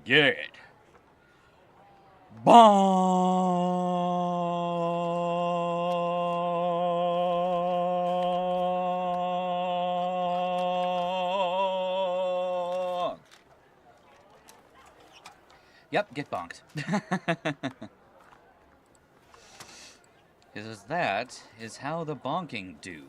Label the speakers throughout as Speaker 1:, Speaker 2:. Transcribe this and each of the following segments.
Speaker 1: Get it. Bonk! Yep, get bonked. Because that is how the bonking do.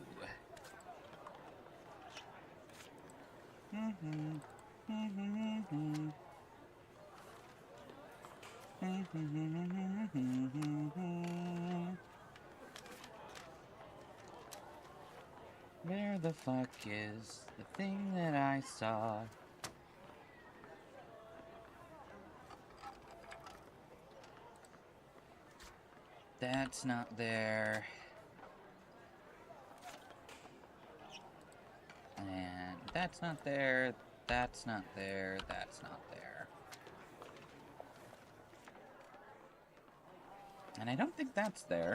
Speaker 1: Where the fuck is the thing that I saw? That's not there. And that's not there. That's not there. That's not there. And I don't think that's there.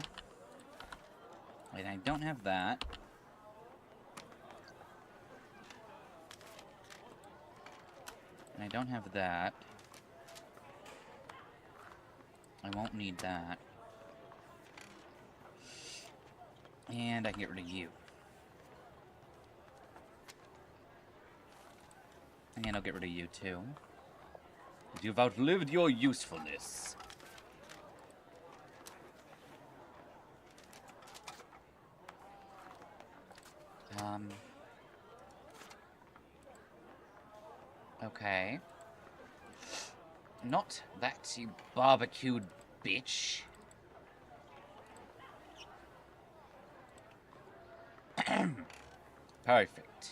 Speaker 1: And I don't have that. And I don't have that. I won't need that. And I can get rid of you. And I'll get rid of you too. You've outlived your usefulness. Okay. Not that, you barbecued bitch. Perfect.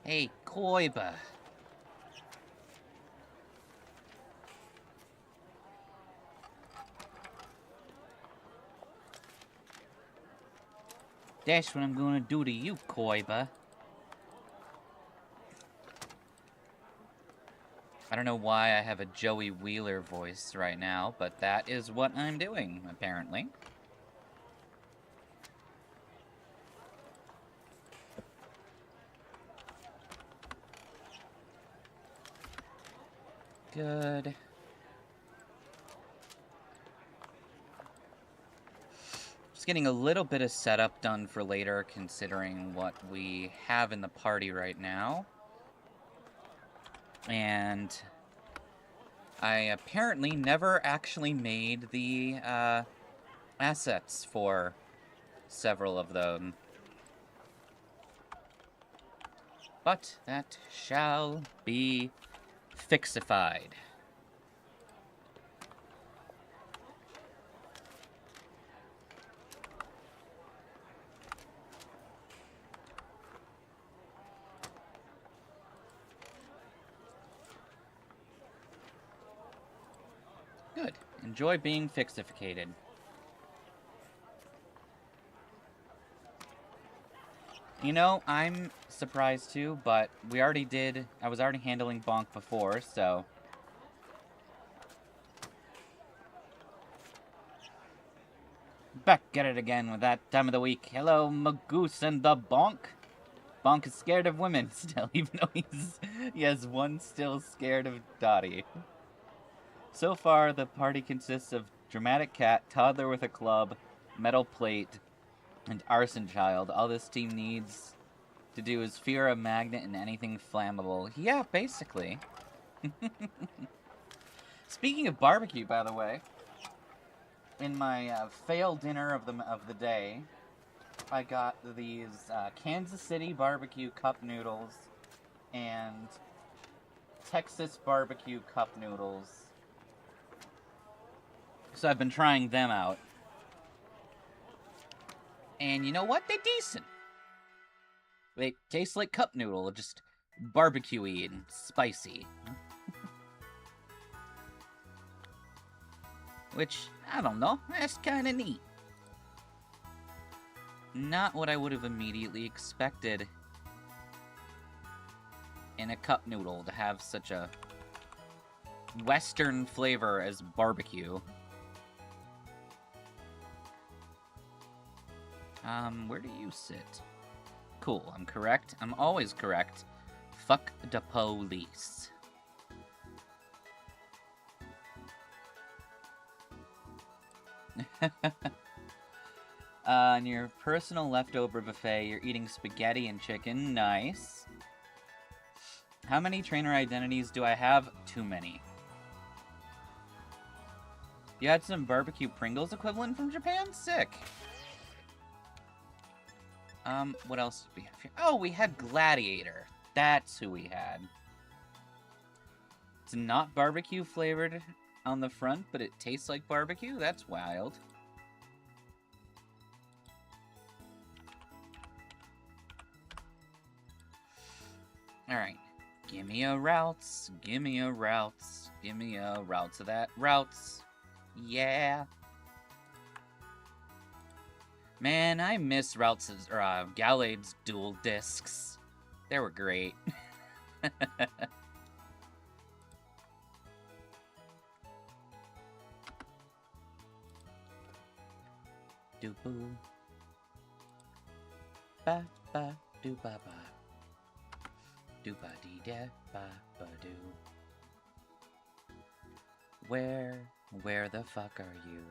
Speaker 1: Hey, Koiba. That's what I'm gonna do to you, Koiba. I don't know why I have a Joey Wheeler voice right now, but that is what I'm doing, apparently. Good. Just getting a little bit of setup done for later, considering what we have in the party right now. And I apparently never actually made the assets for several of them. But that shall be fixified. Good. Enjoy being fixificated. You know, I'm surprised too, but I was already handling Bonk before, so. Back at it again with that time of the week. Hello, Magus and the Bonk. Bonk is scared of women still, even though he has one still scared of Dottie. So far, the party consists of Dramatic Cat, Toddler with a Club, Metal Plate, and Arson Child. All this team needs to do is fear a magnet and anything flammable. Yeah, basically. Speaking of barbecue, by the way, in my fail dinner of the day, I got these Kansas City barbecue cup noodles and Texas barbecue cup noodles. So I've been trying them out. And you know what? They're decent. They taste like cup noodle, just barbecue-y and spicy. Which, I don't know, that's kind of neat. Not what I would have immediately expected in a cup noodle to have such a Western flavor as barbecue. Where do you sit? Cool, I'm correct. I'm always correct. Fuck the police. On your personal leftover buffet, you're eating spaghetti and chicken. Nice. How many trainer identities do I have? Too many. You had some barbecue Pringles equivalent from Japan? Sick. What else did we have here? Oh, we had Gladiator. That's who we had. It's not barbecue flavored on the front, but it tastes like barbecue? That's wild. Alright. Gimme a routes. Gimme a routes. Gimme a routes of that. Routes. Yeah. Man, I miss Routes' or Galade's dual discs. They were great. Do-boo. Ba ba do ba ba. Do ba dee da ba ba do. Where the fuck are you?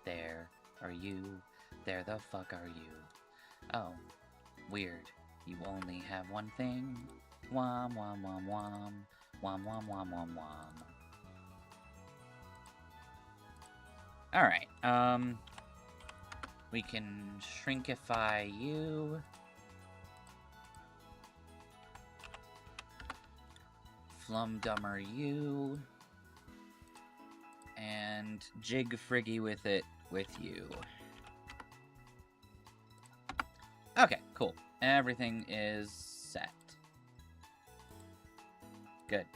Speaker 1: There are you. There the fuck are you? Oh, weird. You only have one thing. Wom wom wom wom. Wom wom wom wom wom. Alright, we can shrinkify you. Flumdummer you. And jig friggy with it with you. Okay, cool. Everything is set. Good.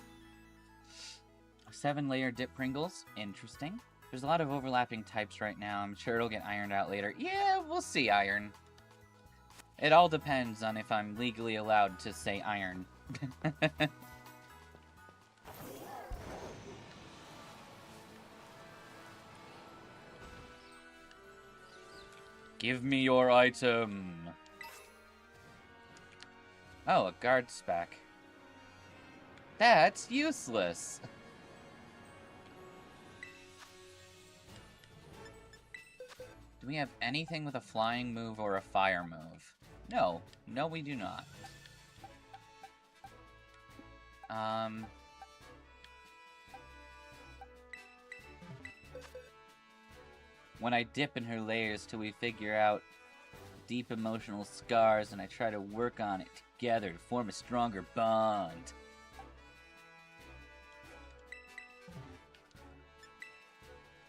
Speaker 1: 7-layer dip Pringles. Interesting. There's a lot of overlapping types right now. I'm sure it'll get ironed out later. Yeah, we'll see, Iron. It all depends on if I'm legally allowed to say iron. Give me your item. Oh, a guard spec. That's useless. Do we have anything with a flying move or a fire move? No. No, we do not. When I dip in her layers till we figure out deep emotional scars and I try to work on it together to form a stronger bond.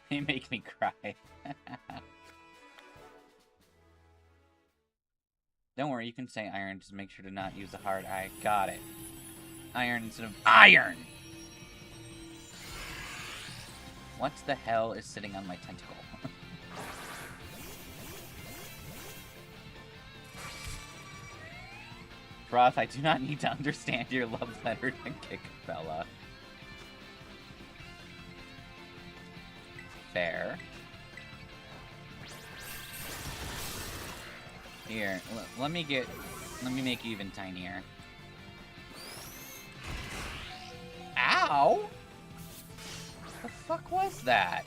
Speaker 1: They make me cry. Don't worry, you can say iron, just make sure to not use a hard I. Got it. Iron instead of iron! What the hell is sitting on my tentacle? Froth, I do not need to understand your love letter to kick Bella. Fair. Here, let me make you even tinier. Ow! The fuck was that?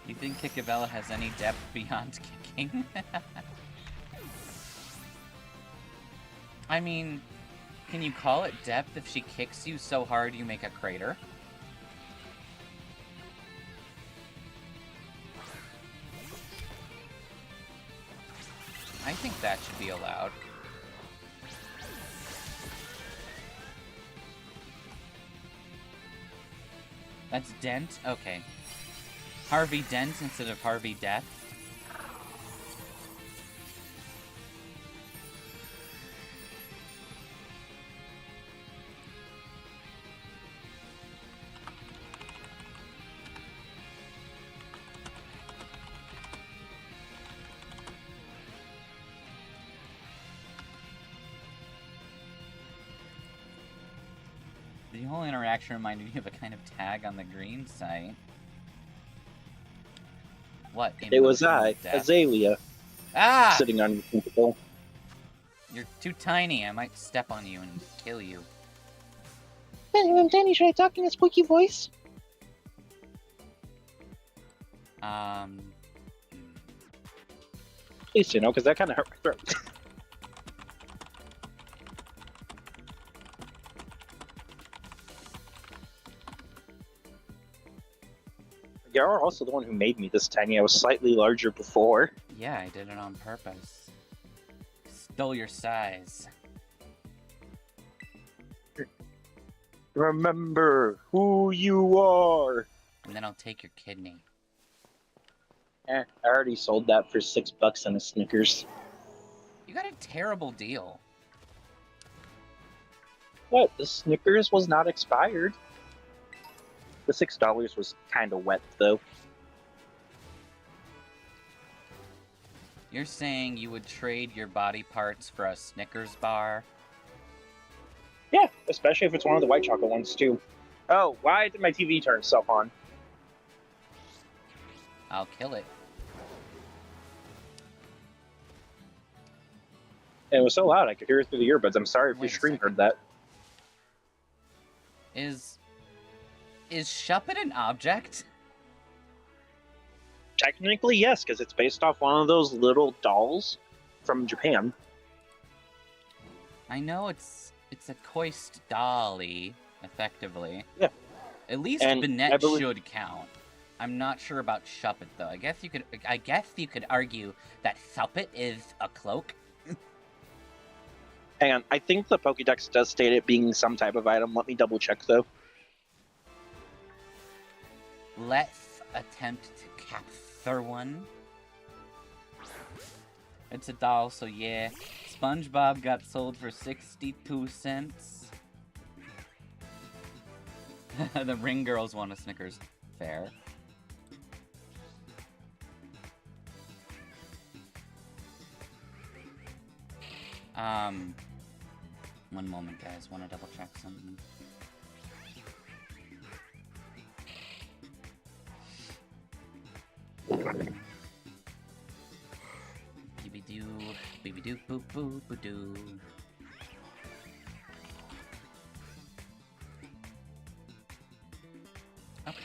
Speaker 1: You think Kickabella has any depth beyond kicking? I mean, can you call it depth if she kicks you so hard you make a crater? I think that should be allowed. That's Dent? Okay. Harvey Dent instead of Harvey Death. The whole interaction reminded me of a kind of tag on the green site. What?
Speaker 2: It was I,
Speaker 1: Death?
Speaker 2: Azalea,
Speaker 1: Ah!
Speaker 2: sitting on the Tinkaton.
Speaker 1: You're too tiny. I might step on you and kill you.
Speaker 2: Hey, I'm Danny. Should I talk in a squeaky voice? Please, because that kind of hurt my throat. You're also the one who made me this tiny. I was slightly larger before.
Speaker 1: Yeah, I did it on purpose. Stole your size.
Speaker 2: Remember who you are.
Speaker 1: And then I'll take your kidney.
Speaker 2: I already sold that for $6 on a Snickers.
Speaker 1: You got a terrible deal.
Speaker 2: What? The Snickers was not expired. The $6 was kind of wet, though.
Speaker 1: You're saying you would trade your body parts for a Snickers bar?
Speaker 2: Yeah, especially if it's one of the white chocolate ones, too. Oh, why did my TV turn itself on?
Speaker 1: I'll kill it.
Speaker 2: And it was so loud I could hear it through the earbuds. I'm sorry if your screen heard that.
Speaker 1: Is Shuppet an object?
Speaker 2: Technically, yes, because it's based off one of those little dolls from Japan.
Speaker 1: I know it's a Koist dolly, effectively.
Speaker 2: Yeah.
Speaker 1: At least Bennett should count. I'm not sure about Shuppet though. I guess you could argue that Shuppet is a cloak.
Speaker 2: Hang on, I think the Pokédex does state it being some type of item. Let me double check though.
Speaker 1: Let's attempt to capture one. It's a doll, so yeah. SpongeBob got sold for 62 cents. The ring girls want a Snickers. Fair. One moment, guys. Want to double check something. Beeby-doo, beeby-doo, boo-boo-boo-doo. Okay.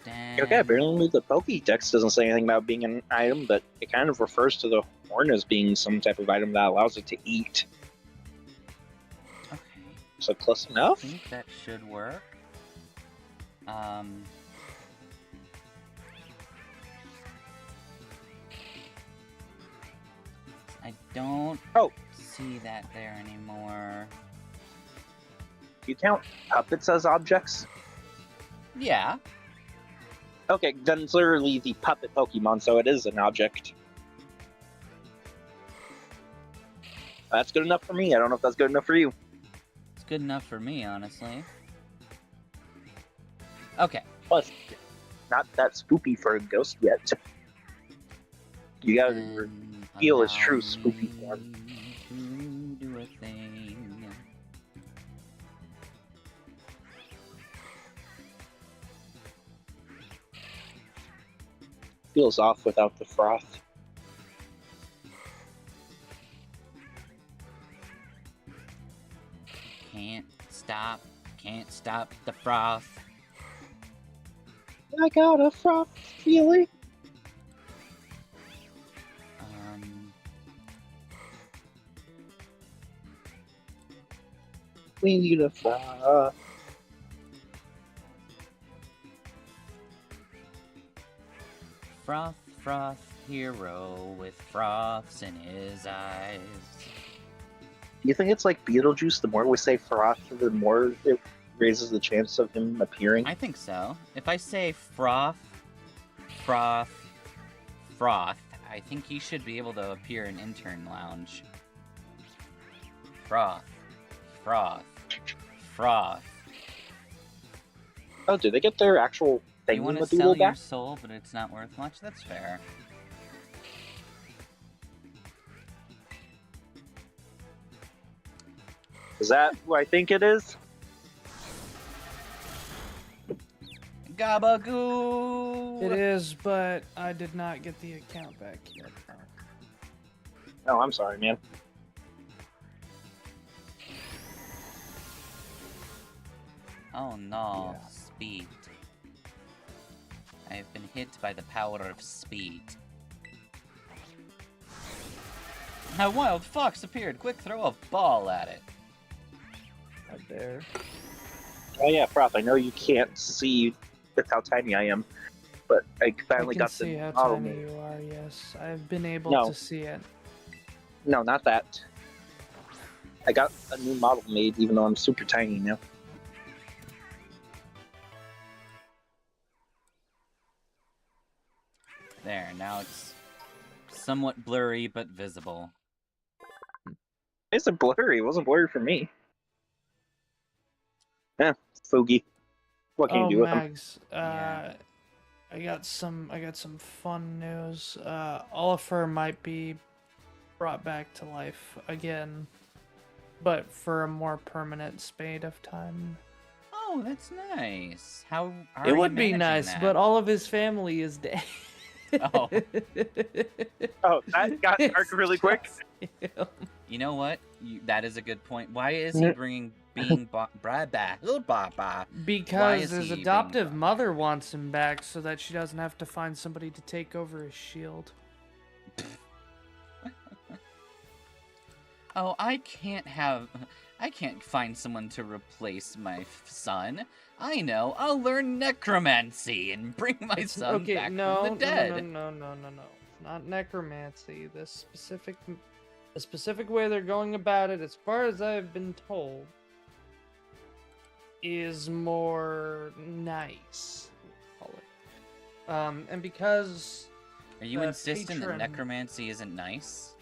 Speaker 1: Damn.
Speaker 2: Okay, apparently the Pokédex doesn't say anything about being an item, but it kind of refers to the horn as being some type of item that allows it to eat.
Speaker 1: Okay.
Speaker 2: So close enough?
Speaker 1: I think that should work. I don't see that there anymore.
Speaker 2: Do you count puppets as objects?
Speaker 1: Yeah.
Speaker 2: Okay, then it's literally the puppet Pokemon, so it is an object. That's good enough for me. I don't know if that's good enough for you.
Speaker 1: It's good enough for me, honestly. Okay.
Speaker 2: Plus, not that spoopy for a ghost yet. You gotta feel his true spoopy form.
Speaker 1: Do a thing.
Speaker 2: Feels off without the froth.
Speaker 1: Can't stop the froth.
Speaker 2: I got a froth feeling. We need a froth.
Speaker 1: Froth, hero with froths in his eyes.
Speaker 2: Do you think it's like Beetlejuice? The more we say froth, the more it raises the chance of him appearing?
Speaker 1: I think so. If I say froth, I think he should be able to appear in Intern Lounge. Froth.
Speaker 2: Oh, do they get their actual thing
Speaker 1: You want to
Speaker 2: with the
Speaker 1: sell your
Speaker 2: back?
Speaker 1: soul, but it's not worth much? That's fair.
Speaker 2: Is that who I think it is?
Speaker 1: Gabagoo!
Speaker 3: It is, but I did not get the account back yet.
Speaker 2: Oh, I'm sorry, man.
Speaker 1: Oh no,
Speaker 3: Yeah.
Speaker 1: speed. I have been hit by the power of speed. A wild fox appeared. Quick, throw a ball at it.
Speaker 3: Right there.
Speaker 2: Oh yeah, Prof. I know you can't see with how tiny I am, but I finally
Speaker 3: I can
Speaker 2: got
Speaker 3: see
Speaker 2: the
Speaker 3: how
Speaker 2: model
Speaker 3: tiny
Speaker 2: made.
Speaker 3: you are, yes. I've been able
Speaker 2: No.
Speaker 3: to see it.
Speaker 2: No, not that. I got a new model made, even though I'm super tiny now.
Speaker 1: There, now it's somewhat blurry but visible.
Speaker 2: It's a blurry. It wasn't blurry for me. Yeah, Foogie. What can you do with him?
Speaker 3: Mags,
Speaker 1: Yeah.
Speaker 3: I got some fun news. Oliver might be brought back to life again, but for a more permanent spate of time.
Speaker 1: Oh, that's nice. How are
Speaker 3: It
Speaker 1: you
Speaker 3: would be
Speaker 1: managing
Speaker 3: nice,
Speaker 1: that?
Speaker 3: but all of his family is dead.
Speaker 1: Oh.
Speaker 2: Oh, that got dark really quick.
Speaker 1: You know what? That is a good point. Why is he being Why
Speaker 3: Because
Speaker 1: is
Speaker 3: his
Speaker 1: he being
Speaker 3: adoptive
Speaker 1: brought
Speaker 3: mother wants him back so that she doesn't have to find somebody to take over his shield.
Speaker 1: Oh, I can't find someone to replace my son. I know. I'll learn necromancy and bring my son back from the dead.
Speaker 3: No. It's not necromancy. The specific way they're going about it, as far as I've been told, is more nice. Call it. And because
Speaker 1: Are you
Speaker 3: the
Speaker 1: insisting that
Speaker 3: patron-
Speaker 1: necromancy isn't nice?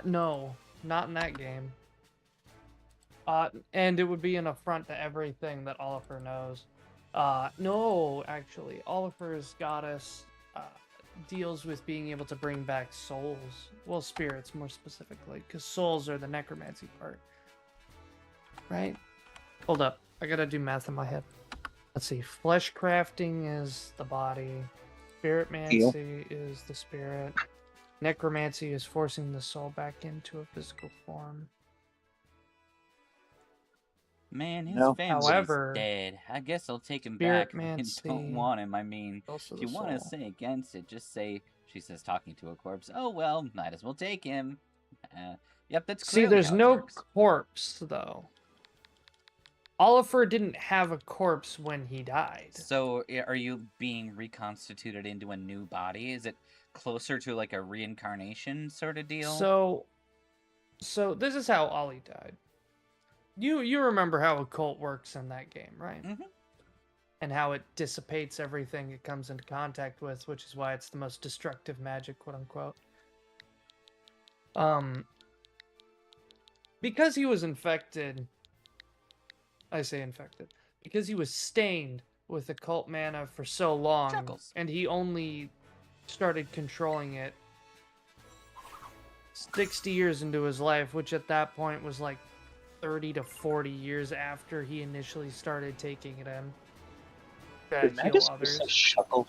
Speaker 3: no, not in that game. And it would be an affront to everything that Oliver knows. No, actually, Oliver's goddess deals with being able to bring back souls. Well, spirits, more specifically, because souls are the necromancy part. Right? Hold up. I gotta do math in my head. Let's see. Flesh crafting is the body. Spiritmancy is the spirit. Necromancy is forcing the soul back into a physical form.
Speaker 1: Man, his
Speaker 2: No.
Speaker 1: family's
Speaker 3: However,
Speaker 1: dead. I guess I'll take him back. I don't
Speaker 3: Spiritmancy
Speaker 1: want him. I mean,
Speaker 3: also
Speaker 1: if
Speaker 3: the
Speaker 1: you want to
Speaker 3: soul.
Speaker 1: say against it, just say, she says talking to a corpse, oh well, might as well take him. Yep, that's
Speaker 3: See,
Speaker 1: clearly
Speaker 3: there's
Speaker 1: how it
Speaker 3: no
Speaker 1: works.
Speaker 3: corpse, though. Oliver didn't have a corpse when he died.
Speaker 1: So, are you being reconstituted into a new body? Is it closer to like a reincarnation sort of deal?
Speaker 3: So this is how Ollie died. You remember how a cult works in that game, right?
Speaker 1: Mm-hmm.
Speaker 3: And how it dissipates everything it comes into contact with, which is why it's the most destructive magic, quote unquote. Because he was infected, I say infected, because he was stained with occult mana for so long,
Speaker 1: Chuckles.
Speaker 3: and he only started controlling it 60 years into his life, which at that point was like 30 to 40 years after he initially started taking it in.
Speaker 2: Did Magus say shuckle?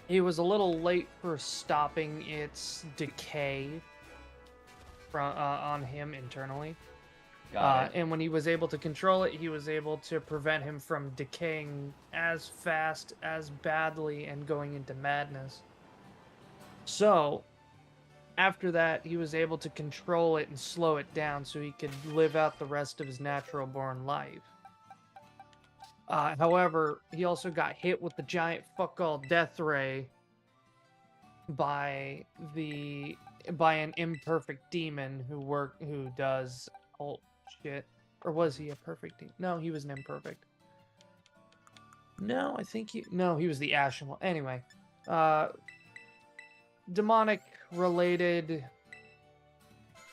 Speaker 3: He was a little late for stopping its decay on him internally.
Speaker 1: Got it.
Speaker 3: And when he was able to control it, he was able to prevent him from decaying as fast, as badly, and going into madness. So, after that, he was able to control it and slow it down so he could live out the rest of his natural-born life. However, he also got hit with the giant fuck-all death ray by an imperfect demon who does cult shit. Or was he a perfect demon? No, he was an imperfect. No, I think he was the Ashen one. Anyway, demonic related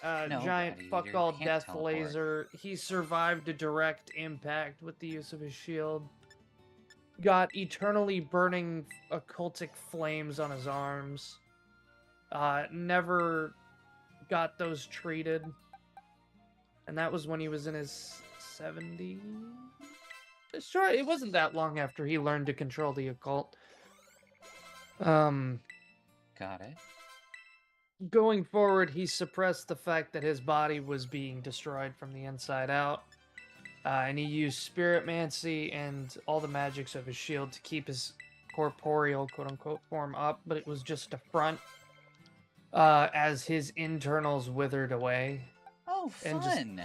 Speaker 1: No,
Speaker 3: giant
Speaker 1: Daddy,
Speaker 3: fuck
Speaker 1: you
Speaker 3: all
Speaker 1: can't
Speaker 3: death
Speaker 1: teleport.
Speaker 3: laser. He survived a direct impact with the use of his shield. Got eternally burning occultic flames on his arms. Never got those treated. And that was when he was in his 70s. Sure, it wasn't that long after he learned to control the occult.
Speaker 1: Got it.
Speaker 3: Going forward, he suppressed the fact that his body was being destroyed from the inside out. And he used spiritmancy and all the magics of his shield to keep his corporeal, quote-unquote, form up, but it was just a front as his internals withered away.
Speaker 1: Oh, fun!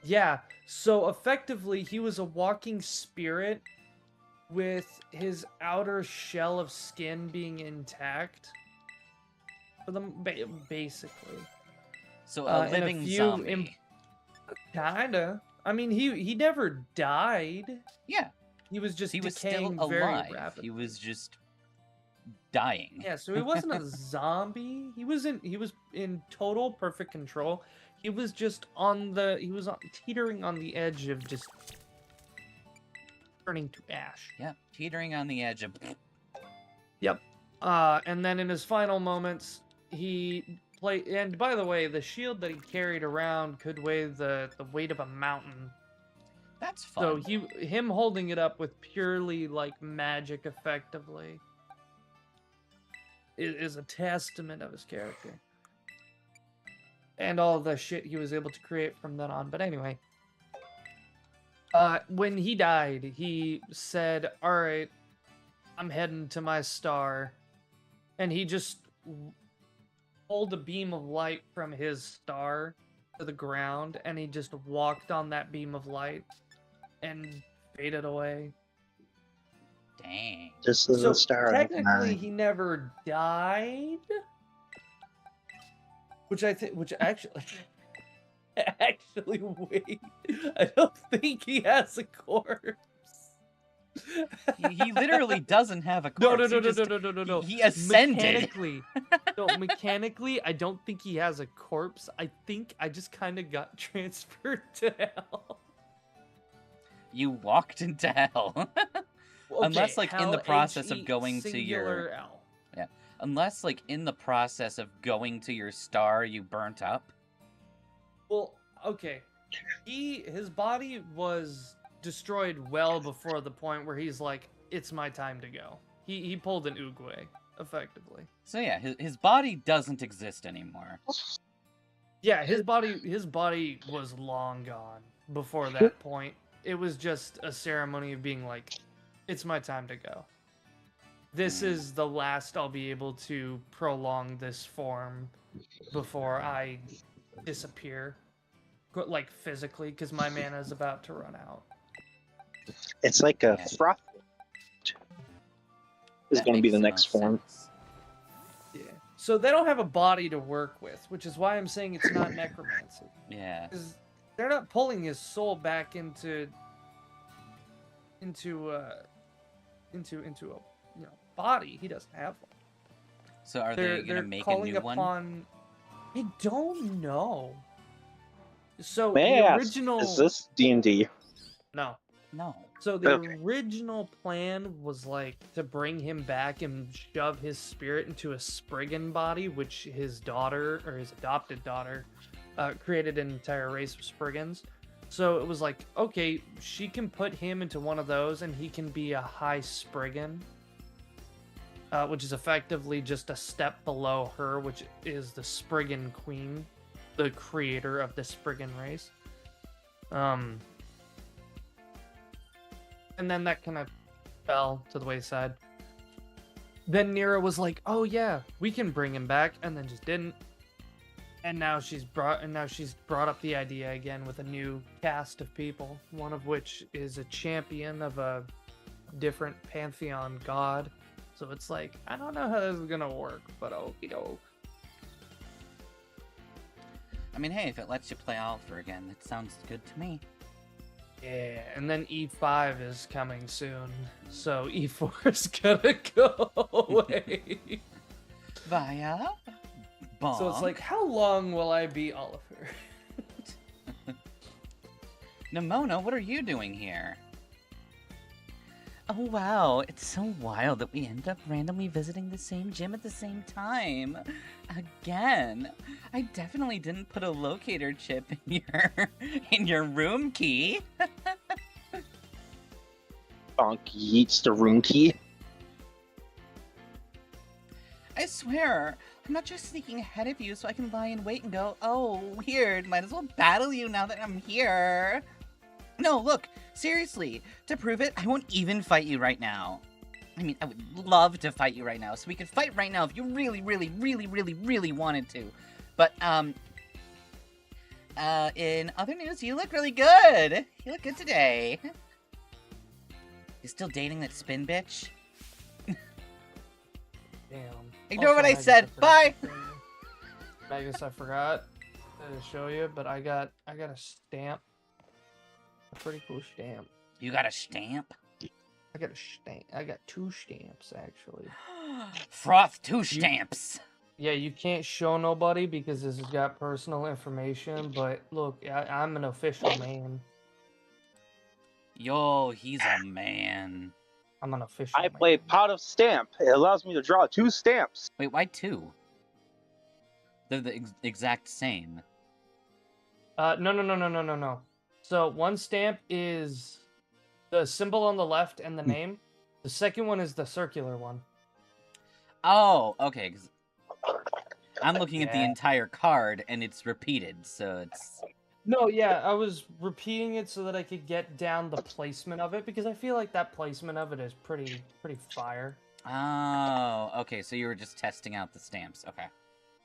Speaker 3: Yeah, so effectively, he was a walking spirit with his outer shell of skin being intact. For them, basically.
Speaker 1: So a living zombie.
Speaker 3: Kinda. I mean, he never died.
Speaker 1: Yeah.
Speaker 3: He was just
Speaker 1: He was
Speaker 3: decaying
Speaker 1: still
Speaker 3: very
Speaker 1: alive.
Speaker 3: rapidly.
Speaker 1: He was just dying.
Speaker 3: Yeah, so he wasn't a zombie. He was in total perfect control. He was just teetering on the edge of just turning to ash.
Speaker 1: Yeah, teetering on the edge of.
Speaker 3: Yep. And then in his final moments, he played. And by the way, the shield that he carried around could weigh the weight of a mountain.
Speaker 1: That's fun.
Speaker 3: So him holding it up with purely like magic, effectively, is a testament of his character. And all the shit he was able to create from then on. But anyway, when he died, he said, "All right, I'm heading to my star," and he just pulled a beam of light from his star to the ground, and he just walked on that beam of light and faded away.
Speaker 1: Dang.
Speaker 2: Just as a star.
Speaker 3: Technically, he never died. Which actually, wait, I don't think he has a corpse.
Speaker 1: He literally doesn't have a corpse.
Speaker 3: No.
Speaker 1: He ascended.
Speaker 3: Mechanically, I don't think he has a corpse. I think I just kind of got transferred to hell.
Speaker 1: You walked into hell.
Speaker 3: Okay,
Speaker 1: unless, like, in the process of going to
Speaker 3: singular
Speaker 1: your...
Speaker 3: L.
Speaker 1: Yeah. Unless, like, in the process of going to your star, you burnt up.
Speaker 3: Well, okay. His body was destroyed well before the point where he's like, it's my time to go. He pulled an Oogway, effectively.
Speaker 1: So yeah, his body doesn't exist anymore.
Speaker 3: Yeah, his body was long gone before that point. It was just a ceremony of being like, it's my time to go. This is the last I'll be able to prolong this form before I disappear. Like, physically, because my mana is about to run out.
Speaker 2: It's like a froth. Is going to be the next form.
Speaker 3: Yeah. So they don't have a body to work with, which is why I'm saying it's not necromancy.
Speaker 1: Yeah.
Speaker 3: Because they're not pulling his soul back into a body. He doesn't have one.
Speaker 1: So are they going to make a new one?
Speaker 3: I don't know. So
Speaker 2: May
Speaker 3: the
Speaker 2: I
Speaker 3: original
Speaker 2: ask, is this D&D?
Speaker 3: No. So the
Speaker 2: Okay.
Speaker 3: original plan was like to bring him back and shove his spirit into a Spriggan body, which his daughter, or his adopted daughter, created an entire race of Spriggans. So it was like, okay, she can put him into one of those and he can be a high Spriggan, which is effectively just a step below her, which is the Spriggan Queen, the creator of the Spriggan race. And then that kind of fell to the wayside. Then Nira was like, "Oh yeah, we can bring him back," and then just didn't. And now she's brought up the idea again with a new cast of people, one of which is a champion of a different pantheon god. So it's like, I don't know how this is gonna work, but okie doke.
Speaker 1: I mean, hey, if it lets you play Alpha again, that sounds good to me.
Speaker 3: Yeah, and then E5 is coming soon, so E4 is gonna go away.
Speaker 1: Via Bonk.
Speaker 3: So it's like, how long will I be Oliver?
Speaker 1: Nimona, what are you doing here? Oh wow, it's so wild that we end up randomly visiting the same gym at the same time. Again. I definitely didn't put a locator chip in your room key.
Speaker 2: Bonk yeets the room key.
Speaker 1: I swear, I'm not just sneaking ahead of you so I can lie in wait and go, oh, weird, might as well battle you now that I'm here. No, look, seriously, to prove it, I won't even fight you right now. I mean, I would love to fight you right now, so we could fight right now if you really, really, really, really, really wanted to. But, in other news, you look really good. You look good today. You still dating that spin bitch?
Speaker 3: Damn.
Speaker 1: Ignore
Speaker 3: Also,
Speaker 1: what I
Speaker 3: Magus,
Speaker 1: said.
Speaker 3: forgot
Speaker 1: Bye!
Speaker 3: to show you. Magus, I forgot to show you, but I got a stamp. A pretty cool stamp.
Speaker 1: You got a stamp?
Speaker 3: I got a stamp. I got 2 stamps, actually.
Speaker 1: Froth 2 stamps!
Speaker 3: Yeah, you can't show nobody because this has got personal information, but look, I'm an official man.
Speaker 1: Yo, he's a man.
Speaker 3: I'm an official
Speaker 2: I
Speaker 3: man.
Speaker 2: play Pot of Stamp. It allows me to draw 2 stamps.
Speaker 1: Wait, why 2? They're the exact same.
Speaker 3: No. So one stamp is the symbol on the left and the name. The second one is the circular one.
Speaker 1: Oh, okay. 'Cause I'm looking at the
Speaker 3: Yeah.
Speaker 1: entire card, and it's repeated, so it's...
Speaker 3: No, yeah, I was repeating it so that I could get down the placement of it because I feel like that placement of it is pretty fire.
Speaker 1: Oh, okay, so you were just testing out the stamps. Okay.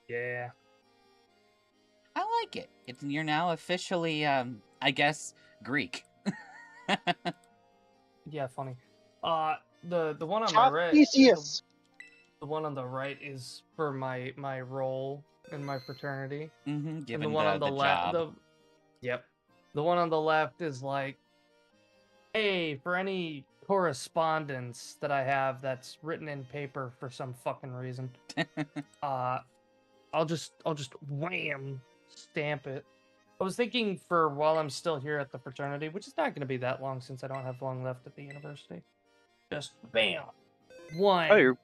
Speaker 3: Yeah.
Speaker 1: I like it. You're now officially, I guess, Greek.
Speaker 3: Yeah, funny. The one on my
Speaker 2: Top
Speaker 3: right,
Speaker 2: VSES.
Speaker 3: the one on the right is for my role in my fraternity.
Speaker 1: Mm-hmm,
Speaker 3: And
Speaker 1: given
Speaker 3: the one on the left,
Speaker 1: job.
Speaker 3: the one on the left is like, hey, for any correspondence that I have that's written in paper for some fucking reason, I'll just wham stamp it. I was thinking for while I'm still here at the fraternity, which is not going to be that long since I don't have long left at the university. Just bam, one.
Speaker 2: Oh, you're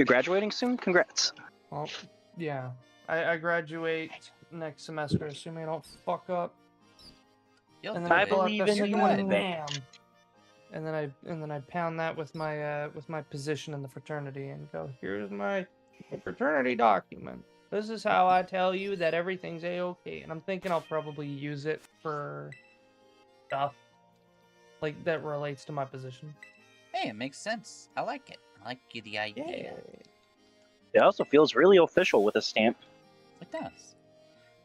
Speaker 2: graduating soon? Congrats.
Speaker 3: Well, yeah. I graduate next semester, assuming I don't fuck up.
Speaker 1: You'll
Speaker 3: And
Speaker 1: do
Speaker 3: then I
Speaker 2: I
Speaker 1: it.
Speaker 3: pull out
Speaker 2: believe
Speaker 3: the
Speaker 2: in
Speaker 3: second
Speaker 2: you.
Speaker 3: one, bam. And then I pound that with my position in the fraternity and go, here's my fraternity document. This is how I tell you that everything's a-okay. And I'm thinking I'll probably use it for stuff like that relates to my position.
Speaker 1: Hey, it makes sense. I like it. I like the idea.
Speaker 2: It also feels really official with a stamp.
Speaker 1: It does.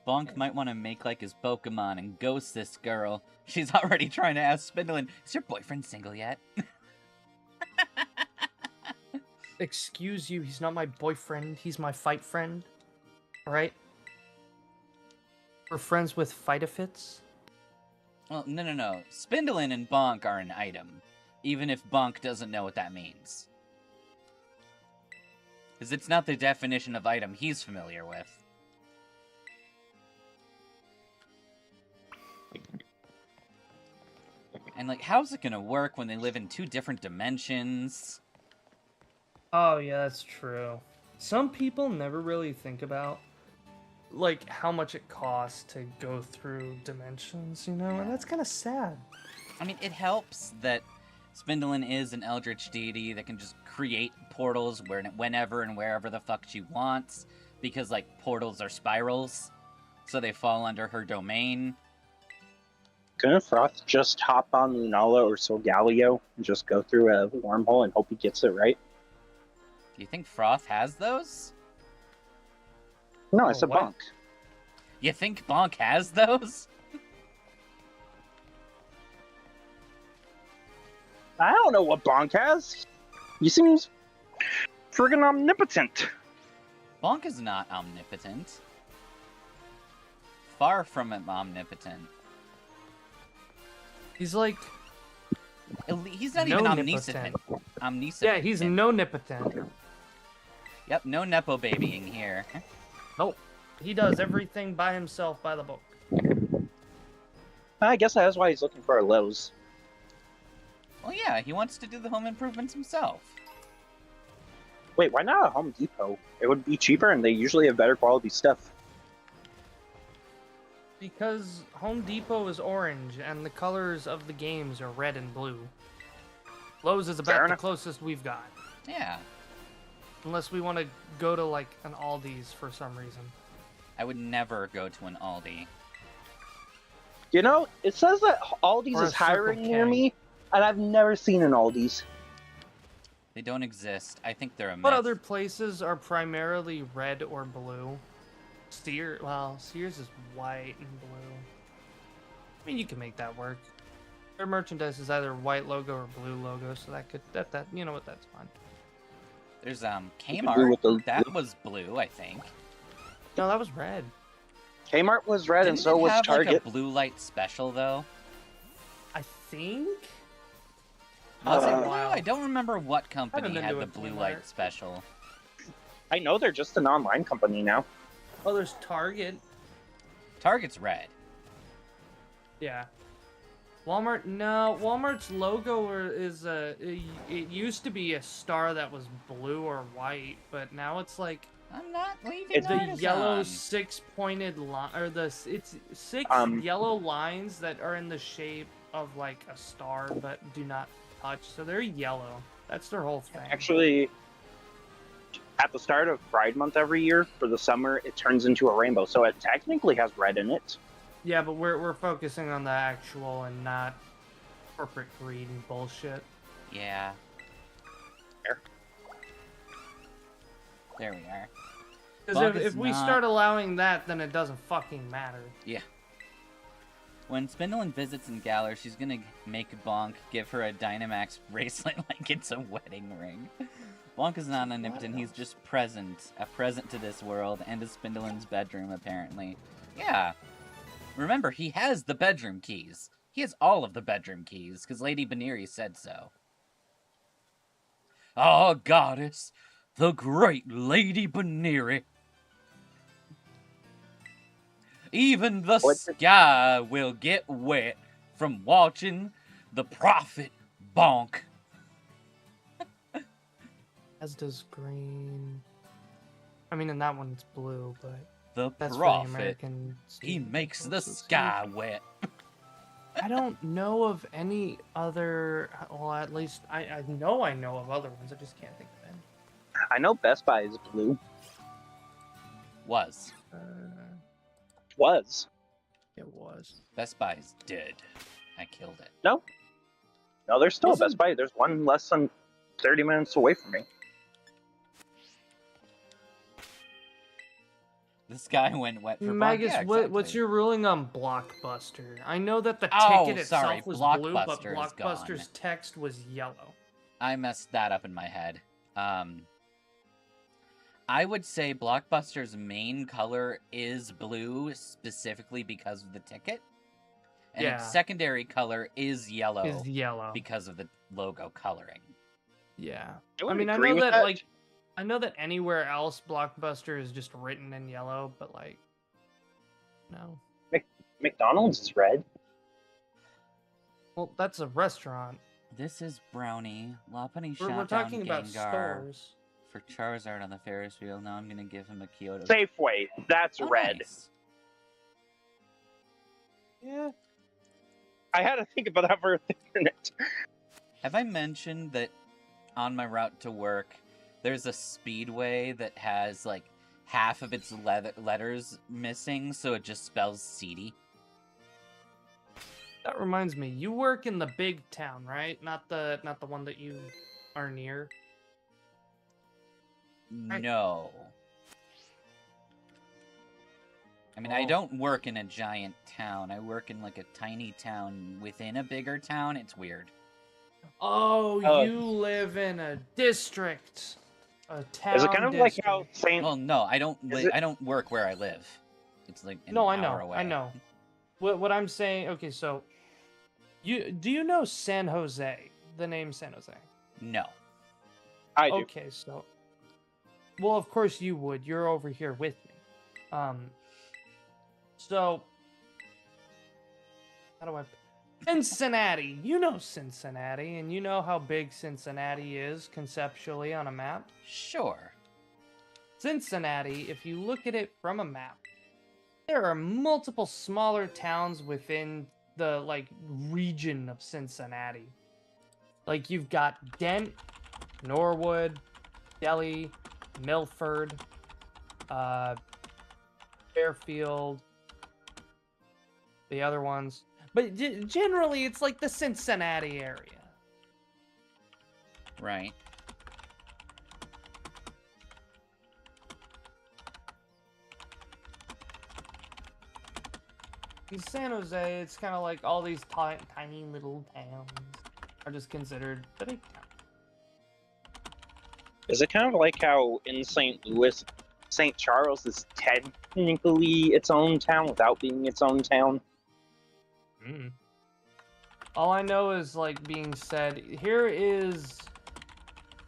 Speaker 1: Bonk might want to make like his Pokemon and ghost this girl. She's already trying to ask Spindaline, is your boyfriend single yet?
Speaker 3: Excuse you, he's not my boyfriend. He's my fight friend. Alright? We're friends with fight-a-fits.
Speaker 1: Well, no. Spindaline and Bonk are an item. Even if Bonk doesn't know what that means. Because it's not the definition of item he's familiar with. And, like, how's it gonna work when they live in 2 different dimensions?
Speaker 3: Oh, yeah, that's true. Some people never really think about, like, how much it costs to go through dimensions, you know? And that's kind of sad.
Speaker 1: I mean, it helps that Spindaline is an eldritch deity that can just create portals whenever and wherever the fuck she wants, because, like, portals are spirals, so they fall under her domain.
Speaker 2: Couldn't Froth just hop on Lunala or Solgaleo and just go through a wormhole and hope he gets it right?
Speaker 1: Do you think Froth has those?
Speaker 2: No, I
Speaker 3: Oh,
Speaker 2: said
Speaker 3: what?
Speaker 2: Bonk.
Speaker 1: You think Bonk has those?
Speaker 2: I don't know what Bonk has. He seems friggin' omnipotent.
Speaker 1: Bonk is not omnipotent. Far from omnipotent.
Speaker 3: He's like,
Speaker 1: He's not even
Speaker 3: no-nipotent.
Speaker 1: omniscient.
Speaker 3: yeah, he's no-nipotent.
Speaker 1: Yep, no nepo babying here.
Speaker 3: Nope. He does everything by himself by the book.
Speaker 2: I guess that's why he's looking for our lows.
Speaker 1: Well, yeah, he wants to do the home improvements himself.
Speaker 2: Wait, why not a Home Depot? It would be cheaper, and they usually have better quality stuff.
Speaker 3: Because Home Depot is orange, and the colors of the games are red and blue. Lowe's is
Speaker 2: Fair
Speaker 3: about the
Speaker 2: enough.
Speaker 3: closest we've got.
Speaker 1: Yeah.
Speaker 3: Unless we want to go to, like, an Aldi's for some reason.
Speaker 1: I would never go to an Aldi.
Speaker 2: You know, it says that Aldi's
Speaker 3: Or a
Speaker 2: is hiring
Speaker 3: Circle
Speaker 2: near
Speaker 3: K.
Speaker 2: me, and I've never seen an Aldi's.
Speaker 1: They don't exist. I think they're a myth.
Speaker 3: What other places are primarily red or blue? Sears is white and blue. I mean, you can make that work. Their merchandise is either white logo or blue logo, so that could you know what, that's fine.
Speaker 1: There's
Speaker 2: blue
Speaker 1: Kmart.
Speaker 2: with the
Speaker 1: That was blue, I think.
Speaker 3: No, that was red.
Speaker 2: Kmart was red, and
Speaker 1: Didn't
Speaker 2: so
Speaker 1: it
Speaker 2: was
Speaker 1: have
Speaker 2: Target.
Speaker 1: like a blue light special though?
Speaker 3: I think.
Speaker 1: Was it
Speaker 2: Uh,
Speaker 1: blue? I don't remember what company
Speaker 3: been
Speaker 1: had
Speaker 3: to
Speaker 1: the
Speaker 3: a
Speaker 1: blue
Speaker 3: Kmart.
Speaker 1: light special.
Speaker 2: I know they're just an online company now.
Speaker 3: Oh, there's Target.
Speaker 1: Target's red.
Speaker 3: Yeah. Walmart. No, Walmart's logo is it used to be a star that was blue or white, but now it's like
Speaker 1: I'm not leaving
Speaker 2: It's
Speaker 3: the
Speaker 1: Artisan.
Speaker 3: yellow six-pointed line, or it's six yellow lines that are in the shape of like a star but do not touch, so they're yellow. That's their whole thing.
Speaker 2: Actually, at the start of Pride Month every year, for the summer, it turns into a rainbow, so it technically has red in it.
Speaker 3: Yeah, but we're focusing on the actual and not corporate greed and bullshit.
Speaker 1: Yeah.
Speaker 2: There.
Speaker 1: There we are.
Speaker 3: Because
Speaker 1: Bonk
Speaker 3: if
Speaker 1: is
Speaker 3: we
Speaker 1: not-
Speaker 3: start allowing that, then it doesn't fucking matter.
Speaker 1: Yeah. When Spindaline visits in Galar, she's gonna make Bonk give her a Dynamax bracelet like it's a wedding ring. Bonk is not omnipotent, he's just a present to this world and to Spindaline's bedroom, apparently. Yeah. Remember, he has the bedroom keys. He has all of the bedroom keys, because Lady Baneri said so. Ah, goddess, the great Lady Baneri. Even the sky will get wet from watching the prophet Bonk.
Speaker 3: As does green. I mean, in that one it's blue, but
Speaker 1: The
Speaker 3: that's for the
Speaker 1: prophet,
Speaker 3: American.
Speaker 1: he
Speaker 3: student
Speaker 1: makes the
Speaker 3: association.
Speaker 1: sky wet.
Speaker 3: I don't know of any other. Well, at least I know of other ones. I just can't think of any.
Speaker 2: I know Best Buy is blue.
Speaker 1: Was.
Speaker 2: Was.
Speaker 3: It was.
Speaker 1: Best Buy's dead. I killed it.
Speaker 2: No, there's still a
Speaker 3: Isn't-
Speaker 2: Best Buy. There's one less than 30 minutes away from me.
Speaker 1: The sky went wet for Bonk.
Speaker 3: Magus,
Speaker 1: Yeah,
Speaker 3: what's
Speaker 1: exactly.
Speaker 3: your ruling on Blockbuster? I know that the
Speaker 1: Oh,
Speaker 3: ticket
Speaker 1: sorry,
Speaker 3: itself was blue, but
Speaker 1: Blockbuster is
Speaker 3: Blockbuster's
Speaker 1: gone.
Speaker 3: text was yellow.
Speaker 1: I messed that up in my head. I would say Blockbuster's main color is blue, specifically because of the ticket. And its
Speaker 3: Yeah.
Speaker 1: secondary color is yellow
Speaker 3: Is yellow.
Speaker 1: because of the logo coloring.
Speaker 3: Yeah.
Speaker 2: I
Speaker 3: I
Speaker 2: would
Speaker 3: mean, I
Speaker 2: agree
Speaker 3: know
Speaker 2: with
Speaker 3: that, like, I know that anywhere else Blockbuster is just written in yellow, but like, no.
Speaker 2: McDonald's is red.
Speaker 3: Well, that's a restaurant.
Speaker 1: This is Brownie. Lopunny
Speaker 3: We're
Speaker 1: shot
Speaker 3: talking
Speaker 1: down
Speaker 3: about
Speaker 1: Gengar
Speaker 3: stores.
Speaker 1: for Charizard on the Ferris wheel. Now I'm gonna give him a Kyoto.
Speaker 2: Safeway, that's
Speaker 1: Oh,
Speaker 2: red.
Speaker 1: nice.
Speaker 3: Yeah.
Speaker 2: I had to think about that for a minute.
Speaker 1: Have I mentioned that on my route to work, there's a speedway that has like half of its letters missing, so it just spells seedy?
Speaker 3: That reminds me, you work in the big town, right? Not the one that you are near.
Speaker 1: No. I mean, I
Speaker 3: Oh.
Speaker 1: don't work in a giant town. I work in like a tiny town within a bigger town. It's weird.
Speaker 3: Oh,
Speaker 2: Oh.
Speaker 3: you live in a district. A town
Speaker 2: Is it kind of like
Speaker 3: district.
Speaker 2: how St.
Speaker 1: Well, no, I don't.
Speaker 2: Is it-
Speaker 1: I don't work where I live. It's like an
Speaker 3: No, I
Speaker 1: hour
Speaker 3: know.
Speaker 1: away.
Speaker 3: I know. What I'm saying, okay, so do you know San Jose? The name San Jose.
Speaker 1: No.
Speaker 2: I do.
Speaker 3: Okay, so well, of course you would. You're over here with me. So how do I Cincinnati. You know Cincinnati, and you know how big Cincinnati is conceptually on a map.
Speaker 1: Sure.
Speaker 3: Cincinnati, if you look at it from a map, there are multiple smaller towns within the region of Cincinnati. Like you've got Dent, Norwood, Delhi, Milford, Fairfield, the other ones. But generally, it's like the Cincinnati area.
Speaker 1: Right.
Speaker 3: In San Jose, it's kind of like all these tiny little towns are just considered the big town.
Speaker 2: Is it kind of like how in St. Louis, St. Charles is technically its own town without being its own town?
Speaker 3: All I know is being said, here is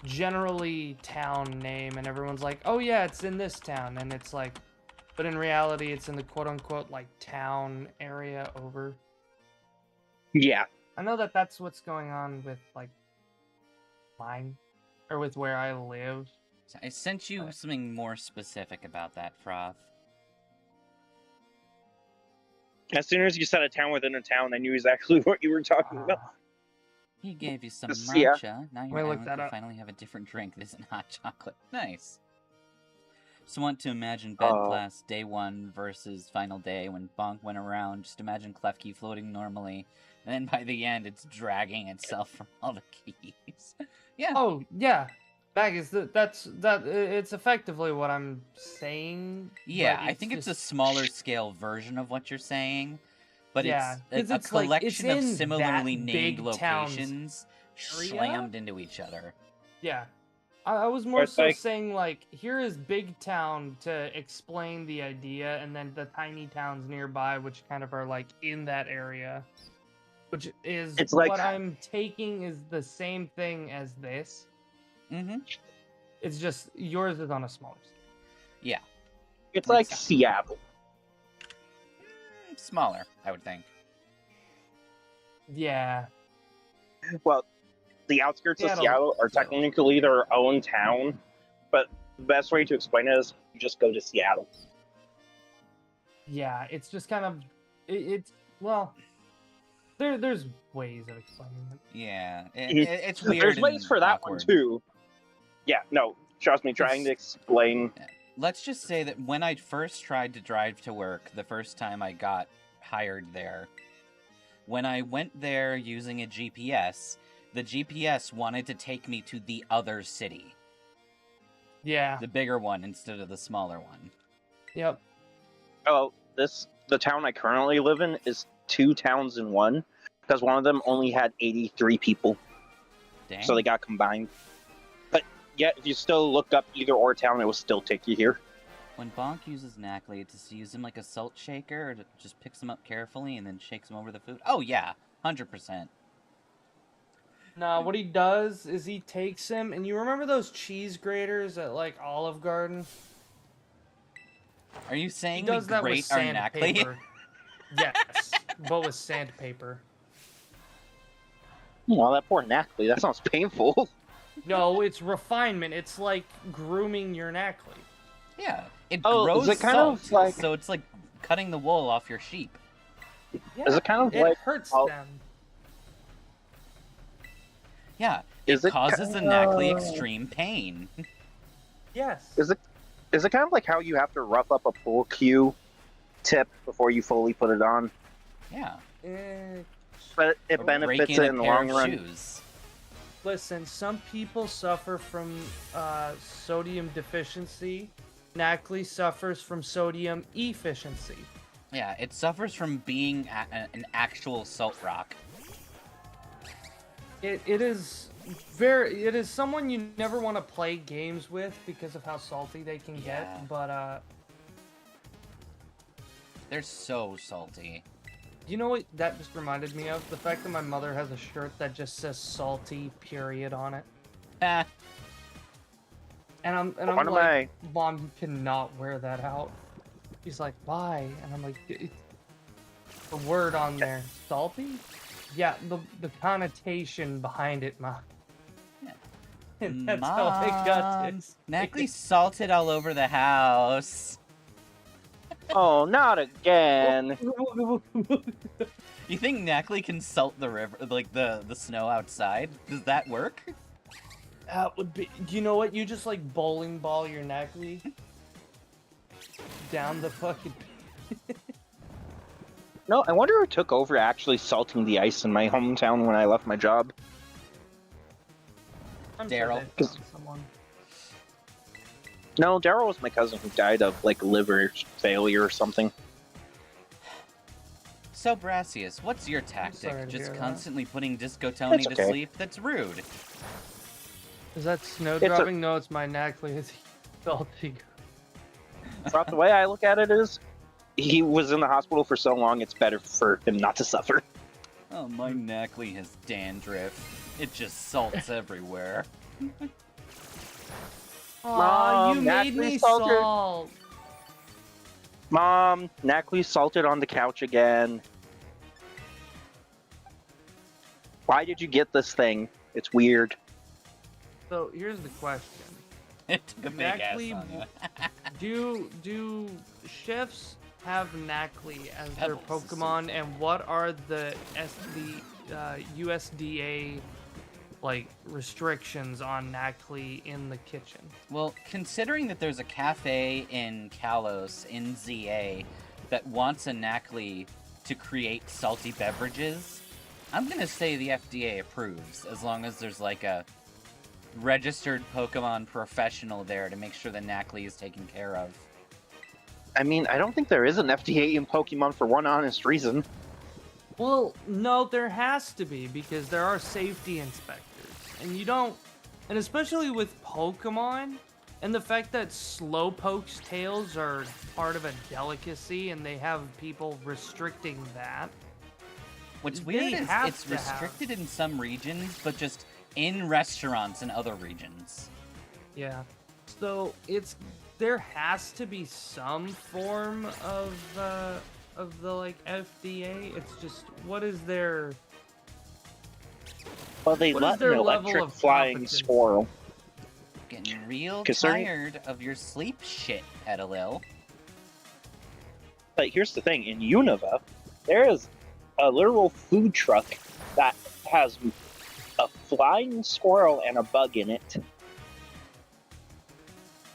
Speaker 3: generally town name, and everyone's like, oh yeah, it's in this town, and it's like, but in reality, it's in the quote-unquote town area over.
Speaker 2: Yeah.
Speaker 3: I know that that's what's going on with mine, or with where I live.
Speaker 1: I sent you something more specific about that, Froth.
Speaker 2: As soon as you said a town within a town, I knew exactly what you were talking about.
Speaker 1: He gave you some
Speaker 2: Yeah.
Speaker 1: matcha. Now your island can finally have a different drink that isn't hot chocolate. Nice. So want to imagine bed class day 1 versus final day when Bonk went around. Just imagine Klefki floating normally, and then by the end, it's dragging itself from all the keys. Yeah.
Speaker 3: Oh yeah, Magus. It's effectively what I'm saying.
Speaker 1: Yeah, I think it's a smaller scale version of what you're saying, but it's a collection of similarly named locations slammed into each other.
Speaker 3: Yeah. I was more so saying, here is big town to explain the idea, and then the tiny towns nearby, which kind of are, in that area. Which is, what I'm taking is the same thing as this.
Speaker 1: Mm-hmm.
Speaker 3: It's just, yours is on a smaller scale.
Speaker 1: Yeah.
Speaker 2: It's like Seattle.
Speaker 1: Smaller, I would think.
Speaker 3: Yeah.
Speaker 2: Well, the outskirts of Seattle are technically their own town, but the best way to explain it is you just go to Seattle.
Speaker 3: Yeah, it's just kind of well, there's ways of explaining it.
Speaker 1: Yeah, it's weird.
Speaker 2: There's ways for that
Speaker 1: awkward.
Speaker 2: one too. Yeah, no, trust me, trying to explain.
Speaker 1: Let's just say that when I first tried to drive to work, the first time I got hired there, when I went there using a GPS, the GPS wanted to take me to the other city.
Speaker 3: Yeah.
Speaker 1: The bigger one instead of the smaller one.
Speaker 3: Yep.
Speaker 2: Oh, the town I currently live in is 2 towns in one, because one of them only had 83 people.
Speaker 1: Dang.
Speaker 2: So they got combined. But yet, if you still looked up either or town, it will still take you here.
Speaker 1: When Bonk uses Knackley, to use him like a salt shaker, or to just picks him up carefully and then shakes him over the food? Oh yeah, 100%.
Speaker 3: No, what he does is he takes him, and you remember those cheese graters at Olive Garden?
Speaker 1: Are you saying
Speaker 3: he does
Speaker 1: we
Speaker 3: that
Speaker 1: grate
Speaker 3: with
Speaker 1: our
Speaker 3: sandpaper?
Speaker 1: Knackley?
Speaker 3: Yes, but with sandpaper.
Speaker 2: Well, that poor Knackley, that sounds painful.
Speaker 3: No, it's refinement. It's like grooming your Knackley.
Speaker 1: Yeah, it grows
Speaker 2: is it kind
Speaker 1: salt,
Speaker 2: of like...
Speaker 1: so it's like cutting the wool off your sheep.
Speaker 3: Yeah,
Speaker 2: is it kind of
Speaker 3: it
Speaker 2: like...
Speaker 3: hurts them.
Speaker 1: Yeah, it causes the Knackley extreme pain.
Speaker 3: Yes.
Speaker 2: Is it kind of like how you have to rough up a pool cue tip before you fully put it on?
Speaker 1: Yeah.
Speaker 2: But it benefits it in the long run.
Speaker 1: Shoes.
Speaker 3: Listen, some people suffer from sodium deficiency. Knackley suffers from sodium efficiency.
Speaker 1: Yeah, it suffers from being an actual salt rock.
Speaker 3: It is someone you never want to play games with because of how salty they can get, but
Speaker 1: they're so salty.
Speaker 3: You know what that just reminded me of? The fact that my mother has a shirt that just says salty period on it.
Speaker 1: Ah.
Speaker 3: And I'm like, Mom, you cannot wear that out. She's like, why? And I'm like, the word on there, salty? Yeah, the connotation behind it, Mom.
Speaker 1: Yeah.
Speaker 3: That's how I got
Speaker 1: Mom,
Speaker 3: this.
Speaker 1: Knackley salted all over the house.
Speaker 2: Oh, not again.
Speaker 1: You think Knackley can salt the river, like the snow outside? Does that work?
Speaker 3: That would be. You know what? You just like bowling ball your Knackley down the fucking.
Speaker 2: No, I wonder who took over actually salting the ice in my hometown when I left my job.
Speaker 3: I'm
Speaker 1: Daryl.
Speaker 3: Sure they found someone.
Speaker 2: No, Daryl was my cousin who died of like liver failure or something.
Speaker 1: So, Brassius, what's your
Speaker 3: sorry
Speaker 1: tactic?
Speaker 3: to
Speaker 1: Just
Speaker 3: hear that.
Speaker 1: constantly putting Disco Tony
Speaker 2: It's
Speaker 1: to
Speaker 2: okay.
Speaker 1: sleep? That's rude.
Speaker 3: Is that snow
Speaker 2: It's a-
Speaker 3: dropping? No, it's my Knackley. It's salty.
Speaker 2: But the way I look at it is, he was in the hospital for so long, it's better for him not to suffer.
Speaker 1: Oh, my Knackley has dandruff. It just salts everywhere.
Speaker 3: Aw, you
Speaker 2: Mom,
Speaker 3: made
Speaker 2: Knackley
Speaker 3: me
Speaker 2: salted.
Speaker 3: salt.
Speaker 2: Mom, Knackley salted on the couch again. Why did you get this thing? It's weird.
Speaker 3: So here's the question:
Speaker 1: It took a big ass
Speaker 3: Knackley,
Speaker 1: on you.
Speaker 3: do chefs have Knackley as their
Speaker 1: Pebbles.
Speaker 3: Pokemon, and what are the USDA like restrictions on Knackley in the kitchen?
Speaker 1: Well, considering that there's a cafe in Kalos, in ZA, that wants a Knackley to create salty beverages, I'm gonna say the FDA approves, as long as there's like a registered Pokemon professional there to make sure the Knackley is taken care of.
Speaker 2: I mean, I don't think there is an FDA in Pokemon for one honest reason.
Speaker 3: Well, no, there has to be, because there are safety inspectors. And you don't... And especially with Pokemon, and the fact that Slowpoke's tails are part of a delicacy, and they have people restricting that.
Speaker 1: What's
Speaker 3: They
Speaker 1: weird is
Speaker 3: have
Speaker 1: it's
Speaker 3: to have-
Speaker 1: restricted in some regions, but just in restaurants in other regions.
Speaker 3: Yeah. So, it's... There has to be some form of the, like, FDA. It's just, what is their...
Speaker 2: Well, they
Speaker 3: What is
Speaker 2: let
Speaker 3: their
Speaker 2: an
Speaker 3: level
Speaker 2: electric
Speaker 3: of
Speaker 2: flying
Speaker 3: competence?
Speaker 2: squirrel.
Speaker 1: Getting real
Speaker 2: Concerning-
Speaker 1: tired of your sleep shit, Edalil.
Speaker 2: But here's the thing, in Unova, there is a literal food truck that has a flying squirrel and a bug in it.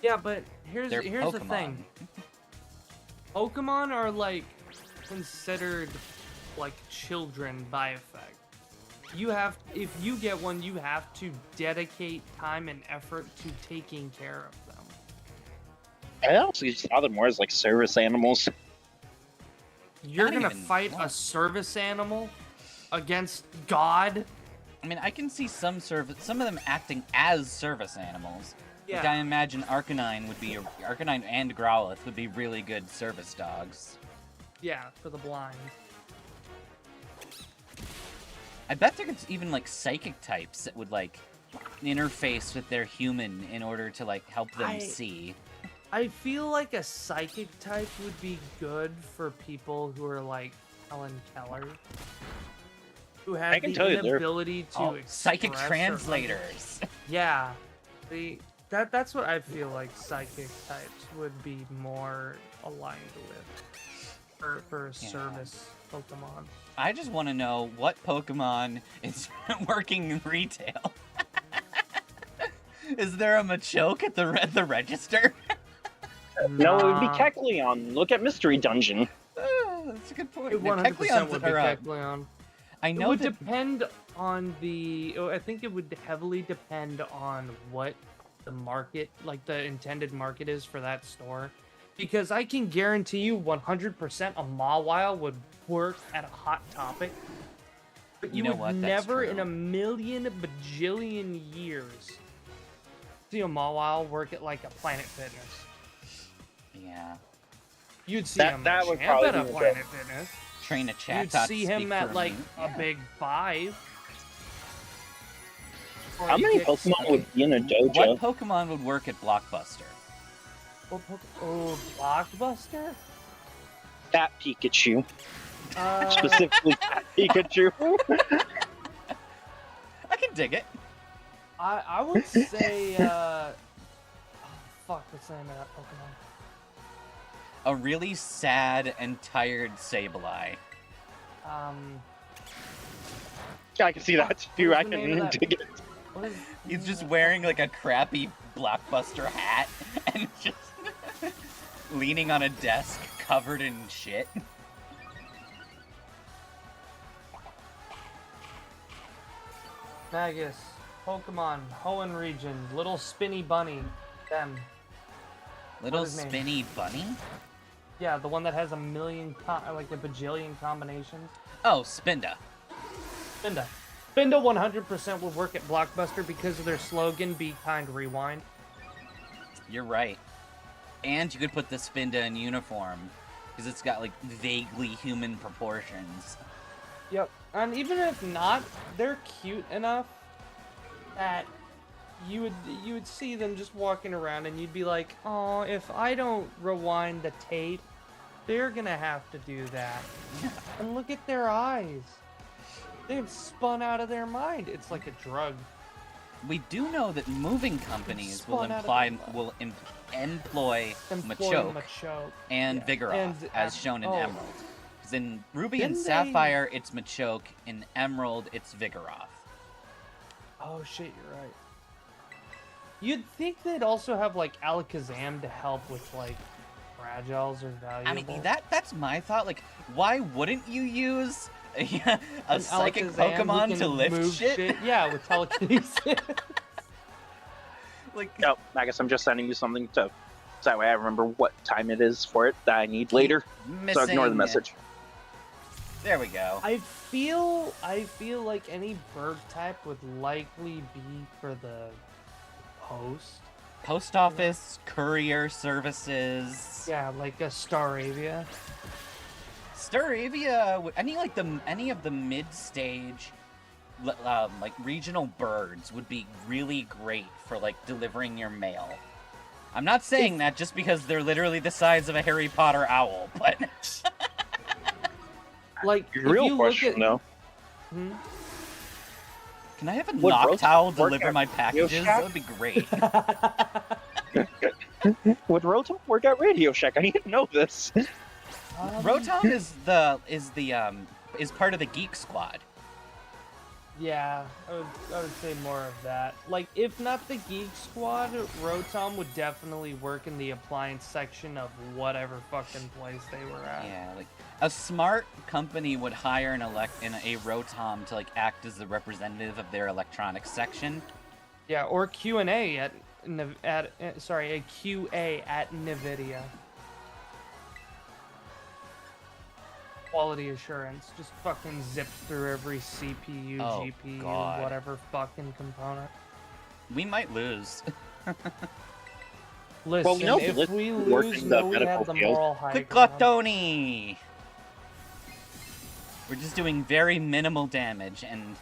Speaker 3: Yeah, but here's
Speaker 1: They're
Speaker 3: the
Speaker 1: Pokemon.
Speaker 3: thing. Pokemon are like considered like children by effect. You have, if you get one, you have to dedicate time and effort to taking care of them.
Speaker 2: I honestly just saw them more as like service animals.
Speaker 3: You're
Speaker 1: Not
Speaker 3: gonna
Speaker 1: even
Speaker 3: fight a
Speaker 1: once.
Speaker 3: service animal against God?
Speaker 1: I mean, I can see some of them acting as service animals. Like, I imagine Arcanine and Growlithe would be really good service dogs.
Speaker 3: Yeah, for the blind.
Speaker 1: I bet there could even like psychic types that would like interface with their human in order to like help them see.
Speaker 3: I feel like a psychic type would be good for people who are like Helen Keller, who have
Speaker 2: I can
Speaker 3: the
Speaker 2: tell you they're-
Speaker 3: inability to
Speaker 1: Oh, psychic
Speaker 3: express or
Speaker 1: translators.
Speaker 3: Yeah, that's what I feel like psychic types would be more aligned with for a service Pokemon.
Speaker 1: I just want to know what Pokemon is working in retail. Is there a Machoke at the register?
Speaker 2: No, it would be
Speaker 3: Nah.
Speaker 2: Kecleon. Look at Mystery Dungeon.
Speaker 1: That's a good point.
Speaker 3: It
Speaker 1: The
Speaker 3: 100%
Speaker 1: Kecleons
Speaker 3: would be
Speaker 1: are,
Speaker 3: Kecleon.
Speaker 1: I
Speaker 3: It
Speaker 1: know
Speaker 3: would
Speaker 1: that
Speaker 3: depend on the. I think it would heavily depend on what the market, like the intended market, is for that store. Because I can guarantee you 100% a Mawile would work at a Hot Topic. But you
Speaker 1: know
Speaker 3: would
Speaker 1: what? That's
Speaker 3: never
Speaker 1: true.
Speaker 3: in a million bajillion years see a Mawile work at like a Planet Fitness.
Speaker 1: yeah.
Speaker 3: You'd see
Speaker 2: That-
Speaker 3: him
Speaker 2: that would
Speaker 3: champ
Speaker 2: probably
Speaker 3: at a
Speaker 2: be the
Speaker 3: Planet Fitness.
Speaker 1: Train a chat.
Speaker 3: You'd see him at like a big 5. Or
Speaker 2: How
Speaker 3: you
Speaker 2: many
Speaker 3: get-
Speaker 2: Pokemon would be in a dojo?
Speaker 1: What Pokemon would work at Blockbuster?
Speaker 3: Oh, Blockbuster?
Speaker 2: That Pikachu. Specifically Pikachu.
Speaker 1: I can dig it.
Speaker 3: I would say, oh, fuck, what's the name of that Pokemon?
Speaker 1: A really sad and tired Sableye.
Speaker 2: I can see that too.
Speaker 3: What
Speaker 2: I
Speaker 3: is the name
Speaker 2: can
Speaker 3: of that?
Speaker 2: dig it.
Speaker 3: What is
Speaker 1: He's just wearing like a crappy Blockbuster hat and just leaning on a desk covered in shit.
Speaker 3: Magus, Pokemon, Hoenn region, little spinny bunny, them.
Speaker 1: Little
Speaker 3: What is his name?
Speaker 1: spinny bunny?
Speaker 3: Yeah, the one that has like a bajillion combinations.
Speaker 1: Oh, Spinda.
Speaker 3: Spinda. Spinda 100% would work at Blockbuster because of their slogan, Be Kind, Rewind.
Speaker 1: You're right. And you could put the Spinda in uniform because it's got like vaguely human proportions.
Speaker 3: Yep. And even if not, they're cute enough that you would see them just walking around and you'd be like, oh, if I don't rewind the tape, they're gonna have to do that. And look at their eyes. They've spun out of their mind. It's like a drug.
Speaker 1: We do know that moving companies will
Speaker 3: Spun out of
Speaker 1: employ Machoke and
Speaker 3: Yeah.
Speaker 1: Vigoroth,
Speaker 3: And,
Speaker 1: as shown in
Speaker 3: oh.
Speaker 1: Emerald. Because in Ruby and
Speaker 3: Didn't
Speaker 1: Sapphire, it's Machoke. In Emerald, it's Vigoroth.
Speaker 3: Oh shit, you're right. You'd think they'd also have like Alakazam to help with like fragiles or valuables.
Speaker 1: I mean, that's my thought. Like, why wouldn't you use a
Speaker 3: An
Speaker 1: psychic
Speaker 3: Alakazam who
Speaker 1: Pokemon
Speaker 3: can
Speaker 1: to lift
Speaker 3: move
Speaker 1: shit?
Speaker 3: Yeah, with telekinesis.
Speaker 1: Like,
Speaker 2: No, Magus, I'm just sending you something so that way I remember what time it is for it that I need later. So ignore the message.
Speaker 1: There we go.
Speaker 3: I feel like any bird type would likely be for the post.
Speaker 1: Post office, courier services.
Speaker 3: Yeah, like a Staravia.
Speaker 1: Staravia, any of the mid-stage, like regional birds would be really great for like delivering your mail. I'm not saying that just because they're literally the size of a Harry Potter owl, but
Speaker 3: Like
Speaker 2: Your real
Speaker 3: if you
Speaker 2: question,
Speaker 3: look at,
Speaker 2: though.
Speaker 3: Hmm?
Speaker 1: can I have a
Speaker 2: Would
Speaker 1: Noctowl
Speaker 2: Rotom work
Speaker 1: deliver
Speaker 2: at
Speaker 1: my
Speaker 2: Radio
Speaker 1: packages?
Speaker 2: Shack?
Speaker 1: That would be great.
Speaker 2: Would Rotom work at Radio Shack? I need to know this.
Speaker 1: Rotom is part of the Geek Squad.
Speaker 3: Yeah, I would say more of that. Like, if not the Geek Squad, Rotom would definitely work in the appliance section of whatever fucking place they were at.
Speaker 1: Yeah, like a smart company would hire a Rotom to like act as the representative of their electronics section.
Speaker 3: Yeah, or Q&A a QA at NVIDIA. Quality assurance, just fucking zips through every CPU,
Speaker 1: Oh,
Speaker 3: GPU,
Speaker 1: God.
Speaker 3: whatever fucking component.
Speaker 1: We might lose.
Speaker 3: Listen,
Speaker 2: Well, we know
Speaker 3: if
Speaker 2: Blitz
Speaker 3: we
Speaker 2: works
Speaker 3: lose,
Speaker 2: in the
Speaker 3: no, we
Speaker 2: medical
Speaker 3: have the
Speaker 2: field.
Speaker 3: moral high
Speaker 1: Quick
Speaker 3: ground.
Speaker 1: luck, Tony! We're just doing very minimal damage, and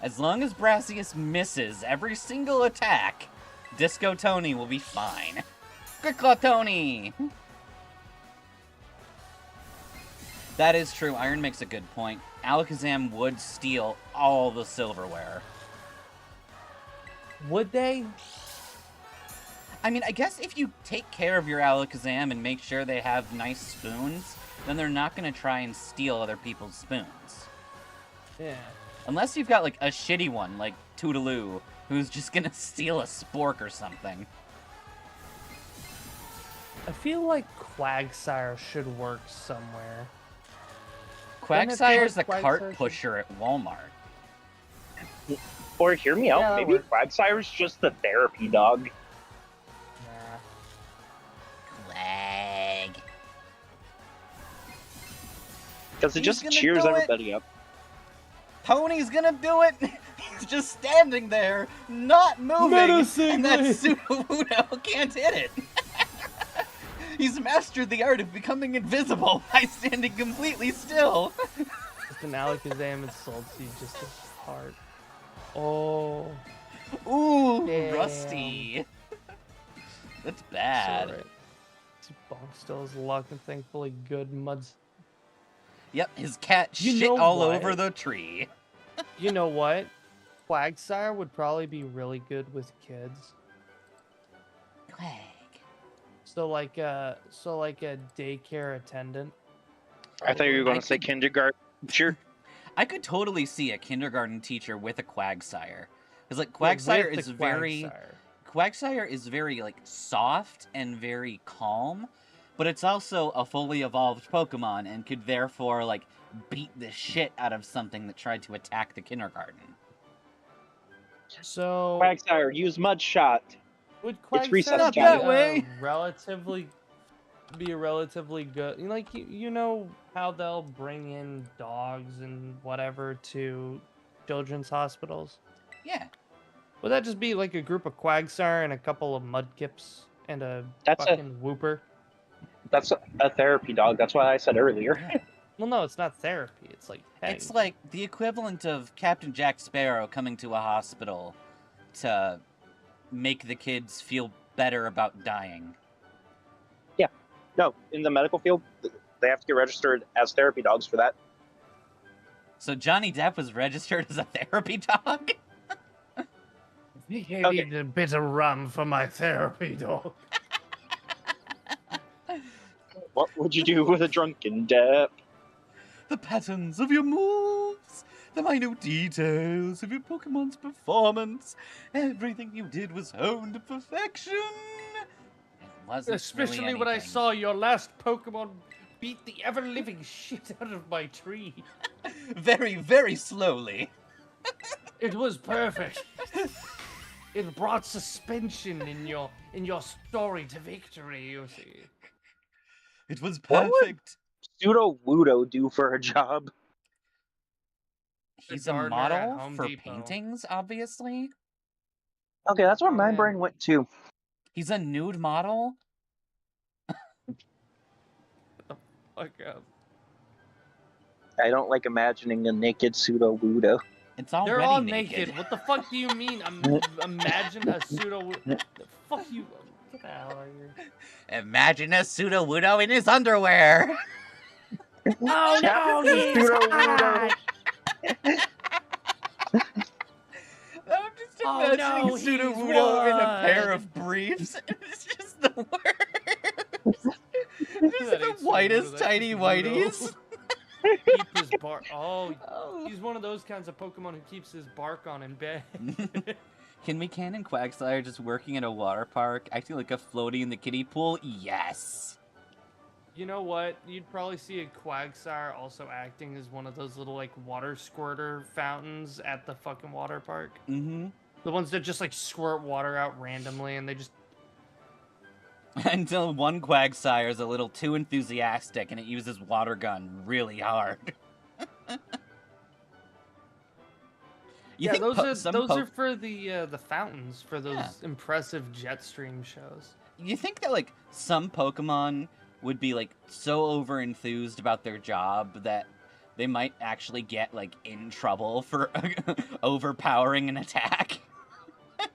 Speaker 1: as long as Brassius misses every single attack, Disco Tony will be fine. Quick luck, Tony! That is true. Iron makes a good point. Alakazam would steal all the silverware.
Speaker 3: Would they?
Speaker 1: I mean, I guess if you take care of your Alakazam and make sure they have nice spoons, then they're not going to try and steal other people's spoons.
Speaker 3: Yeah.
Speaker 1: Unless you've got, like, a shitty one, like Toodaloo, who's just going to steal a Spork or something.
Speaker 3: I feel like Quagsire should work somewhere.
Speaker 1: Quagsire's the
Speaker 3: Quagsire
Speaker 1: cart
Speaker 3: should-
Speaker 1: pusher at Walmart.
Speaker 2: Or hear me
Speaker 3: Yeah,
Speaker 2: out,
Speaker 3: that
Speaker 2: maybe
Speaker 3: works.
Speaker 2: Quagsire's just the therapy dog.
Speaker 3: Nah.
Speaker 1: Quag.
Speaker 2: Because it
Speaker 1: He's
Speaker 2: just
Speaker 1: gonna
Speaker 2: cheers
Speaker 1: do it.
Speaker 2: everybody up.
Speaker 1: Tony's gonna do it! He's just standing there, not moving, and that Sudowoodo can't hit it! He's mastered the art of becoming invisible by standing completely still!
Speaker 3: Just an Alakazam insults you just as hard. Oh.
Speaker 1: Ooh,
Speaker 3: Damn.
Speaker 1: Rusty! That's bad.
Speaker 3: Sorry. Bonk still has luck and thankfully good muds.
Speaker 1: Yep, his cat
Speaker 3: You
Speaker 1: shit
Speaker 3: know
Speaker 1: all
Speaker 3: what?
Speaker 1: over the tree.
Speaker 3: You know what? Quagsire would probably be really good with kids.
Speaker 1: Quag.
Speaker 3: So like a daycare attendant.
Speaker 2: I thought you were going
Speaker 1: I
Speaker 2: to say
Speaker 1: could-
Speaker 2: kindergarten. Sure.
Speaker 1: I could totally see a kindergarten teacher with a Quagsire. Because, like,
Speaker 3: Yeah,
Speaker 1: Quagsire
Speaker 3: with
Speaker 1: is
Speaker 3: the
Speaker 1: very...
Speaker 3: Quagsire.
Speaker 1: Quagsire is very, like, soft and very calm, but it's also a fully evolved Pokemon and could therefore, like, beat the shit out of something that tried to attack the kindergarten.
Speaker 3: So
Speaker 2: Quagsire, use Mud Shot.
Speaker 3: would
Speaker 2: It's recess
Speaker 3: Quagsire be
Speaker 1: time. Not that way.
Speaker 3: be a relatively good? Like you know how they'll bring in dogs and whatever to children's hospitals.
Speaker 1: Yeah.
Speaker 3: Would that just be like a group of Quagsire and a couple of Mudkips and a
Speaker 2: That's a-
Speaker 3: fucking Whooper?
Speaker 2: That's a therapy dog. That's what I said earlier.
Speaker 1: Yeah.
Speaker 3: Well, no, it's not therapy. It's like
Speaker 1: It's like the equivalent of Captain Jack Sparrow coming to a hospital to make the kids feel better about dying.
Speaker 2: No, in the medical field, they have to get registered as therapy dogs for that.
Speaker 1: So Johnny Depp was registered as a therapy dog?
Speaker 3: I
Speaker 2: Okay.
Speaker 3: need a bit of rum for my therapy dog.
Speaker 2: What would you do with a drunken Depp?
Speaker 1: The patterns of your moves, the minute details of your Pokemon's performance, everything you did was honed to perfection. It wasn't
Speaker 3: Especially
Speaker 1: really
Speaker 3: when I
Speaker 1: anything.
Speaker 3: saw your last Pokemon beat the ever-living shit out of my tree.
Speaker 1: Very, very slowly.
Speaker 3: It was perfect. It brought suspension in your story to victory, you see.
Speaker 1: It was
Speaker 2: What would-
Speaker 1: perfect.
Speaker 2: Pseudo Wudo do for a job?
Speaker 1: He's a
Speaker 3: gardener at
Speaker 1: model
Speaker 3: Home
Speaker 1: for
Speaker 3: Depot.
Speaker 1: paintings, obviously.
Speaker 2: Okay, that's where
Speaker 3: Oh,
Speaker 2: my
Speaker 3: man.
Speaker 2: brain went to.
Speaker 1: He's a nude model.
Speaker 3: Fuck up.
Speaker 2: I don't like imagining a naked pseudo Wudo.
Speaker 1: It's already
Speaker 3: They're all
Speaker 1: naked.
Speaker 3: naked. What the fuck do you mean? Imagine a pseudo. The fuck you. Get the hell out of here.
Speaker 1: Imagine a pseudo Wudo in his underwear.
Speaker 3: Oh no, he's
Speaker 2: Pseudo
Speaker 3: hot!
Speaker 1: I'm just
Speaker 3: Oh,
Speaker 1: imagining
Speaker 3: no,
Speaker 1: pseudo
Speaker 3: he's
Speaker 1: Wudo in a pair
Speaker 3: one.
Speaker 1: of briefs. It's just the worst. Just
Speaker 3: That
Speaker 1: the
Speaker 3: ain't Pseudo
Speaker 1: whitest
Speaker 3: Wudo,
Speaker 1: tiny
Speaker 3: that's Wudo.
Speaker 1: whiteys.
Speaker 3: Keep his bark. Oh,
Speaker 1: Oh.
Speaker 3: he's one of those kinds of Pokemon who keeps his bark on in bed.
Speaker 1: Can we canon Quagsire just working in a water park, acting like a floaty in the kiddie pool? Yes.
Speaker 3: You know what? You'd probably see a Quagsire also acting as one of those little like water squirter fountains at the fucking water park.
Speaker 1: Mm-hmm.
Speaker 3: The ones that just like squirt water out randomly and they just
Speaker 1: Until one Quagsire is a little too enthusiastic and it uses water gun really hard. You think
Speaker 3: those
Speaker 1: some
Speaker 3: are for the fountains for those
Speaker 1: Yeah.
Speaker 3: impressive jet stream shows.
Speaker 1: You think that like some Pokemon would be like so over enthused about their job that they might actually get like in trouble for overpowering an attack?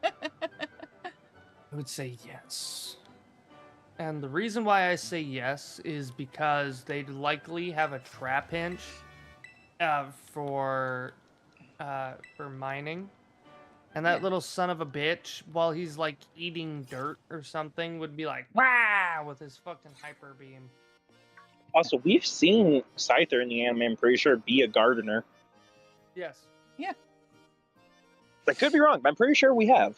Speaker 3: I would say yes. And the reason why I say yes is because they'd likely have a Trapinch for mining. And that
Speaker 1: Yeah.
Speaker 3: little son of a bitch, while he's like eating dirt or something, would be like, "Wah!" with his fucking hyper beam.
Speaker 2: Also, we've seen Scyther in the anime, I'm pretty sure, be a gardener.
Speaker 3: Yes.
Speaker 2: I could be wrong, but I'm pretty sure we have.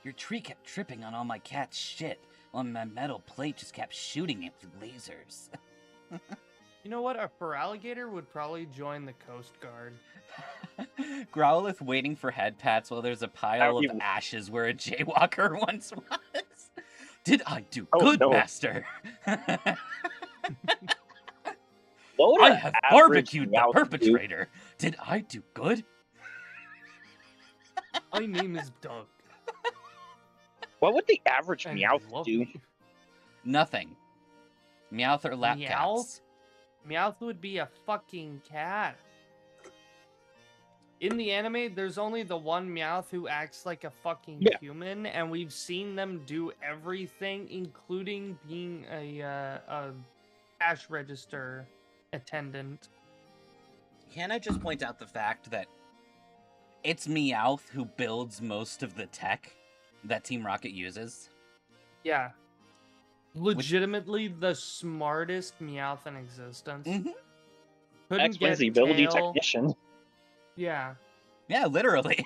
Speaker 1: Your tree kept tripping on all my cat's shit, while my metal plate just kept shooting it with lasers.
Speaker 3: You know what? A Feraligatr would probably join the Coast Guard.
Speaker 1: Growlithe waiting for head pats while there's a pile of
Speaker 2: That would be-
Speaker 1: ashes where a jaywalker once was. Did I do
Speaker 2: Oh,
Speaker 1: good,
Speaker 2: no.
Speaker 1: master?
Speaker 2: What would
Speaker 1: I
Speaker 2: an
Speaker 1: have
Speaker 2: average
Speaker 1: barbecued the
Speaker 2: Meowth do?
Speaker 1: perpetrator. Did I do good?
Speaker 3: My name is Doug.
Speaker 2: What would the average
Speaker 3: and
Speaker 2: Meowth
Speaker 3: love
Speaker 2: do?
Speaker 3: you.
Speaker 1: Nothing. Meowth or lap
Speaker 3: Meowth?
Speaker 1: cats.
Speaker 3: Meowth would be a fucking cat. In the anime, there's only the one Meowth who acts like a fucking
Speaker 2: Yeah.
Speaker 3: human, and we've seen them do everything, including being a cash register attendant
Speaker 1: Can I just point out the fact that it's Meowth who builds most of the tech that Team Rocket uses?
Speaker 3: Yeah. Legitimately the smartest Meowth in existence.
Speaker 1: Mm-hmm.
Speaker 3: Couldn't get
Speaker 2: Ability
Speaker 3: tail.
Speaker 2: technician.
Speaker 3: Yeah.
Speaker 1: Yeah, literally.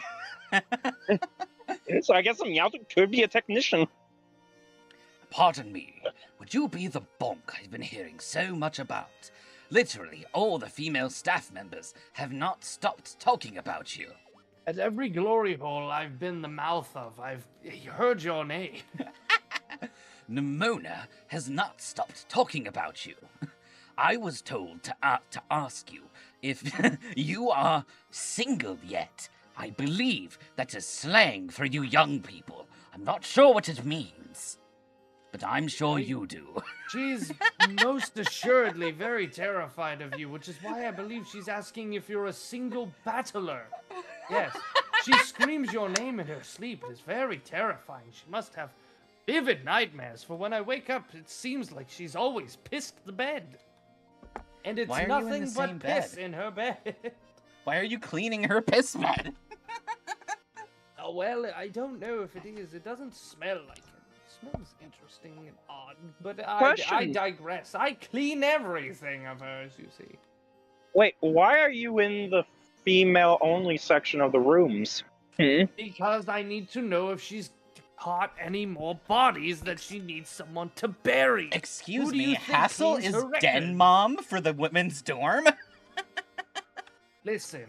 Speaker 2: So I guess a Meowth could be a technician.
Speaker 1: Pardon me, would you be the bonk I've been hearing so much about? Literally, all the female staff members have not stopped talking about you.
Speaker 3: At every glory hole I've been the mouth of, I've heard your name.
Speaker 1: Nimona has not stopped talking about you. I was told to ask you if you are single yet. I believe that is slang for you young people. I'm not sure what it means, but I'm sure you do.
Speaker 3: She's most assuredly very terrified of you, which is why I believe she's asking if you're a single battler. Yes, she screams your name in her sleep. It is very terrifying. She must have vivid nightmares, for when I wake up, it seems like she's always pissed the bed. And it's
Speaker 1: Why are you in
Speaker 3: nothing
Speaker 1: the
Speaker 3: but
Speaker 1: same
Speaker 3: piss
Speaker 1: bed?
Speaker 3: in her bed.
Speaker 1: Why are you cleaning her piss bed?
Speaker 3: Oh, well, I don't know if it is. It doesn't smell like it. It smells interesting and odd. But I
Speaker 2: Question.
Speaker 3: digress. I clean everything of hers, you see.
Speaker 2: Wait, why are you in the female-only section of the rooms?
Speaker 3: Because I need to know if she's caught any more bodies that she needs someone to bury.
Speaker 1: Excuse
Speaker 3: Who do you
Speaker 1: me,
Speaker 3: think
Speaker 1: Hassel
Speaker 3: cleans
Speaker 1: is
Speaker 3: her
Speaker 1: den
Speaker 3: records?
Speaker 1: mom for the women's dorm?
Speaker 3: Listen,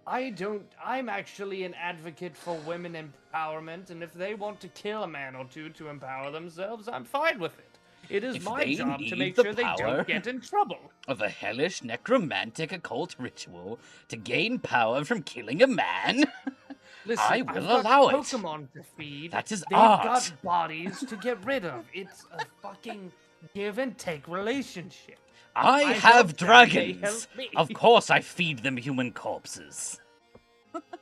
Speaker 3: I'm actually an advocate for women empowerment, and if they want to kill a man or two to empower themselves, I'm fine with it. It is
Speaker 1: If
Speaker 3: my
Speaker 1: they
Speaker 3: job to
Speaker 1: need
Speaker 3: make
Speaker 1: the
Speaker 3: sure they
Speaker 1: power-
Speaker 3: don't get in trouble.
Speaker 1: Of a hellish necromantic occult ritual to gain power from killing a man?
Speaker 3: Listen,
Speaker 1: I
Speaker 3: I've
Speaker 1: will
Speaker 3: got
Speaker 1: allow it.
Speaker 3: Pokemon to feed.
Speaker 1: That is
Speaker 3: They've
Speaker 1: art.
Speaker 3: got bodies to get rid of. It's a fucking give and take relationship.
Speaker 1: I
Speaker 3: I
Speaker 1: have
Speaker 3: help them, they
Speaker 1: dragons.
Speaker 3: help me.
Speaker 1: Of course I feed them human corpses.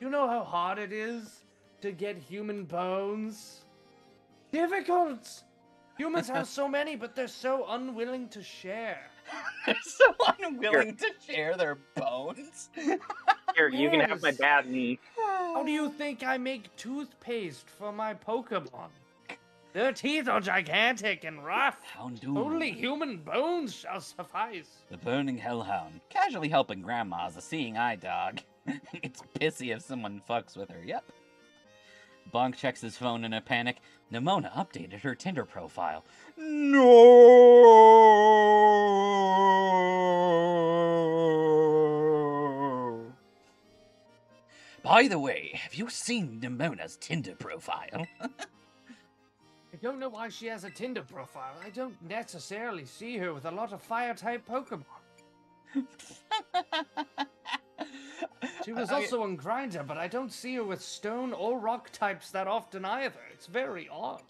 Speaker 3: You know how hard it is to get human bones? Difficult! Humans have so many, but they're so unwilling to share.
Speaker 1: They're so unwilling to share their bones.
Speaker 2: Here, you can have my
Speaker 3: Yes.
Speaker 2: bad knee.
Speaker 3: How do you think I make toothpaste for my Pokemon? Their teeth are gigantic and rough.
Speaker 1: Houndoom.
Speaker 3: Only human bones shall suffice.
Speaker 1: The burning hellhound. Casually helping grandma's a seeing eye dog. It's pissy if someone fucks with her, yep. Bonk checks his phone in a panic. Nimona updated her Tinder profile. No! By the way, have you seen Nimona's Tinder profile?
Speaker 3: I don't know why she has a Tinder profile. I don't necessarily see her with a lot of fire-type Pokemon. She was also on Grindr, but I don't see her with stone or rock types that often either. It's very odd.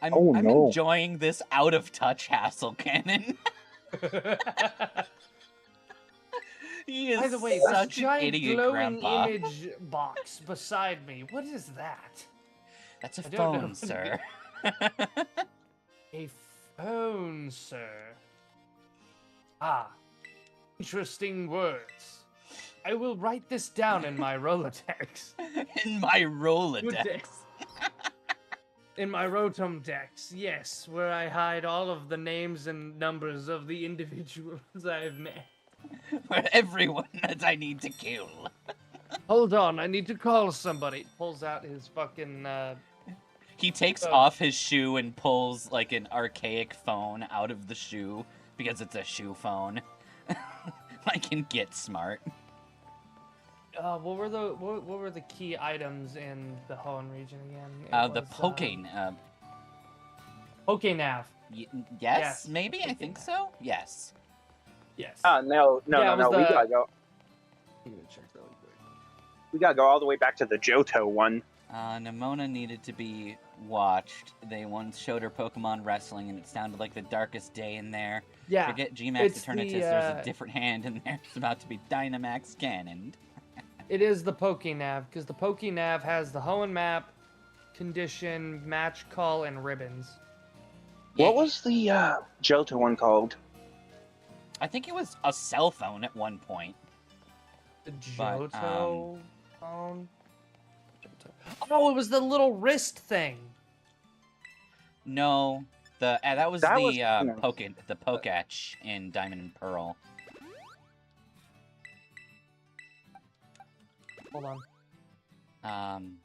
Speaker 1: I'm
Speaker 2: Oh, no.
Speaker 1: enjoying this out-of-touch hassle cannon. He is
Speaker 3: By the way, this
Speaker 1: such an
Speaker 3: giant
Speaker 1: idiot
Speaker 3: glowing
Speaker 1: grandpa.
Speaker 3: image box beside me, what is that?
Speaker 1: That's a
Speaker 3: I don't know.
Speaker 1: phone, sir.
Speaker 3: A phone, sir. Ah, interesting words. I will write this down in my Rolodex.
Speaker 1: In my Rolodex.
Speaker 3: In my Rotom Dex, yes, where I hide all of the names and numbers of the individuals I've met.
Speaker 1: For everyone that I need to kill.
Speaker 3: Hold on, I need to call somebody. Pulls out his fucking,
Speaker 1: He takes
Speaker 3: Oh.
Speaker 1: off his shoe and pulls like an archaic phone out of the shoe because it's a shoe phone. Like in Get Smart.
Speaker 3: what were the key items in the Hoenn region again?
Speaker 1: The
Speaker 3: Pokénav.
Speaker 1: yes,
Speaker 3: Yes,
Speaker 1: maybe? I think so? Yes.
Speaker 3: Yes.
Speaker 2: No.
Speaker 3: Yeah, it was
Speaker 2: We
Speaker 3: the-
Speaker 2: gotta go.
Speaker 3: I'm gonna check really quick.
Speaker 2: We gotta go all the way back to the Johto one.
Speaker 1: Nimona needed to be watched. They once showed her Pokemon wrestling, and it sounded like the darkest day in there.
Speaker 3: Yeah.
Speaker 1: Forget Gmax
Speaker 3: it's
Speaker 1: Eternatus,
Speaker 3: the,
Speaker 1: there's a different hand in there. It's about to be Dynamax Ganon.
Speaker 3: It is the Pokénav, because the Pokénav has the Hoenn map, condition, match call, and ribbons.
Speaker 2: What was the Johto one called?
Speaker 1: I think it was a cell phone at one point.
Speaker 3: The
Speaker 1: But,
Speaker 3: Johto phone. Oh, it was the little wrist thing.
Speaker 1: No, that was
Speaker 2: That
Speaker 1: the
Speaker 2: was-
Speaker 1: the Poketch in Diamond and Pearl.
Speaker 3: Hold on.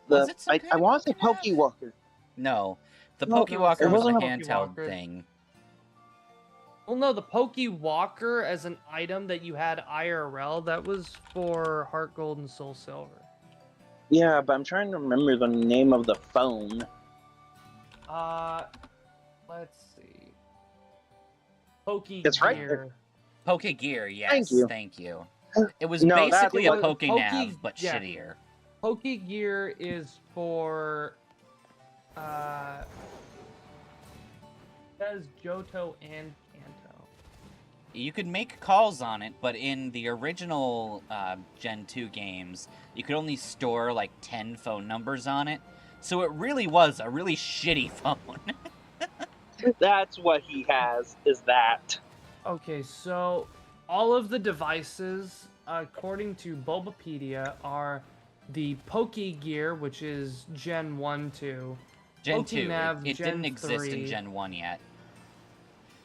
Speaker 1: Was it some
Speaker 2: I
Speaker 1: kind of
Speaker 2: want to say
Speaker 1: Pokemon?
Speaker 2: Pokewalker.
Speaker 1: No, the
Speaker 2: No,
Speaker 1: Pokewalker
Speaker 2: it
Speaker 1: was the
Speaker 2: wasn't a
Speaker 1: handheld
Speaker 3: Pokewalker.
Speaker 1: thing.
Speaker 3: Well, no, the Pokewalker as an item that you had IRL, that was for Heart Gold and Soul Silver.
Speaker 2: Yeah, but I'm trying to remember the name of the phone.
Speaker 3: Let's see. Pokegear.
Speaker 2: It's right there.
Speaker 1: Pokegear, yes,
Speaker 2: Thank you.
Speaker 1: thank you. It was
Speaker 2: No,
Speaker 1: basically a
Speaker 3: that's-
Speaker 1: Pokenav, but
Speaker 3: yeah.
Speaker 1: shittier.
Speaker 3: Pokegear is for says Johto and Kanto.
Speaker 1: You could make calls on it, but in the original Gen 2 games, you could only store like 10 phone numbers on it. So it really was a really shitty phone.
Speaker 2: That's what he has, is that.
Speaker 3: Okay, so all of the devices, according to Bulbapedia, are the Pokegear, which is Gen 1, 2.
Speaker 1: Gen 2,
Speaker 3: Pokenav,
Speaker 1: it
Speaker 3: Gen
Speaker 1: didn't exist
Speaker 3: 3.
Speaker 1: in Gen 1 yet.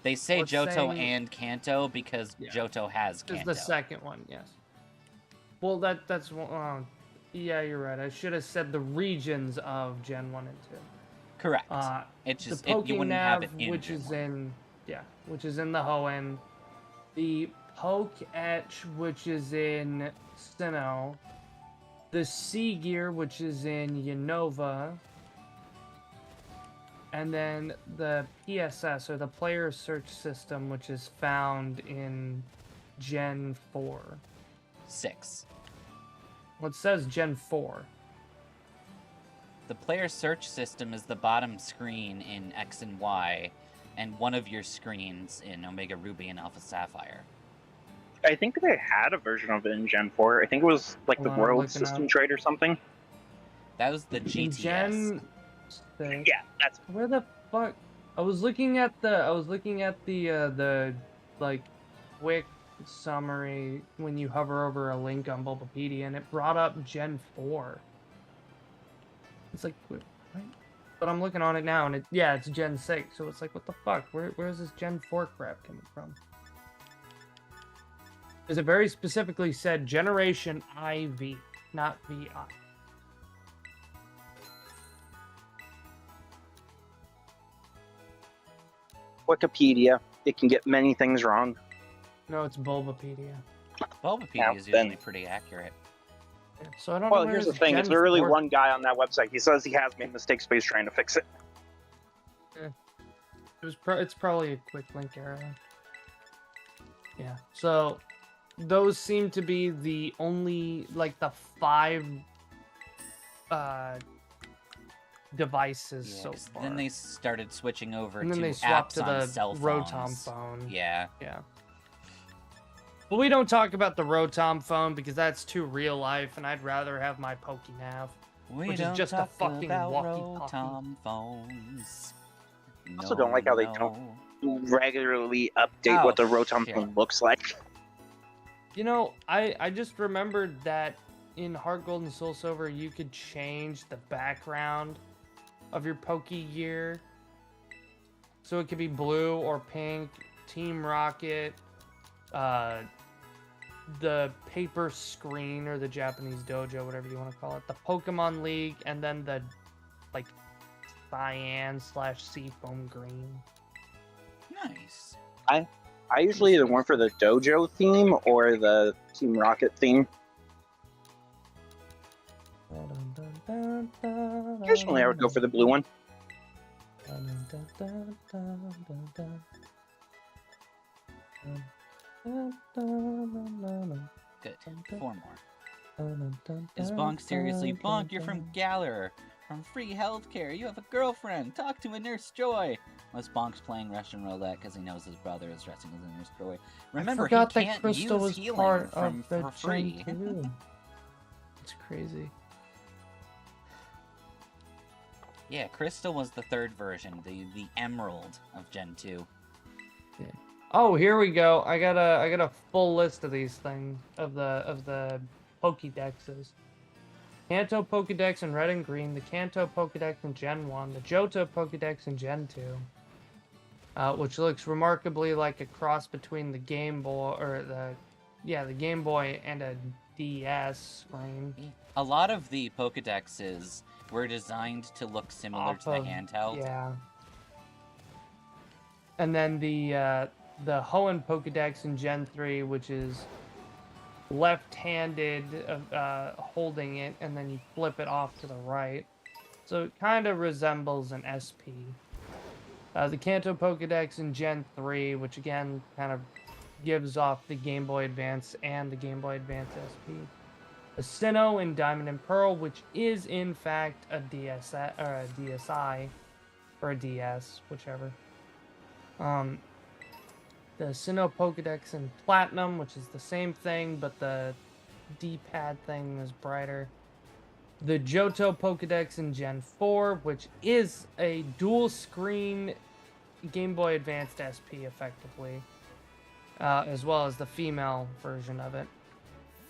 Speaker 1: They say
Speaker 3: Well, it's
Speaker 1: Johto
Speaker 3: saying-
Speaker 1: and Kanto because
Speaker 3: Yeah.
Speaker 1: Johto has
Speaker 3: Is
Speaker 1: Kanto.
Speaker 3: the second one, yes. Well, that's one. Yeah, you're right. I should have said the regions of Gen 1 and 2.
Speaker 1: Correct.
Speaker 3: The
Speaker 1: It's just you wouldn't have it
Speaker 3: Pokenav,
Speaker 1: in
Speaker 3: which
Speaker 1: Gen
Speaker 3: is
Speaker 1: 1.
Speaker 3: which is in the Hoenn. The Poketch, which is in Sinnoh. The Seagear, which is in Unova. And then the PSS, or the Player Search System, which is found in Gen 4.
Speaker 1: 6.
Speaker 3: Well, it says Gen 4.
Speaker 1: The player search system is the bottom screen in X and Y, and one of your screens in Omega Ruby and Alpha Sapphire.
Speaker 2: I think they had a version of it in Gen 4. I think it was like
Speaker 3: Hold
Speaker 2: the
Speaker 3: on, I'm
Speaker 2: World
Speaker 3: looking
Speaker 2: System
Speaker 3: up.
Speaker 2: Trade or something.
Speaker 1: That was the
Speaker 3: In
Speaker 1: GTS.
Speaker 3: Gen 6.
Speaker 2: Yeah, that's
Speaker 3: Where the fuck? I was looking at the like quick summary when you hover over a link on Bulbapedia, and it brought up Gen 4. It's like, what? But I'm looking on it now, and it's Gen 6. So it's like, what the fuck? Where's this Gen 4 crap coming from? Because it very specifically said Generation IV, not VI.
Speaker 2: Wikipedia. It can get many things wrong.
Speaker 3: No, it's Bulbapedia.
Speaker 1: Bulbapedia
Speaker 2: Yeah,
Speaker 1: is
Speaker 2: then-
Speaker 1: usually pretty accurate.
Speaker 3: Yeah, so I don't know.
Speaker 2: Well,
Speaker 3: where
Speaker 2: here's the
Speaker 3: this
Speaker 2: thing.
Speaker 3: Gen
Speaker 2: It's literally
Speaker 3: 4
Speaker 2: one guy on that website. He says he has made mistakes, but he's trying to fix it.
Speaker 3: It's probably a quick link error. Yeah. So those seem to be the only like the 5 devices
Speaker 1: Yeah,
Speaker 3: so
Speaker 1: 'cause
Speaker 3: far.
Speaker 1: then they started switching over
Speaker 3: and then
Speaker 1: to
Speaker 3: they swapped
Speaker 1: apps
Speaker 3: to
Speaker 1: on
Speaker 3: the
Speaker 1: cell
Speaker 3: Rotom
Speaker 1: phones.
Speaker 3: phone.
Speaker 1: Yeah.
Speaker 3: Yeah. But we don't talk about the Rotom phone because that's too real life, and I'd rather have my Pokénav.
Speaker 1: We
Speaker 3: Which is
Speaker 1: don't
Speaker 3: just a
Speaker 1: talk
Speaker 3: fucking
Speaker 1: about
Speaker 3: walkie-talkie.
Speaker 1: Rotom phones.
Speaker 2: I also don't like how they don't regularly update
Speaker 1: Oh,
Speaker 2: what the Rotom
Speaker 1: shit.
Speaker 2: phone looks like.
Speaker 3: You know, I just remembered that in Heart Gold and Soul Silver, you could change the background of your Pokegear. So it could be blue or pink, Team Rocket, the paper screen or the Japanese dojo, whatever you want to call it, the Pokemon League, and then the, like, cyan/seafoam green.
Speaker 1: Nice.
Speaker 2: I usually either went for the dojo theme or the Team Rocket theme. Occasionally I would go for the blue one.
Speaker 1: Good. 4 more. Is Bonk seriously? Bonk, you're from Galar. From free healthcare. You have a girlfriend. Talk to a Nurse Joy. Unless Bonk's playing Russian roulette because he knows his brother is dressing as a Nurse Joy. Remember,
Speaker 3: I forgot
Speaker 1: he
Speaker 3: that
Speaker 1: can't
Speaker 3: Crystal
Speaker 1: use
Speaker 3: was
Speaker 1: healing
Speaker 3: part
Speaker 1: from,
Speaker 3: of the
Speaker 1: for free.
Speaker 3: Gen 2. It's crazy.
Speaker 1: Yeah, Crystal was the 3rd version, the Emerald of Gen 2.
Speaker 3: Oh, here we go. I got a full list of these things of the Pokédexes. Kanto Pokédex in red and green, the Kanto Pokédex in Gen 1, the Johto Pokédex in Gen 2, which looks remarkably like a cross between the Game Boy the Game Boy and a DS screen.
Speaker 1: A lot of the Pokédexes were designed to look similar to the handheld.
Speaker 3: Yeah. And then the Hoenn Pokédex in Gen 3, which is left-handed holding it, and then you flip it off to the right. So it kind of resembles an SP. The Kanto Pokédex in Gen 3, which again kind of gives off the Game Boy Advance and the Game Boy Advance SP. The Sinnoh in Diamond and Pearl, which is in fact a DSi or a DS, whichever. The Sinnoh Pokédex in Platinum, which is the same thing, but the D-pad thing is brighter. The Johto Pokédex in Gen 4, which is a dual-screen Game Boy Advanced SP, effectively, as well as the female version of it.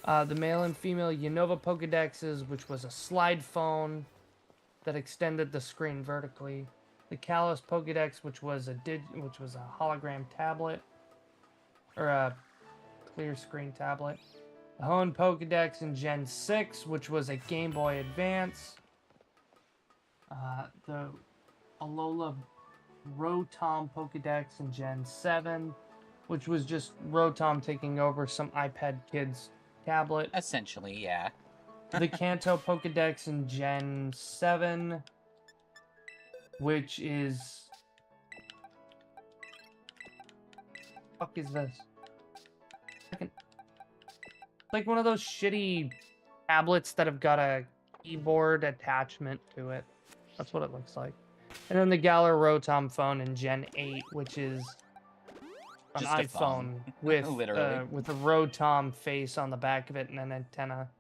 Speaker 3: The male and female Unova Pokédexes, which was a slide phone that extended the screen vertically. The Kalos Pokédex, which was a hologram tablet, or a clear screen tablet. The Hoenn Pokédex in Gen 6, which was a Game Boy Advance. The Alola Rotom Pokédex in Gen 7, which was just Rotom taking over some iPad Kids tablet.
Speaker 1: Essentially, yeah.
Speaker 3: The Kanto Pokédex in Gen 7, which is... What the fuck is this? Like one of those shitty tablets that have got a keyboard attachment to it. That's what it looks like. And then the Galar Rotom phone in Gen 8, which is an
Speaker 1: Just a
Speaker 3: iPhone
Speaker 1: phone.
Speaker 3: with
Speaker 1: Literally.
Speaker 3: with a Rotom face on the back of it and an antenna.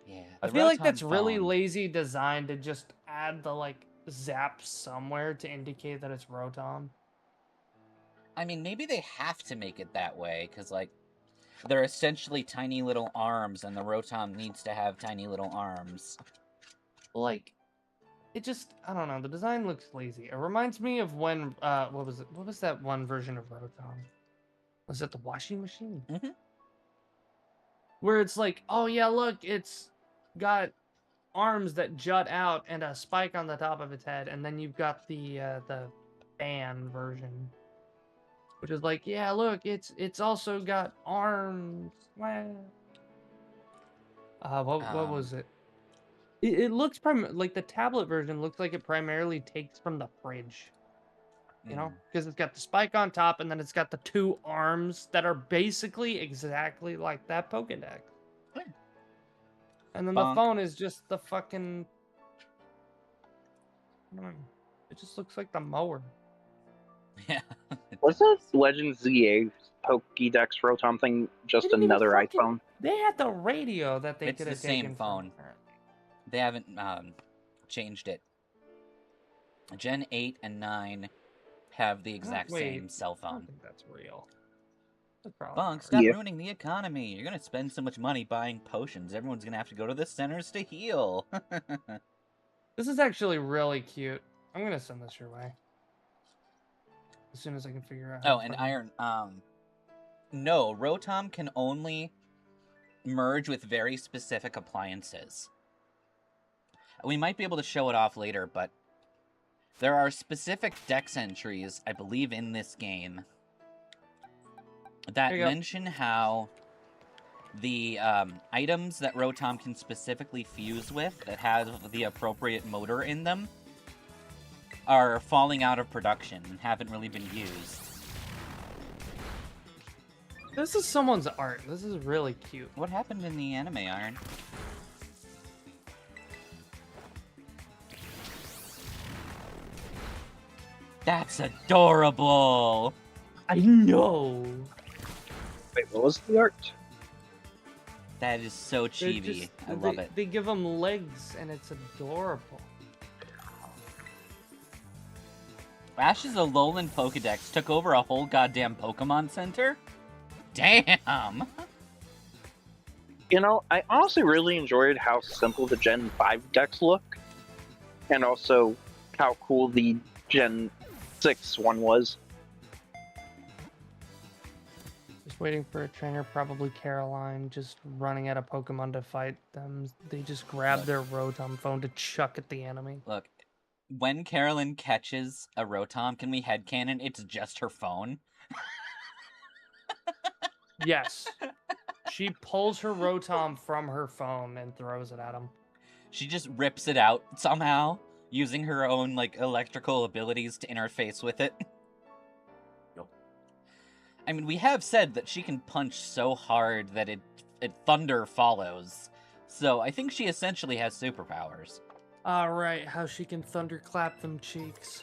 Speaker 1: Yeah.
Speaker 3: I
Speaker 1: the
Speaker 3: feel like
Speaker 1: Rotom
Speaker 3: that's really
Speaker 1: phone.
Speaker 3: lazy design to just add the like zap somewhere to indicate that it's Rotom.
Speaker 1: I mean, maybe they have to make it that way, because, like, they're essentially tiny little arms, and the Rotom needs to have tiny little arms.
Speaker 3: Like, it just, I don't know, the design looks lazy. It reminds me of when, what was it? What was that one version of Rotom? Was it the washing machine?
Speaker 1: Mm-hmm.
Speaker 3: Where it's like, oh yeah, look, it's got arms that jut out and a spike on the top of its head, and then you've got the fan version, which is like, yeah, look, it's also got arms. What was it? It looks like the tablet version looks like it primarily takes from the fridge. You know, because it's got the spike on top, and then it's got the two arms that are basically exactly like that Pokédex.
Speaker 1: Yeah.
Speaker 3: And then
Speaker 1: Bonk.
Speaker 3: the phone is just the fucking... I don't know. It just looks like the mower.
Speaker 1: Yeah.
Speaker 2: Was that Legend ZA Pokédex Rotom thing just
Speaker 3: They didn't even
Speaker 2: another iPhone?
Speaker 3: They had the radio that they
Speaker 1: It's
Speaker 3: could
Speaker 1: the
Speaker 3: have
Speaker 1: same
Speaker 3: taken
Speaker 1: phone.
Speaker 3: from.
Speaker 1: They haven't changed it. Gen 8 and 9 have the exact same cell
Speaker 3: I don't
Speaker 1: phone.
Speaker 3: think that's real. That's probably
Speaker 1: Bonk,
Speaker 3: not
Speaker 1: stop
Speaker 3: real.
Speaker 2: Yeah.
Speaker 1: ruining the economy. You're gonna spend so much money buying potions. Everyone's gonna have to go to the centers to heal.
Speaker 3: This is actually really cute. I'm gonna send this your way. As soon as I can figure out.
Speaker 1: Oh, and Iron, no, Rotom can only merge with very specific appliances. We might be able to show it off later, but there are specific dex entries, I believe, in this game that mention how the items that Rotom can specifically fuse with that have the appropriate motor in them are falling out of production and haven't really been used.
Speaker 3: This is someone's art. This is really cute.
Speaker 1: What happened in the anime, Iron? That's adorable!
Speaker 3: I know!
Speaker 2: Wait, what was the art?
Speaker 1: That is so chibi. I love it.
Speaker 3: They give them legs, and it's adorable.
Speaker 1: Ash's Alolan Pokedex took over a whole goddamn Pokemon Center? Damn!
Speaker 2: You know, I honestly really enjoyed how simple the Gen 5 decks look, and also how cool the Gen 6 one was.
Speaker 3: Just waiting for a trainer, probably Caroline, just running out of Pokemon to fight them. They just grab their Rotom phone to chuck at the enemy.
Speaker 1: Look, when Carolyn catches a Rotom, can we headcanon it's just her phone?
Speaker 3: Yes. She pulls her Rotom from her phone and throws it at him.
Speaker 1: She just rips it out somehow, using her own, like, electrical abilities to interface with it. I mean, we have said that she can punch so hard that it thunder follows. So I think she essentially has superpowers.
Speaker 3: Alright, how she can thunderclap them cheeks.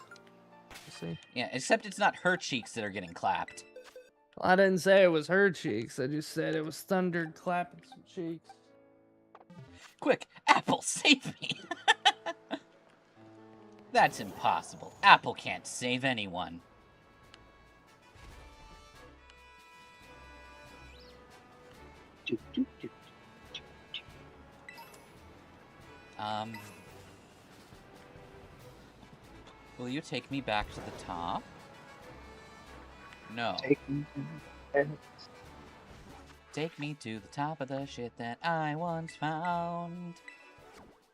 Speaker 3: See?
Speaker 1: Yeah, except it's not her cheeks that are getting clapped.
Speaker 3: Well, I didn't say it was her cheeks. I just said it was thunderclapping some cheeks.
Speaker 1: Quick, Apple, save me! That's impossible. Apple can't save anyone. Will you take me back to the top? No. Take me to the top of the shit that I once found.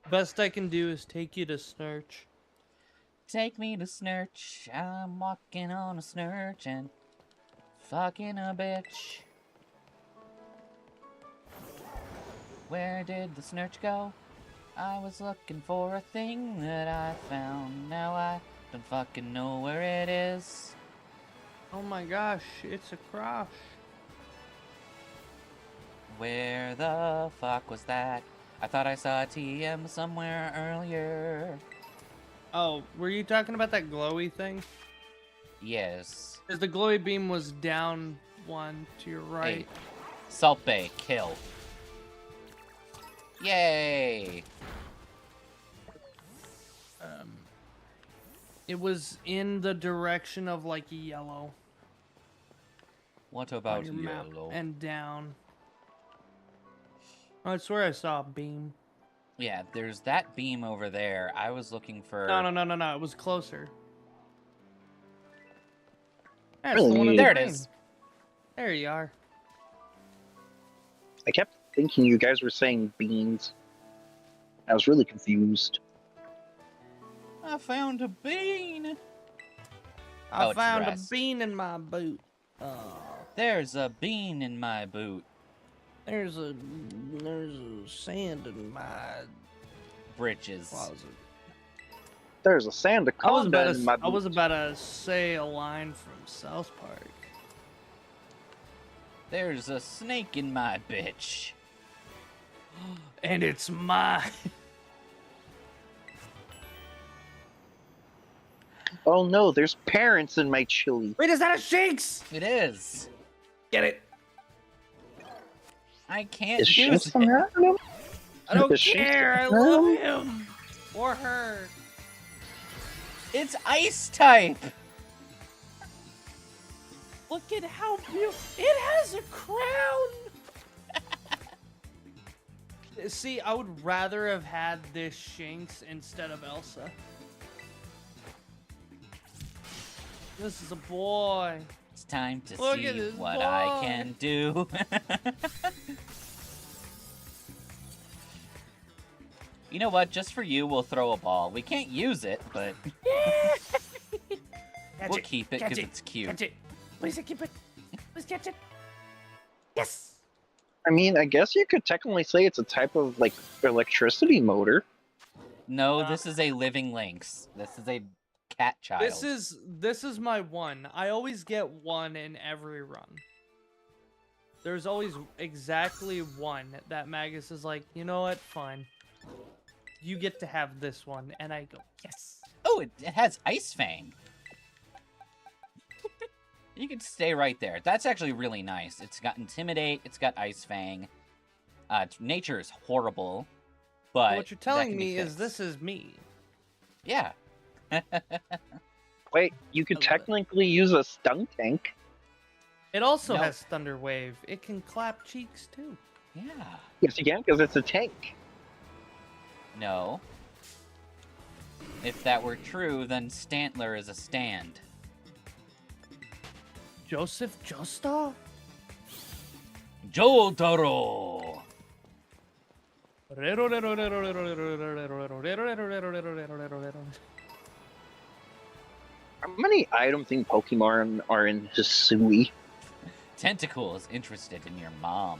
Speaker 3: Best I can do is take you to Snurch.
Speaker 1: Take me to Snurch. I'm walking on a Snurch and fucking a bitch. Where did the Snurch go? I was looking for a thing that I found. Now I don't fucking know where it is.
Speaker 3: Oh my gosh, it's a crush.
Speaker 1: Where the fuck was that? I thought I saw a TM somewhere earlier.
Speaker 3: Oh, were you talking about that glowy thing?
Speaker 1: Yes.
Speaker 3: Because the glowy beam was down one to your right.
Speaker 1: Hey, Salt Bay, kill. Yay!
Speaker 3: It was in the direction of like yellow.
Speaker 1: What
Speaker 3: On
Speaker 1: about
Speaker 3: your map
Speaker 1: yellow?
Speaker 3: and down. Oh, I swear I saw a beam.
Speaker 1: Yeah, there's that beam over there. I was looking for...
Speaker 3: No. It was closer. That's
Speaker 2: Really
Speaker 3: the one in
Speaker 1: There
Speaker 3: the
Speaker 1: it
Speaker 3: green.
Speaker 1: is.
Speaker 3: There you are.
Speaker 2: I kept thinking you guys were saying beans. I was really confused.
Speaker 1: I found a bean!
Speaker 3: I
Speaker 1: Oh, it's
Speaker 3: found
Speaker 1: grass.
Speaker 3: a bean in my boot. Oh,
Speaker 1: There's a bean in my boot.
Speaker 3: there's a sand in my
Speaker 1: Britches.
Speaker 3: closet.
Speaker 2: There's a sandaconda in my
Speaker 3: I was about to say a line from South Park.
Speaker 1: There's a snake in my bitch.
Speaker 3: And it's mine.
Speaker 2: Oh no, there's parents in my chili.
Speaker 3: Wait, is that a Shinx?
Speaker 1: It is.
Speaker 3: Get it?
Speaker 1: I can't
Speaker 2: Is
Speaker 1: use
Speaker 2: Shinx from
Speaker 1: it.
Speaker 2: there?
Speaker 3: I don't
Speaker 2: Is Shinx
Speaker 3: care. I
Speaker 2: from there?
Speaker 3: love him. Or her.
Speaker 1: It's ice type.
Speaker 3: Look at how beautiful. It has a crown. See, I would rather have had this Shinx instead of Elsa. This is a boy.
Speaker 1: It's time to
Speaker 3: Look at
Speaker 1: see
Speaker 3: this
Speaker 1: what I
Speaker 3: boy.
Speaker 1: can do. You know what? Just for you, we'll throw a ball. We can't use it, but we'll keep it because it's cute.
Speaker 3: Catch it. Please keep it. Please catch it. Yes.
Speaker 2: I mean, I guess you could technically say it's a type of, like, electricity motor.
Speaker 1: No, this is a living lynx. This is a cat child.
Speaker 3: This is my one. I always get one in every run. There's always exactly one that Magus is like, you know what? Fine. You get to have this one, and I go, yes.
Speaker 1: Oh, it has Ice Fang. You can stay right there. That's actually really nice. It's got Intimidate. It's got Ice Fang. Nature is horrible, but
Speaker 3: What you're
Speaker 1: that
Speaker 3: telling
Speaker 1: can be
Speaker 3: me is
Speaker 1: fixed.
Speaker 3: this is me.
Speaker 1: Yeah.
Speaker 2: Wait, you could
Speaker 1: I love it.
Speaker 2: technically use a stun tank.
Speaker 3: It also
Speaker 1: No.
Speaker 3: has Thunder Wave. It can clap cheeks too.
Speaker 1: Yeah.
Speaker 2: Yes, you can, because it's a tank.
Speaker 1: No. If that were true, then Stantler is a stand.
Speaker 3: Joseph Joestar?
Speaker 1: Jotaro!
Speaker 2: How many items in Pokemon are in Hisui?
Speaker 1: Tentacle is interested in your mom.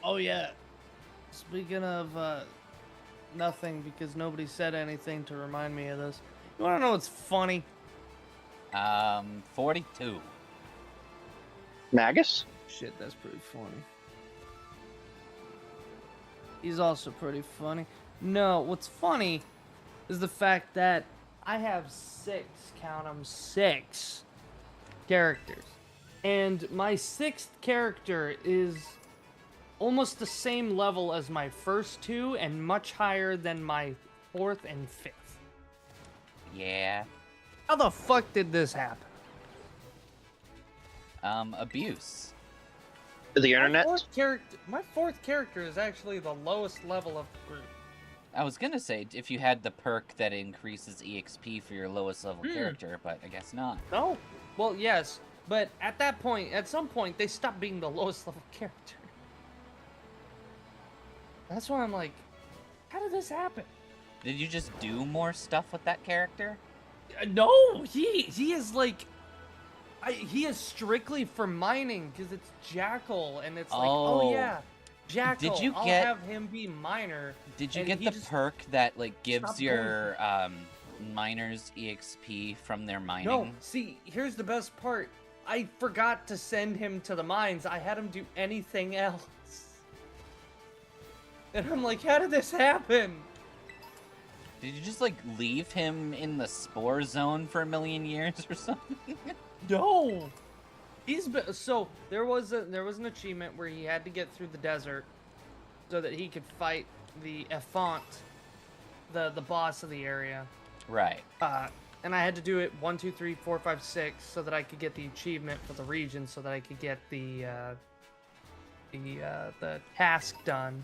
Speaker 3: Oh yeah. Speaking of nothing, because nobody said anything to remind me of this. You wanna know what's funny?
Speaker 1: 42.
Speaker 2: Magus?
Speaker 3: Shit, that's pretty funny. He's also pretty funny. No, what's funny is the fact that I have 6, count 'em, 6 characters. And my 6th character is almost the same level as my first 2 and much higher than my 4th and 5th.
Speaker 1: Yeah.
Speaker 3: How the fuck did this happen?
Speaker 1: Abuse.
Speaker 2: The internet?
Speaker 3: My 4th character is actually the lowest level of the group.
Speaker 1: I was gonna say, if you had the perk that increases EXP for your lowest level character, but I guess not.
Speaker 3: No. Well, yes, but at some point, they stopped being the lowest level character. That's why I'm like, how did this happen?
Speaker 1: Did you just do more stuff with that character?
Speaker 3: No, he is like, he is strictly for mining because it's Jackal, and it's like, oh yeah, Jackal.
Speaker 1: Did you
Speaker 3: I'll
Speaker 1: get-
Speaker 3: have him be miner.
Speaker 1: Did you
Speaker 3: And
Speaker 1: get
Speaker 3: he
Speaker 1: the
Speaker 3: just
Speaker 1: perk that like gives
Speaker 3: stopped
Speaker 1: your miners EXP from their mining?
Speaker 3: No, see, here's the best part. I forgot to send him to the mines. I had him do anything else. And I'm like, how did this happen?
Speaker 1: Did you just like leave him in the spore zone for a million years or something?
Speaker 3: No. So there was an achievement where he had to get through the desert so that he could fight the Effont, the boss of the area.
Speaker 1: Right.
Speaker 3: And I had to do it 1, 2, 3, 4, 5, 6 so that I could get the achievement for the region, so that I could get the task done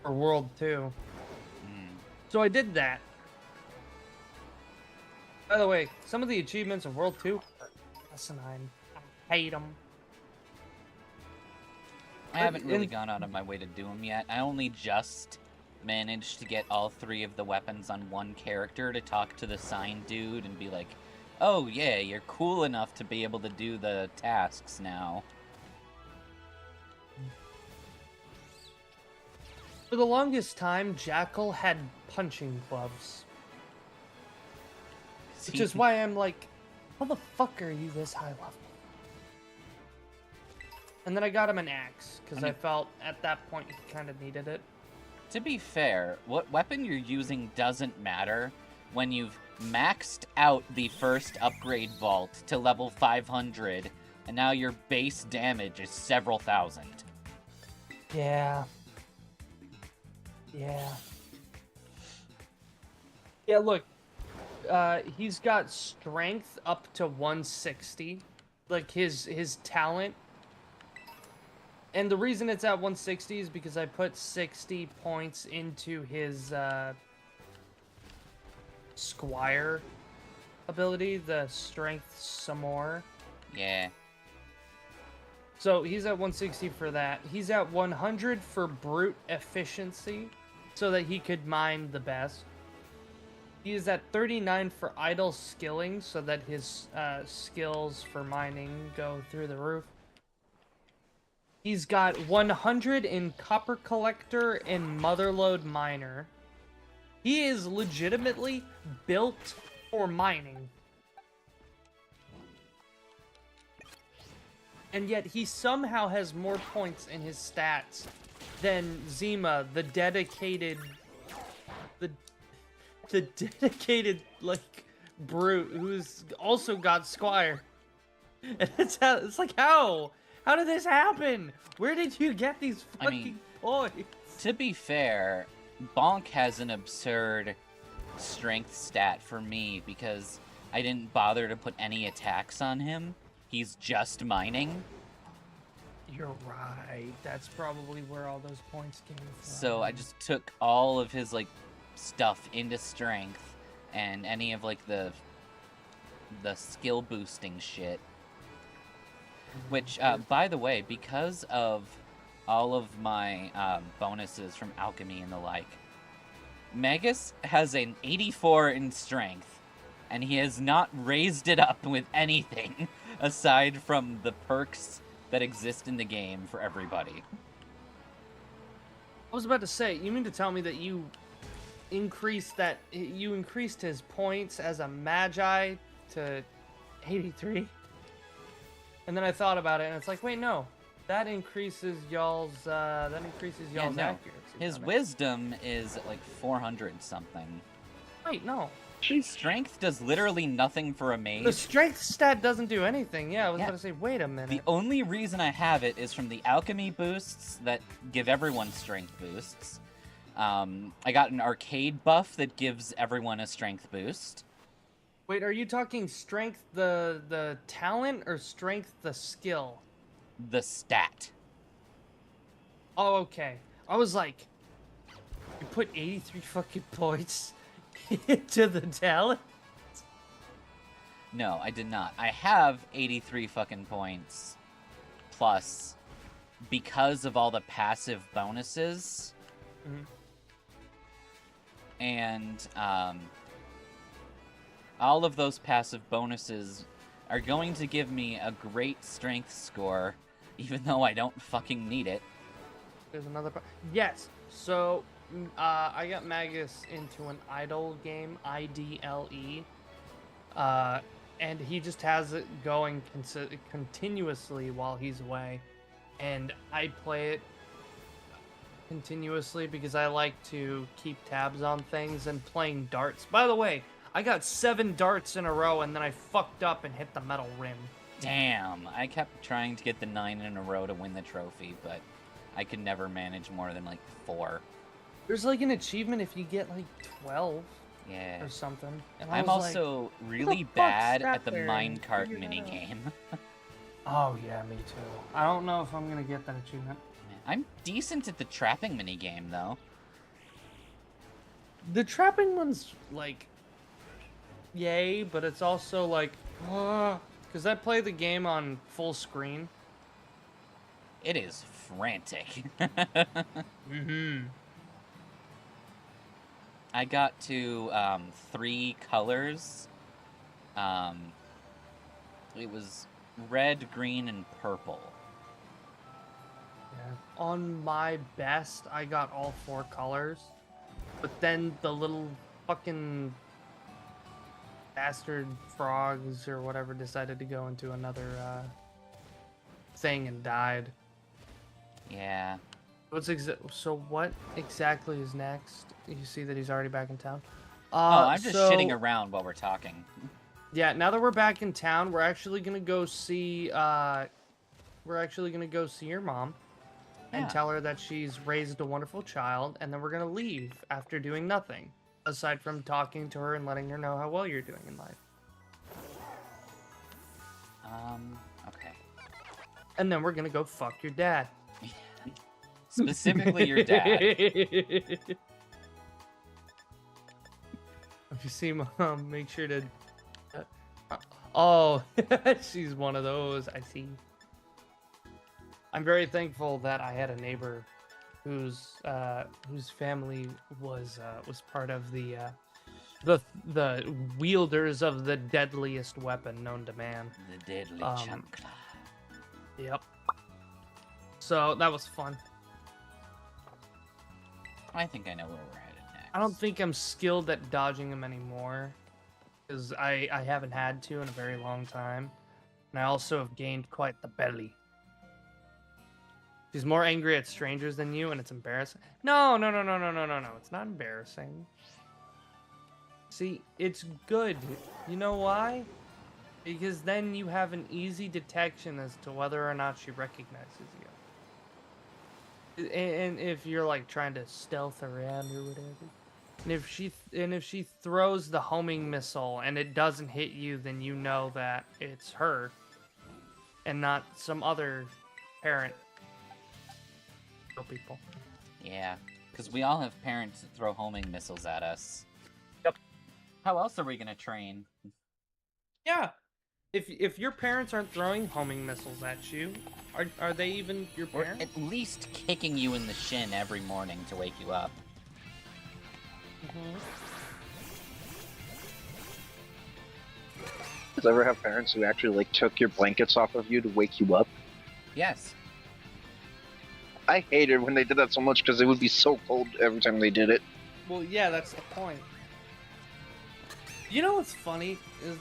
Speaker 3: for World 2. So I did that. By the way, some of the achievements of World 2 are asinine. I hate them.
Speaker 1: I haven't really gone out of my way to do them yet. I only just managed to get all 3 of the weapons on one character to talk to the sign dude and be like, oh yeah, you're cool enough to be able to do the tasks now.
Speaker 3: For the longest time, Jackal had punching gloves. Which is why I'm like, how the fuck are you this high level? And then I got him an axe, because I felt at that point he kind of needed it.
Speaker 1: To be fair, what weapon you're using doesn't matter when you've maxed out the first upgrade vault to level 500, and now your base damage is several thousand.
Speaker 3: Yeah. Yeah. Yeah, look. He's got strength up to 160. Like, his talent. And the reason it's at 160 is because I put 60 points into his, Squire ability, the strength some more.
Speaker 1: Yeah.
Speaker 3: So he's at 160 for that. He's at 100 for brute efficiency, so that he could mine the best. He is at 39 for idle skilling, so that his skills for mining go through the roof. He's got 100 in copper collector and motherlode miner. He is legitimately built for mining. And yet he somehow has more points in his stats than Zima, the dedicated, like, brute who's also got Squire. And it's like, how did this happen? Where did you get these fucking points?
Speaker 1: To be fair, Bonk has an absurd strength stat for me because I didn't bother to put any attacks on him. He's just mining.
Speaker 3: You're right. That's probably where all those points came from.
Speaker 1: So I just took all of his, like, stuff into strength and any of, like, the skill boosting shit. Which, by the way, because of all of my bonuses from alchemy and the like, Magus has an 84 in strength, and he has not raised it up with anything aside from the perks that exist in the game for everybody.
Speaker 3: I was about to say, you mean to tell me that you increased his points as a magi to 83? And then I thought about it, and it's like, wait, no, that increases y'all's accuracy.
Speaker 1: His wisdom is at like 400 something.
Speaker 3: Wait, no.
Speaker 1: Strength does literally nothing for a mage.
Speaker 3: The strength stat doesn't do anything. Yeah, I was about to say, wait a minute.
Speaker 1: The only reason I have it is from the alchemy boosts that give everyone strength boosts. I got an arcade buff that gives everyone a strength boost.
Speaker 3: Wait, are you talking strength the talent or strength the skill?
Speaker 1: The stat.
Speaker 3: Oh, okay. I was like, you put 83 fucking points into the talent?
Speaker 1: No, I did not. I have 83 fucking points plus because of all the passive bonuses.
Speaker 3: Mm-hmm.
Speaker 1: And all of those passive bonuses are going to give me a great strength score, even though I don't fucking need it.
Speaker 3: There's another yes. So I got Magus into an idle game, IDLE, and he just has it going continuously while he's away, and I play it continuously because I like to keep tabs on things and playing darts. By the way, I got 7 darts in a row, and then I fucked up and hit the metal rim.
Speaker 1: Damn, I kept trying to get the 9 in a row to win the trophy, but I could never manage more than like 4.
Speaker 3: There's like an achievement if you get like 12
Speaker 1: Yeah.
Speaker 3: or something. And
Speaker 1: I'm also really bad at the minecart minigame.
Speaker 3: Oh yeah, me too. I don't know if I'm gonna get that achievement.
Speaker 1: I'm decent at the trapping minigame, though.
Speaker 3: The trapping one's like, yay, but it's also like, because I play the game on full screen.
Speaker 1: It is frantic.
Speaker 3: Mm-hmm.
Speaker 1: I got to 3 colors. It was red, green, and purple.
Speaker 3: Yeah. On my best, I got all 4 colors, but then the little fucking bastard frogs or whatever decided to go into another thing and died.
Speaker 1: Yeah.
Speaker 3: So what exactly is next? You see that he's already back in town?
Speaker 1: I'm just shitting around while we're talking.
Speaker 3: Yeah, now that we're back in town, we're actually gonna go see your mom and tell her that she's raised a wonderful child, and then we're gonna leave after doing nothing aside from talking to her and letting her know how well you're doing in life.
Speaker 1: Okay.
Speaker 3: And then we're gonna go fuck your dad.
Speaker 1: Specifically your dad.
Speaker 3: If you see Mom, make sure to... Oh, she's one of those. I see. I'm very thankful that I had a neighbor whose family was part of the wielders of the deadliest weapon known to man.
Speaker 1: The deadly chancla.
Speaker 3: Yep. So that was fun.
Speaker 1: I think I know where we're headed next.
Speaker 3: I don't think I'm skilled at dodging him anymore, because I haven't had to in a very long time, and I also have gained quite the belly. She's more angry at strangers than you, and it's embarrassing. No. It's not embarrassing. See, it's good. You know why? Because then you have an easy detection as to whether or not she recognizes you. And if you're like trying to stealth around or whatever. And if she throws the homing missile and it doesn't hit you, then you know that it's her and not some other parent. People.
Speaker 1: Yeah, because we all have parents that throw homing missiles at us.
Speaker 3: Yep.
Speaker 1: How else are we gonna train?
Speaker 3: Yeah. If your parents aren't throwing homing missiles at you, are they even your
Speaker 1: Or
Speaker 3: parents?
Speaker 1: at least kicking you in the shin every morning to wake you up.
Speaker 3: Mm-hmm.
Speaker 2: Does ever have parents who actually like took your blankets off of you to wake you up?
Speaker 1: Yes.
Speaker 2: I hated when they did that so much because it would be so cold every time they did it.
Speaker 3: Well, yeah, that's the point. You know what's funny is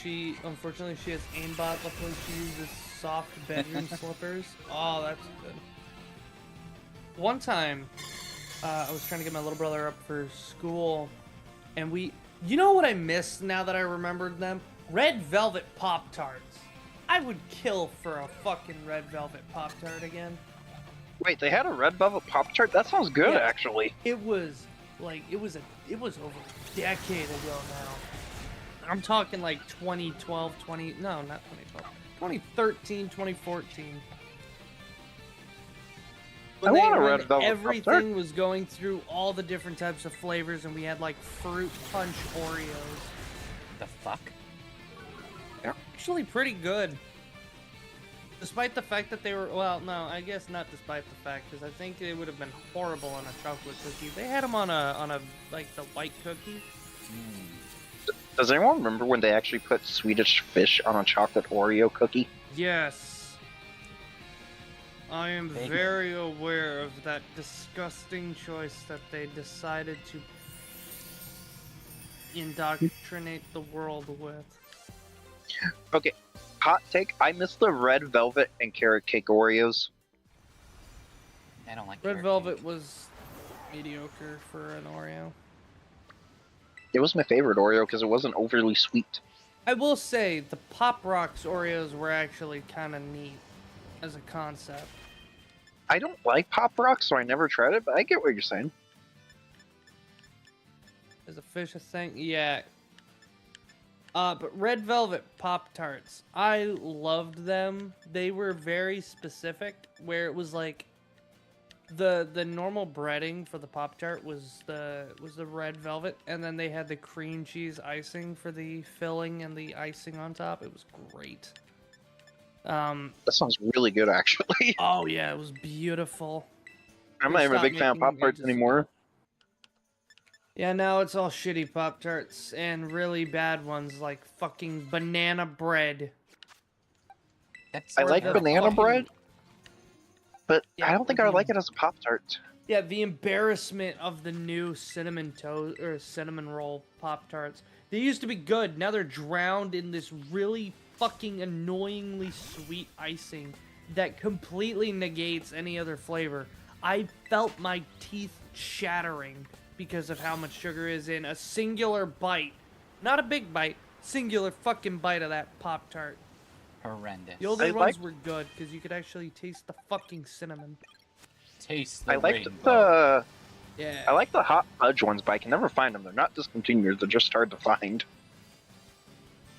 Speaker 3: she unfortunately she has aimbot. Luckily, she uses soft bedroom slippers. Oh, that's good. One time, I was trying to get my little brother up for school, and you know what I missed now that I remembered them? Red Velvet Pop-Tarts. I would kill for a fucking Red Velvet Pop-Tart again.
Speaker 2: Wait, they had a red velvet Pop-Tart? That sounds good,
Speaker 3: Yeah.
Speaker 2: actually.
Speaker 3: It was over a decade ago now. I'm talking like 2012, 2013, 2014.
Speaker 2: I want a red velvet
Speaker 3: everything
Speaker 2: Pop-Tart.
Speaker 3: was going through all the different types of flavors, and we had like fruit punch Oreos.
Speaker 1: The fuck?
Speaker 3: Actually pretty good. Despite the fact that they were, well, no, I guess not despite the fact, because I think they would have been horrible on a chocolate cookie. They had them on a like the white cookie.
Speaker 2: Does anyone remember when they actually put Swedish fish on a chocolate Oreo cookie?
Speaker 3: Yes. I am
Speaker 1: Big.
Speaker 3: very aware of that disgusting choice that they decided to indoctrinate the world with.
Speaker 2: Okay, hot take. I miss the red velvet and carrot cake Oreos.
Speaker 1: I don't like
Speaker 3: Red
Speaker 1: carrot
Speaker 3: Velvet
Speaker 1: cake.
Speaker 3: was mediocre for an Oreo.
Speaker 2: It was my favorite Oreo because it wasn't overly sweet.
Speaker 3: I will say the Pop Rocks Oreos were actually kind of neat as a concept.
Speaker 2: I don't like Pop Rocks, so I never tried it, but I get what you're saying.
Speaker 3: Is a fish a thing? Yeah. But Red Velvet Pop-Tarts, I loved them. They were very specific, where it was like the normal breading for the Pop-Tart was the red velvet, and then they had the cream cheese icing for the filling and the icing on top. It was great.
Speaker 2: That sounds really good, actually.
Speaker 3: Oh yeah, it was beautiful.
Speaker 2: I'm
Speaker 3: They
Speaker 2: not even a
Speaker 3: stopped
Speaker 2: big fan of
Speaker 3: making them
Speaker 2: Pop-Tarts
Speaker 3: ages
Speaker 2: anymore.
Speaker 3: ago. Yeah, now it's all shitty Pop-Tarts and really bad ones like fucking banana bread.
Speaker 1: That's
Speaker 2: I like
Speaker 3: the
Speaker 2: banana
Speaker 3: fucking-
Speaker 2: bread, but
Speaker 3: Yeah,
Speaker 2: I don't think I like it as a Pop-Tart.
Speaker 3: Yeah, the embarrassment of the new cinnamon toast or cinnamon roll Pop-Tarts. They used to be good. Now they're drowned in this really fucking annoyingly sweet icing that completely negates any other flavor. I felt my teeth shattering because of how much sugar is in a singular bite. Not a big bite, singular fucking bite of that Pop-Tart.
Speaker 1: horrendous.
Speaker 3: The older
Speaker 2: I
Speaker 3: ones
Speaker 2: liked-
Speaker 3: were good because you could actually taste the fucking cinnamon.
Speaker 1: Taste the
Speaker 2: I liked
Speaker 1: rainbow.
Speaker 3: Yeah.
Speaker 2: I like the hot fudge ones, but I can never find them. They're not discontinued. They're just hard to find.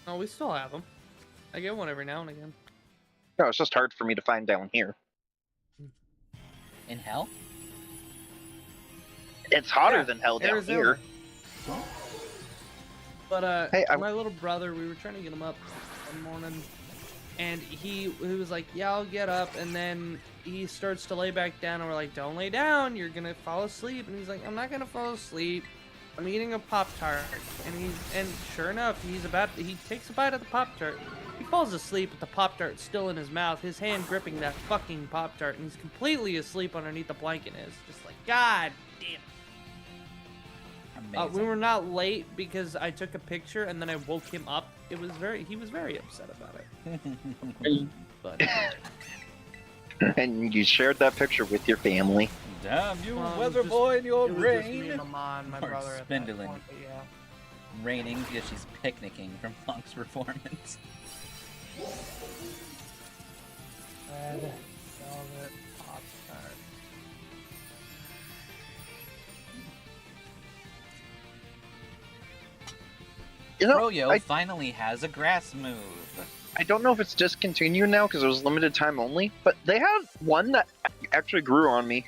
Speaker 3: Oh, we still have them. I get one every now and again.
Speaker 2: No, it's just hard for me to find down here.
Speaker 1: In hell?
Speaker 2: It's hotter
Speaker 3: Yeah,
Speaker 2: than hell down
Speaker 3: Arizona.
Speaker 2: here.
Speaker 3: But
Speaker 2: Hey,
Speaker 3: my little brother, we were trying to get him up one morning, and he was like, "Yeah, I'll get up," and then he starts to lay back down, and we're like, "Don't lay down, you're gonna fall asleep." And he's like, "I'm not gonna fall asleep. I'm eating a Pop-Tart." And sure enough, he takes a bite of the Pop-Tart. He falls asleep with the Pop-Tart still in his mouth, his hand gripping that fucking Pop-Tart, and he's completely asleep underneath the blanket. And it's just like, God damn.
Speaker 1: Amazing.
Speaker 3: We were not late because I took a picture and then I woke him up. He was very upset about it. But
Speaker 2: And you shared that picture with your family.
Speaker 1: Damn you,
Speaker 3: Um,
Speaker 1: weather
Speaker 3: just-
Speaker 1: boy, and your
Speaker 3: it was just me
Speaker 1: rain.
Speaker 3: and Amon, my
Speaker 1: Or
Speaker 3: brother at that
Speaker 1: Spindaline.
Speaker 3: point, but yeah.
Speaker 1: Raining because she's picnicking from Bonk's performance.
Speaker 3: Red Velvet Pop-Tart.
Speaker 2: You know,
Speaker 1: Froyo finally has a grass move.
Speaker 2: I don't know if it's discontinued now because it was limited time only, but they had one that actually grew on me,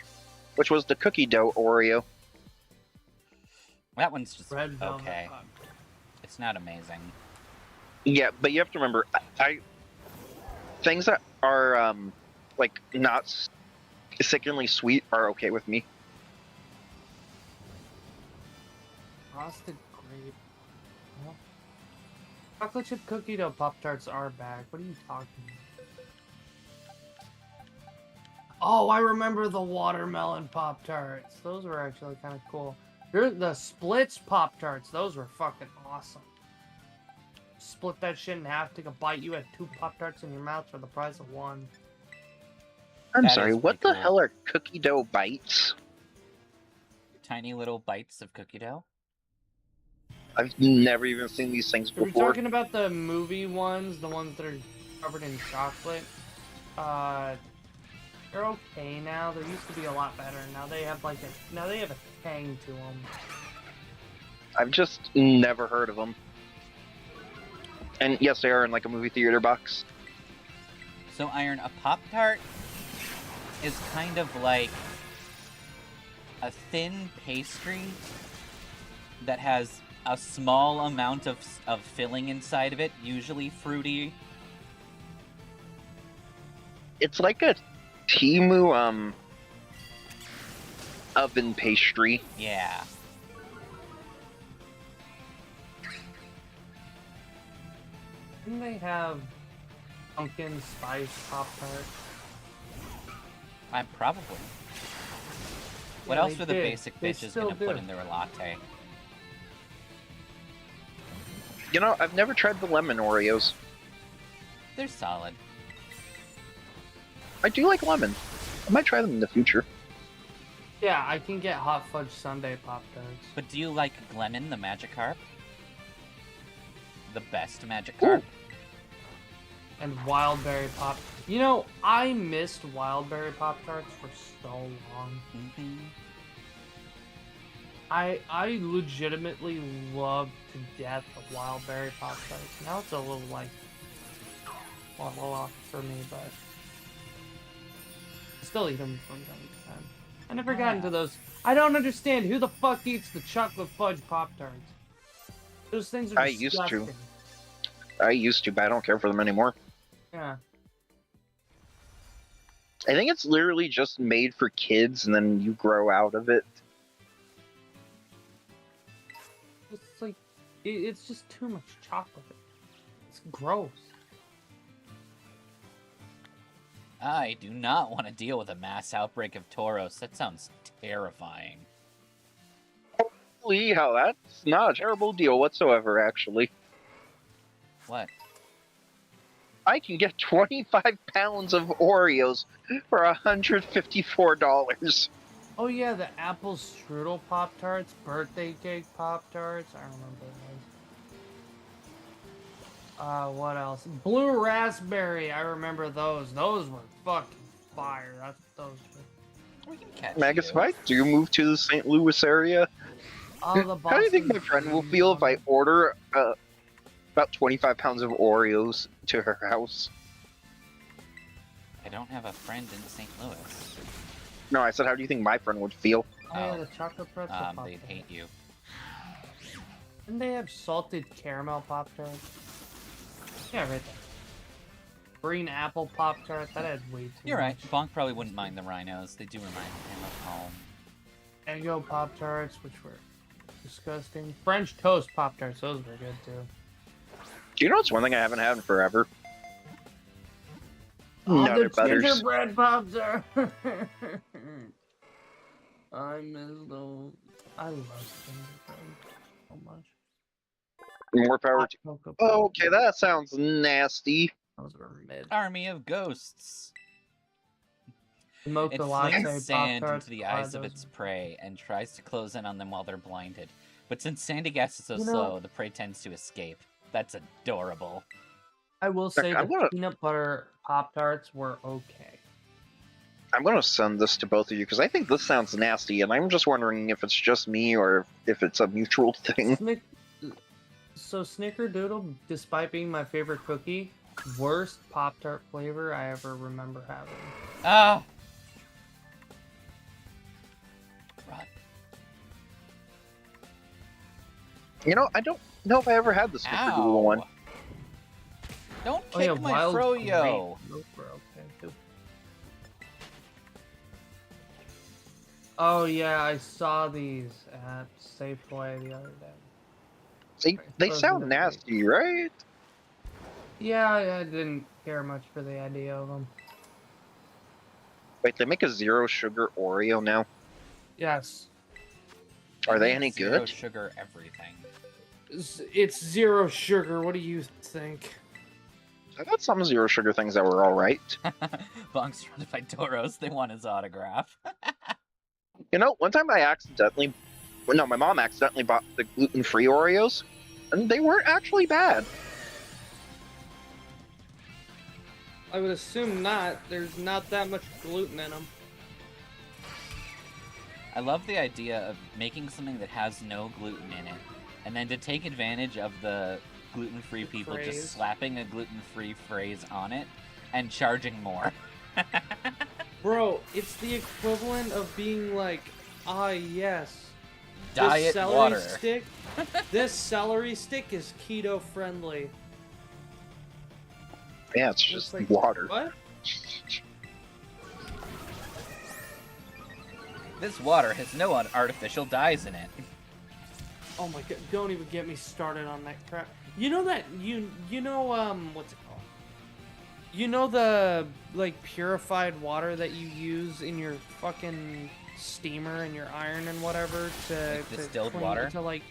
Speaker 2: which was the cookie dough Oreo.
Speaker 1: That one's just
Speaker 3: Red velvet
Speaker 1: okay.
Speaker 3: Pop.
Speaker 1: It's not amazing.
Speaker 2: Yeah, but you have to remember, I things that are like not sickeningly sweet are okay with me.
Speaker 3: Frosted grape. Well, chocolate chip cookie dough Pop Tarts are back. What are you talking about? Oh, I remember the watermelon Pop Tarts. Those were actually kind of cool. The Splits Pop Tarts. Those were fucking awesome. Split that shit in half, take a bite. You had 2 Pop Tarts in your mouth for the price of 1.
Speaker 2: I'm
Speaker 1: That
Speaker 2: sorry,
Speaker 1: is
Speaker 2: what
Speaker 1: pretty
Speaker 2: the
Speaker 1: cool.
Speaker 2: hell are cookie dough bites?
Speaker 1: Tiny little bites of cookie dough.
Speaker 2: I've never even seen these things
Speaker 3: Are we
Speaker 2: before.
Speaker 3: talking about the movie ones, the ones that are covered in chocolate? They're okay now. There used to be a lot better. Now they have a tang to them.
Speaker 2: I've just never heard of them. And yes, they are in like a movie theater box.
Speaker 1: So, Iron, a Pop-Tart is kind of like a thin pastry that has a small amount of filling inside of it, usually fruity.
Speaker 2: It's like a Timu oven pastry.
Speaker 1: Yeah.
Speaker 3: Didn't they have pumpkin spice Pop Tart?
Speaker 1: Probably. What
Speaker 3: Yeah,
Speaker 1: else
Speaker 3: they
Speaker 1: are the
Speaker 3: did.
Speaker 1: basic
Speaker 3: They
Speaker 1: bitches
Speaker 3: still
Speaker 1: gonna put
Speaker 3: do.
Speaker 1: in their latte?
Speaker 2: You know, I've never tried the lemon Oreos.
Speaker 1: They're solid.
Speaker 2: I do like lemon. I might try them in the future.
Speaker 3: Yeah, I can get hot fudge sundae Pop Tarts.
Speaker 1: But do you like Glennon, the Magikarp? The best Magikarp?
Speaker 3: And Wildberry Pop. You know, I missed Wildberry Pop Tarts for so long.
Speaker 1: Mm-hmm.
Speaker 3: I legitimately love to death the Wildberry Pop Tarts. Now it's a little like a little off for me, but I still eat them from time to time. I never got into those. I don't understand who the fuck eats the chocolate fudge Pop Tarts. Those things are
Speaker 2: I used to.
Speaker 3: disgusting.
Speaker 2: I used to, but I don't care for them anymore.
Speaker 3: Yeah.
Speaker 2: I think it's literally just made for kids, and then you grow out of it.
Speaker 3: It's like, it's just too much chocolate. It's gross.
Speaker 1: I do not want to deal with a mass outbreak of Tauros. That sounds terrifying.
Speaker 2: Holy hell, that's not a terrible deal whatsoever, actually.
Speaker 1: What?
Speaker 2: I can get 25 pounds of Oreos for $154.
Speaker 3: Oh yeah, the apple strudel Pop Tarts, birthday cake Pop Tarts. I remember those. What else? Blue raspberry. I remember those. Those were fucking fire. That's what those were.
Speaker 1: We can catch
Speaker 2: Magus,
Speaker 1: you.
Speaker 2: if I do move to the St. Louis area,
Speaker 3: Oh, the
Speaker 2: how do you think my
Speaker 3: Boston
Speaker 2: friend will
Speaker 3: Cream
Speaker 2: feel if I
Speaker 3: one.
Speaker 2: order about 25 pounds of Oreos to her house?
Speaker 1: I don't have a friend in St. Louis.
Speaker 2: No, I said, how do you think my friend would feel?
Speaker 3: Oh, yeah, the chocolate pretzel Pop
Speaker 1: They'd
Speaker 3: Tart.
Speaker 1: hate you.
Speaker 3: Didn't they have salted caramel Pop Tarts? Yeah, right there. Green apple Pop Tart. That had way too
Speaker 1: You're right.
Speaker 3: much.
Speaker 1: Bonk probably wouldn't mind the rhinos. They do remind him of home.
Speaker 3: Eggo Pop Tarts, which were disgusting. French toast Pop Tarts. Those were good too.
Speaker 2: Do you know what's one thing I haven't had in forever?
Speaker 3: Oh,
Speaker 2: Nutter
Speaker 3: the
Speaker 2: Butters.
Speaker 3: gingerbread Pop Tart. I miss those. I love gingerbread so much.
Speaker 2: More power
Speaker 3: Hot
Speaker 2: to...
Speaker 3: cocoa Pop
Speaker 2: Oh, okay, that sounds nasty.
Speaker 3: Those were mid.
Speaker 1: Army of ghosts.
Speaker 3: Mocha
Speaker 1: It
Speaker 3: latte
Speaker 1: flings
Speaker 3: Pop
Speaker 1: sand
Speaker 3: Tarts.
Speaker 1: into the eyes of its prey and tries to close in on them while they're blinded. But since sandy gas is so
Speaker 3: You know-
Speaker 1: slow, the prey tends to escape. That's adorable.
Speaker 3: I will say
Speaker 2: I'm
Speaker 3: the
Speaker 2: gonna-
Speaker 3: peanut butter Pop Tarts were okay.
Speaker 2: I'm going to send this to both of you because I think this sounds nasty, and I'm just wondering if it's just me or if it's a mutual thing.
Speaker 3: So Snickerdoodle, despite being my favorite cookie, worst Pop-Tart flavor I ever remember having.
Speaker 1: Ah! Run.
Speaker 2: You know, I don't know if I ever had the Snickerdoodle one.
Speaker 1: Don't
Speaker 3: Oh
Speaker 1: kick
Speaker 3: yeah,
Speaker 1: my
Speaker 3: wild
Speaker 1: froyo!
Speaker 3: grape. Okay, too. Oh yeah, I saw these at Safeway the other day.
Speaker 2: They
Speaker 3: Frozen
Speaker 2: sound
Speaker 3: grape.
Speaker 2: nasty, right?
Speaker 3: Yeah, I didn't care much for the idea of them.
Speaker 2: Wait, they make a zero sugar Oreo now?
Speaker 3: Yes.
Speaker 2: Are they
Speaker 1: make
Speaker 2: any
Speaker 1: zero
Speaker 2: good?
Speaker 1: Sugar everything.
Speaker 3: It's zero sugar. What do you think?
Speaker 2: I got some zero sugar things that were alright.
Speaker 1: Bonk's surrounded by Doros. They want his autograph.
Speaker 2: You know, one time my mom accidentally bought the gluten-free Oreos, and they weren't actually bad.
Speaker 3: I would assume not. There's not that much gluten in them.
Speaker 1: I love the idea of making something that has no gluten in it, and then to take advantage of the gluten-free people
Speaker 3: Phrase.
Speaker 1: just slapping a gluten-free phrase on it and charging more.
Speaker 3: Bro, it's the equivalent of being like, ah yes,
Speaker 1: Diet
Speaker 3: this celery
Speaker 1: water.
Speaker 3: stick, this celery stick is keto friendly.
Speaker 2: Yeah, it's
Speaker 3: It's
Speaker 2: just
Speaker 3: like,
Speaker 2: water.
Speaker 3: What?
Speaker 1: This water has no artificial dyes in it.
Speaker 3: Oh my god! Don't even get me started on that crap. You know that you know what's it called? You know the like purified water that you use in your fucking steamer and your iron and whatever to
Speaker 1: Like distilled
Speaker 3: clean-
Speaker 1: water?
Speaker 3: to like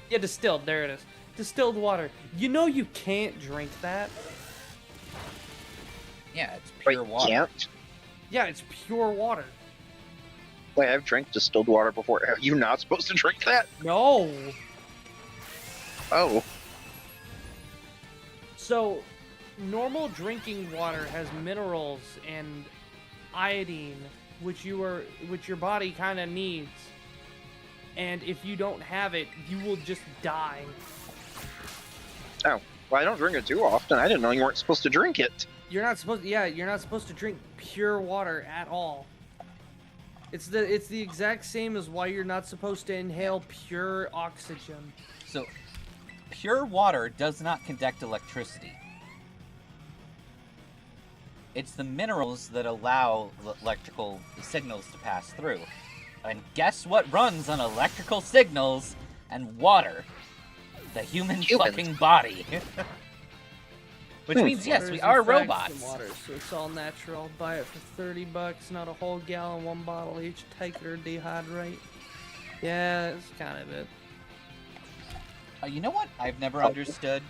Speaker 3: yeah, distilled. There it is. Distilled water. You know you can't drink that.
Speaker 1: Yeah, it's
Speaker 2: Wait,
Speaker 1: pure water.
Speaker 2: can't?
Speaker 3: Yeah, it's pure water.
Speaker 2: Wait, I've drank distilled water before. Are you not supposed to drink that?
Speaker 3: No.
Speaker 2: Oh.
Speaker 3: So, normal drinking water has minerals and iodine, which your body kind of needs. And if you don't have it, you will just die.
Speaker 2: Oh. Well, I don't drink it too often. I didn't know you weren't supposed to drink it.
Speaker 3: You're not supposed to drink pure water at all. It's the exact same as why you're not supposed to inhale pure oxygen.
Speaker 1: So, pure water does not conduct electricity. It's the minerals that allow electrical signals to pass through. And guess what runs on electrical signals and water? The human fucking body. Which means, yes, we are robots.
Speaker 3: Water, so it's all natural. Buy it for $30, not a whole gallon, one bottle each. Take it or dehydrate. Yeah, that's kind of it.
Speaker 1: You know what I've never understood?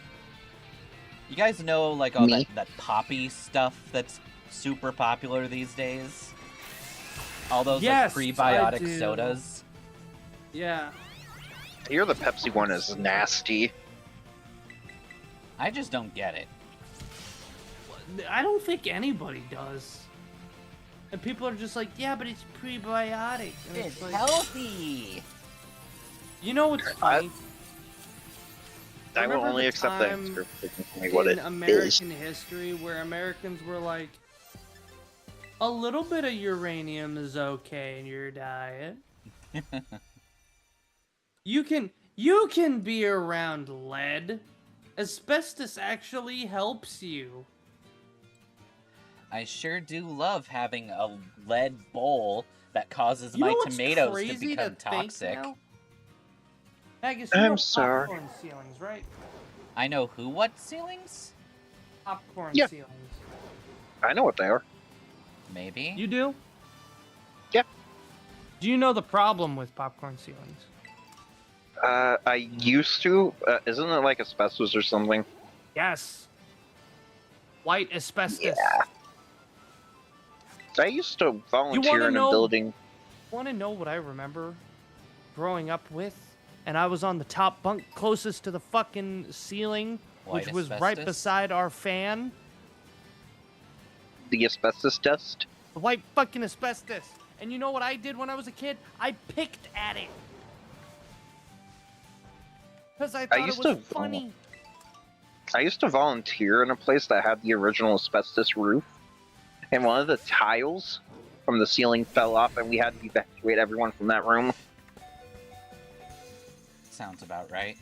Speaker 1: You guys know, like, all that poppy stuff that's super popular these days? All those
Speaker 3: Yes,
Speaker 1: like,
Speaker 3: I
Speaker 1: prebiotic
Speaker 3: do.
Speaker 1: sodas?
Speaker 3: Yeah.
Speaker 2: I hear the Pepsi one is nasty.
Speaker 1: I just don't get it.
Speaker 3: I don't think anybody does. And people are just like, yeah, but it's prebiotic. And
Speaker 1: It's
Speaker 3: like,
Speaker 1: healthy!
Speaker 3: you know what's funny?
Speaker 2: I will
Speaker 3: Remember
Speaker 2: only
Speaker 3: the
Speaker 2: accept the
Speaker 3: time
Speaker 2: answer if they can tell me what
Speaker 3: in
Speaker 2: it is.
Speaker 3: American history where Americans were like, a little bit of uranium is okay in your diet. You can be around lead. Asbestos actually helps you.
Speaker 1: I sure do love having a lead bowl that causes
Speaker 3: You know
Speaker 1: my
Speaker 3: what's
Speaker 1: tomatoes to
Speaker 3: crazy
Speaker 1: become
Speaker 3: think
Speaker 1: toxic.
Speaker 3: now? Magus,
Speaker 2: I'm
Speaker 3: you know
Speaker 2: sorry.
Speaker 3: popcorn ceilings, right?
Speaker 1: I know who what ceilings?
Speaker 3: Popcorn
Speaker 2: Yeah.
Speaker 3: ceilings.
Speaker 2: I know what they are.
Speaker 1: Maybe.
Speaker 3: You do?
Speaker 2: Yeah.
Speaker 3: Do you know the problem with popcorn ceilings?
Speaker 2: I used to. Isn't it like asbestos or something?
Speaker 3: Yes. White asbestos.
Speaker 2: Yeah. I used to volunteer
Speaker 3: wanna
Speaker 2: in a
Speaker 3: know-
Speaker 2: building.
Speaker 3: Want to know what I remember growing up with? And I was on the top bunk closest to the fucking ceiling,
Speaker 1: White
Speaker 3: which was right
Speaker 1: asbestos?
Speaker 3: beside our fan.
Speaker 2: The asbestos dust.
Speaker 3: The white fucking asbestos. And you know what I did when I was a kid? I picked at it. Because I thought it
Speaker 2: used
Speaker 3: was
Speaker 2: to-
Speaker 3: funny.
Speaker 2: I used to volunteer in a place that had the original asbestos roof, and one of the tiles from the ceiling fell off, and we had to evacuate everyone from that room.
Speaker 1: Sounds about right.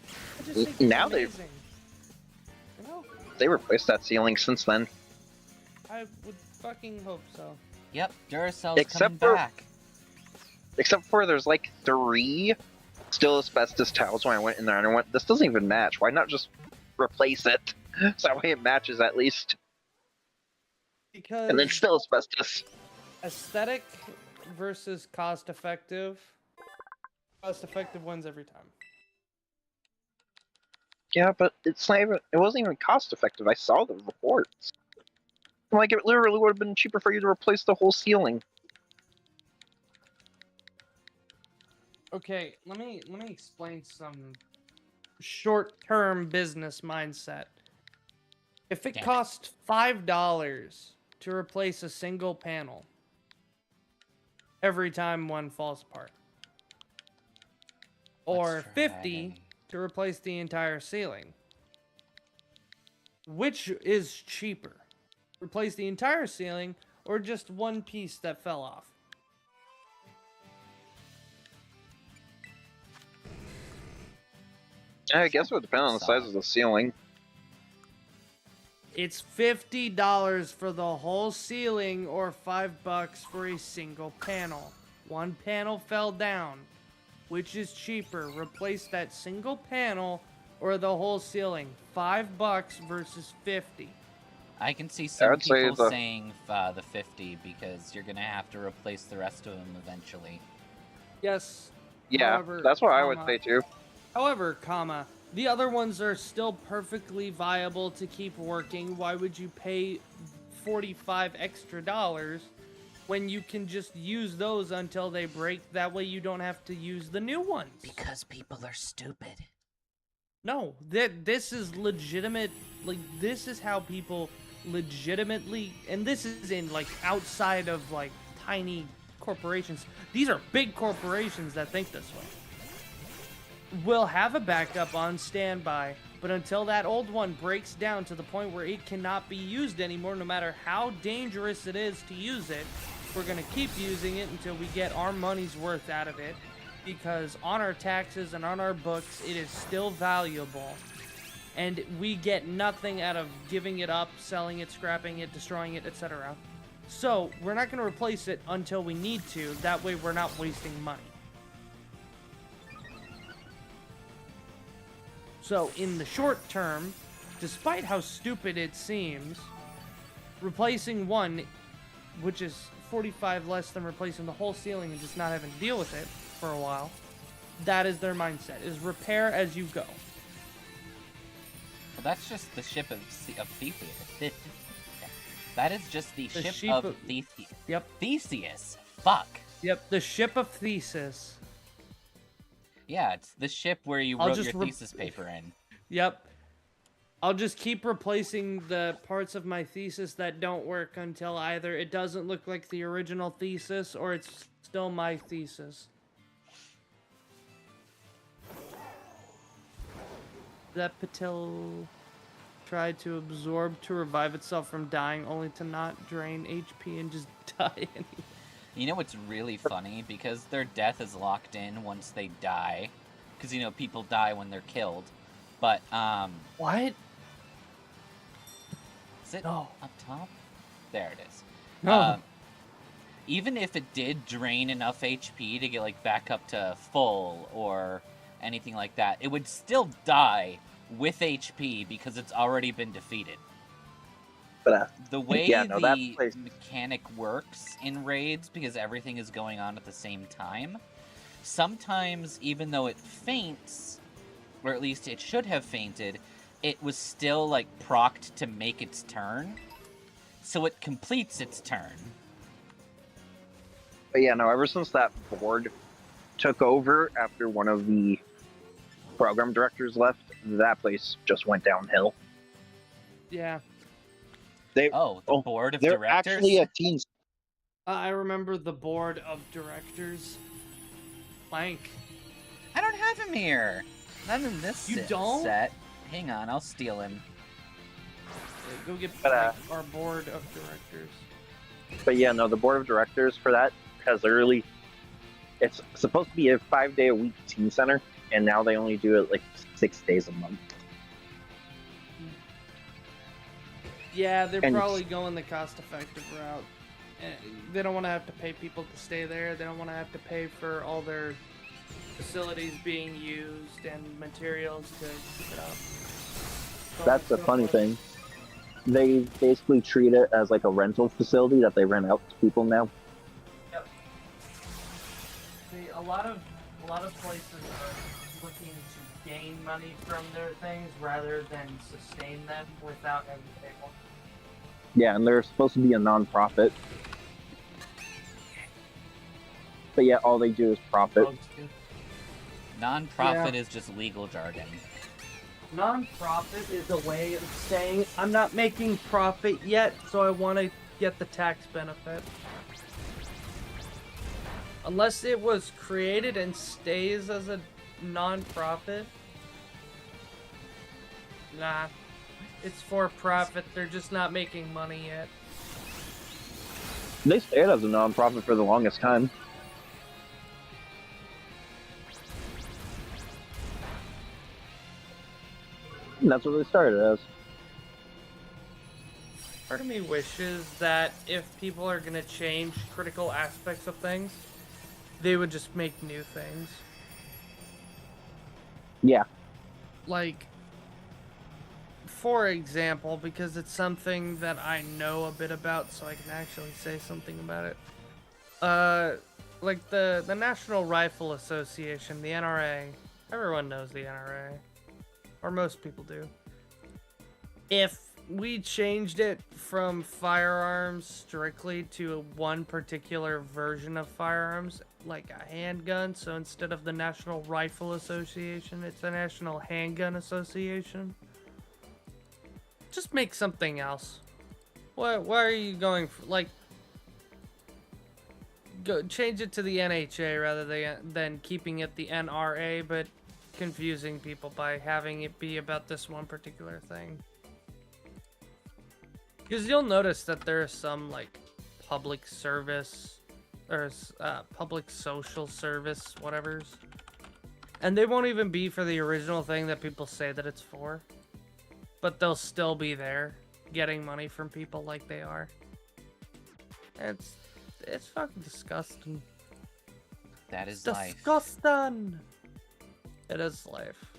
Speaker 3: I just think it's
Speaker 2: Now
Speaker 3: amazing. You know,
Speaker 2: they replaced that ceiling since then.
Speaker 3: I would fucking hope so.
Speaker 1: Yep, Duracell's
Speaker 2: Except
Speaker 1: coming
Speaker 2: for-
Speaker 1: back.
Speaker 2: Except for there's like 3 still asbestos tiles when I went in there, and I went, this doesn't even match. Why not just replace it? So that way it matches at least.
Speaker 3: Because
Speaker 2: And then still asbestos.
Speaker 3: aesthetic versus cost effective. Cost effective wins every time.
Speaker 2: Yeah, but it's not even. It wasn't even cost effective. I saw the reports. Like, it literally would have been cheaper for you to replace the whole ceiling.
Speaker 3: Okay, let me explain some short-term business mindset. If it
Speaker 1: Damn it.
Speaker 3: costs $5 to replace a single panel every time one falls apart, or
Speaker 1: Let's
Speaker 3: 50
Speaker 1: try.
Speaker 3: to replace the entire ceiling, which is cheaper? Replace the entire ceiling or just one piece that fell off?
Speaker 2: I guess it would depend on the size of the ceiling.
Speaker 3: It's $50 for the whole ceiling or $5 for a single panel. One panel fell down. Which is cheaper? Replace that single panel or the whole ceiling? $5 versus 50.
Speaker 1: I can see some
Speaker 2: would say
Speaker 1: people
Speaker 2: the-
Speaker 1: saying the 50 because you're gonna have to replace the rest of them eventually.
Speaker 3: Yes.
Speaker 2: Yeah,
Speaker 3: However,
Speaker 2: that's what I would
Speaker 3: comma,
Speaker 2: say too.
Speaker 3: However, the other ones are still perfectly viable to keep working. Why would you pay $45 extra when you can just use those until they break? That way you don't have to use the new ones.
Speaker 1: Because people are stupid.
Speaker 3: No, this is legitimate. Like, this is how people legitimately, and this is in like outside of like tiny corporations. These are big corporations that think this way. We'll have a backup on standby, but until that old one breaks down to the point where it cannot be used anymore, no matter how dangerous it is to use it, we're going to keep using it until we get our money's worth out of it, because on our taxes and on our books, it is still valuable, and we get nothing out of giving it up, selling it, scrapping it, destroying it, etc. So, we're not going to replace it until we need to. That way, we're not wasting money. So, in the short term, despite how stupid it seems, replacing one, which is 45 less than replacing the whole ceiling and just not having to deal with it for a while, that is their mindset, is repair as you go.
Speaker 1: Well, that's just the ship of Theseus. That is just the ship
Speaker 3: ship
Speaker 1: of
Speaker 3: of-
Speaker 1: Theseus.
Speaker 3: Yep.
Speaker 1: Theseus. Fuck.
Speaker 3: Yep, the ship of Theseus.
Speaker 1: Yeah, it's the ship where you
Speaker 3: I'll
Speaker 1: wrote
Speaker 3: just
Speaker 1: your thesis paper in.
Speaker 3: Yep. I'll just keep replacing the parts of my thesis that don't work until either it doesn't look like the original thesis or it's still my thesis. That Patil tried to absorb to revive itself from dying, only to not drain HP and just die anyway.
Speaker 1: You know what's really funny? Because their death is locked in once they die. Because, you know, people die when they're killed. But,
Speaker 3: What?
Speaker 1: is it
Speaker 3: No.
Speaker 1: up top? There it is.
Speaker 3: No.
Speaker 1: Even if it did drain enough HP to get, like, back up to full or anything like that, it would still die with HP because it's already been defeated.
Speaker 2: But
Speaker 1: The way
Speaker 2: Yeah, no, that
Speaker 1: the
Speaker 2: place-
Speaker 1: mechanic works in raids, because everything is going on at the same time, sometimes even though it faints, or at least it should have fainted, it was still like procced to make its turn, so it completes its turn.
Speaker 2: But yeah, no, ever since that board took over after one of the program directors left, that place just went downhill.
Speaker 3: Yeah.
Speaker 1: Oh, the board of
Speaker 2: They're
Speaker 1: directors?
Speaker 2: actually a team.
Speaker 3: I remember the board of directors. Blank.
Speaker 1: I don't have him here. Not in this
Speaker 3: You don't?
Speaker 1: set. Hang on, I'll steal him.
Speaker 3: Go get
Speaker 2: But,
Speaker 3: our board of directors.
Speaker 2: But yeah, no, the board of directors for that has early. It's supposed to be a 5-day-a-week team center, and now they only do it like 6 days a month.
Speaker 3: Yeah, they're
Speaker 2: And
Speaker 3: probably going the cost-effective route. They don't want to have to pay people to stay there. They don't want to have to pay for all their facilities being used and materials to keep it up. So
Speaker 2: That's the funny thing. They basically treat it as like a rental facility that they rent out to people now.
Speaker 3: Yep. See, a lot of places are looking to gain money from their things rather than sustain them without having to pay more.
Speaker 2: Yeah, and they're supposed to be a non-profit. But yeah, all they do is profit.
Speaker 1: Non-profit is just legal jargon.
Speaker 3: Non-profit is a way of saying I'm not making profit yet, so I want to get the tax benefit. Unless it was created and stays as a non-profit, nah. It's for profit, they're just not making money yet.
Speaker 2: They stayed as a non-profit for the longest time. And that's what they started as.
Speaker 3: Part of me wishes that if people are gonna change critical aspects of things, they would just make new things.
Speaker 2: Yeah.
Speaker 3: Like, for example, because it's something that I know a bit about, so I can actually say something about it. Like the National Rifle Association, the NRA. Everyone knows the NRA. Or most people do. If we changed it from firearms strictly to one particular version of firearms, like a handgun, so instead of the National Rifle Association, it's the National Handgun Association. Just make something else. Why are you going for, like, go change it to the NHA rather than keeping it the NRA, but confusing people by having it be about this one particular thing. Because you'll notice that there are some, like, public service or public social service whatevers, and they won't even be for the original thing that people say that it's for, but they'll still be there getting money from people like they are. It's fucking disgusting.
Speaker 1: That is life.
Speaker 3: Disgusting. It is life.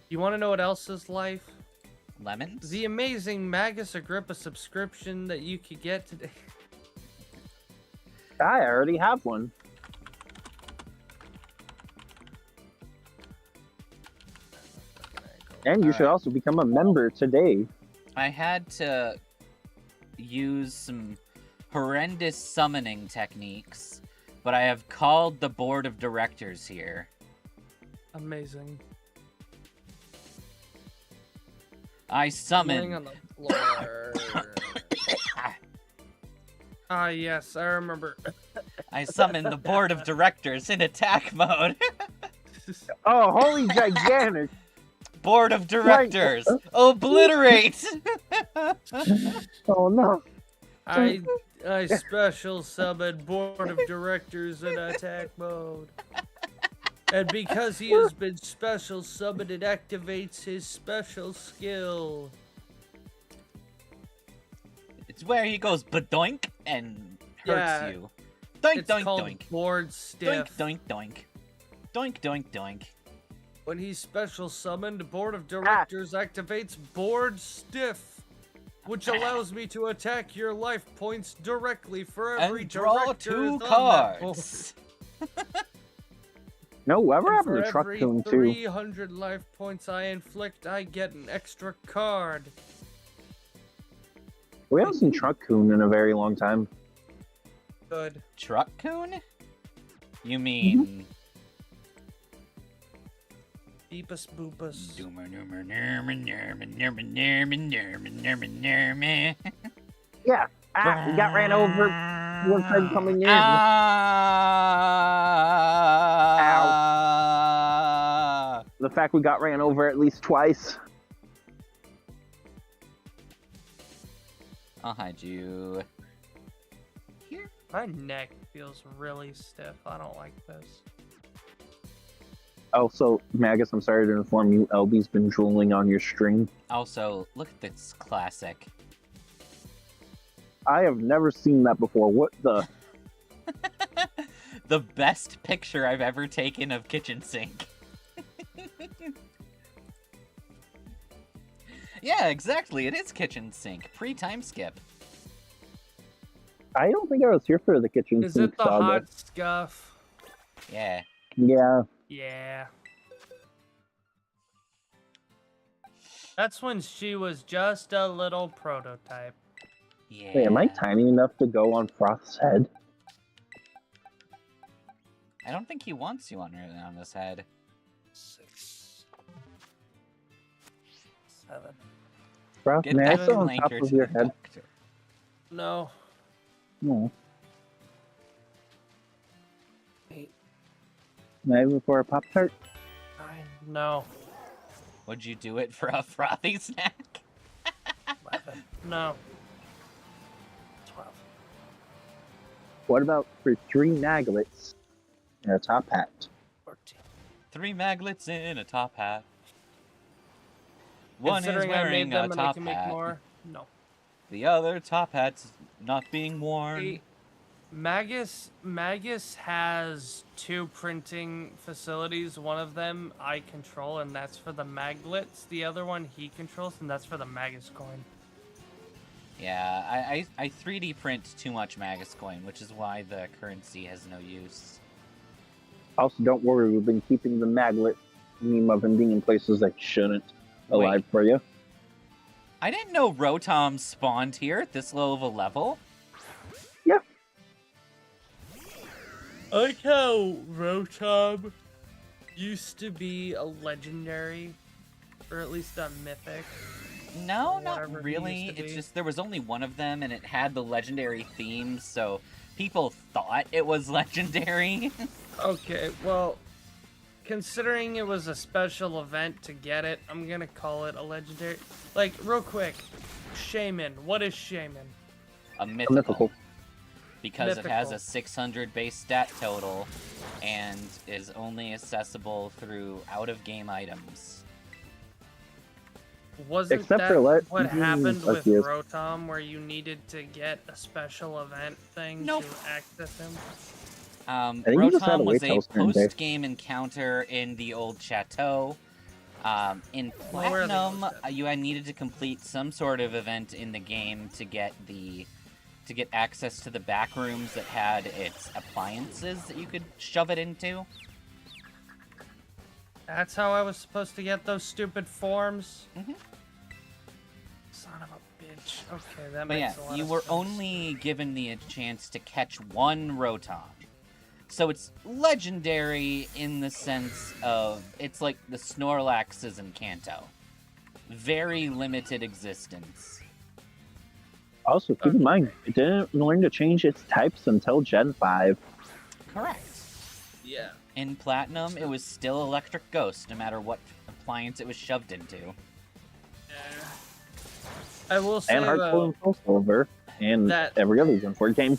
Speaker 3: You want to know what else is life?
Speaker 1: Lemons?
Speaker 3: The amazing Magus Agrippa subscription that you could get today.
Speaker 2: I already have one. And you should also become a member today.
Speaker 1: I had to use some horrendous summoning techniques, but I have called the board of directors here.
Speaker 3: Amazing.
Speaker 1: I summon.
Speaker 3: Laying on the floor. Ah, yes, I remember.
Speaker 1: I summon the board of directors in attack mode.
Speaker 2: Oh, holy gigantic!
Speaker 1: Board of directors, obliterate!
Speaker 2: Oh no!
Speaker 3: I special summon board of directors in attack mode. And because he has been special summoned, it activates his special skill.
Speaker 1: It's where he goes badoink and hurts you. Doink,
Speaker 3: It's
Speaker 1: doink,
Speaker 3: called
Speaker 1: doink.
Speaker 3: board stiff.
Speaker 1: Doink, doink, doink. Doink, doink, doink.
Speaker 3: When he's special summoned, board of directors activates board stiff, which allows me to attack your life points directly for every
Speaker 1: And draw
Speaker 3: director
Speaker 1: 2
Speaker 3: on that board.
Speaker 1: cards.
Speaker 2: No, whatever
Speaker 3: And
Speaker 2: happened
Speaker 3: for
Speaker 2: to Truck
Speaker 3: every
Speaker 2: Coon too?
Speaker 3: 300 life points I inflict, I get an extra card.
Speaker 2: We haven't seen Truck Coon in a very long time.
Speaker 3: Good.
Speaker 1: Truck-coon? You mean...
Speaker 3: Beepus boopus.
Speaker 2: Yeah. Ah, we got ran over. One friend coming in.
Speaker 1: Ow.
Speaker 2: The fact we got ran over at least twice.
Speaker 1: I'll hide you here.
Speaker 3: My neck feels really stiff. I don't like this.
Speaker 2: Also, Magus, I'm sorry to inform you, LB's been drooling on your string.
Speaker 1: Also, look at this classic.
Speaker 2: I have never seen that before. What the?
Speaker 1: The best picture I've ever taken of kitchen sink. Yeah, exactly. It is kitchen sink. Pre-time skip.
Speaker 2: I don't think I was here for the kitchen
Speaker 3: Is
Speaker 2: sink
Speaker 3: it the
Speaker 2: saga.
Speaker 3: hot scuff?
Speaker 1: Yeah.
Speaker 2: Yeah.
Speaker 3: Yeah. That's when she was just a little prototype.
Speaker 1: Yeah.
Speaker 2: Wait, am I tiny enough to go on Froth's head?
Speaker 1: I don't think he wants you on his head.
Speaker 3: 6, 7.
Speaker 2: Froth,
Speaker 1: Get
Speaker 2: may I
Speaker 1: that
Speaker 2: sit on top
Speaker 1: flanker
Speaker 2: of
Speaker 1: to
Speaker 2: your
Speaker 1: the
Speaker 2: head?
Speaker 1: doctor.
Speaker 3: No.
Speaker 2: No.
Speaker 3: 8,
Speaker 2: Not even for a Pop-Tart?
Speaker 3: 9. No.
Speaker 1: Would you do it for a frothy snack?
Speaker 3: 11. No. 12.
Speaker 2: What about for 3 Naglets and a top hat?
Speaker 3: 14.
Speaker 1: 3 maglets in a top hat. One is
Speaker 3: Considering I
Speaker 1: wearing
Speaker 3: made them
Speaker 1: a
Speaker 3: and I
Speaker 1: top
Speaker 3: can make
Speaker 1: hat.
Speaker 3: more. No.
Speaker 1: The other top hat's not being worn.
Speaker 3: 8. Magus has 2 printing facilities. One of them I control, and that's for the maglets. The other one he controls, and that's for the Magus coin.
Speaker 1: Yeah, I 3D print too much Magus coin, which is why the currency has no use.
Speaker 2: Also, don't worry, we've been keeping the Maglet meme of him being in places that shouldn't alive
Speaker 1: Wait.
Speaker 2: for you.
Speaker 1: I didn't know Rotom spawned here at this low of a level.
Speaker 2: Yeah.
Speaker 3: I like how Rotom used to be a legendary, or at least a mythic.
Speaker 1: No,
Speaker 3: Whatever
Speaker 1: not
Speaker 3: he
Speaker 1: really.
Speaker 3: used to
Speaker 1: It's
Speaker 3: be.
Speaker 1: just there was only one of them, and it had the legendary theme, so people thought it was legendary.
Speaker 3: Okay, well, considering it was a special event to get it, I'm gonna call it a legendary. Like, real quick, Shaman. What is Shaman?
Speaker 1: A
Speaker 2: A
Speaker 1: mythical.
Speaker 2: mythical.
Speaker 1: Because it has
Speaker 3: Mythical.
Speaker 1: a 600 base stat total and is only accessible through out-of-game items.
Speaker 3: Wasn't
Speaker 2: Except
Speaker 3: that
Speaker 2: for
Speaker 3: what happened with
Speaker 2: yes.
Speaker 3: Rotom, where you needed to get a special event thing
Speaker 1: Nope.
Speaker 3: to access him?
Speaker 2: think you just had to
Speaker 1: Rotom was
Speaker 2: wait till
Speaker 1: a
Speaker 2: his turn, Dave.
Speaker 1: post-game encounter in the old chateau. In
Speaker 3: Well, where are the old
Speaker 1: Platinum,
Speaker 3: chateaux?
Speaker 1: you needed to complete some sort of event in the game to get access to the back rooms that had its appliances that you could shove it into.
Speaker 3: That's how I was supposed to get those stupid forms?
Speaker 1: Mhm.
Speaker 3: Son of a bitch. Okay, that
Speaker 1: But yeah,
Speaker 3: makes a lot
Speaker 1: you
Speaker 3: of
Speaker 1: were
Speaker 3: sense.
Speaker 1: only given the chance to catch one Rotom. So it's legendary in the sense of it's like the Snorlaxes in Kanto. Very limited existence.
Speaker 2: Also, keep in mind, it didn't learn to change its types until Gen 5.
Speaker 1: Correct.
Speaker 3: Yeah.
Speaker 1: In Platinum, it was still Electric Ghost, no matter what appliance it was shoved into.
Speaker 3: I will say,
Speaker 2: And Heart Gold
Speaker 3: though,
Speaker 2: and Soul Silver. And
Speaker 3: that-
Speaker 2: every other Gen 4 game.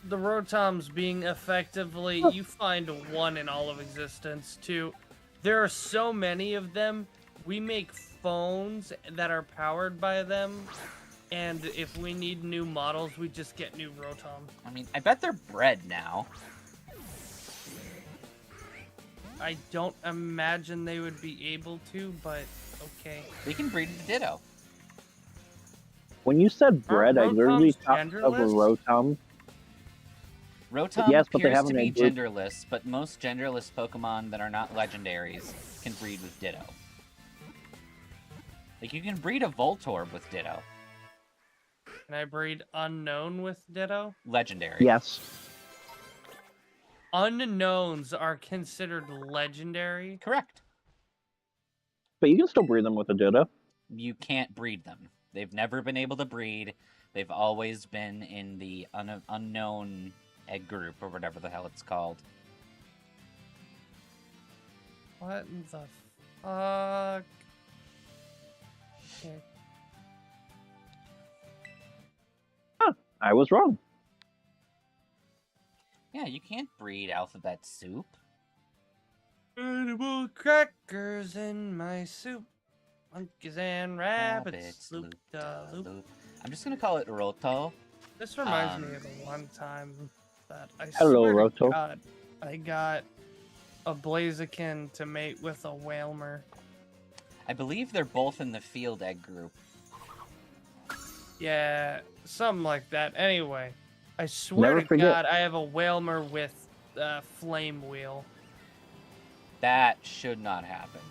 Speaker 3: the Rotoms being effectively, you find one in all of existence, too. There are so many of them. We make phones that are powered by them, and if we need new models, we just get new Rotom.
Speaker 1: I mean, I bet they're bred now.
Speaker 3: I don't imagine they would be able to, but okay.
Speaker 1: We can breed a Ditto.
Speaker 2: When you said bread, I
Speaker 3: Rotoms
Speaker 2: literally thought of a
Speaker 3: genderless?
Speaker 2: Rotom.
Speaker 1: Rotom
Speaker 2: Yes, but they
Speaker 1: appears
Speaker 2: have
Speaker 1: to
Speaker 2: an
Speaker 1: be
Speaker 2: egg group.
Speaker 1: genderless, but most genderless Pokemon that are not legendaries can breed with Ditto. Like, you can breed a Voltorb with Ditto.
Speaker 3: Can I breed Unknown with Ditto?
Speaker 1: Legendary.
Speaker 2: Yes.
Speaker 3: Unknowns are considered legendary.
Speaker 1: Correct.
Speaker 2: But you can still breed them with a Ditto.
Speaker 1: You can't breed them. They've never been able to breed. They've always been in the unknown egg group, or whatever the hell it's called.
Speaker 3: What the Okay.
Speaker 2: I was wrong.
Speaker 1: Yeah, you can't breed alphabet soup.
Speaker 3: Edible crackers in my soup. Monkeys and rabbits. Loop da loop.
Speaker 1: I'm just gonna call it Roto.
Speaker 3: This reminds me of the one time that I
Speaker 2: Hello,
Speaker 3: swear
Speaker 2: Roto.
Speaker 3: to God, I got a Blaziken to mate with a Whalmer.
Speaker 1: I believe they're both in the field egg group.
Speaker 3: Yeah, something like that. Anyway, I swear
Speaker 2: Never
Speaker 3: to
Speaker 2: forget.
Speaker 3: God, I have a Whalmer with Flame Wheel.
Speaker 1: That should not happen.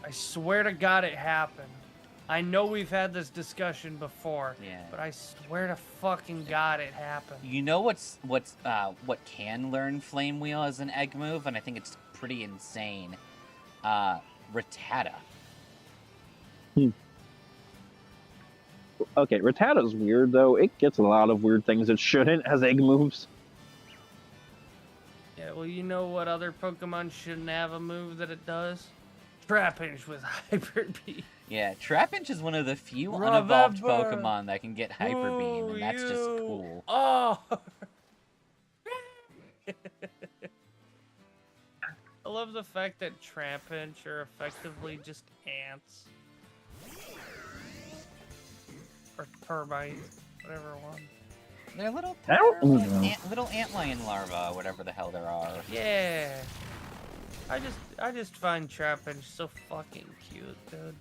Speaker 3: I swear to God it happened. I know we've had this discussion before,
Speaker 1: Yeah.
Speaker 3: but I swear to fucking God it happened.
Speaker 1: You know what can learn Flame Wheel as an egg move, and I think it's pretty insane. Rattata.
Speaker 2: Okay, Rattata's weird, though. It gets a lot of weird things it shouldn't as egg moves.
Speaker 3: Yeah, well, you know what other Pokemon shouldn't have a move that it does? Trapinch with Hyper Beam.
Speaker 1: Yeah, Trapinch is one of the few unevolved
Speaker 3: Remember
Speaker 1: Pokemon that can get Hyper Beam, and that's just cool.
Speaker 3: Oh! I love the fact that Trapinch are effectively just ants. Or termite, whatever one.
Speaker 1: They're little,
Speaker 2: I don't know.
Speaker 1: little antlion larvae, whatever the hell there are.
Speaker 3: Yeah. I just find Trapinch so fucking cute, dude.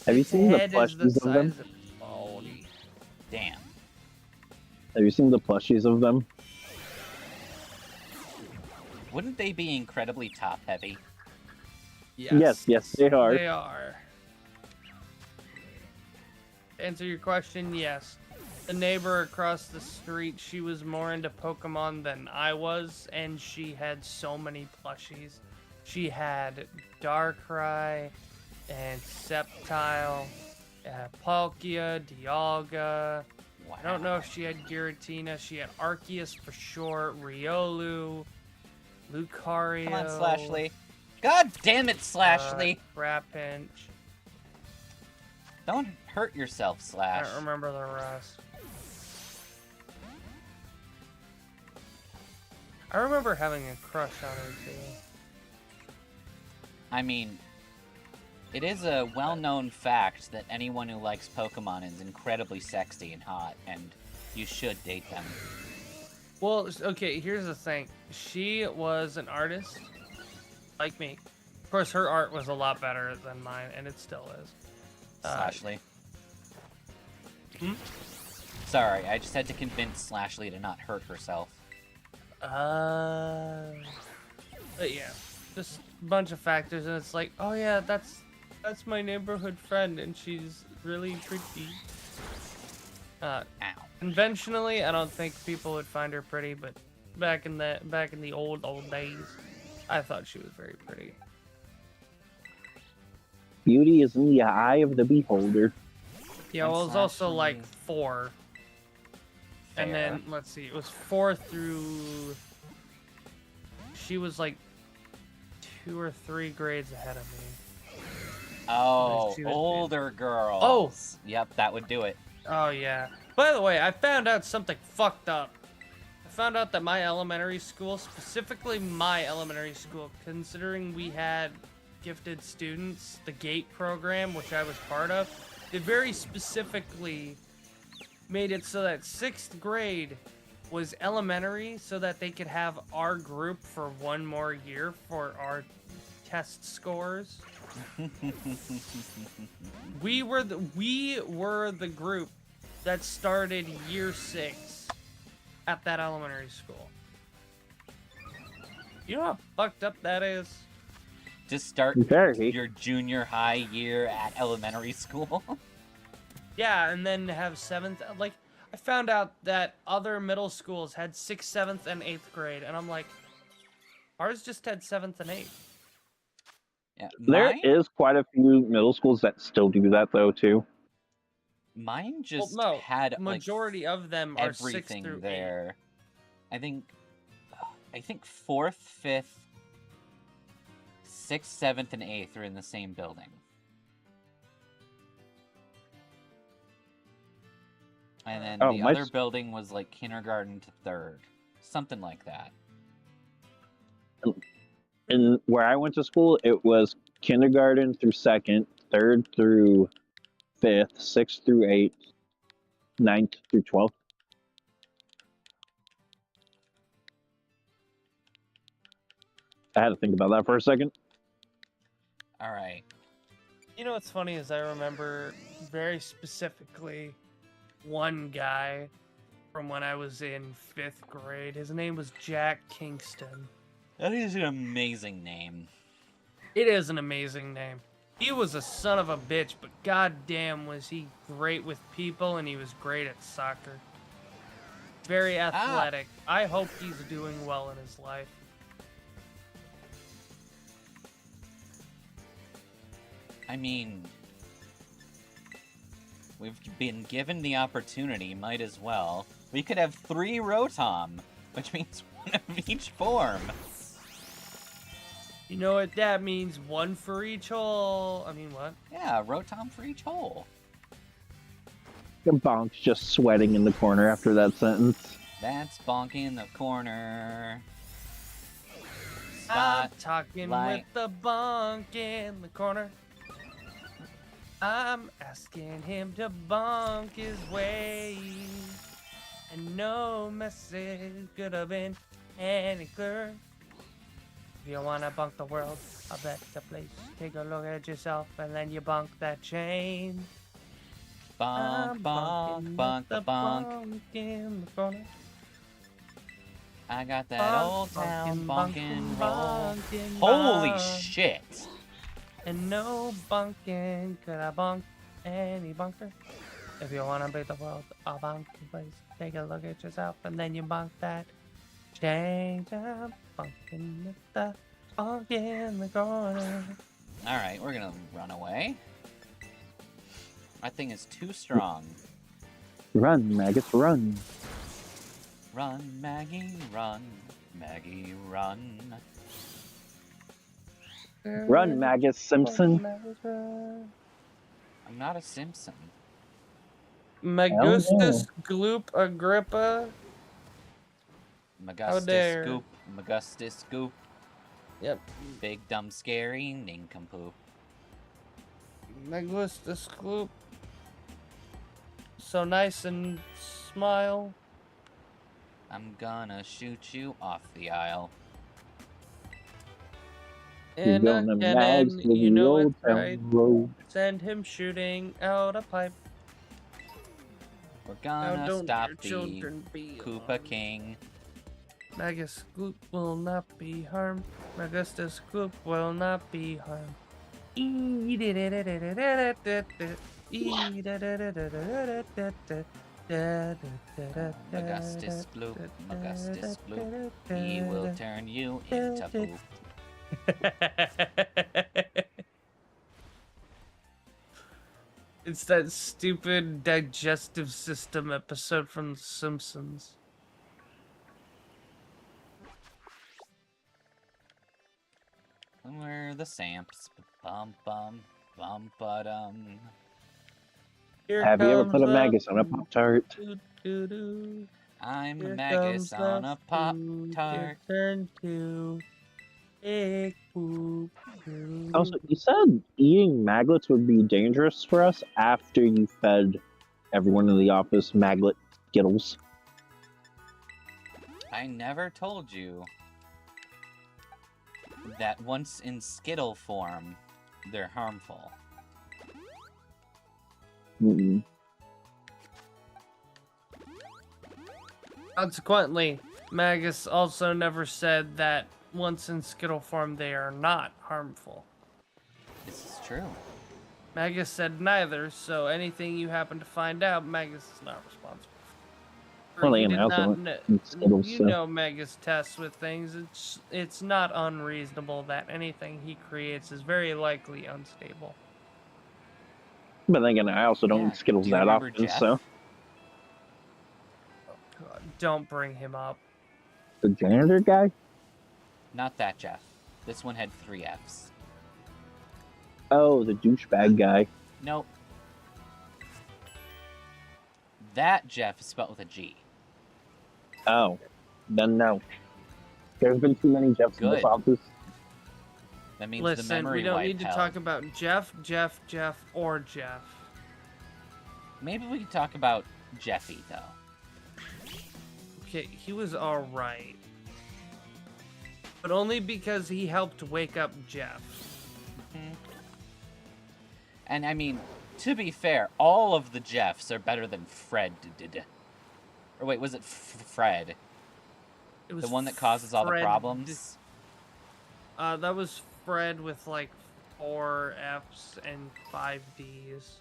Speaker 2: Have you
Speaker 3: Its
Speaker 2: seen the
Speaker 3: head is the
Speaker 2: plushies of them?
Speaker 3: size of its body.
Speaker 1: Damn.
Speaker 2: Have you seen the plushies of them?
Speaker 1: Wouldn't they be incredibly top heavy?
Speaker 2: Yes, they are.
Speaker 3: They are. To answer your question, yes. The neighbor across the street, she was more into Pokemon than I was, and she had so many plushies. She had Darkrai and Sceptile, Palkia, Dialga.
Speaker 1: Wow.
Speaker 3: I don't know if she had Giratina. She had Arceus for short, Riolu, Lucario.
Speaker 1: Come on, Slashly. God damn it, Slashly!
Speaker 3: Trapinch.
Speaker 1: Don't hurt yourself,
Speaker 3: I
Speaker 1: Slash.
Speaker 3: don't remember the rest. I remember having a crush on her too.
Speaker 1: I mean, it is a well-known fact that anyone who likes Pokemon is incredibly sexy and hot, and you should date them.
Speaker 3: Well, okay, here's the thing. She was an artist, like me. Of course, her art was a lot better than mine, and it still is.
Speaker 1: Slashly.
Speaker 3: Hmm?
Speaker 1: Sorry, I just had to convince Slashly to not hurt herself.
Speaker 3: But yeah, just a bunch of factors, and it's like, oh yeah, that's my neighborhood friend, and she's really pretty.
Speaker 1: Ow.
Speaker 3: Conventionally, I don't think people would find her pretty, but back in the old days, I thought she was very pretty.
Speaker 2: Beauty is in the eye of the beholder.
Speaker 3: Yeah,
Speaker 1: And
Speaker 3: well, it was also
Speaker 1: Slashly-
Speaker 3: like 4. And
Speaker 1: Fair.
Speaker 3: then, let's see, it was 4 through... She was like 2 or 3 grades ahead of me.
Speaker 1: Oh,
Speaker 3: She was-
Speaker 1: older girls.
Speaker 3: Oh!
Speaker 1: Yep, that would do it.
Speaker 3: Oh, yeah. By the way, I found out something fucked up. I found out that my elementary school, specifically my elementary school, considering we had gifted students, the GATE program, which I was part of, they very specifically made it so that 6th grade was elementary so that they could have our group for one more year for our test scores. We were the group that started year 6 at that elementary school. You know how fucked up that is?
Speaker 1: To start
Speaker 2: Very.
Speaker 1: your junior high year at elementary school.
Speaker 3: Yeah, and then to have 7th, like, I found out that other middle schools had 6th, 7th, and 8th grade, and I'm like, ours just had 7th and 8th.
Speaker 1: Yeah,
Speaker 2: There
Speaker 1: mine,
Speaker 2: is quite a few middle schools that still do that, though, too.
Speaker 1: mine just
Speaker 3: Well, no,
Speaker 1: had like
Speaker 3: majority of them are 6th
Speaker 1: everything
Speaker 3: through 8th.
Speaker 1: there. I think 4th, 5th, 6th, 7th, and 8th are in the same building. And then the other building was like kindergarten to 3rd. Something like that.
Speaker 2: And where I went to school, it was kindergarten through 2nd, 3rd through 5th, 6th through 8th, 9th through 12th. I had to think about that for a second.
Speaker 1: All right.
Speaker 3: You know what's funny is I remember very specifically one guy from when I was in 5th grade. His name was Jack Kingston.
Speaker 1: That is an amazing name.
Speaker 3: It is an amazing name. He was a son of a bitch, but goddamn was he great with people, and he was great at soccer. Very athletic. I hope he's doing well in his life.
Speaker 1: I mean, we've been given the opportunity, might as well. We could have 3 Rotom, which means 1 of each form.
Speaker 3: You know what that means? 1 for each hole. I mean, what?
Speaker 1: Yeah, Rotom for each hole.
Speaker 2: Bonk's just sweating in the corner after that sentence.
Speaker 1: That's Bonk in the corner.
Speaker 3: I'm talking with the Bonk in the corner. I'm asking him to bonk his way. And no message could have been any clearer. If you wanna bonk the world, I bet the place. Take a look at yourself and then you bonk that chain.
Speaker 1: Bonk, bonk, bonk, the bonk.
Speaker 3: In the corner.
Speaker 1: I got that old town bonkin' roll.
Speaker 3: bonkin',
Speaker 1: Holy
Speaker 3: bonk.
Speaker 1: shit!
Speaker 3: And no bunking could I bonk any bunker. If you wanna beat the world, I'll bonk the place. Take a look at yourself and then you bonk that. Change up, bunking with the bonk in the corner.
Speaker 1: Alright, we're gonna run away. My thing is too strong.
Speaker 2: Run, Magus, run.
Speaker 1: Run, Maggie, run. Maggie, run.
Speaker 2: Run, Magus Simpson.
Speaker 1: I'm not a Simpson.
Speaker 3: Magustus Gloop Agrippa.
Speaker 1: Magustus Scoop. Magustus Scoop.
Speaker 3: Yep.
Speaker 1: Big, dumb, scary nincompoop.
Speaker 3: Magustus Gloop. So nice and smile.
Speaker 1: I'm gonna shoot you off the aisle.
Speaker 3: And
Speaker 2: gonna
Speaker 3: again,
Speaker 2: mags
Speaker 3: and
Speaker 2: to
Speaker 3: you
Speaker 2: the
Speaker 3: know
Speaker 2: old
Speaker 3: it's right.
Speaker 2: town road.
Speaker 3: Send him shooting out a pipe.
Speaker 1: We're
Speaker 3: Now
Speaker 1: gonna
Speaker 3: don't
Speaker 1: stop
Speaker 3: your
Speaker 1: the
Speaker 3: children be
Speaker 1: Koopa
Speaker 3: alarmed.
Speaker 1: King.
Speaker 3: Magus Gloop will not be harmed. Magustus Gloop will not be harmed.
Speaker 1: Magustus Gloop, Magustus Gloop. He will turn you into poop.
Speaker 3: It's that stupid digestive system episode from The Simpsons.
Speaker 1: We're the Samps. Bum bum bum ba-dum.
Speaker 3: Here
Speaker 2: Have you ever
Speaker 3: comes
Speaker 2: put a
Speaker 3: the
Speaker 2: Magus on a Pop-Tart?
Speaker 3: doo-doo-doo.
Speaker 1: I'm
Speaker 3: Here
Speaker 1: a Magus
Speaker 3: comes
Speaker 1: on
Speaker 3: the
Speaker 1: a Pop
Speaker 3: food.
Speaker 1: Tart.
Speaker 3: Your turn to egg poop.
Speaker 2: Also, you said eating maglets would be dangerous for us after you fed everyone in the office maglet Skittles.
Speaker 1: I never told you that once in Skittle form, they're harmful.
Speaker 2: Mm-mm.
Speaker 3: Consequently, Magus also never said that once in Skittle form they are not harmful.
Speaker 1: This is true.
Speaker 3: Magus said neither, so anything you happen to find out, Magus is not responsible for.
Speaker 2: Well, they
Speaker 3: You did
Speaker 2: announced
Speaker 3: not
Speaker 2: it
Speaker 3: kn-
Speaker 2: in Skittles,
Speaker 3: You
Speaker 2: so-
Speaker 3: know Magus tests with things. It's not unreasonable that anything he creates is very likely unstable.
Speaker 2: But then again, I also don't
Speaker 1: Yeah,
Speaker 2: eat Skittles
Speaker 1: do you
Speaker 2: that
Speaker 1: remember
Speaker 2: often,
Speaker 1: Jeff?
Speaker 2: so.
Speaker 3: God, don't bring him up.
Speaker 2: The janitor guy?
Speaker 1: Not that Jeff. This one had 3 Fs.
Speaker 2: Oh, the douchebag guy.
Speaker 1: Nope. That Jeff is spelled with a G.
Speaker 2: Oh, then no. There's been too many Jeffs in the
Speaker 1: Good.
Speaker 2: office.
Speaker 1: That means the
Speaker 3: Listen,
Speaker 1: memory
Speaker 3: we don't
Speaker 1: wipe
Speaker 3: need to
Speaker 1: held.
Speaker 3: talk about Jeff, or Jeff.
Speaker 1: Maybe we could talk about Jeffy, though.
Speaker 3: Okay, he was alright. But only because he helped wake up Jeff.
Speaker 1: And I mean, to be fair, all of the Jeffs are better than Fred did. Or wait, was it Fred?
Speaker 3: It was
Speaker 1: The one that causes all the
Speaker 3: Fred.
Speaker 1: problems?
Speaker 3: That was Fred with like 4 Fs and 5 Ds.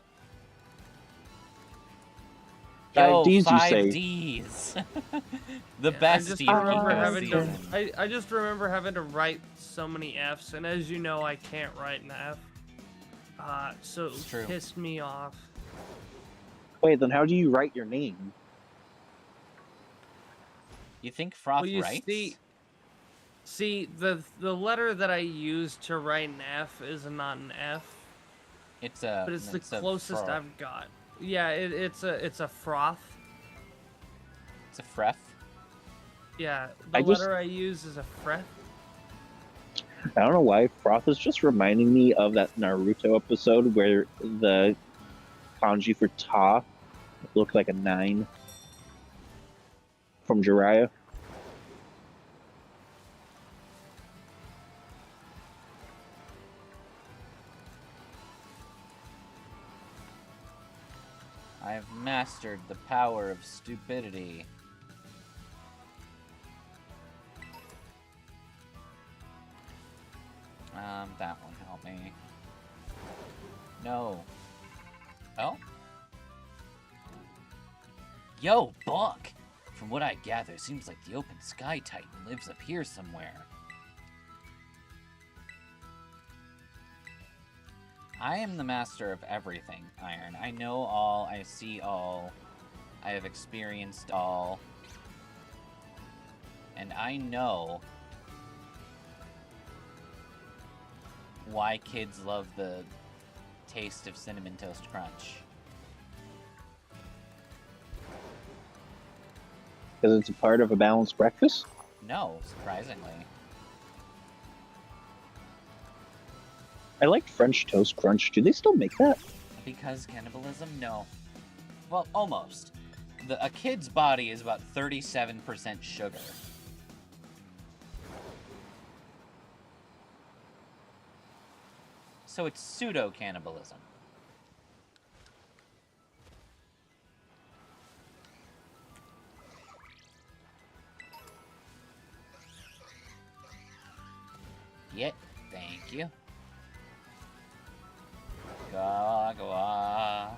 Speaker 1: Yo,
Speaker 2: 5 Ds, you
Speaker 1: 5
Speaker 2: say?
Speaker 1: Ds. The
Speaker 3: Yeah,
Speaker 1: best
Speaker 3: I just
Speaker 1: D of
Speaker 3: remember having to,
Speaker 1: season.
Speaker 3: I just remember having to write so many Fs, and as you know, I can't write an F. So
Speaker 1: It's true.
Speaker 3: it pissed me off.
Speaker 2: Wait, then how do you write your name?
Speaker 1: You think Froth
Speaker 3: Well, you
Speaker 1: writes?
Speaker 3: see, the letter that I use to write an F is not an F,
Speaker 1: It's a.
Speaker 3: but it's the
Speaker 1: a
Speaker 3: closest
Speaker 1: froth.
Speaker 3: I've got. Yeah, it's a froth.
Speaker 1: It's a fref.
Speaker 3: Yeah, the
Speaker 2: I just-
Speaker 3: letter I use is a freth.
Speaker 2: I don't know why. Froth is just reminding me of that Naruto episode where the kanji for ta looked like a 9 from Jiraiya.
Speaker 1: I've mastered the power of stupidity. That one help me. No. Oh? Yo, Bonk! From what I gather, seems like the open sky titan lives up here somewhere. I am the master of everything, Iron. I know all, I see all, I have experienced all, and I know why kids love the taste of Cinnamon Toast Crunch.
Speaker 2: Because it's a part of a balanced breakfast?
Speaker 1: No, surprisingly.
Speaker 2: I liked French Toast Crunch. Do they still make that?
Speaker 1: Because cannibalism? No. Well, almost. A kid's body is about 37% sugar. So it's pseudo-cannibalism. Yeah, thank you. Gagua.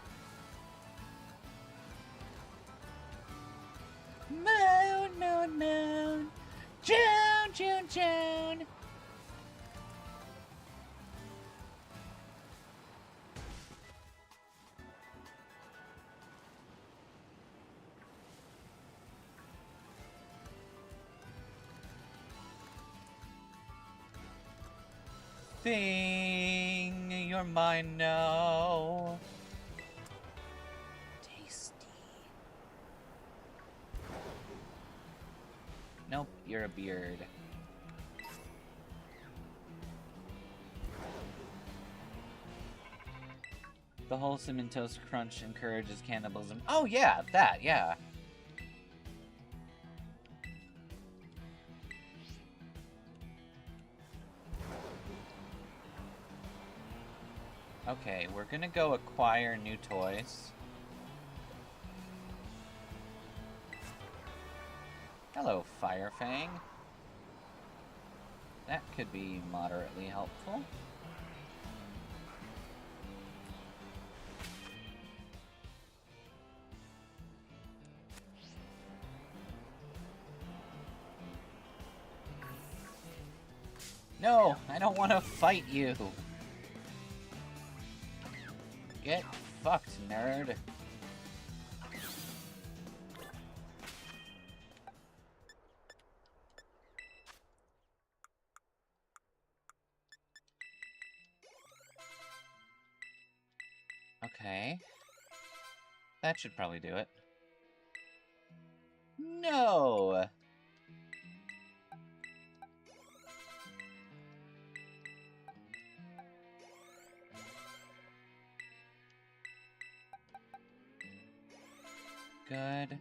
Speaker 1: Moon, moon, moon. June, June, June. Thing, you're mine now. Tasty. Nope, you're a beard. The wholesome and toast crunch encourages cannibalism. Oh yeah, that, yeah. Okay, we're gonna go acquire new toys. Hello, Firefang. That could be moderately helpful. No, I don't want to fight you. Get fucked, nerd. Okay. That should probably do it. No! Good.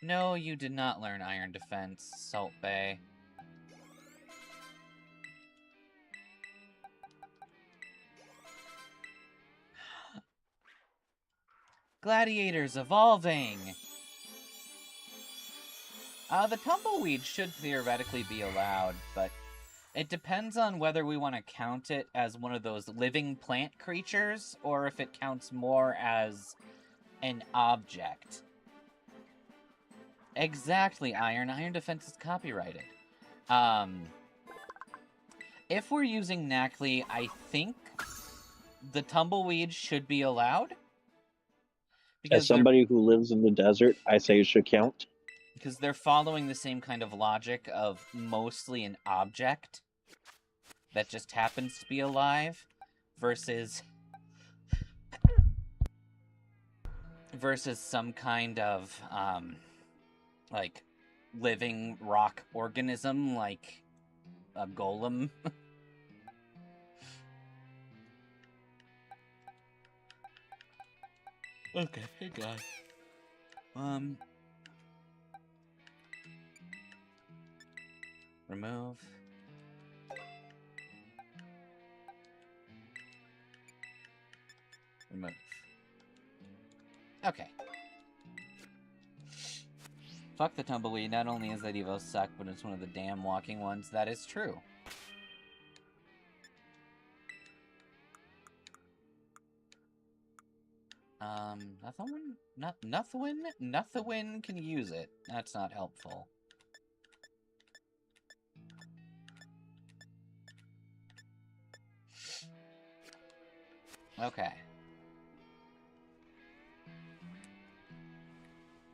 Speaker 1: No, you did not learn Iron Defense, Salt Bay. Gladiators evolving! The tumbleweed should theoretically be allowed, but it depends on whether we want to count it as one of those living plant creatures, or if it counts more as an object. Exactly, Iron. Iron Defense is copyrighted. If we're using Knackley, I think the tumbleweed should be allowed.
Speaker 2: As somebody who lives in the desert, I say it should count.
Speaker 1: Because they're following the same kind of logic of mostly an object that just happens to be alive versus some kind of like living rock organism like a golem. Okay, hey guys. Remove. Remove. Okay. Fuck the tumbleweed. Not only is that Evo suck, but it's one of the damn walking ones. That is true. Nothing can use it. That's not helpful. Okay.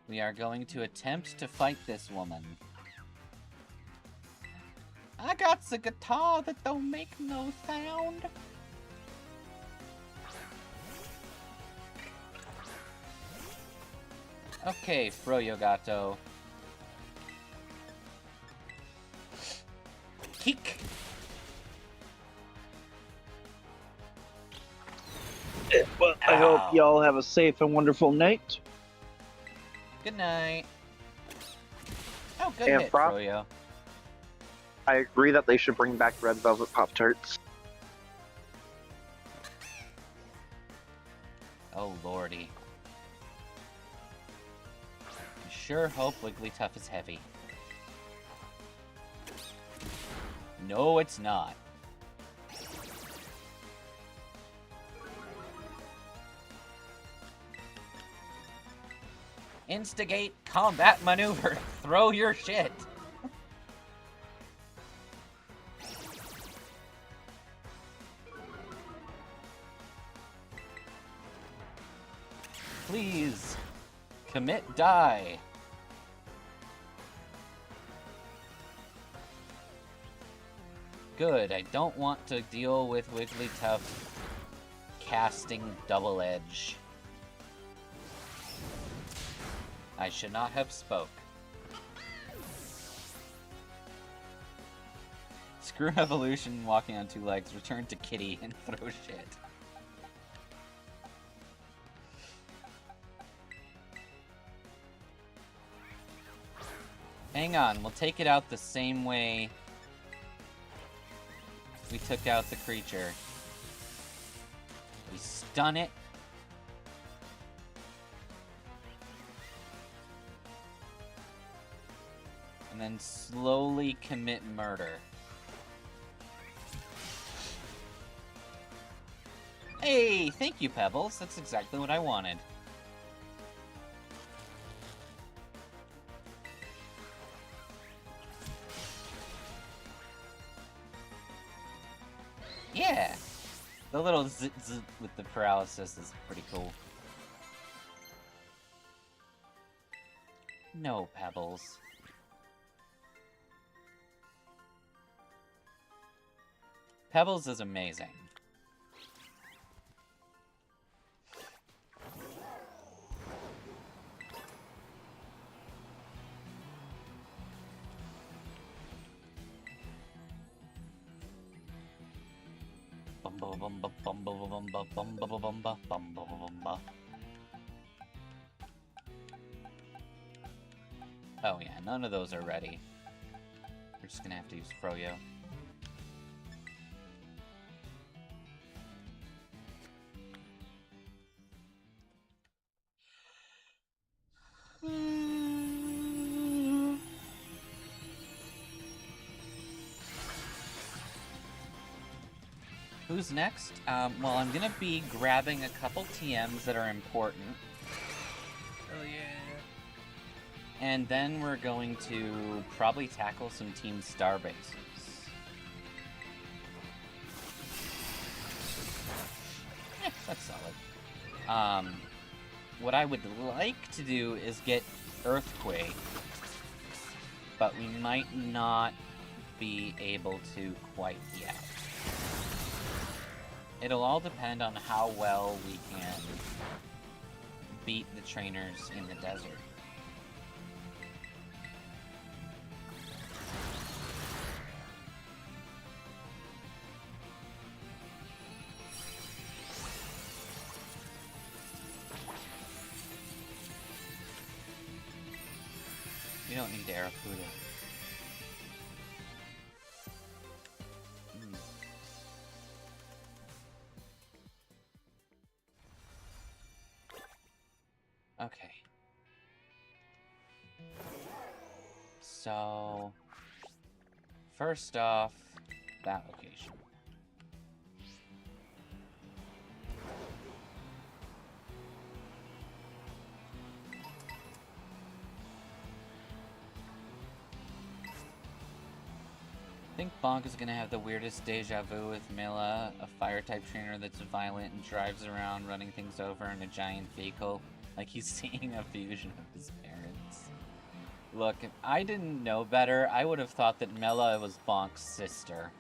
Speaker 1: We are going to attempt to fight this woman. I got the guitar that don't make no sound. Okay, Froyo Gato. Kick!
Speaker 2: Well, I hope y'all have a safe and wonderful night.
Speaker 1: Good night. Oh, good
Speaker 4: And
Speaker 1: hit,
Speaker 4: Prof,
Speaker 1: Froyo.
Speaker 4: I agree that they should bring back Red Velvet Pop-Tarts.
Speaker 1: Oh, lordy. I sure hope Wigglytuff is heavy. No, it's not. Instigate combat maneuver. Throw your shit. Please. Commit die. Good, I don't want to deal with Wigglytuff casting Double Edge. I should not have spoke. Screw evolution, walking on two legs, return to kitty, and throw shit. Hang on, we'll take it out the same way we took out the creature. We stun it. And then slowly commit murder. Hey, thank you, Pebbles. That's exactly what I wanted. Yeah! The little zit with the paralysis is pretty cool. No, Pebbles. Pebbles is amazing. Oh yeah, none of those are ready. We're just gonna have to use Froyo. Who's next? Well, I'm gonna be grabbing a couple TMs that are important.
Speaker 3: Oh yeah.
Speaker 1: And then we're going to probably tackle some Team Star bases. That's solid. What I would like to do is get Earthquake, but we might not be able to quite yet. It'll all depend on how well we can beat the trainers in the desert. You don't need Arafuda. Okay. So, first off, that location. I think Bonk is gonna have the weirdest deja vu with Mila, a fire-type trainer that's violent and drives around running things over in a giant vehicle, like he's seeing a fusion of his parents. Look, if I didn't know better, I would have thought that Mela was Bonk's sister.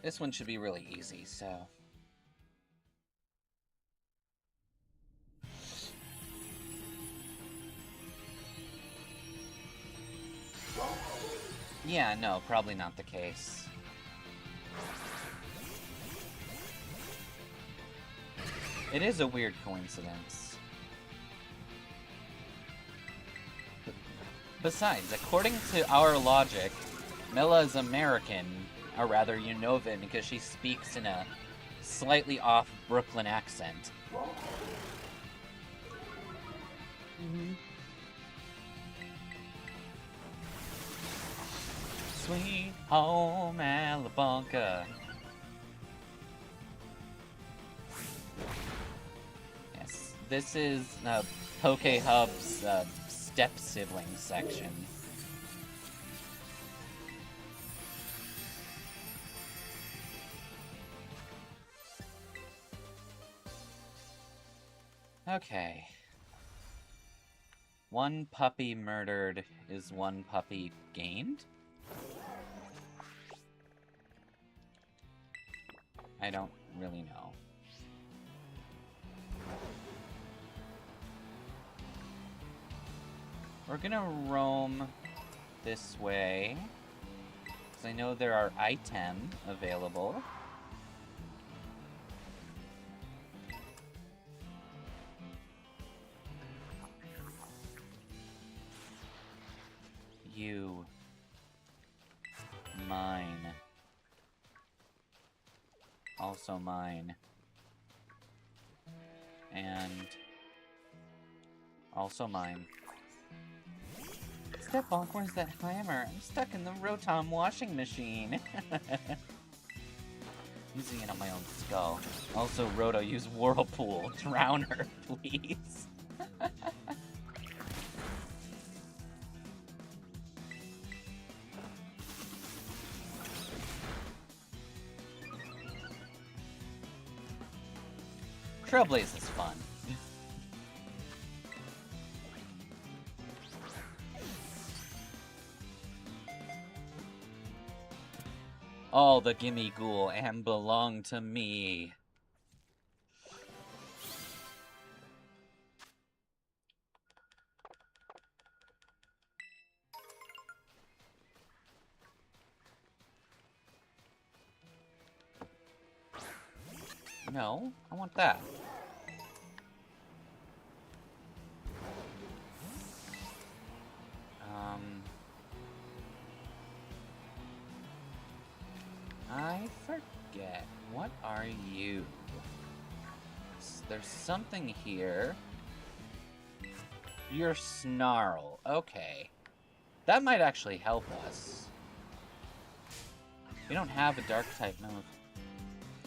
Speaker 1: This one should be really easy, so... Yeah, no, probably not the case. It is a weird coincidence. Besides, according to our logic, Mela is American, or rather Unovan, because she speaks in a slightly off Brooklyn accent.
Speaker 3: Mm-hmm.
Speaker 1: Sweet home Alabama. Yes, this is Poke Hub's step-sibling section. Okay. One puppy murdered is one puppy gained? I don't really know. We're gonna roam this way, because I know there are items available. You. Mine. Also mine. And also mine. Step Bonk, where's that hammer? I'm stuck in the Rotom washing machine. Using it on my own skull. Also, Roto, use Whirlpool. Drown her, please. Trailblaze is fun. All the gimme ghoul and belong to me. No, I want that. I forget. What are you? There's something here. You're Snarl. Okay. That might actually help us. We don't have a dark type move.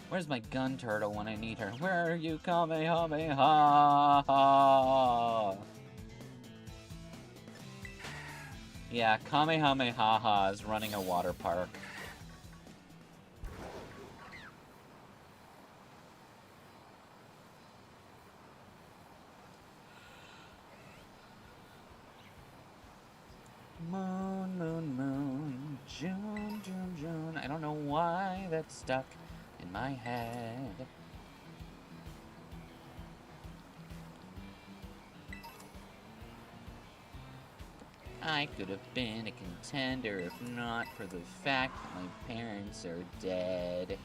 Speaker 1: Where's my gun turtle when I need her? Where are you, Kamehameha? Yeah, Kamehameha is running a water park. Moon, moon, moon, June, June, June. I don't know why that's stuck in my head. I could have been a contender if not for the fact that my parents are dead.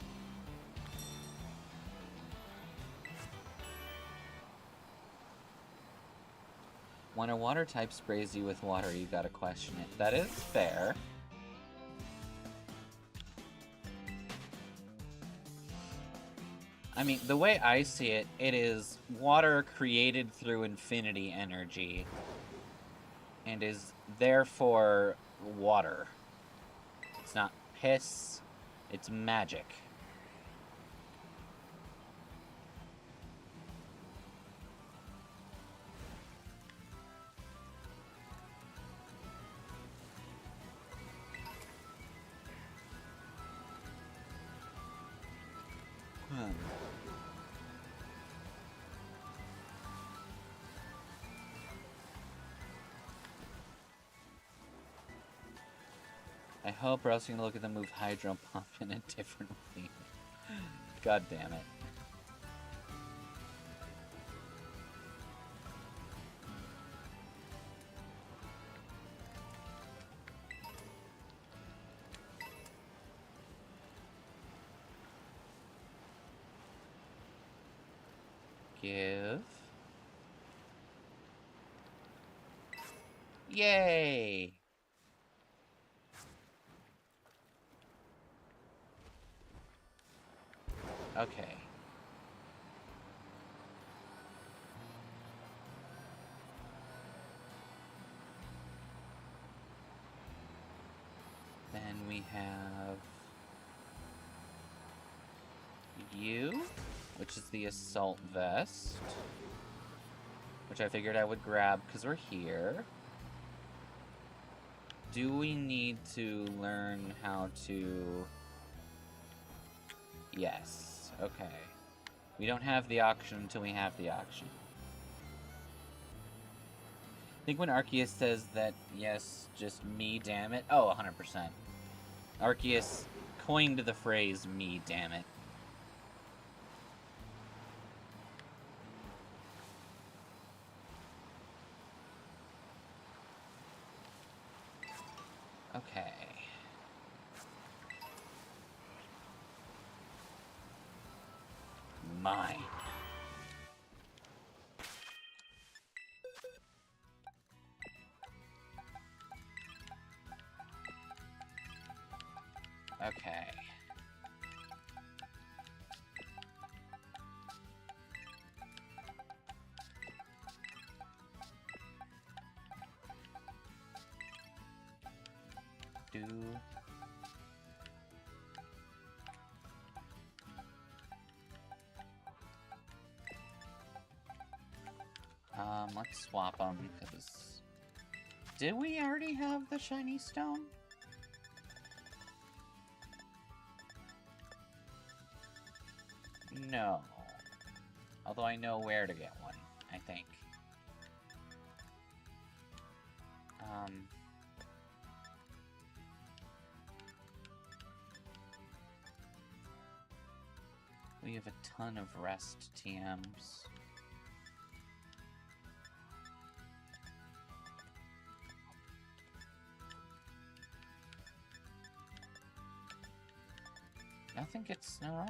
Speaker 1: When a water type sprays you with water, you gotta question it. That is fair. I mean, the way I see it, it is water created through infinity energy. And is therefore water. It's not piss, it's magic. I hope, or else you're gonna look at the move Hydro Pump in a different way. God damn it. Give. Yay! Okay. Then we have you, which is the assault vest, which I figured I would grab because we're here. Do we need to learn how to... Yes. Okay. We don't have the auction until we have the auction. I think when Arceus says that, yes, just me, damn it. Oh, 100%. Arceus coined the phrase, me, damn it. Okay. Mine. Okay. Let's swap them, because... Did we already have the shiny stone? No. Although I know where to get one, I think. We have a ton of rest TMs. Nothing gets snow.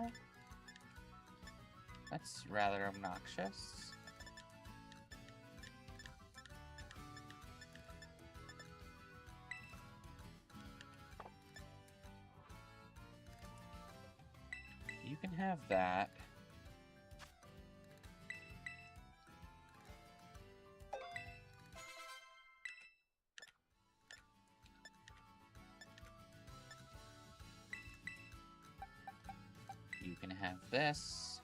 Speaker 1: That's rather obnoxious. You can have that. You can have this.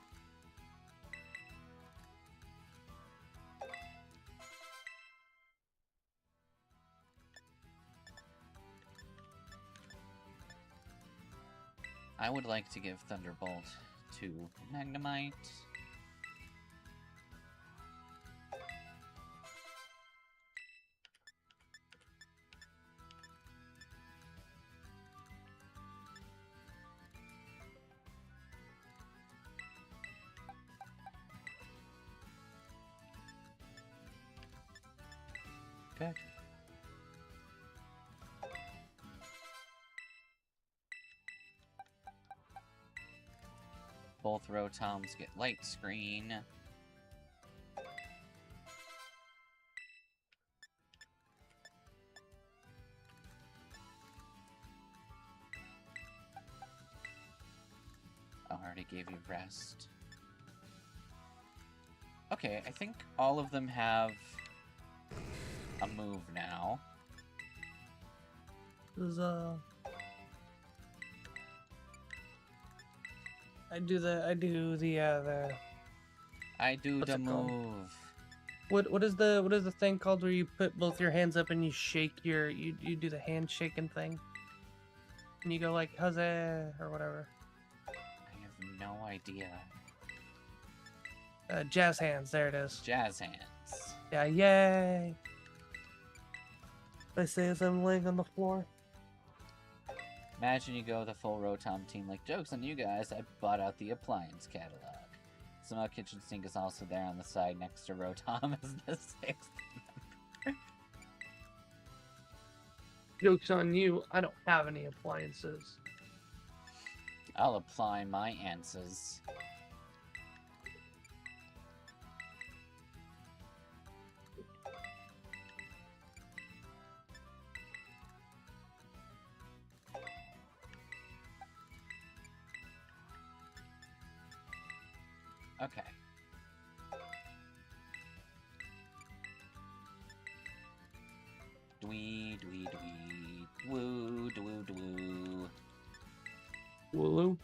Speaker 1: I would like to give Thunderbolt to Magnemite. Okay. Both Rotoms get light screen. I already gave you rest. Okay, I think all of them have a move now.
Speaker 3: Does I do the
Speaker 1: I do
Speaker 3: What's
Speaker 1: the
Speaker 3: it called?
Speaker 1: move.
Speaker 3: what is the thing called where you put both your hands up and you shake you do the hand shaking thing? And you go like huzzah or whatever.
Speaker 1: I have no idea.
Speaker 3: Jazz hands, there it is.
Speaker 1: Jazz hands.
Speaker 3: Yeah, yay. I say as I'm laying on the floor.
Speaker 1: Imagine you go the full Rotom team, like, joke's on you guys, I bought out the appliance catalog. Somehow Kitchen Sink is also there on the side next to Rotom as the sixth member.
Speaker 3: Joke's on you, I don't have any appliances.
Speaker 1: I'll apply my answers. Okay. Dwee, dwee, dwee. Woo, dwoo, dwoo.
Speaker 3: Wooloo.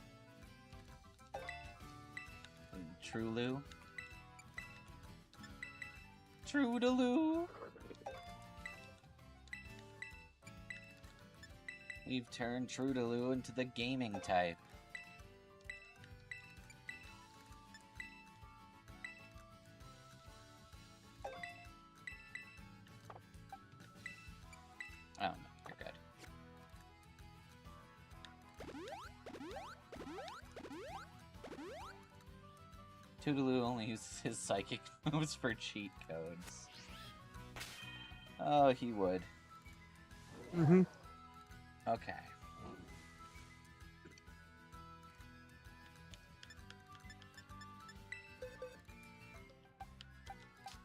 Speaker 1: Truloo. Trudaloo. We've turned Trudaloo into the gaming type. Oh, no, you're good. Toodaloo only uses his psychic moves for cheat codes. Oh, he would.
Speaker 3: Mm-hmm.
Speaker 1: Okay.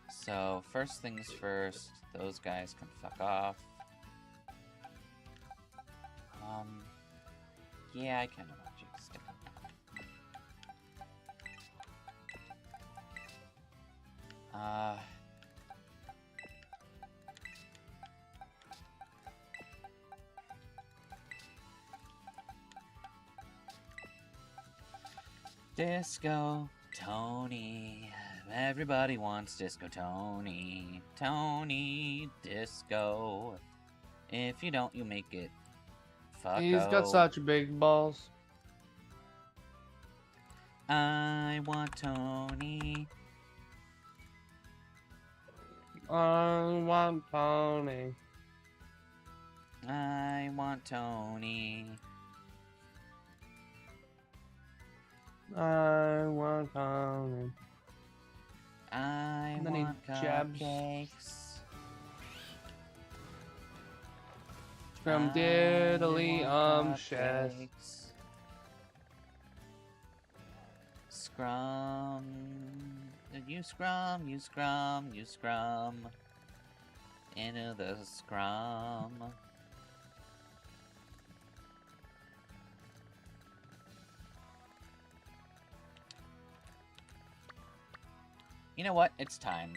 Speaker 1: So, first things first, those guys can fuck off. Yeah, I kind of want you to stick around. Disco Tony. Everybody wants Disco Tony. Tony Disco. If you don't, you make it. Fucko.
Speaker 3: He's got such big balls.
Speaker 1: I want Tony.
Speaker 3: I want Tony.
Speaker 1: I want Tony.
Speaker 3: I want cupcakes.
Speaker 1: I
Speaker 3: And then he
Speaker 1: want
Speaker 3: jabs.
Speaker 1: cupcakes.
Speaker 3: From
Speaker 1: I
Speaker 3: diddly
Speaker 1: want
Speaker 3: chest.
Speaker 1: cupcakes. Scrum. You scrum, you scrum, you scrum. Into the scrum. You know what? It's time.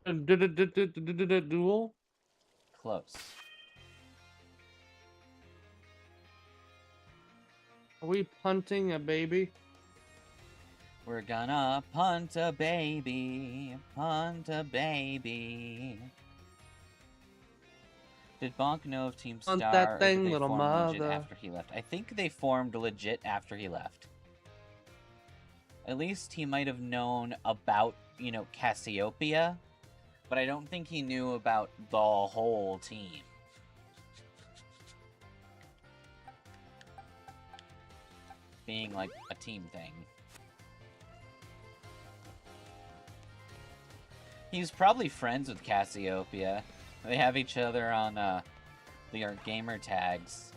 Speaker 3: Duel?
Speaker 1: Close.
Speaker 3: Are we punting a baby?
Speaker 1: We're gonna punt a baby. Punt a baby. Did Bonk know of Team Star,
Speaker 3: Punt that
Speaker 1: or
Speaker 3: thing,
Speaker 1: did they
Speaker 3: little
Speaker 1: form legit
Speaker 3: mother.
Speaker 1: after he left? I think they formed legit after he left. At least he might have known about, you know, Cassiopeia, but I don't think he knew about the whole team. Being, like, a team thing. He's probably friends with Cassiopeia. They have each other on, their gamer tags.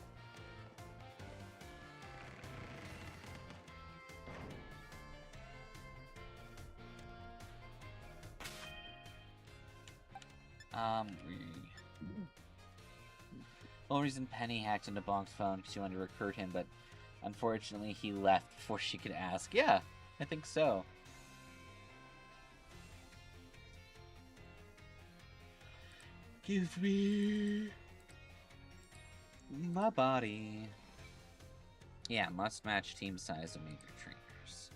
Speaker 1: Whole reason Penny hacked into Bonk's phone because she wanted to recruit him, but unfortunately he left before she could ask. Yeah, I think so. Give me my body. Yeah, must match team size of major trainers.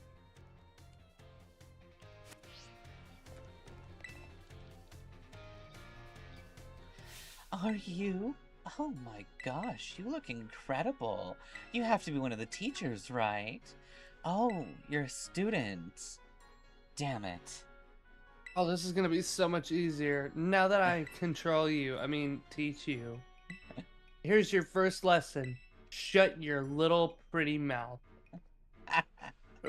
Speaker 1: Are you? Oh my gosh, you look incredible. You have to be one of the teachers, right? Oh, you're a student. Damn it.
Speaker 3: Oh, this is gonna be so much easier. Now that I control you, I mean, teach you. Here's your first lesson. Shut your little pretty mouth.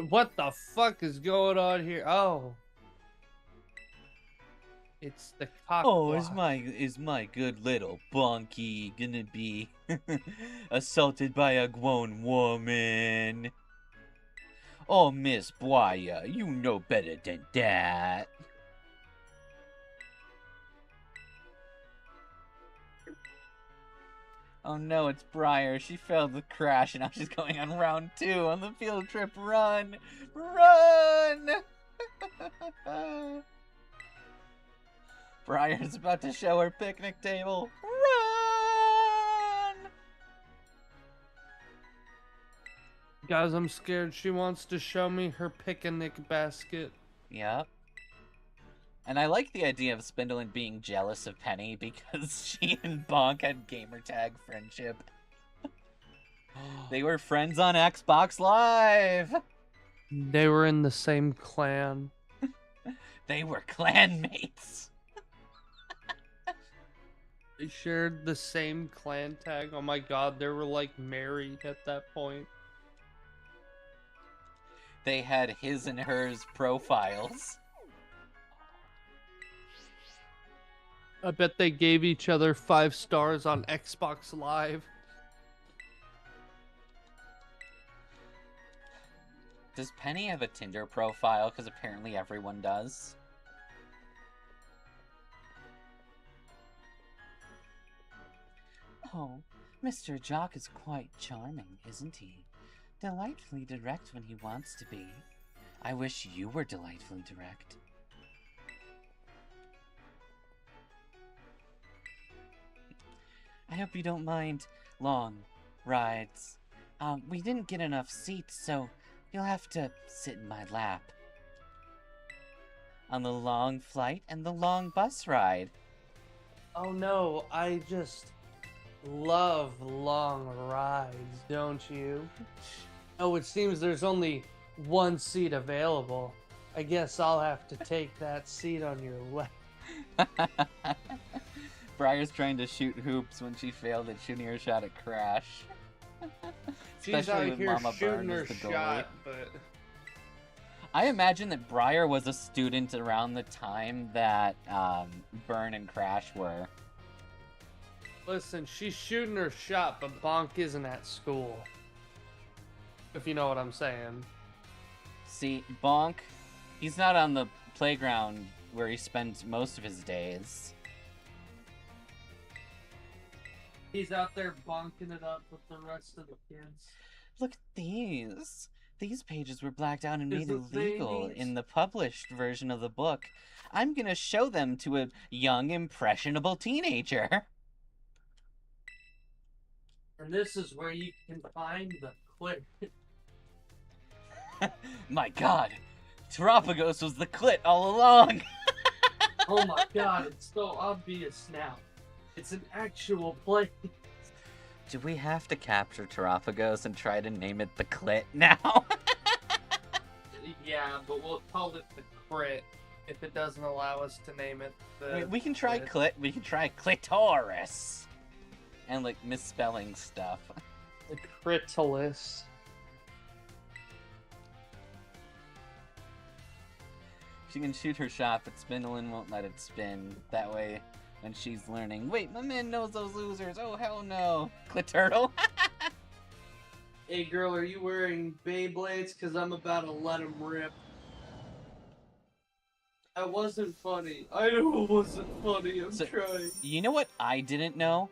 Speaker 3: What the fuck is going on here? Oh. It's the cock
Speaker 1: Oh,
Speaker 3: block.
Speaker 1: is my good little Bonky gonna be assaulted by a grown woman? Oh, Miss Boya, you know better than that. Oh no, it's Briar. She failed the crash and now she's going on round 2 on the field trip. Run! Run! Briar's about to show her picnic table. Run!
Speaker 3: Guys, I'm scared she wants to show me her picnic basket.
Speaker 1: Yep. And I like the idea of Spindaline being jealous of Penny because she and Bonk had gamertag friendship. They were friends on Xbox Live!
Speaker 3: They were in the same clan.
Speaker 1: They were clanmates!
Speaker 3: They shared the same clan tag. Oh my god, they were like married at that point.
Speaker 1: They had his and hers profiles.
Speaker 3: I bet they gave each other 5 stars on Xbox Live.
Speaker 1: Does Penny have a Tinder profile? Because apparently everyone does. Oh, Mr. Jock is quite charming, isn't he? Delightfully direct when he wants to be. I wish you were delightfully direct. I hope you don't mind long rides. We didn't get enough seats, so you'll have to sit in my lap. On the long flight and the long bus ride.
Speaker 3: Oh no, I just love long rides, don't you? Oh, it seems there's only one seat available. I guess I'll have to take that seat on your left.
Speaker 1: Briar's trying to shoot hoops when she failed at shooting her shot at Crash.
Speaker 3: She's
Speaker 1: Especially
Speaker 3: out
Speaker 1: with
Speaker 3: here
Speaker 1: Mama
Speaker 3: shooting
Speaker 1: Byrne
Speaker 3: her
Speaker 1: as the goalie.
Speaker 3: shot, but
Speaker 1: I imagine that Briar was a student around the time that Byrne and Crash were.
Speaker 3: listen, she's shooting her shot, but Bonk isn't at school. If you know what I'm saying.
Speaker 1: See, Bonk, he's not on the playground where he spends most of his days.
Speaker 3: He's out there bonking it up with the rest of the kids.
Speaker 1: Look at these. These pages were blacked out and made
Speaker 3: Isn't they
Speaker 1: illegal
Speaker 3: neat?
Speaker 1: in the published version of the book. I'm gonna show them to a young, impressionable teenager.
Speaker 3: And this is where you can find the clit.
Speaker 1: My god, Terapagos was the clit all along.
Speaker 3: Oh my god, it's so obvious now. It's an actual place.
Speaker 1: Do we have to capture Terapagos and try to name it the clit now?
Speaker 3: Yeah, but we'll call it the crit if it doesn't allow us to name it the.
Speaker 1: We can try
Speaker 3: clit.
Speaker 1: clit. We can try clitoris. And like misspelling stuff.
Speaker 3: The critalis.
Speaker 1: She can shoot her shot, but Spindaline won't let it spin. That way, when she's learning, wait, my man knows those losers. Oh, hell no. Cliturtle.
Speaker 3: Hey girl, are you wearing Beyblades? Cause I'm about to let them rip. That wasn't funny. I know it wasn't funny. I'm trying.
Speaker 1: You know what I didn't know?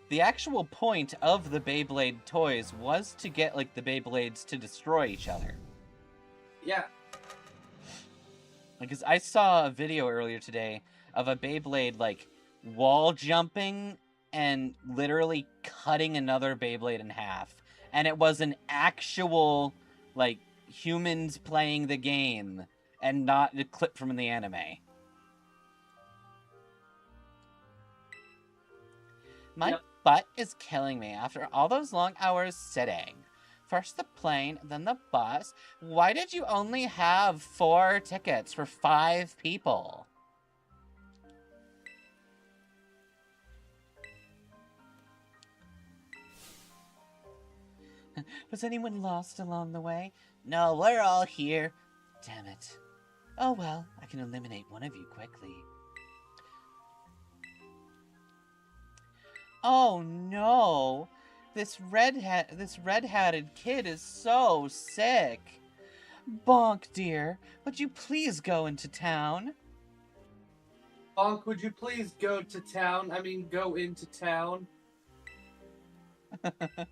Speaker 1: The actual point of the Beyblade toys was to get, like, the Beyblades to destroy each other.
Speaker 3: Yeah.
Speaker 1: Because I saw a video earlier today of a Beyblade, like, wall jumping and literally cutting another Beyblade in half. And it was an actual, like, humans playing the game and not a clip from the anime. My butt is killing me after all those long hours sitting. First the plane, then the bus. Why did you only have 4 tickets for 5 people? Was anyone lost along the way? No, we're all here. Damn it. Oh well, I can eliminate one of you quickly. Oh no! This red-hatted kid is so sick. Bonk, dear, would you please go into town?
Speaker 3: Bonk, would you please go to town? I mean, go into town.
Speaker 1: I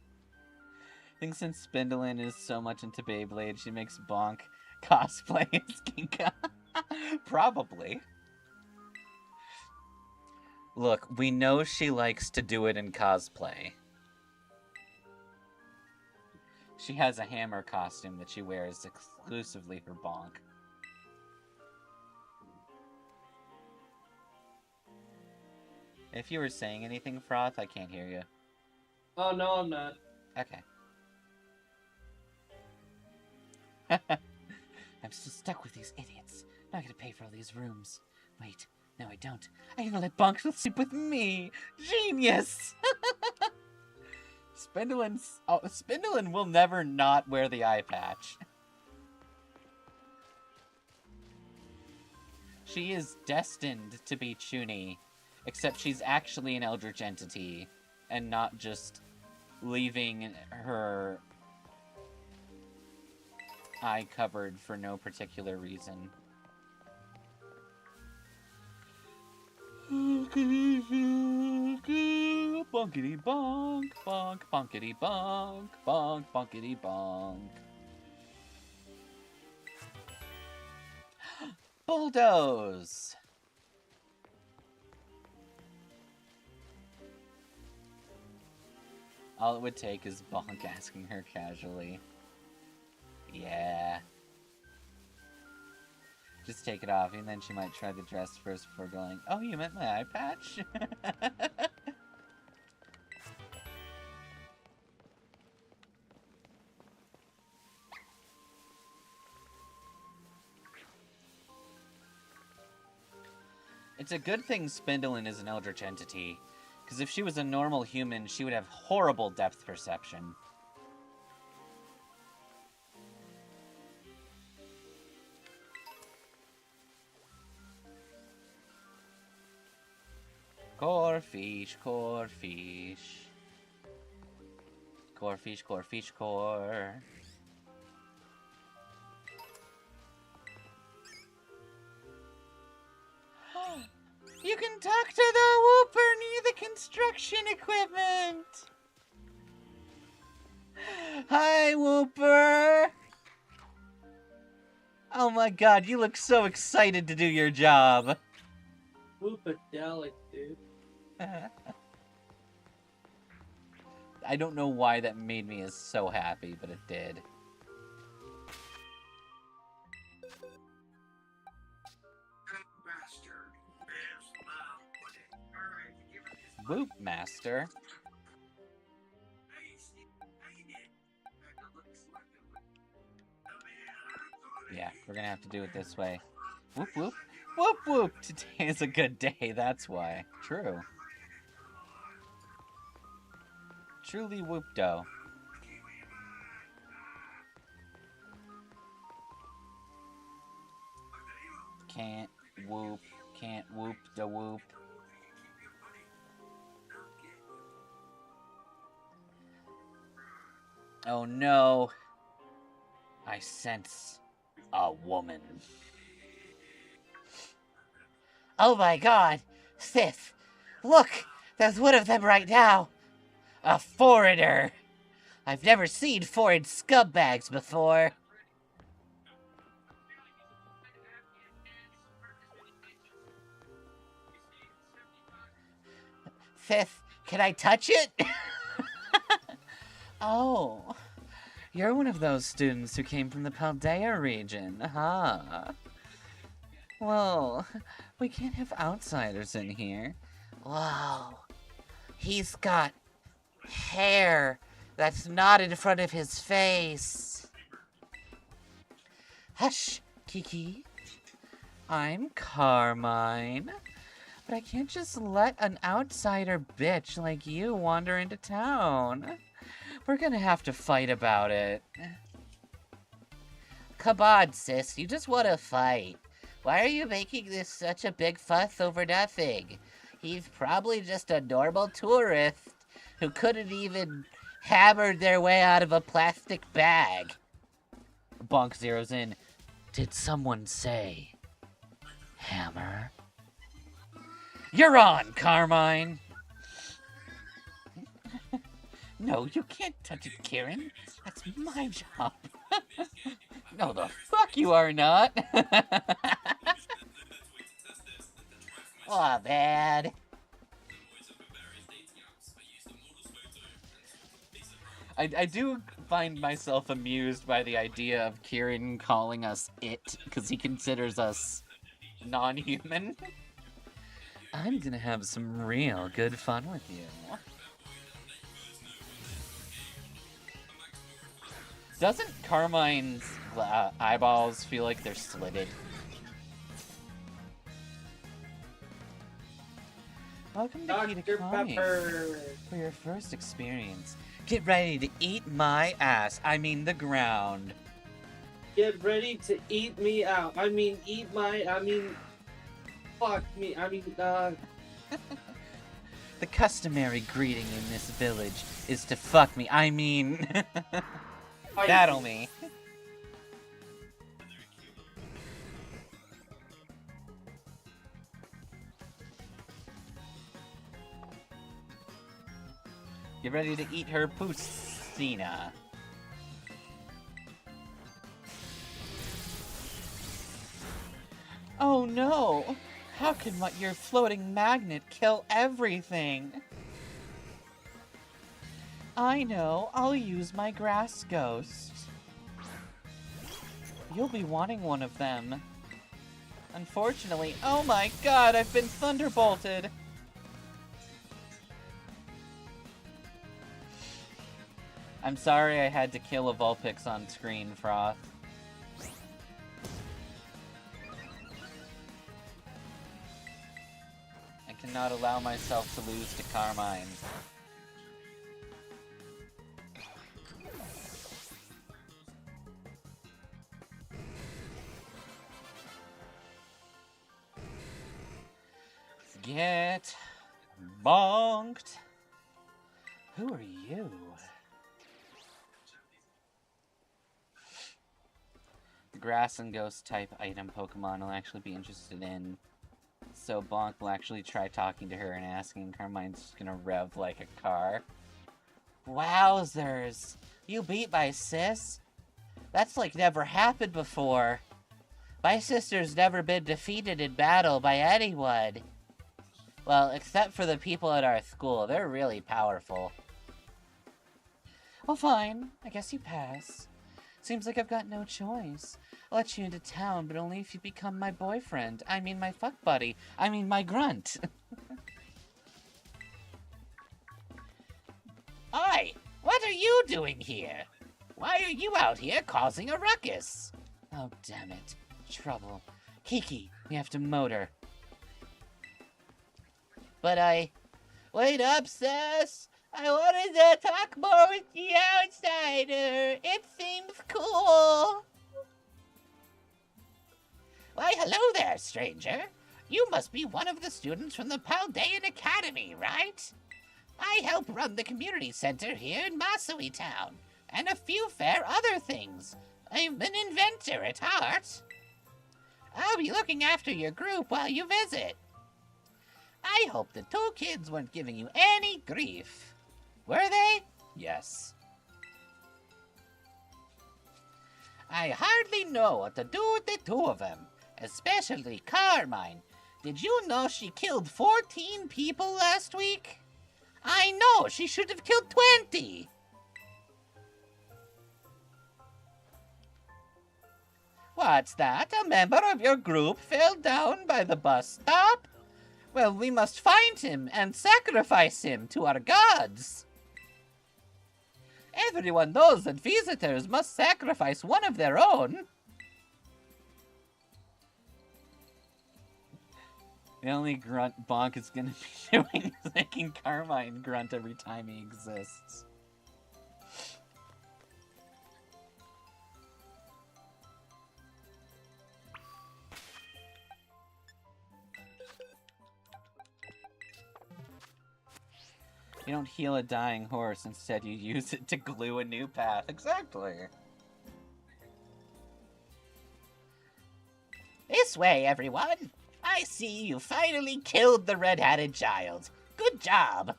Speaker 1: think since Spindaline is so much into Beyblade, she makes Bonk cosplay as Kinka. Probably. Look, we know she likes to do it in cosplay. She has a hammer costume that she wears exclusively for Bonk. If you were saying anything, Froth, I can't hear you.
Speaker 3: Oh, no, I'm not.
Speaker 1: Okay. I'm still stuck with these idiots. Now I gotta pay for all these rooms. Wait, no I don't. I gotta let Bonk sleep with me! Genius! Spindaline will never not wear the eye patch. She is destined to be Chuni, except she's actually an eldritch entity, and not just leaving her eye covered for no particular reason. Bonkity bonk, bonk, bonkity bonk, bonk, bonkity bonk. Bulldoze! All it would take is Bonk asking her casually. Yeah. Just take it off, and then she might try the dress first before going, oh, you meant my eye patch? It's a good thing Spindaline is an eldritch entity, because if she was a normal human, she would have horrible depth perception. Corfish, corfish. Corfish, corfish, core. You can talk to the Whooper near the construction equipment! Hi, Whooper! Oh my god, you look so excited to do your job.
Speaker 3: Whoopadelic, dude.
Speaker 1: I don't know why that made me so happy, but it did. Whoop Master. Yeah, we're gonna have to do it this way. Whoop whoop. Whoop whoop! Today is a good day, that's why. True. Truly whoop-do. Can't whoop the whoop. Oh no. I sense a woman. Oh my god! Sith! Look! There's one of them right now! A foreigner! I've never seen foreign scumbags before. Sith, can I touch it? Oh, you're one of those students who came from the Paldea region, huh? Well, we can't have outsiders in here. Whoa, he's got hair that's not in front of his face. Hush, Kiki. I'm Carmine. But I can't just let an outsider bitch like you wander into town. We're gonna have to fight about it. Come on, sis. You just want to fight. Why are you making this such a big fuss over nothing? He's probably just a normal tourist who couldn't even hammer their way out of a plastic bag. Bonk zeroes in. Did someone say hammer? You're on, Carmine! No, you can't touch it, Kieran. That's my job. No, the fuck you are not. Aw, bad. I do find myself amused by the idea of Kieran calling us it, because he considers us non-human. I'm gonna have some real good fun with you. Doesn't Carmine's eyeballs feel like they're slitted? Welcome to
Speaker 3: Dr.
Speaker 1: Tinkaton.
Speaker 3: Pepper.
Speaker 1: For your first experience, get ready to eat my ass. I mean the ground.
Speaker 3: Get ready to eat me out. I mean, fuck me.
Speaker 1: The customary greeting in this village is to fuck me. I mean, battle me. Get ready to eat her Pusina. Oh no! How can your floating magnet kill everything? I know, I'll use my grass ghost. You'll be wanting one of them. Unfortunately, oh my god, I've been thunderbolted! I'm sorry I had to kill a Vulpix on screen, Froth. I cannot allow myself to lose to Carmine. Get Bonked. Who are you? The grass and ghost type item Pokemon I'll actually be interested in. So Bonk will actually try talking to her and asking. Carmine's just gonna rev like a car. Wowzers! You beat my sis? That's like never happened before. My sister's never been defeated in battle by anyone. Well, except for the people at our school. They're really powerful. Well, fine. I guess you pass. Seems like I've got no choice. I'll let you into town, but only if you become my boyfriend. I mean my fuck buddy. I mean my grunt. Oi! What are you doing here? Why are you out here causing a ruckus? Oh, damn it. Trouble. Kiki, we have to motor. But Wait up, sis! I wanted to talk more with the outsider. It seems cool. Why, hello there, stranger. You must be one of the students from the Paldean Academy, right? I help run the community center here in Masawi Town, and a few fair other things. I'm an inventor at heart. I'll be looking after your group while you visit. I hope the two kids weren't giving you any grief. Were they? Yes. I hardly know what to do with the two of them, especially Carmine. Did you know she killed 14 people last week? I know, she should have killed 20. What's that? A member of your group fell down by the bus stop? Well, we must find him and sacrifice him to our gods. Everyone knows that visitors must sacrifice one of their own. The only grunt Bonk is going to be doing is making Carmine grunt every time he exists. You don't heal a dying horse, instead you use it to glue a new path. Exactly. This way, everyone. I see you finally killed the red-hatted child. Good job.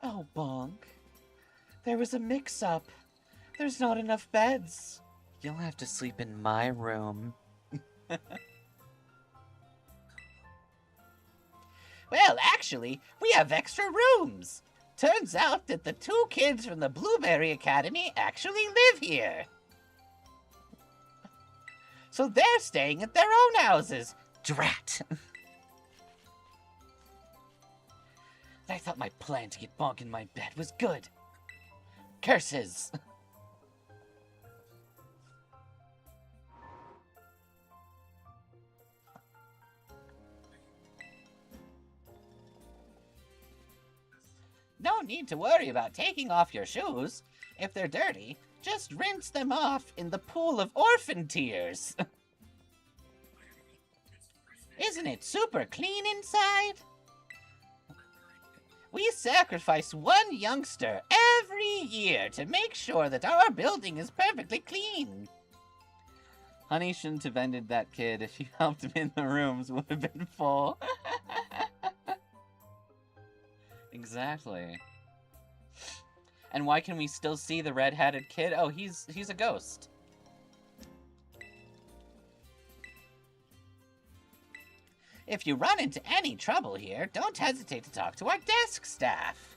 Speaker 1: Oh, Bonk. There was a mix-up. There's not enough beds. You'll have to sleep in my room. Well, actually, we have extra rooms. Turns out that the two kids from the Blueberry Academy actually live here. So they're staying at their own houses. Drat. I thought my plan to get Bonk in my bed was good. Curses. No need to worry about taking off your shoes. If they're dirty, just rinse them off in the pool of orphan tears. Isn't it super clean inside? We sacrifice one youngster every year to make sure that our building is perfectly clean. Honey shouldn't have ended that kid. If you helped him in the rooms, would have been full. Exactly. And why can we still see the red-hatted kid? Oh, he's a ghost. If you run into any trouble here, don't hesitate to talk to our desk staff.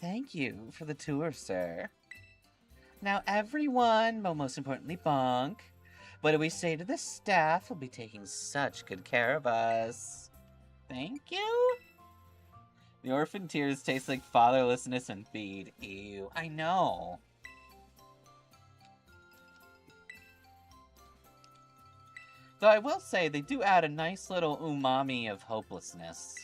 Speaker 1: Thank you for the tour, sir. Now everyone, but most importantly Bonk, what do we say to the staff who'll be taking such good care of us? Thank you? The orphan tears taste like fatherlessness and feed. Ew, I know. Though I will say, they do add a nice little umami of hopelessness.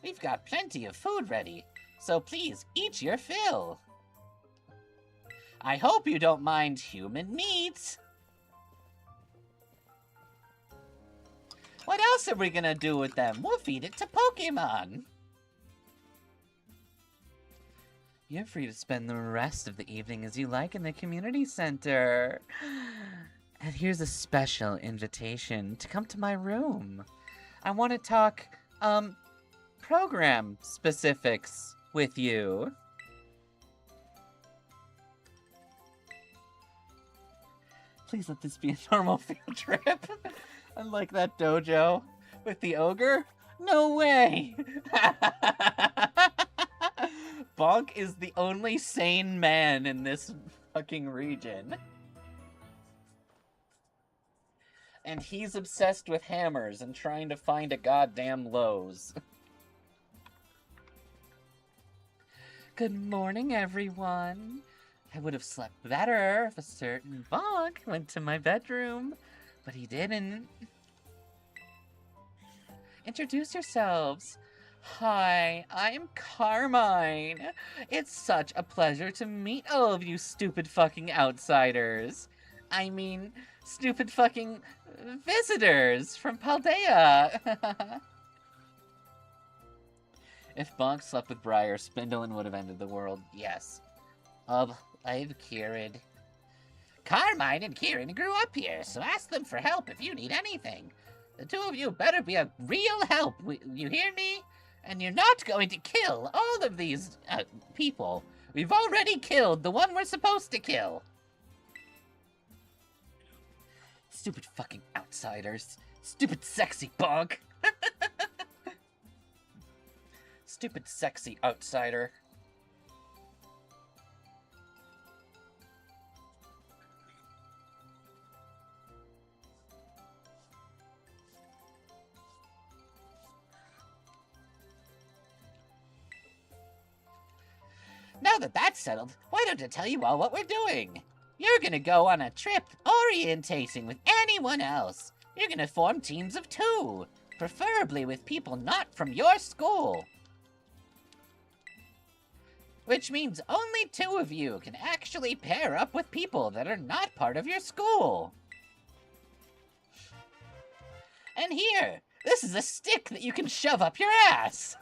Speaker 1: We've got plenty of food ready, so please eat your fill. I hope you don't mind human meat. What else are we gonna do with them? We'll feed it to Pokemon. You're free to spend the rest of the evening as you like in the community center. And here's a special invitation to come to my room. I want to talk, program specifics with you. Please let this be a normal field trip. Unlike that dojo with the ogre. No way! Bonk is the only sane man in this fucking region. And he's obsessed with hammers and trying to find a goddamn Lowe's. Good morning, everyone. I would have slept better if a certain Bonk went to my bedroom, but he didn't. Introduce yourselves. Hi, I'm Carmine. It's such a pleasure to meet all of you stupid fucking outsiders. I mean, stupid fucking visitors from Paldea. If Bonk slept with Briar, Spindaline would have ended the world. Yes. I'm Kieran. Carmine and Kieran grew up here, so ask them for help if you need anything. The two of you better be a real help, you hear me? And you're not going to kill all of these people. We've already killed the one we're supposed to kill. Stupid fucking outsiders. Stupid sexy Bonk. Stupid sexy outsider. Now that that's settled, why don't I tell you all what we're doing? You're gonna go on a trip orientating with anyone else. You're gonna form teams of 2, preferably with people not from your school. Which means only 2 of you can actually pair up with people that are not part of your school. And here, this is a stick that you can shove up your ass.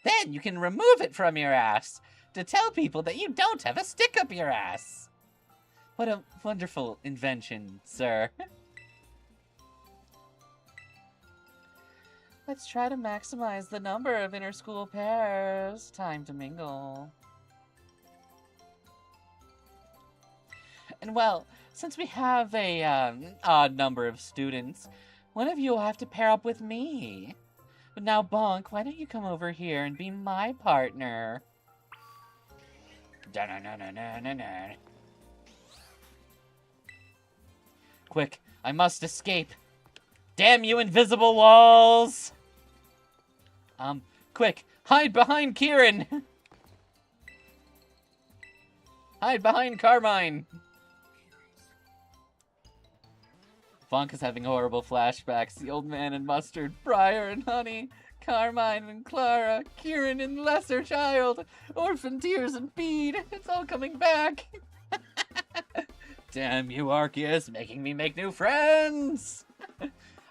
Speaker 1: Then you can remove it from your ass to tell people that you don't have a stick up your ass. What a wonderful invention, sir. Let's try to maximize the number of inter-school pairs. Time to mingle. And well, since we have a odd number of students, one of you will have to pair up with me. But now, Bonk, why don't you come over here and be my partner? Da-na-na-na-na-na-na. Quick, I must escape. Damn you, invisible walls! Quick, hide behind Kieran! Hide behind Carmine! Bonk is having horrible flashbacks. The old man and mustard, Briar and honey, Carmine and Clara, Kieran and lesser child, orphan tears and feed. It's all coming back. Damn you, Arceus, making me make new friends.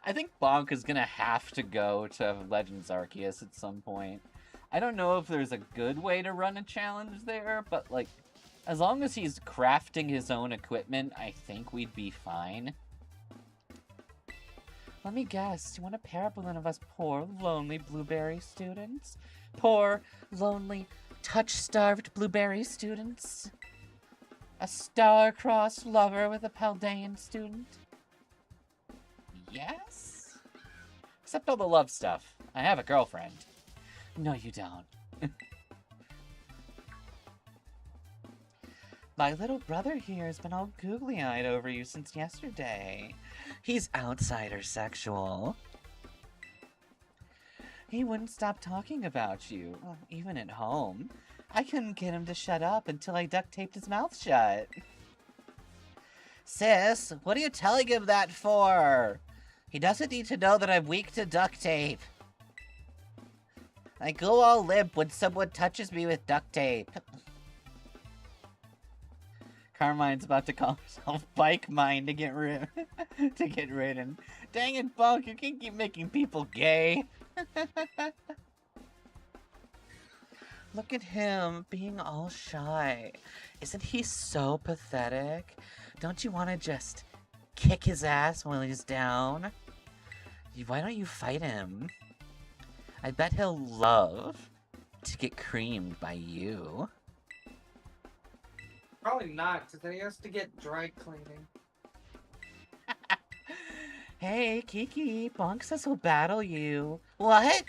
Speaker 1: I think Bonk is gonna have to go to Legends Arceus at some point. I don't know if there's a good way to run a challenge there, but like, as long as he's crafting his own equipment, I think we'd be fine. Let me guess, you want to pair up with one of us poor, lonely blueberry students? Poor, lonely, touch-starved blueberry students? A star-crossed lover with a Paldean student? Yes? Except all the love stuff. I have a girlfriend. No, you don't. My little brother here has been all googly-eyed over you since yesterday. He's outsider sexual. He wouldn't stop talking about you, even at home. I couldn't get him to shut up until I duct taped his mouth shut. Sis, what are you telling him that for? He doesn't need to know that I'm weak to duct tape. I go all limp when someone touches me with duct tape. Carmine's about to call herself Bike Mine to get ridden. Dang it, Bonk, you can't keep making people gay. Look at him being all shy. Isn't he so pathetic? Don't you want to just kick his ass while he's down? Why don't you fight him? I bet he'll love to get creamed by you.
Speaker 3: Probably not, because he has to get dry cleaning.
Speaker 1: Hey, Kiki, Bonk says he'll battle you. What?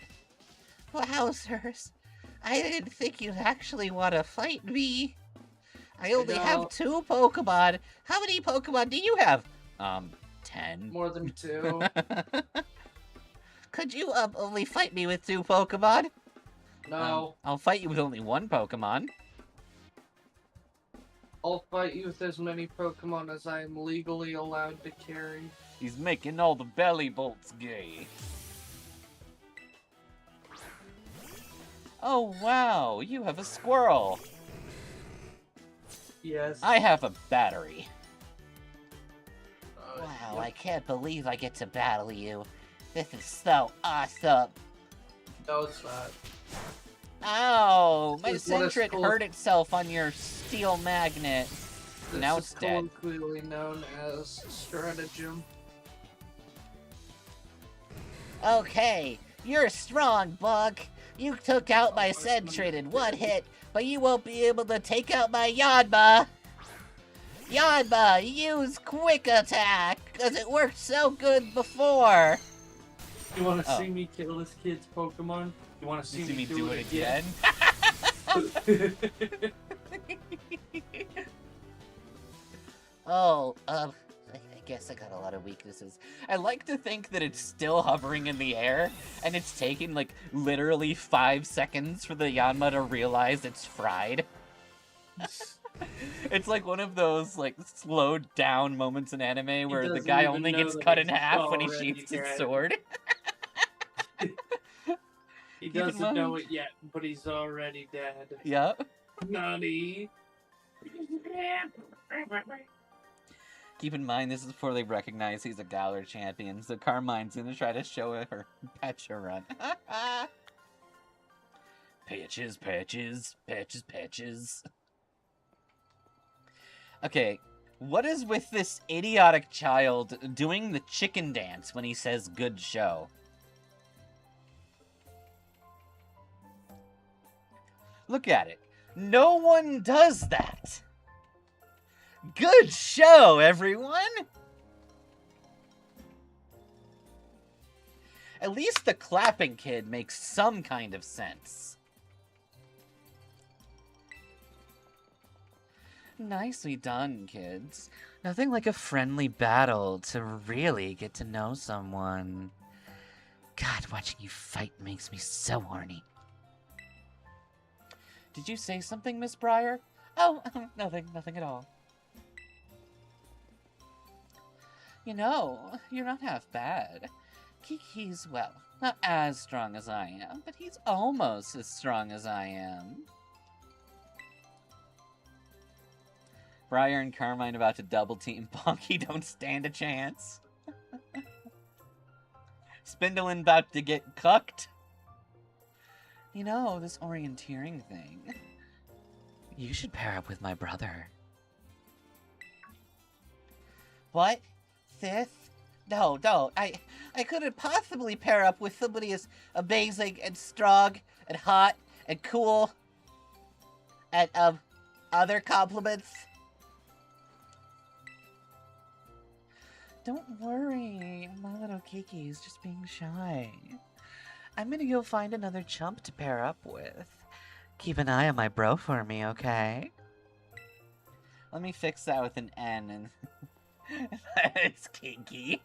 Speaker 1: Wowzers. I didn't think you'd actually want to fight me. I only have 2 Pokemon. How many Pokemon do you have? 10.
Speaker 3: More than 2.
Speaker 1: Could you, only fight me with 2 Pokemon?
Speaker 3: No.
Speaker 1: I'll fight you with only 1 Pokemon.
Speaker 3: I'll fight you with as many Pokemon as I am legally allowed to carry.
Speaker 1: He's making all the belly bolts gay. Oh, wow, you have a squirrel.
Speaker 3: Yes.
Speaker 1: I have a battery. Wow, I can't believe I get to battle you. This is so awesome.
Speaker 3: No, it's not.
Speaker 1: Ow! My
Speaker 3: This is what it's
Speaker 1: Centret
Speaker 3: called.
Speaker 1: hurt itself on your steel magnet.
Speaker 3: This
Speaker 1: Now
Speaker 3: is
Speaker 1: it's dead.
Speaker 3: colloquially known as stratagem.
Speaker 1: Okay, you're strong, Bonk. You took out my
Speaker 3: Oh, it's
Speaker 1: Centret in 1
Speaker 3: dead.
Speaker 1: hit, but you won't be able to take out my Yanma. Yanma, use quick attack, because it worked so good before.
Speaker 3: You want to
Speaker 1: Oh.
Speaker 3: see me kill this kid's Pokemon? You want to see,
Speaker 1: You see me
Speaker 3: do it
Speaker 1: again? Oh, I guess I got a lot of weaknesses. I like to think that it's still hovering in the air, and it's taking, like, literally 5 seconds for the Yanma to realize it's fried. It's like one of those, like, slowed down moments in anime where the
Speaker 3: doesn't
Speaker 1: guy
Speaker 3: even
Speaker 1: only
Speaker 3: know
Speaker 1: gets
Speaker 3: that
Speaker 1: cut in
Speaker 3: it's
Speaker 1: half when he
Speaker 3: already
Speaker 1: sheathes his
Speaker 3: dead.
Speaker 1: sword.
Speaker 3: He
Speaker 1: Keep in
Speaker 3: doesn't know
Speaker 1: mind-
Speaker 3: it yet, but he's already dead.
Speaker 1: Yep.
Speaker 3: Nani?
Speaker 1: Keep in mind, this is before they recognize he's a Galar champion, so Carmine's gonna try to show her Pecha run. Patches, patches, patches, patches. Okay, what is with this idiotic child doing the chicken dance when he says good show? Look at it. No one does that. Good show, everyone! At least the clapping kid makes some kind of sense. Nicely done, kids. Nothing like a friendly battle to really get to know someone. God, watching you fight makes me so horny. Did you say something, Miss Breyer? Oh, nothing at all. You know, you're not half bad. Kiki's, well, not as strong as I am, but he's almost as strong as I am. Briar and Carmine about to double team Bonky don't stand a chance. Spindaline about to get cucked. You know, this orienteering thing. You should pair up with my brother. What? Sis? No, I couldn't possibly pair up with somebody as amazing and strong and hot and cool and, other compliments. Don't worry, my little Kiki's just being shy. I'm gonna go find another chump to pair up with. Keep an eye on my bro for me, okay? Let me fix that with an N and... It's kinky.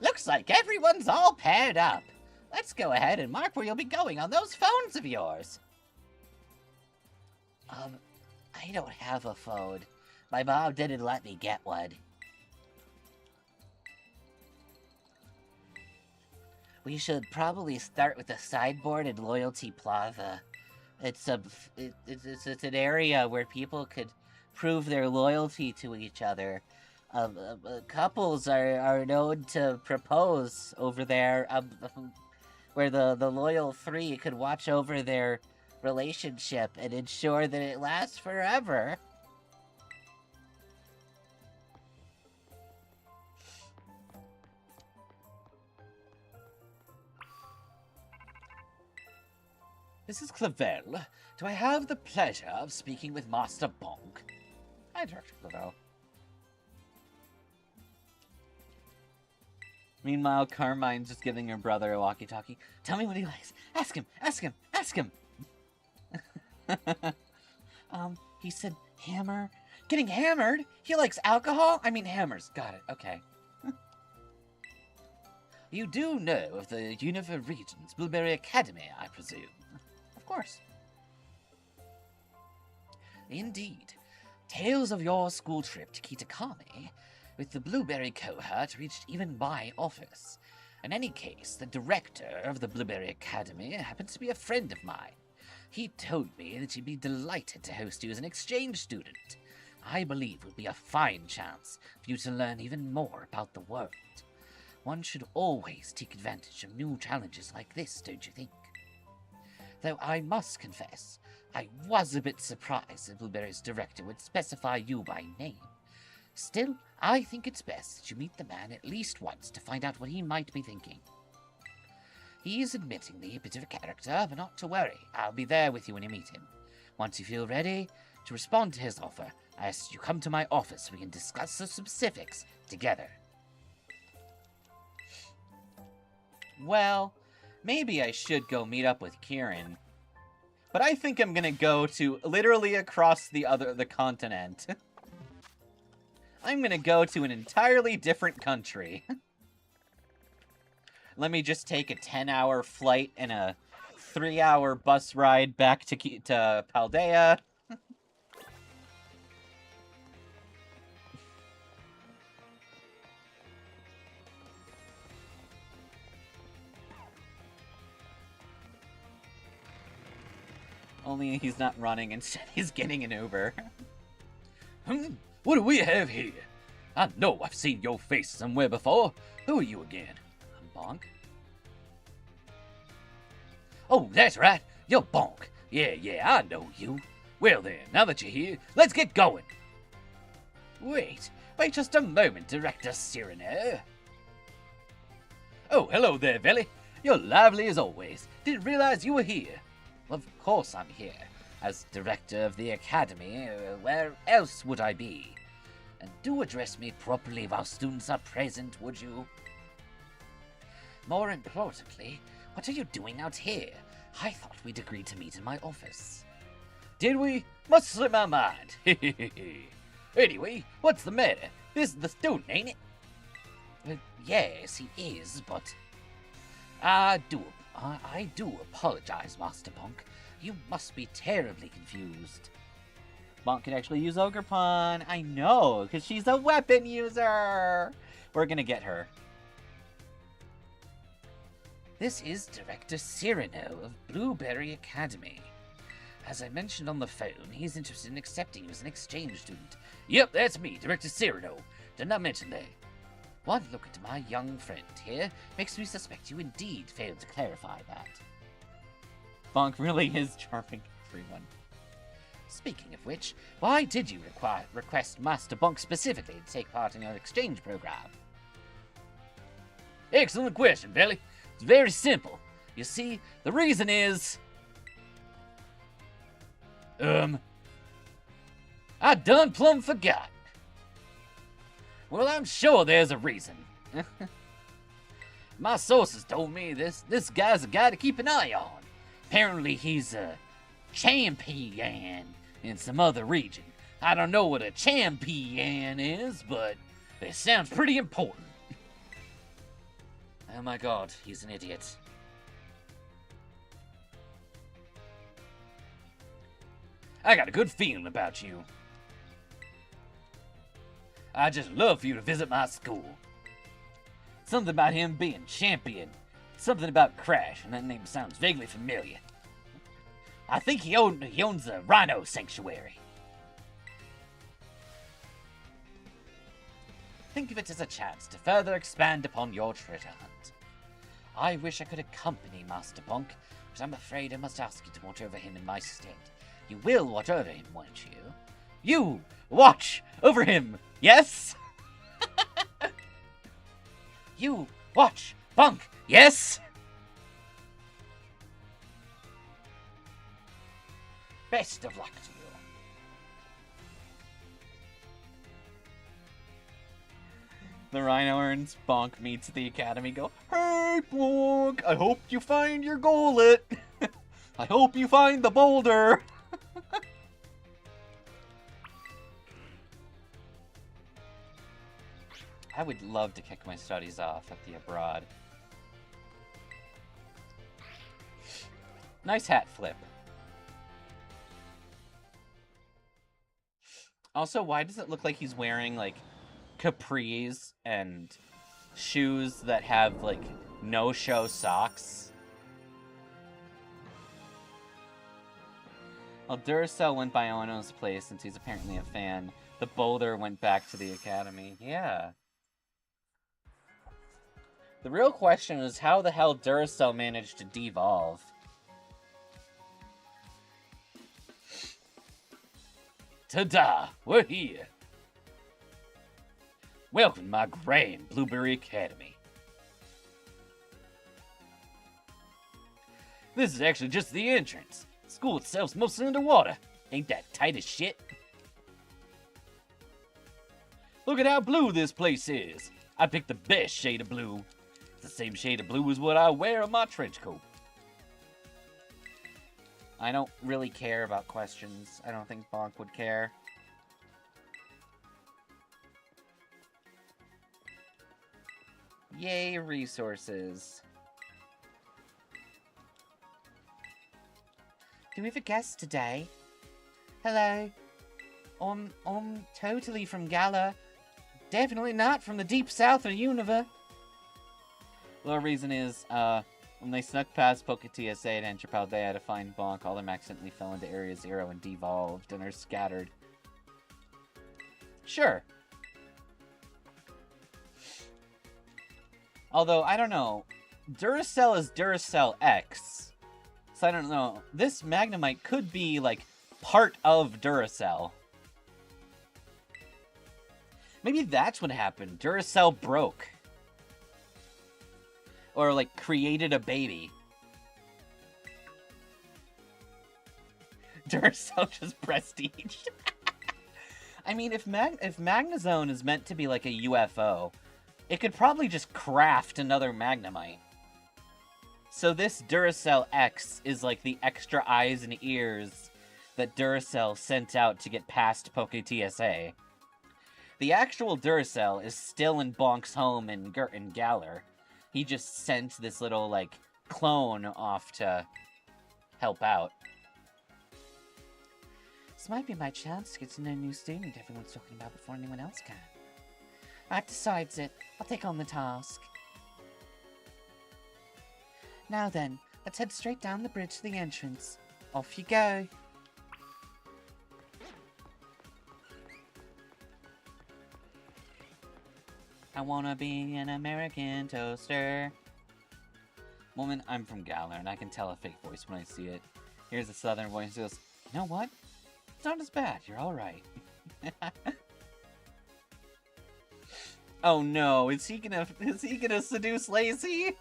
Speaker 1: Looks like everyone's all paired up. Let's go ahead and mark where you'll be going on those phones of yours. I don't have a phone. My mom didn't let me get one. We should probably start with the sideboard in Loyalty Plaza. It's an area where people could prove their loyalty to each other. Couples are known to propose over there, where the loyal three could watch over their relationship and ensure that it lasts forever. This is Clavel. Do I have the pleasure of speaking with Master Bonk? Hi, Director Clavel. Meanwhile, Carmine's just giving her brother a walkie-talkie. Tell me what he likes. Ask him, ask him, ask him! He said hammer. Getting hammered? He likes alcohol? I mean hammers. Got it, okay. You do know of the Univer Region's Blueberry Academy, I presume? Of course. Indeed. Tales of your school trip to Kitakami with the Blueberry cohort reached even my office. In any case, the director of the Blueberry Academy happens to be a friend of mine. He told me that he'd be delighted to host you as an exchange student. I believe it would be a fine chance for you to learn even more about the world. One should always take advantage of new challenges like this, don't you think? Though I must confess, I was a bit surprised that Blueberry's director would specify you by name. Still, I think it's best that you meet the man at least once to find out what he might be thinking. He is admittingly a bit of a character, but not to worry. I'll be there with you when you meet him. Once you feel ready to respond to his offer, I ask you come to my office so we can discuss the specifics together. Well, maybe I should go meet up with Kieran. But I think I'm gonna go to literally across the continent. I'm gonna go to an entirely different country. Let me just take a 10-hour flight and a 3-hour bus ride back to Paldea. Only he's not running, instead he's getting an Uber.
Speaker 5: What do we have here? I know I've seen your face somewhere before. Who are you again?
Speaker 1: Bonk?
Speaker 5: Oh, that's right. You're Bonk. Yeah, I know you. Well then, now that you're here, let's get going.
Speaker 1: Wait just a moment, Director Cyrano.
Speaker 5: Oh, hello there, Velly. You're lively as always. Didn't realize you were here.
Speaker 1: Of course I'm here. As director of the academy, where else would I be? And do address me properly while students are present, would you? More importantly, what are you doing out here? I thought we'd agreed to meet in my office.
Speaker 5: Did we? Must slip my mind. Anyway, what's the matter? This is the student, ain't it?
Speaker 1: Yes, he is, but... I do apologize, Master Bonk. You must be terribly confused. Bonk can actually use Ogre Pun. I know, because she's a weapon user. We're gonna get her. This is Director Cyrano of Blueberry Academy. As I mentioned on the phone, he's interested in accepting you as an exchange student.
Speaker 5: Yep, that's me, Director Cyrano. Did not mention that.
Speaker 1: One look at my young friend here makes me suspect you indeed failed to clarify that. Bonk really is charming everyone. Speaking of which, why did you request Master Bonk specifically to take part in your exchange program?
Speaker 5: Excellent question, Belly. It's very simple. You see, the reason is... I done plumb forgot. Well, I'm sure there's a reason. My sources told me this guy's a guy to keep an eye on. Apparently he's a champion in some other region. I don't know what a champion is, but it sounds pretty important. Oh my god, he's an idiot. I got a good feeling about you. I just love for you to visit my school. Something about him being champion. Something about Crash, and that name sounds vaguely familiar. I think he owns a rhino sanctuary. think of it as a chance to further expand upon your treasure hunt. I wish I could accompany Master Bonk, but I'm afraid I must ask you to watch over him in my stead. You will watch over him, won't you? You watch over him, yes? You watch Bonk, yes? Best of luck to you.
Speaker 1: The Rhino earns Bonk meets the Academy go, "Hey, Bonk, I hope you find your goalet. I hope you find the boulder." I would love to kick my studies off at the abroad. Nice hat flip. Also, why does it look like he's wearing, like, capris and shoes that have, like, no-show socks? Well, Duracell went by Ono's place since he's apparently a fan. The boulder went back to the Academy. Yeah. The real question is how the hell Duracell managed to devolve.
Speaker 5: Ta-da! We're here! Welcome to my grand Blueberry Academy. This is actually just the entrance. The school itself's mostly underwater. Ain't that tight as shit? Look at how blue this place is. I picked the best shade of blue. It's the same shade of blue as what I wear on my trench coat.
Speaker 1: I don't really care about questions. I don't think Bonk would care. Yay, resources. Do we have a guest today? Hello. I'm totally from Galar. Definitely not from the deep south of Unova. The reason is, when they snuck past TSA and enter Paldea to find Bonk, all of them accidentally fell into Area 0 and devolved and are scattered. Sure. Although, I don't know. Duracell is Duracell X. So I don't know. This Magnemite could be, like, part of Duracell. Maybe that's what happened. Duracell broke. Or, like, created a baby. Duracell just prestiged. I mean, if Magnezone is meant to be like a UFO, it could probably just craft another Magnemite. So this Duracell X is like the extra eyes and ears that Duracell sent out to get past TSA. The actual Duracell is still in Bonk's home in Galar. He just sent this little, like, clone off to help out. This might be my chance to get to know a new student everyone's talking about before anyone else can. That decides it. I'll take on the task. Now then, let's head straight down the bridge to the entrance. Off you go. I wanna be an American toaster. Woman, I'm from Galar, and I can tell a fake voice when I see it. Here's a southern voice that goes, you know what? It's not as bad. You're alright. Oh no, is he gonna seduce Lacey?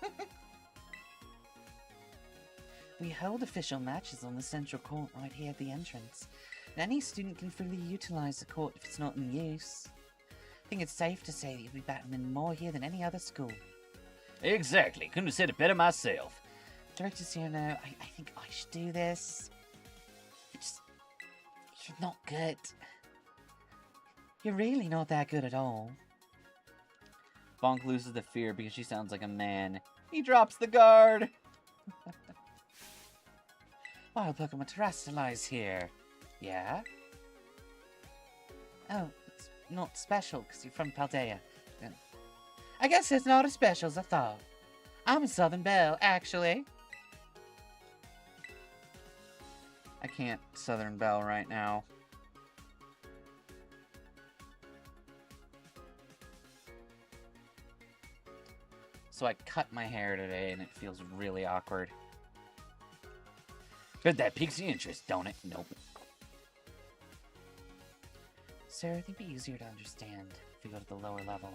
Speaker 1: We hold official matches on the central court right here at the entrance. And any student can freely utilize the court if it's not in use. I think it's safe to say that you'll be battling more here than any other school.
Speaker 5: Exactly. Couldn't have said it better myself.
Speaker 1: Director Cyrano, I think I should do this. You're not good. You're really not that good at all. Bonk loses the fear because she sounds like a man. He drops the guard. Wild Pokemon terrestrialize here. Yeah? Oh, it's not special because you're from Paldea. I guess it's not as special as I thought. I'm a Southern Belle, actually. I can't Southern Belle right now. Also, I cut my hair today, and it feels really awkward. Bet that piques your interest, don't it? Nope. Sir, I think it'd be easier to understand if we go to the lower level.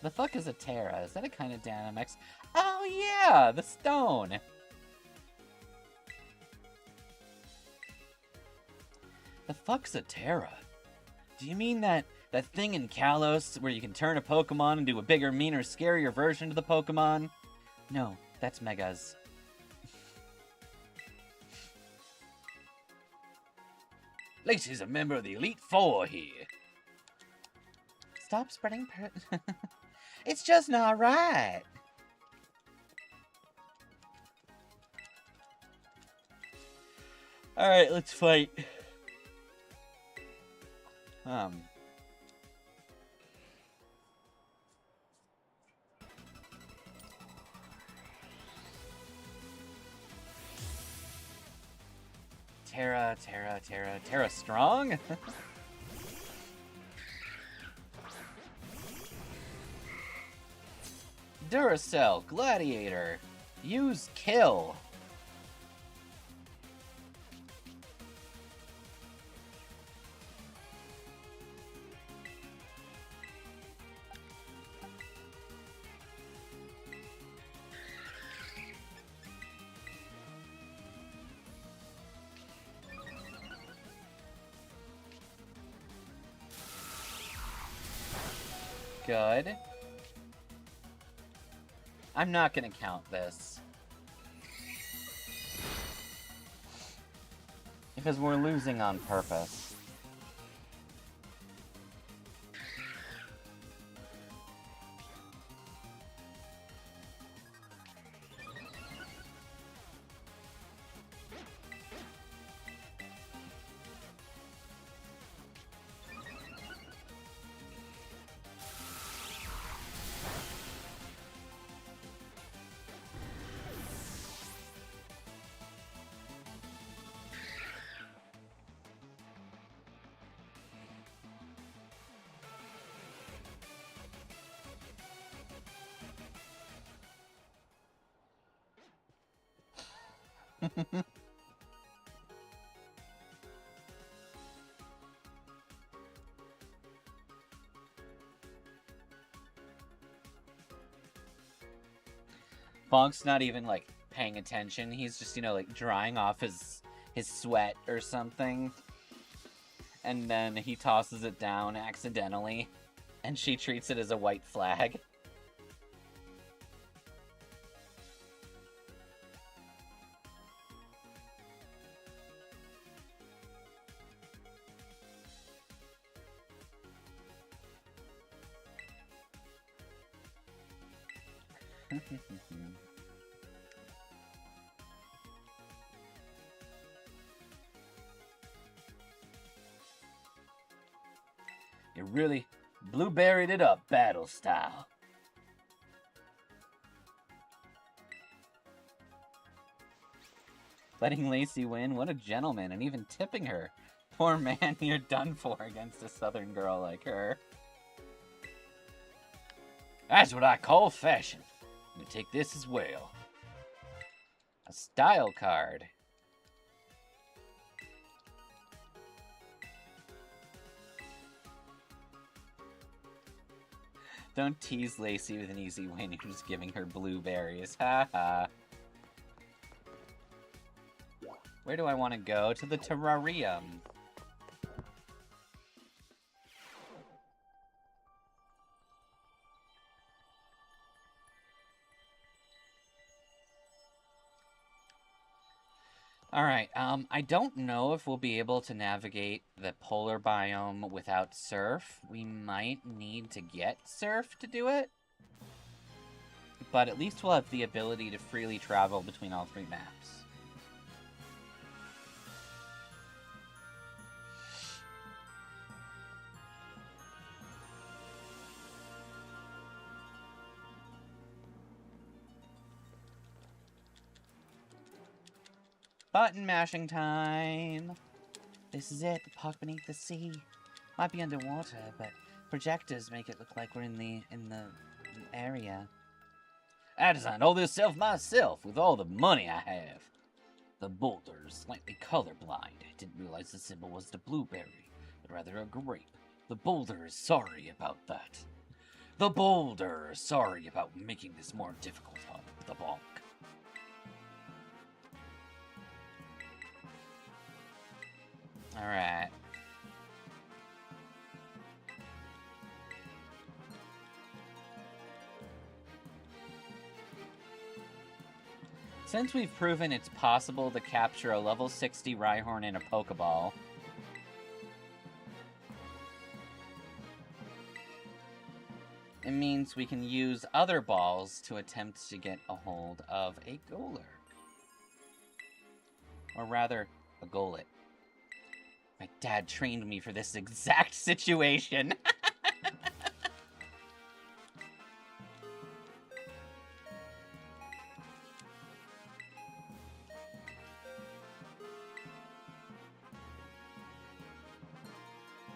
Speaker 1: The fuck is a Terra? Is that a kind of Dynamax? Oh yeah, the stone! The fuck's a Terra? Do you mean that thing in Kalos where you can turn a Pokemon into a bigger, meaner, scarier version of the Pokemon? No, that's Megas. Lacey's a member of the Elite Four here. Stop spreading It's just not right. Alright, let's fight. Terra strong? Duracell, Gladiator. Use Kill. Good. I'm not gonna count this. Because we're losing on purpose. Bonk's not even, like, paying attention. He's just, like, drying off his sweat or something. And then he tosses it down accidentally. And she treats it as a white flag. You really blueberried it up, battle style. Letting Lacey win, what a gentleman, and even tipping her. Poor man, you're done for against a southern girl like her. That's what I call fashion. I'm gonna take this as well. A style card. Don't tease Lacey with an easy win, you're just giving her blueberries. Ha ha. Where do I want to go? To the terrarium. Alright, I don't know if we'll be able to navigate the polar biome without surf. We might need to get surf to do it. But at least we'll have the ability to freely travel between all three maps. Button mashing time! This is it, the park beneath the sea. Might be underwater, but projectors make it look like we're in the area.
Speaker 5: I designed all this stuff myself with all the money I have. The boulder is slightly colorblind. I didn't realize the symbol was the blueberry, but rather a grape. The boulder is sorry about that. The boulder is sorry about making this more difficult on the bonk. Alright. Since we've proven it's possible to capture a level 60 Rhyhorn in a Pokeball, it means we can use other balls to attempt to get a hold of a Galar. Or rather, a Golett. My dad trained me for this exact situation.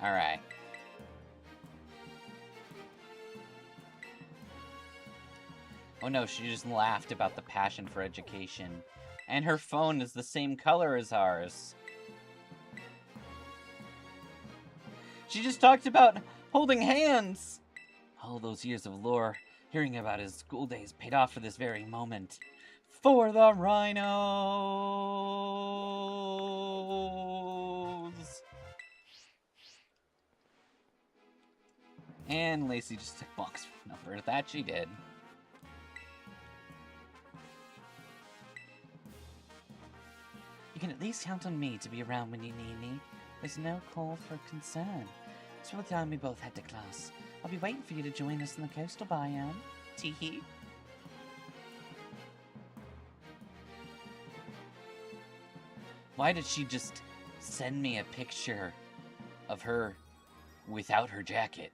Speaker 5: Alright. Oh no, she just laughed about the passion for education. And her phone is the same color as ours. She just talked about holding hands! All those years of lore, hearing about his school days paid off for this very moment. For the rhinos! And Lacey just took Bonk's number. That she did. You can at least count on me to be around when you need me. There's no call for concern. It's about time we both head to class. I'll be waiting for you to join us in the coastal biome. Teehee. Why did she just send me a picture of her without her jacket?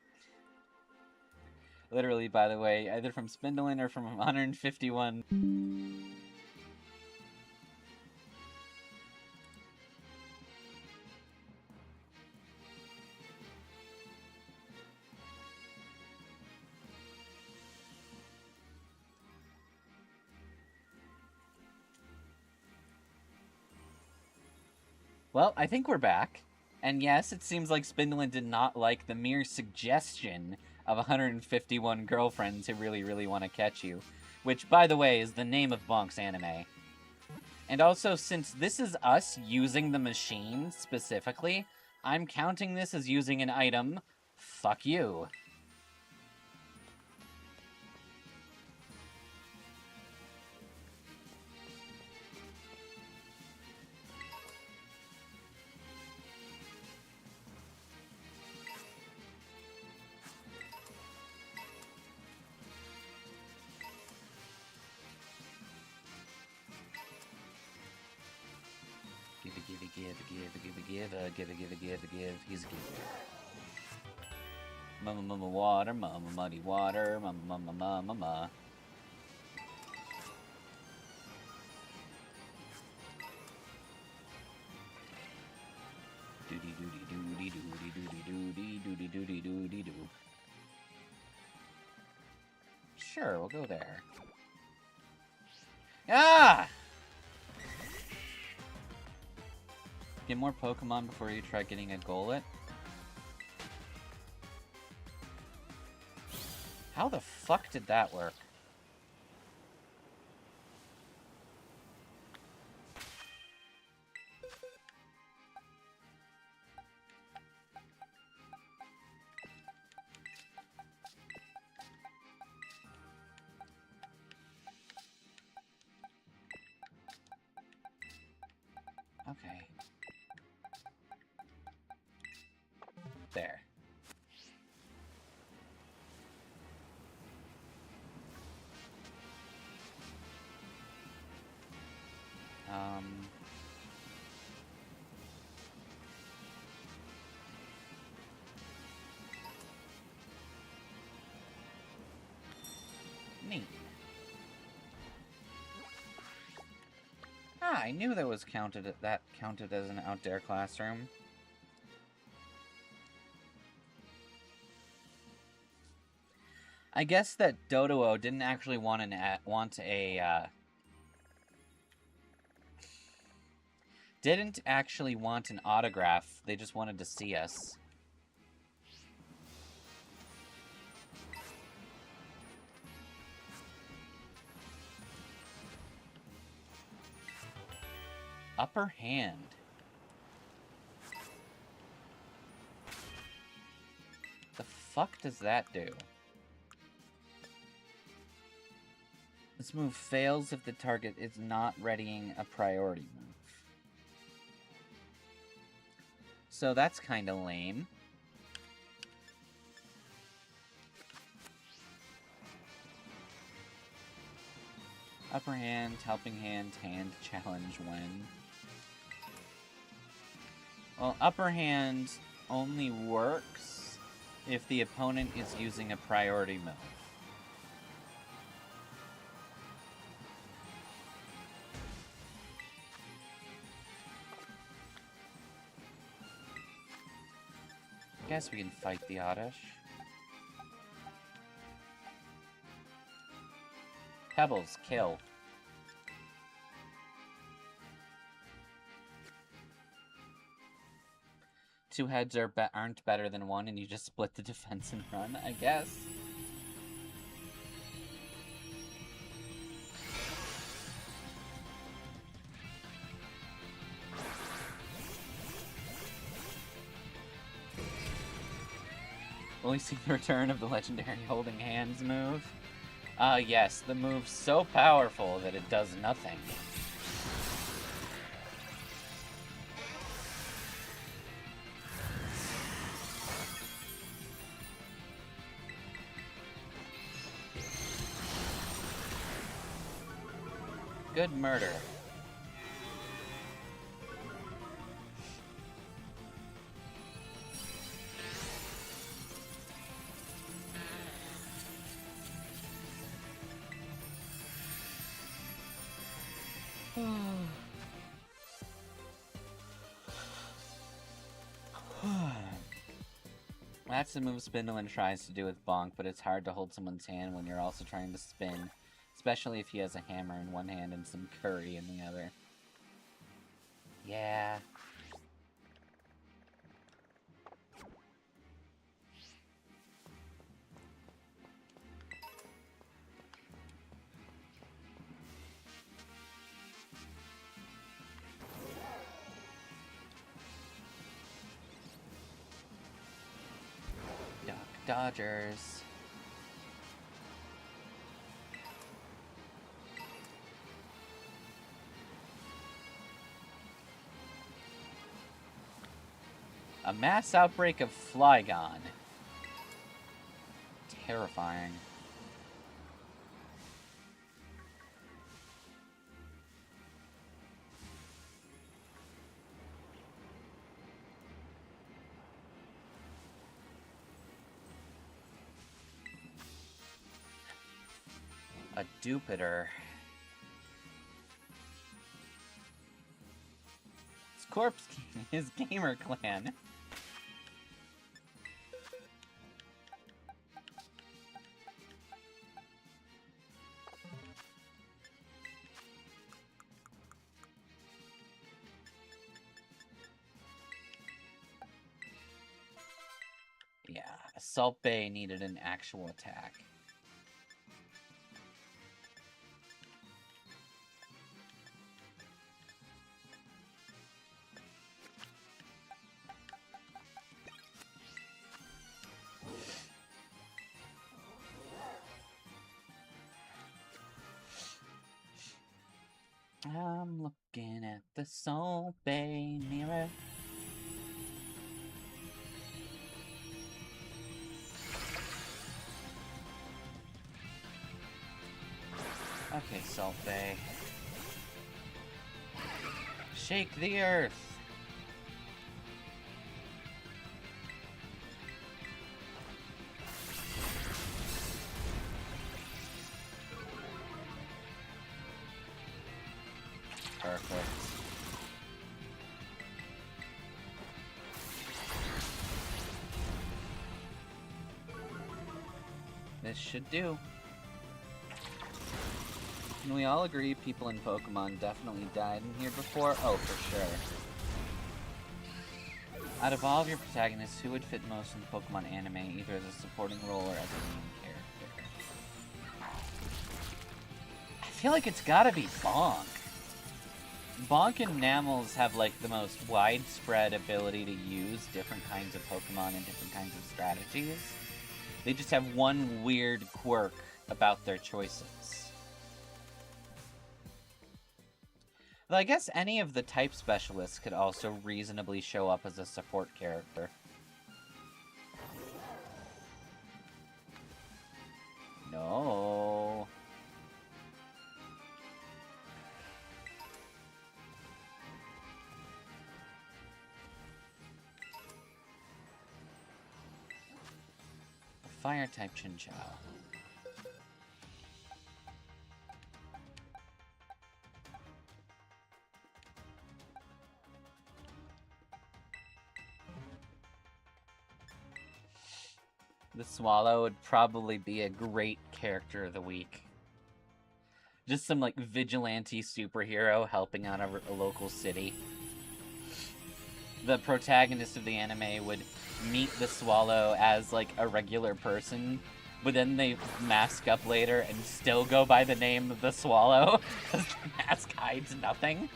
Speaker 5: Literally, by the way, either from Spindaline or from 151. Well, I think we're back. And yes, it seems like Spindaline did not like the mere suggestion of 151 girlfriends who really, really want to catch you. Which, by the way, is the name of Bonk's anime. And also, since this is us using the machine, specifically, I'm counting this as using an item. Fuck you. Give. He's a giver. Mama water, mama muddy water, mama. Doody doody doody doody doody doody doody doody doody doo. Sure, we'll go there. Ah! Get more Pokemon before you try getting a Golett? How the fuck did that work? Okay. There. Neat. I knew that was counted as an outdoor classroom.
Speaker 1: I guess that Doduo didn't actually want didn't actually want an autograph. They just wanted to see us. Upper hand. The fuck does that do? This move fails if the target is not readying a priority move. So that's kind of lame. Upper hand, helping hand, hand challenge when. Well, upper hand only works if the opponent is using a priority move. Guess we can fight the Oddish. Pebbles, kill. Two heads aren't better than one, and you just split the defense and run, I guess. Will we see the return of the legendary holding hands move? Yes, the move's so powerful that it does nothing. Good murder. That's the move Spindaline tries to do with Bonk, but it's hard to hold someone's hand when you're also trying to spin, especially if he has a hammer in one hand and some curry in the other. Yeah. Dodgers. A mass outbreak of Flygon. Terrifying. A Dupitor. It's Corpse King, his gamer clan. Yeah, Assault Bay needed an actual attack. I'm looking at the Soul Bay mirror. Okay, Salt Bay. Shake the earth. Perfect. This should do. Can we all agree people in Pokemon definitely died in here before? Oh, for sure. Out of all of your protagonists, who would fit most in the Pokemon anime, either as a supporting role or as a main character? I feel like it's gotta be Bonk. Bonk and Nammals have, like, the most widespread ability to use different kinds of Pokemon and different kinds of strategies. They just have one weird quirk about their choices. Though I guess any of the type specialists could also reasonably show up as a support character. No. Fire type Chinchou. The Swallow would probably be a great character of the week. Just some, like, vigilante superhero helping out a local city. The protagonist of the anime would meet the Swallow as, like, a regular person, but then they mask up later and still go by the name of the Swallow, because the mask hides nothing.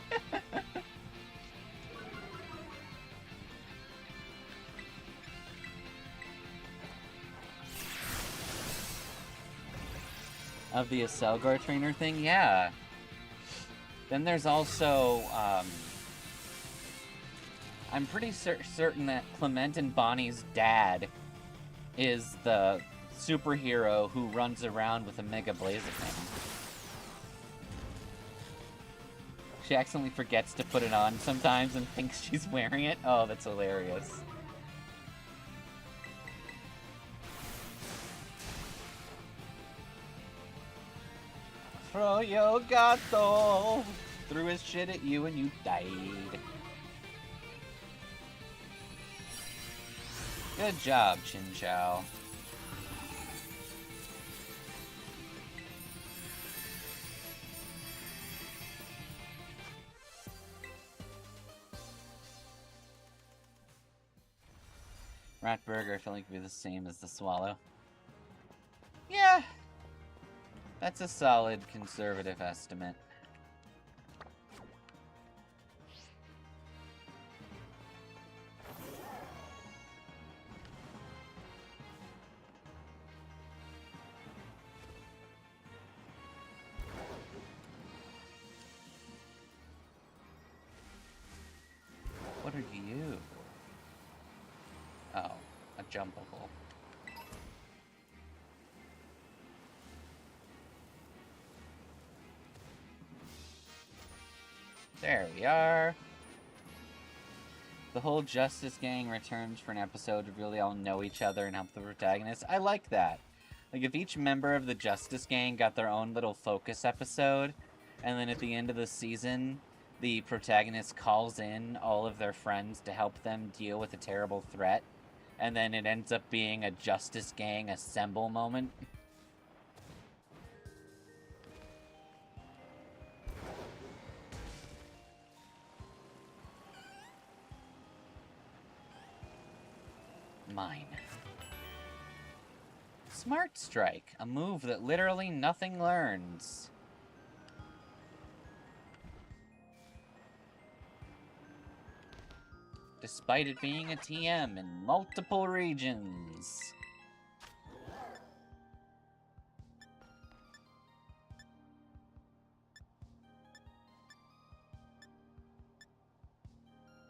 Speaker 1: Of the Aselgar trainer thing? Yeah. Then there's also, I'm pretty certain that Clement and Bonnie's dad is the superhero who runs around with a Mega Blaziken. She accidentally forgets to put it on sometimes and thinks she's wearing it. Oh, that's hilarious. Froyo Gato threw his shit at you and you died. Good job, Chinchou. Ratburger, I feel like would be the same as the Swallow. Yeah. That's a solid conservative estimate. What are you? Oh, a jumpable. There we are. The whole Justice Gang returns for an episode to really all know each other and help the protagonist. I like that. Like, if each member of the Justice Gang got their own little focus episode, and then at the end of the season, the protagonist calls in all of their friends to help them deal with a terrible threat, and then it ends up being a Justice Gang assemble moment. Mine. Smart Strike, a move that literally nothing learns. Despite it being a TM in multiple regions.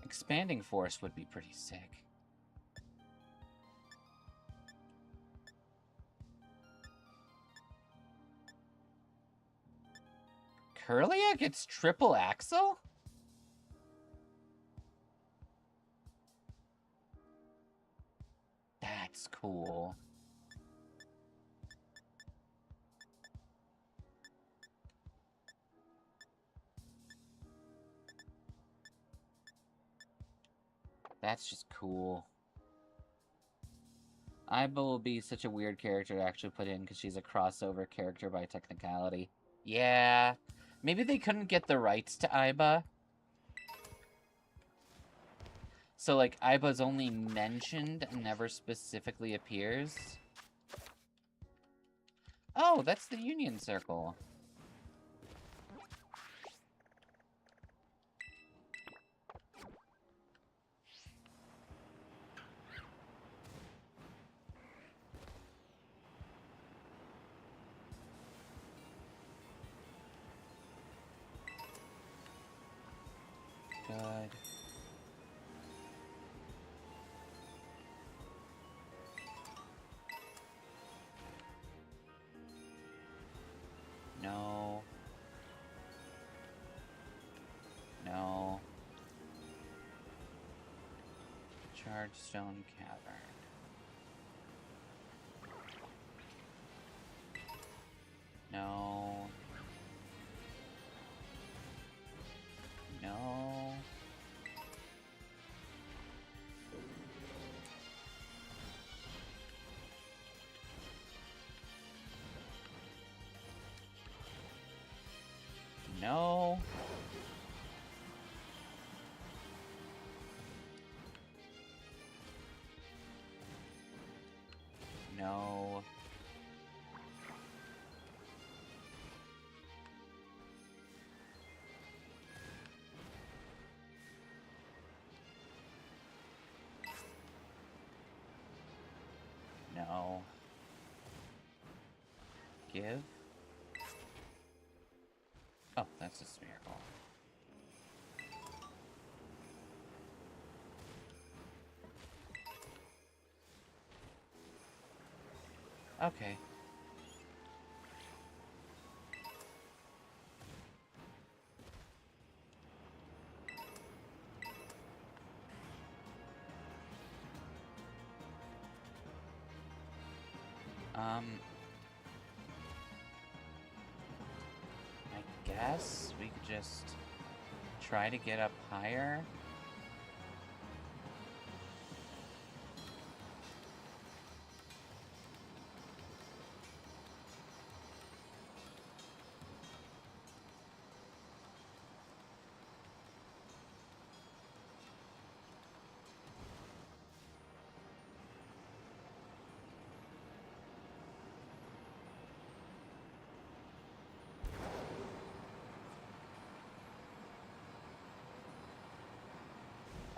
Speaker 1: Expanding Force would be pretty sick. Curlia gets triple axle? That's cool. That's just cool. Aiba will be such a weird character to actually put in because she's a crossover character by technicality. Yeah. Maybe they couldn't get the rights to Aiba. So, like, Aiba's only mentioned and never specifically appears. Oh, that's the Union Circle. Good. No. No. Chargestone Cavern. No. No. No. No. No. Give? Oh, that's just miracle. Okay. I guess we could just try to get up higher.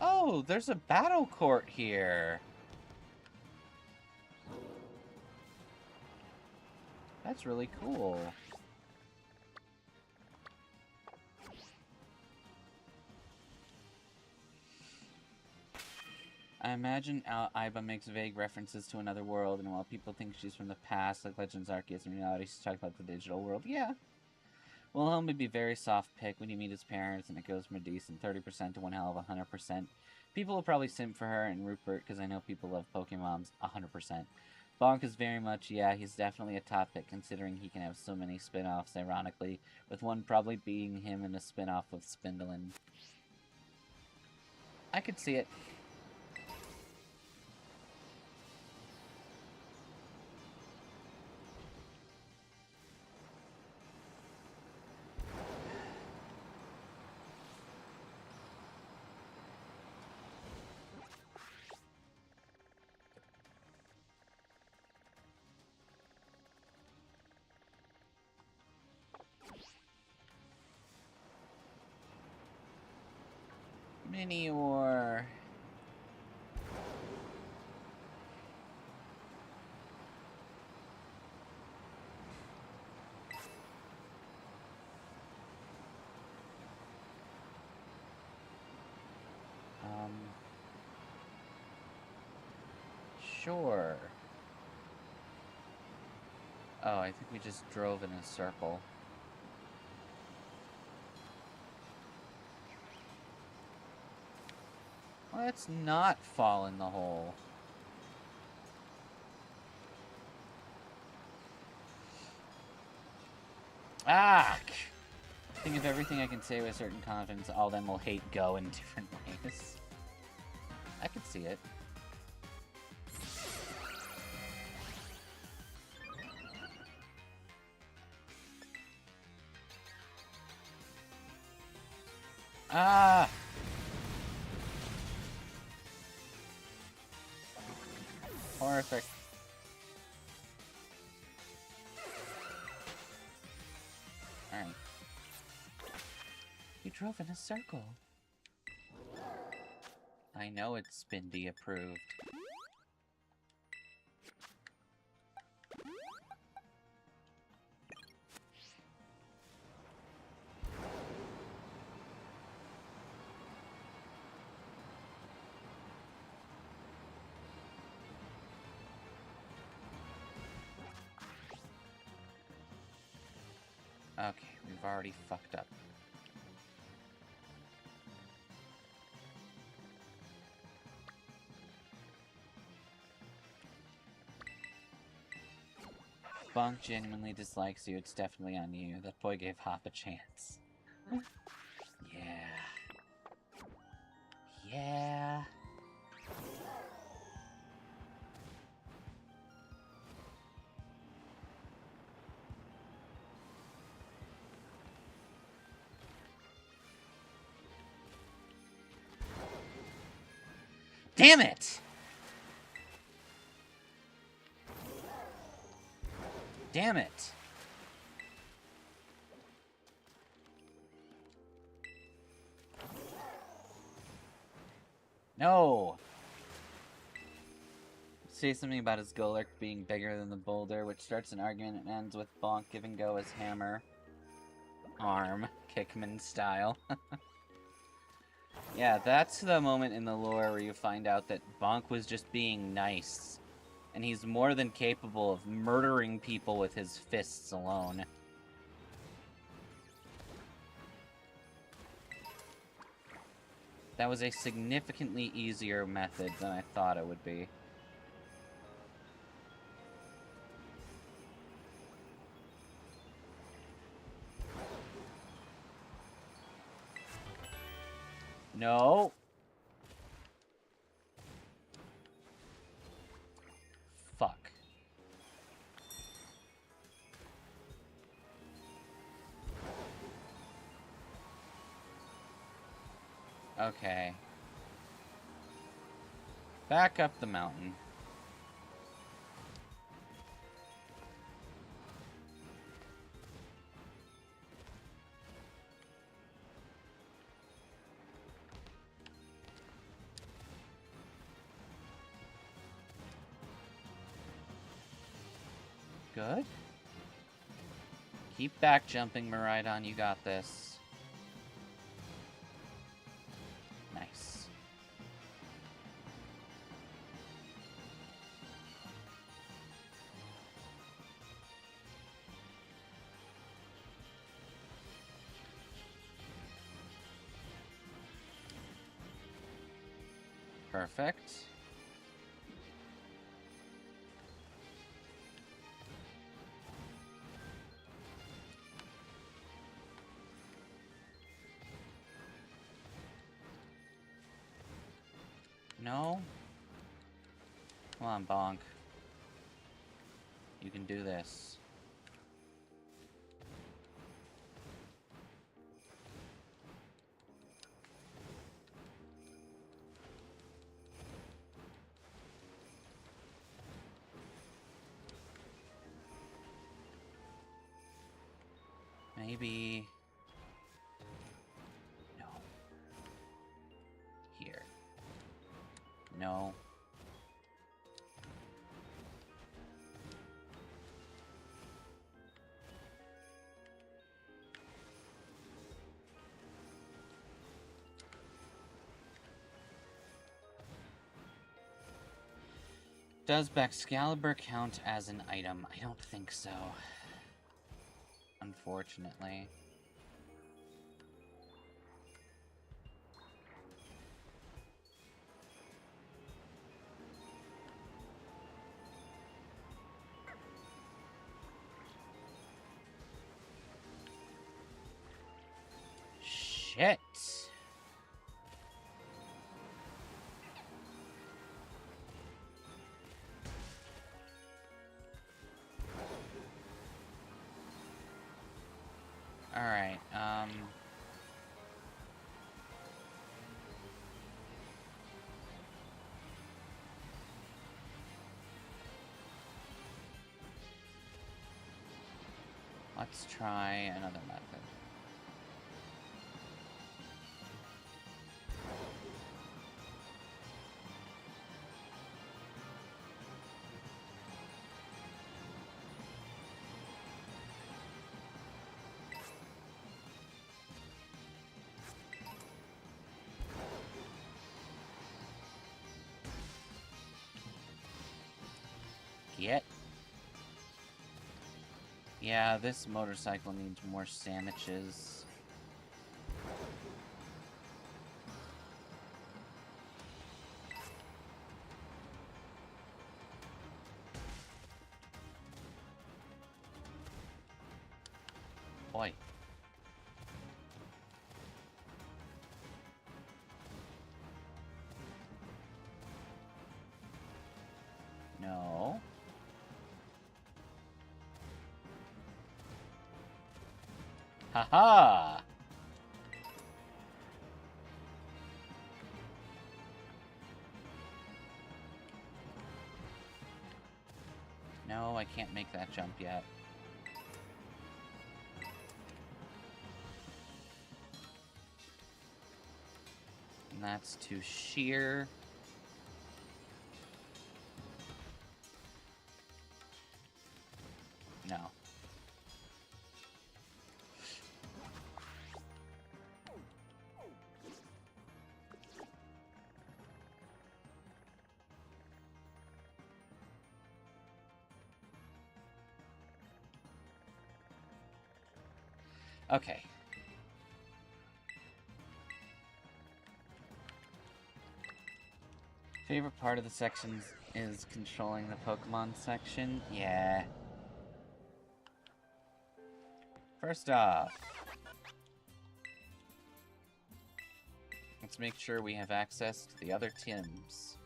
Speaker 1: Oh, there's a battle court here. That's really cool. I imagine Aiba makes vague references to another world, and while people think she's from the past, like Legends Arceus, in reality she's talking about the digital world. Yeah. Wilhelm would be very soft pick when you meet his parents, and it goes from a decent 30% to one hell of 100%. People will probably simp for her and Rupert, because I know people love Pokemon's 100%. Bonk is very much, yeah, he's definitely a top pick, considering he can have so many spin-offs, ironically, with one probably being him in a spin-off with Spindaline. I could see it. Minior. Sure. Oh, I think we just drove in a circle. Let's not fall in the hole. Ah! Think of everything I can say with certain confidence, all of them will hate Go in different ways. I could see it. Ah! Horrific. Alright. You drove in a circle. I know it's Spindy approved. Okay, we've already fucked up. Bonk genuinely dislikes you, it's definitely on you. That boy gave Hop a chance. Yeah. Yeah. Damn it! Damn it! No! Say something about his Golurk being bigger than the boulder, which starts an argument and ends with Bonk giving Go his hammer. Arm. Kickman style. Yeah, that's the moment in the lore where you find out that Bonk was just being nice. And he's more than capable of murdering people with his fists alone. That was a significantly easier method than I thought it would be. No. Fuck. Okay. Back up the mountain. Good. Keep back jumping, Miraidon. You got this. Nice. Perfect. No? Come on, Bonk. You can do this. Maybe... No. Here. No. Does Baxcalibur count as an item? I don't think so. Unfortunately. Shit. Let's try another method. Get. Yeah, this motorcycle needs more sandwiches. Boy. No. Haha! No, I can't make that jump yet. And that's too sheer. No. Okay. Favorite part of the sections is controlling the Pokemon section? Yeah. First off, let's make sure we have access to the other Tims.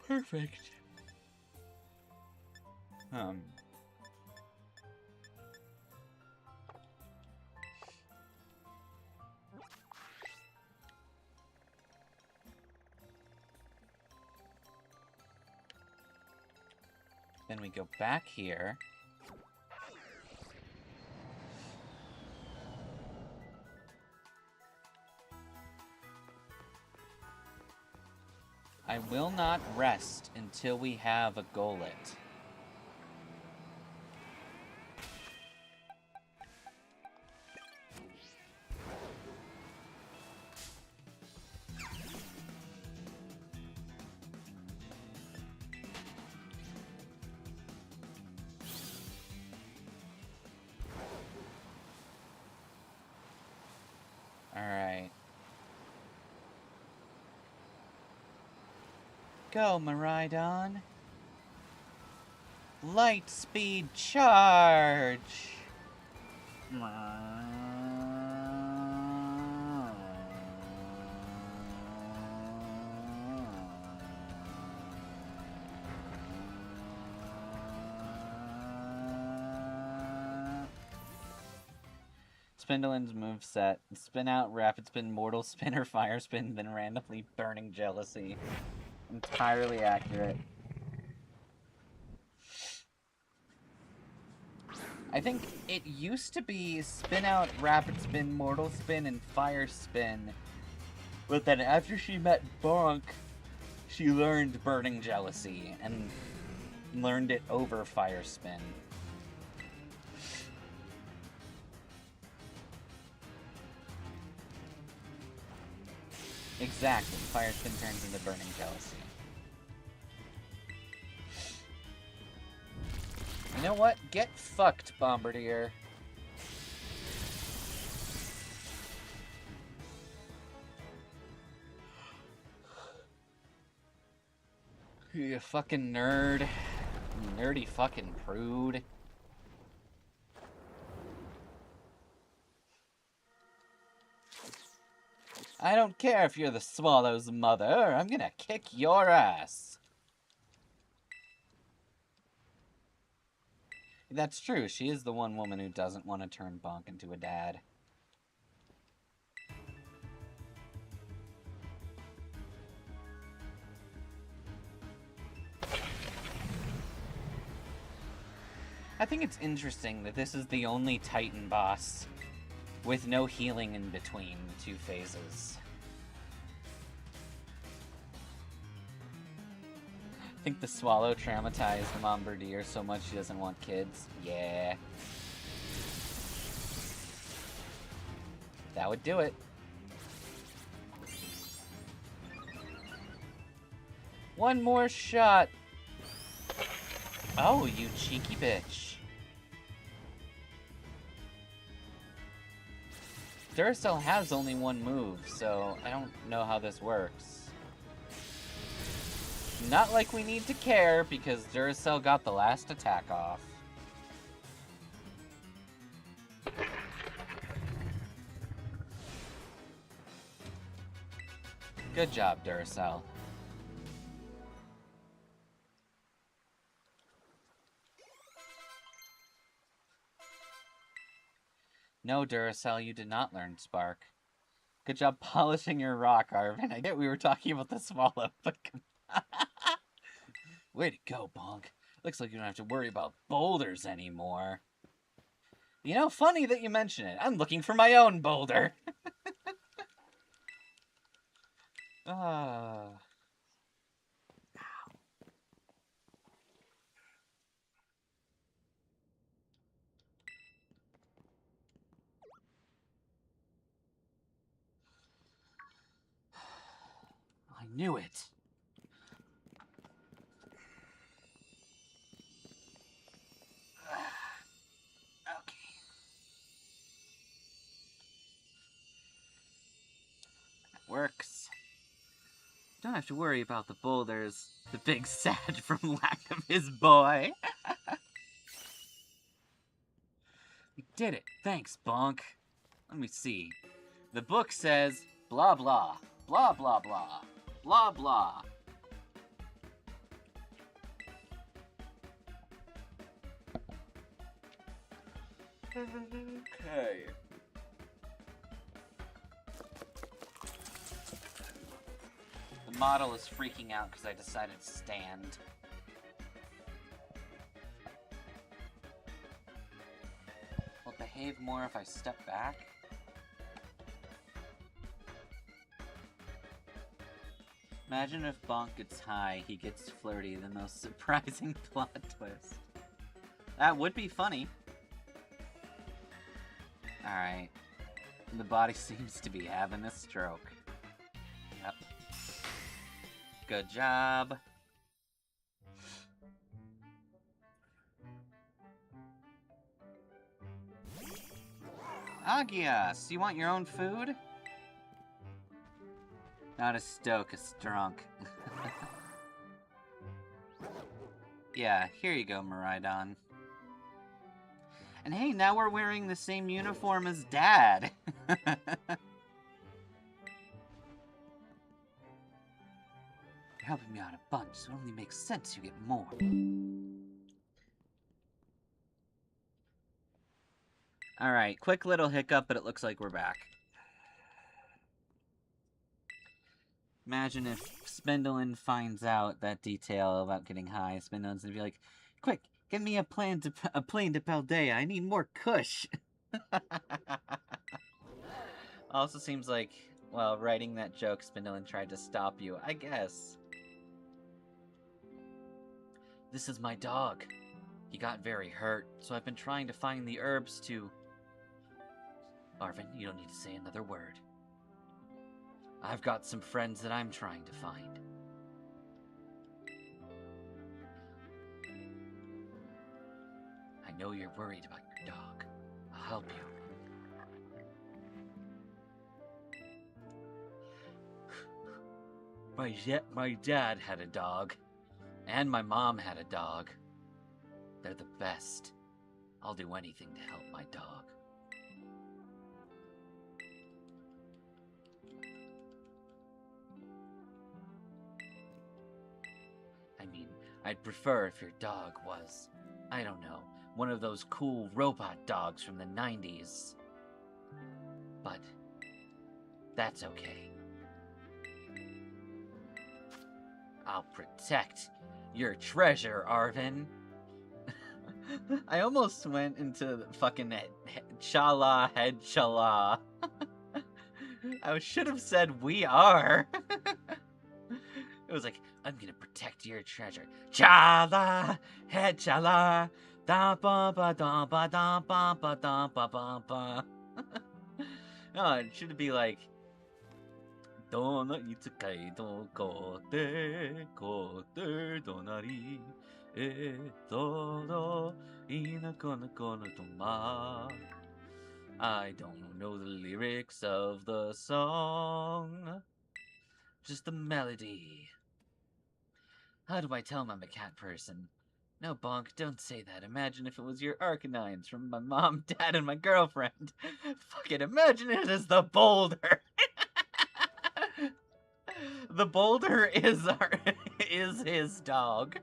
Speaker 1: Perfect. Then we go back here. I will not rest until we have a Golett. Alright. Go, Miraidon. Light speed charge! Spindaline's moveset: spin out, rapid spin, mortal spin, or fire spin, then randomly burning jealousy. Entirely accurate. I think it used to be spin out, rapid spin, mortal spin, and fire spin. But then after she met Bonk, she learned burning jealousy and learned it over fire spin. Exactly. Fire spin turns into burning jealousy. You know what? Get fucked, Bombardier. You fucking nerd. Nerdy fucking prude. I don't care if you're the Swallow's mother. I'm gonna kick your ass. That's true. She is the one woman who doesn't want to turn Bonk into a dad. I think it's interesting that this is the only Titan boss with no healing in between the two phases. I think the swallow traumatized Bombardier so much she doesn't want kids. Yeah. That would do it. One more shot. Oh, you cheeky bitch. Duracell has only one move, so I don't know how this works. Not like we need to care, because Duracell got the last attack off. Good job, Duracell. No, Duracell, you did not learn Spark. Good job polishing your rock, Arvin. I get we were talking about the swallow, but... Way to go, Bonk. Looks like you don't have to worry about boulders anymore. You know, funny that you mention it. I'm looking for my own boulder. Ah. I knew it. Okay. That works. Don't have to worry about the boulders. The big sad from lack of his boy. We did it. Thanks, Bonk. Let me see. The book says blah blah. Blah blah blah. Blah blah. Okay. The model is freaking out because I decided to stand. Will it behave more if I step back? Imagine if Bonk gets high, he gets flirty, the most surprising plot twist. That would be funny. Alright. The body seems to be having a stroke. Yep. Good job. Agias, you want your own food? Not a stoke, a strunk. Yeah, here you go, Miraidon. And hey, now we're wearing the same uniform as Dad. You're helping me out a bunch, so it only makes sense you get more. Alright, quick little hiccup, but it looks like we're back. Imagine if Spindaline finds out that detail about getting high. Spindaline's gonna be like, quick, get me a plane to Paldea. I need more kush. Also seems like, well, writing that joke, Spindaline tried to stop you, I guess. This is my dog. He got very hurt, so I've been trying to find the herbs to... Arvin, you don't need to say another word. I've got some friends that I'm trying to find. I know you're worried about your dog. I'll help you. My dad had a dog. And my mom had a dog. They're the best. I'll do anything to help my dog. I mean, I'd prefer if your dog was, I don't know, one of those cool robot dogs from the 90s. But that's okay. I'll protect your treasure, Arvin. I almost went into the fucking chala head chala. I should have said we are. It was like, I'm gonna protect your treasure. Chala head chala. Da ba ba da ba da ba ba da ba ba ba. No, it should be like, Dona itsukai do kote kote donari e todo ina kono kono toma. I don't know the lyrics of the song, just the melody. How do I tell I'm a cat person? No, Bonk, don't say that. Imagine if it was your Arcanines from my mom, dad, and my girlfriend. Fucking imagine it as the boulder. The boulder is is his dog.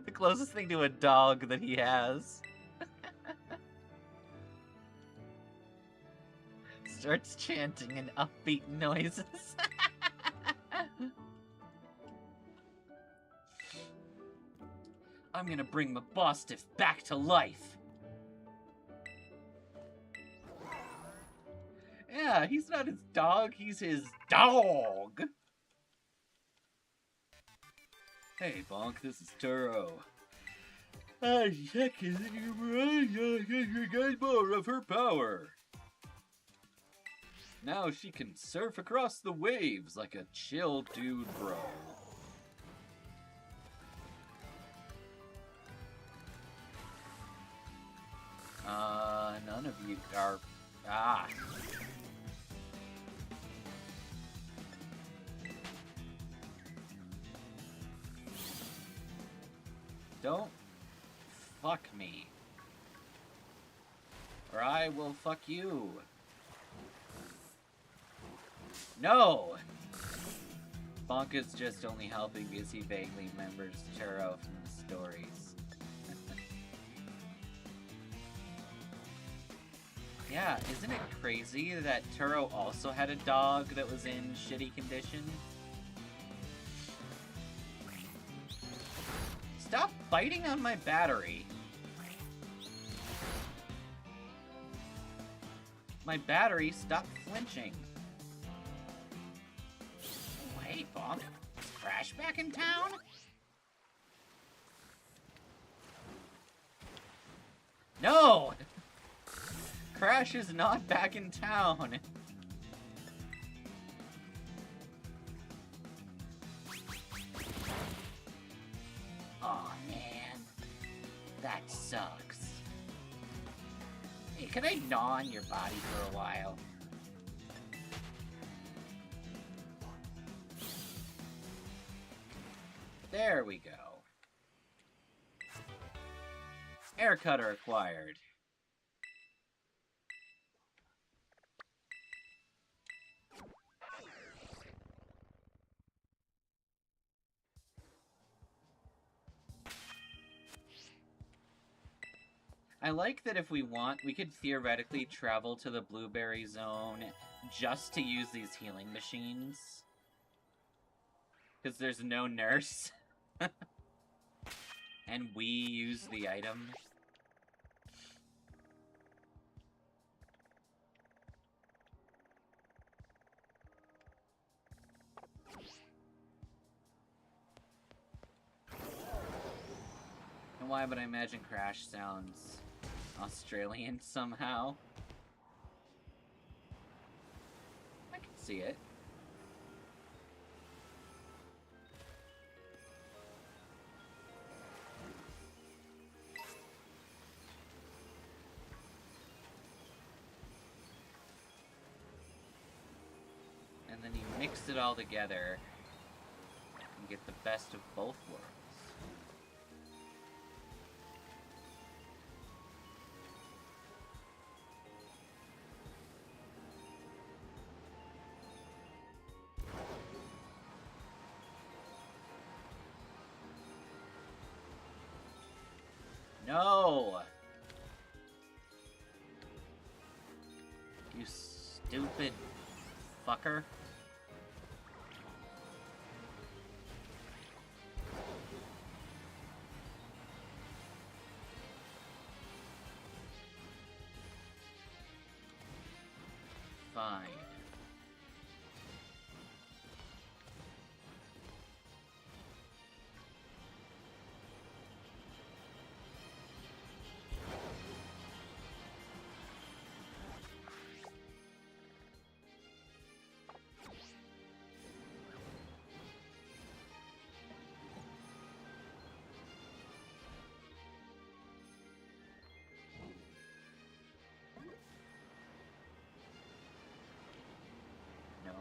Speaker 1: The closest thing to a dog that he has. Starts chanting in upbeat noises. I'm gonna bring my Bostiff back to life. Yeah, he's not his dog, he's his dog. Hey, Bonk, this is Turo. Check is you got more of her power. Now she can surf across the waves like a chill dude, bro. None of you are... Don't fuck me. Or I will fuck you. No! Bonk is just only helping because he vaguely remembers Turo from the stories. Yeah, isn't it crazy that Turo also had a dog that was in shitty condition? Stop biting on my battery. My battery stopped flinching. Hey, Bonk. Is Crash back in town? No! Crash is not back in town. Aw, man. That sucks. Hey, can I gnaw on your body for a while? There we go. Air cutter acquired. I like that if we want, we could theoretically travel to the Blueberry Zone just to use these healing machines. Because there's no nurse. And we use the item. And why would I imagine Crash sounds Australian somehow? I can see it. And then you mix it all together and get the best of both worlds. No! You stupid fucker. fine. No?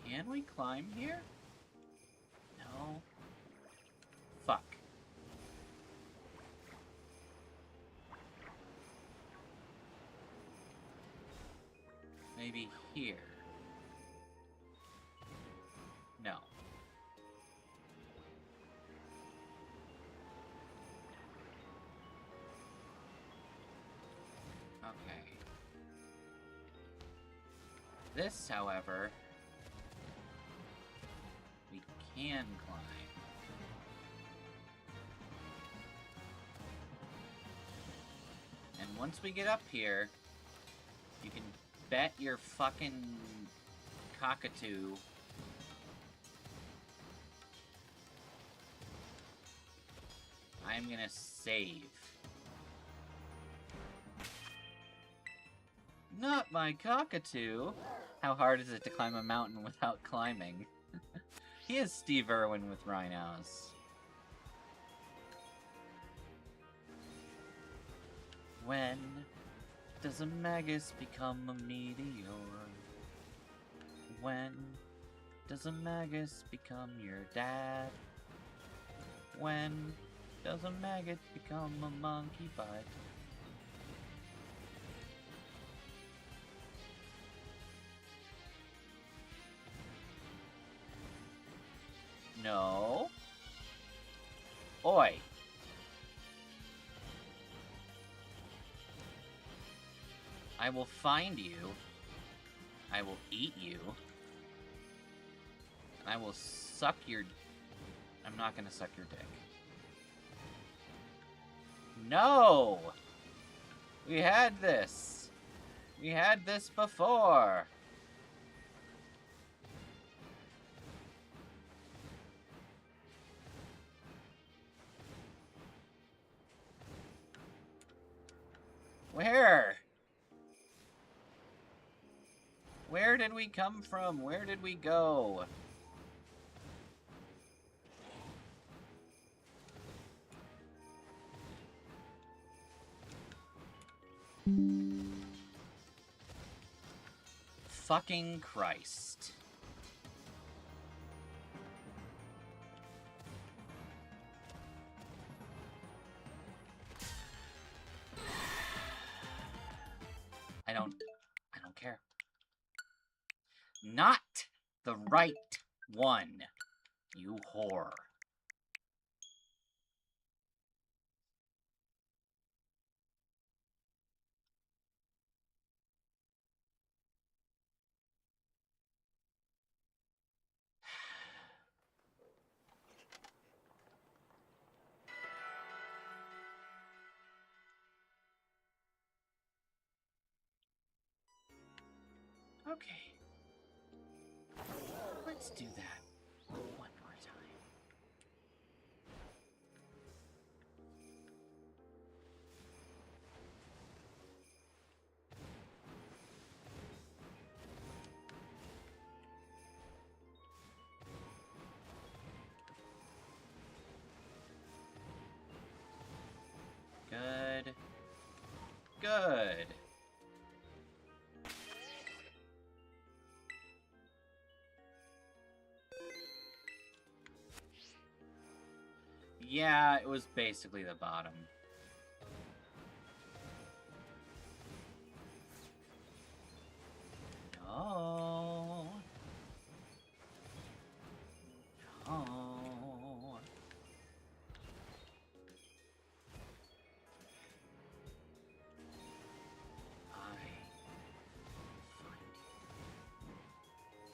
Speaker 1: Can we climb here? No. Fuck. Maybe here. No. Okay. This, however, we can climb. And once we get up here, you can bet your fucking cockatoo I'm gonna save. Not my cockatoo! How hard is it to climb a mountain without climbing? He is Steve Irwin with rhinos. When does a Magus become a meteor? When does a Magus become your dad? When does a maggot become a monkey butt? No. Oi. I will find you. I will eat you. And I will suck your... I'm not gonna suck your dick. No! We had this. We had this before. Where? Where did we come from? Where did we go? Fucking Christ. I don't care. Not the right one, you whore. Okay. Let's do that one more time. Good. Good. Yeah, it was basically the bottom. No. No.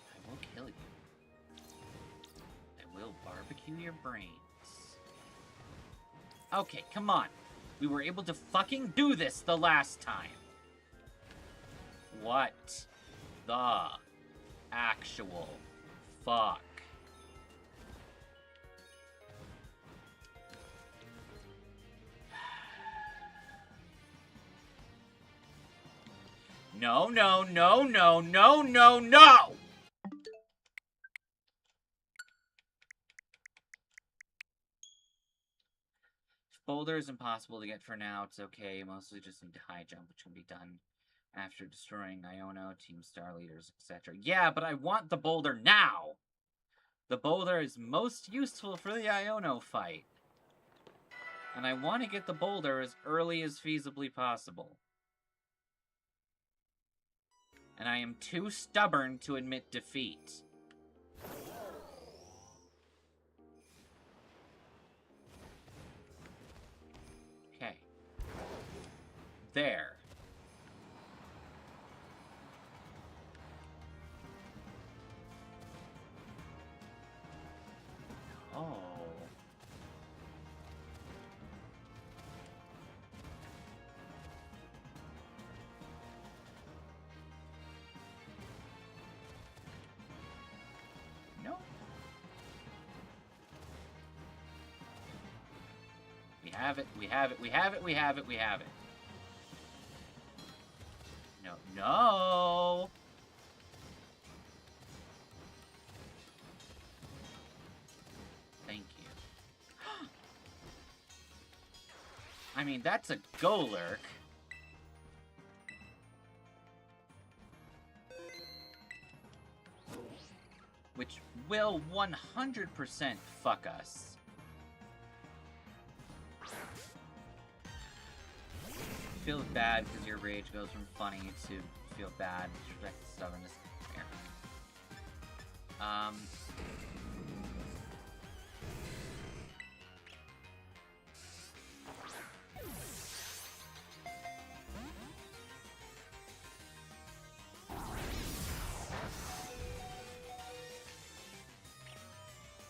Speaker 1: I will kill you. I will barbecue your brains. Okay, come on. We were able to fucking do this the last time. What the actual fuck? No, no, no, no, no, no, no! Boulder is impossible to get for now. It's okay. Mostly just need to high jump, which can be done after destroying Iono, Team Star Leaders, etc. Yeah, but I want the boulder now! The boulder is most useful for the Iono fight. And I want to get the boulder as early as feasibly possible. And I am too stubborn to admit defeat. Okay. There. Oh. No. We have it, we have it, we have it, we have it, we have it. No, no! Thank you. I mean, that's a Golurk. Which will 100% fuck us. Feel bad because your rage goes from funny to feel bad. Respect the stubbornness. Fair.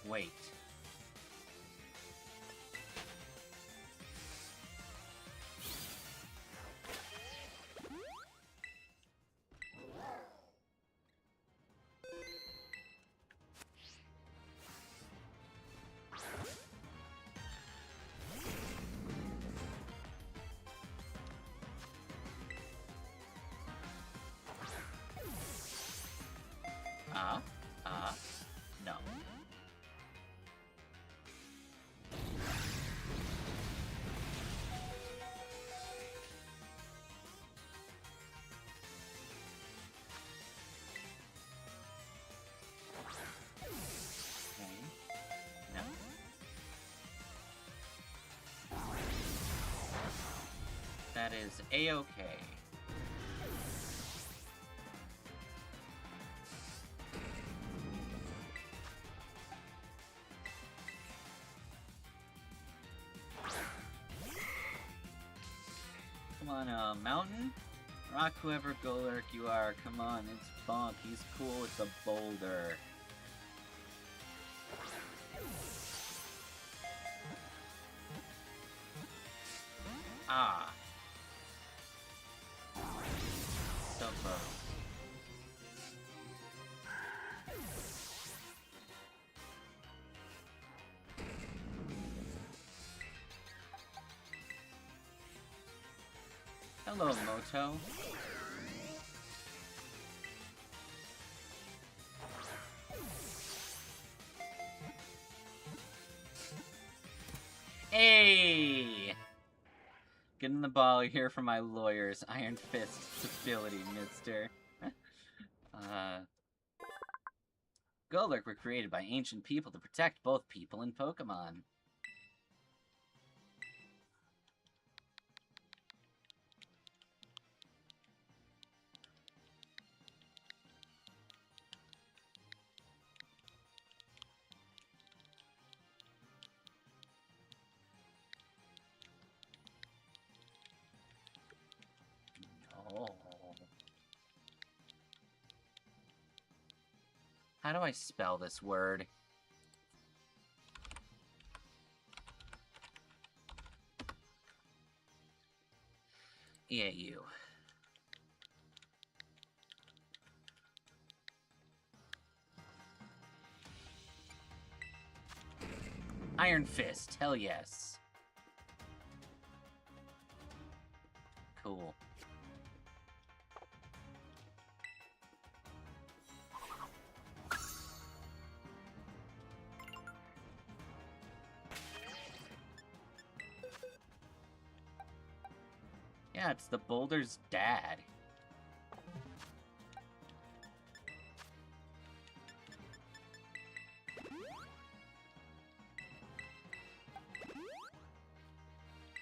Speaker 1: Wait. No. Okay. No. That is A-okay. Come on, mountain? Rock whoever Golurk you are. Come on, it's Bonk. He's cool with the boulder. Ah. So close. Hello, Moto. Hey! Getting the ball here for my lawyers. Iron Fist stability, mister. Golurk were created by ancient people to protect both people and Pokemon. Oh. How do I spell this word?
Speaker 5: Yeah, you. Iron Fist, hell yes. Cool. Yeah, it's the boulder's dad.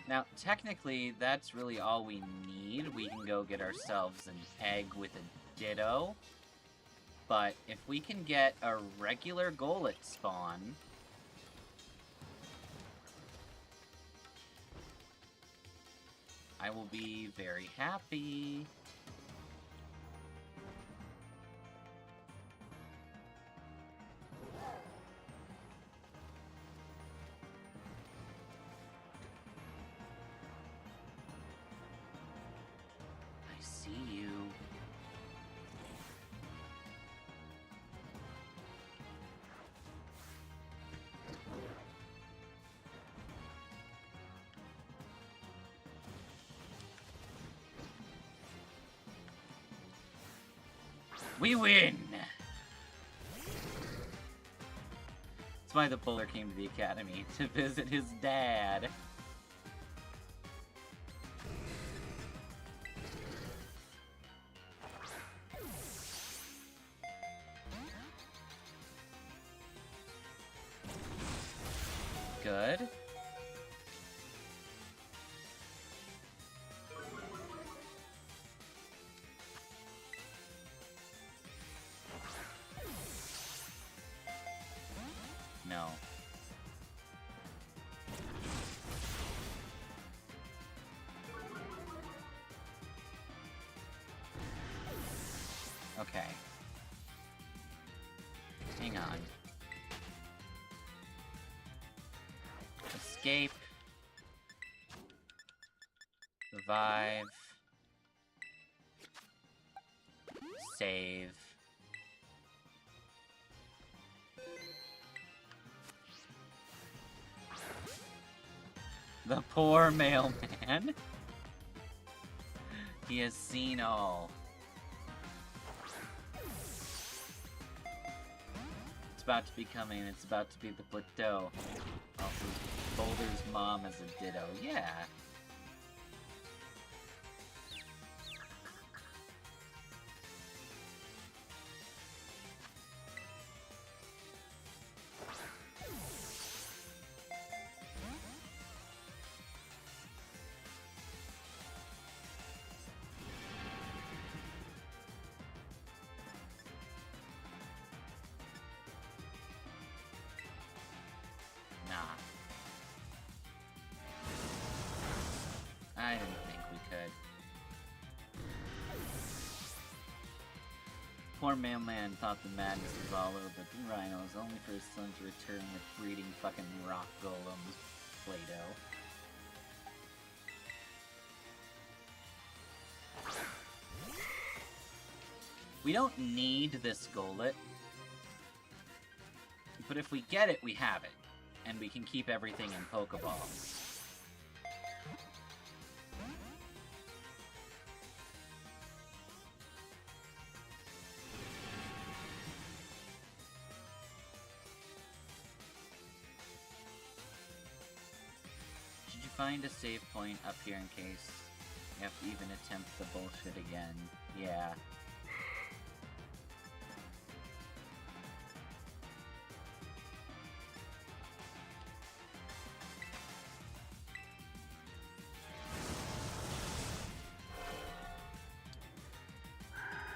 Speaker 5: Now, technically, that's really all we need. We can go get ourselves an egg with a ditto. But if we can get a regular Golett spawn... I will be very happy. I see you. We win! That's why the bowler came to the academy, to visit his dad. Good. No. Okay. Hang on. Escape. Revive. Save. The poor mailman. He has seen all. It's about to be coming. It's about to be the plateau. Also, Boulder's mom is a ditto. Yeah. I didn't think we could. Poor mailman thought the madness was all over, but the Rhino was only for his son to return with breeding fucking rock golems, Play-Doh. We don't need this Golett, but if we get it, we have it, and we can keep everything in Pokeballs. Find a save point up here in case you have to even attempt the bullshit again. Yeah.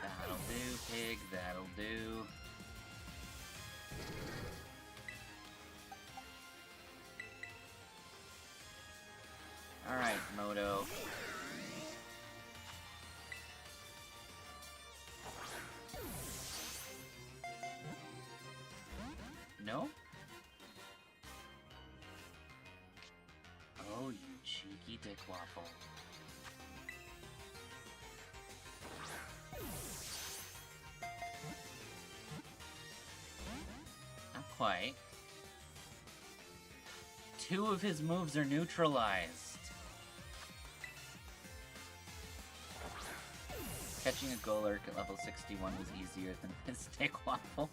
Speaker 5: That'll do, pig, that'll do. Alright, Moto. No? Oh, you cheeky dick waffle.
Speaker 1: quite. 2 of his moves are neutralized. Catching a Golurk at level 61 was easier than Mystic Waffle.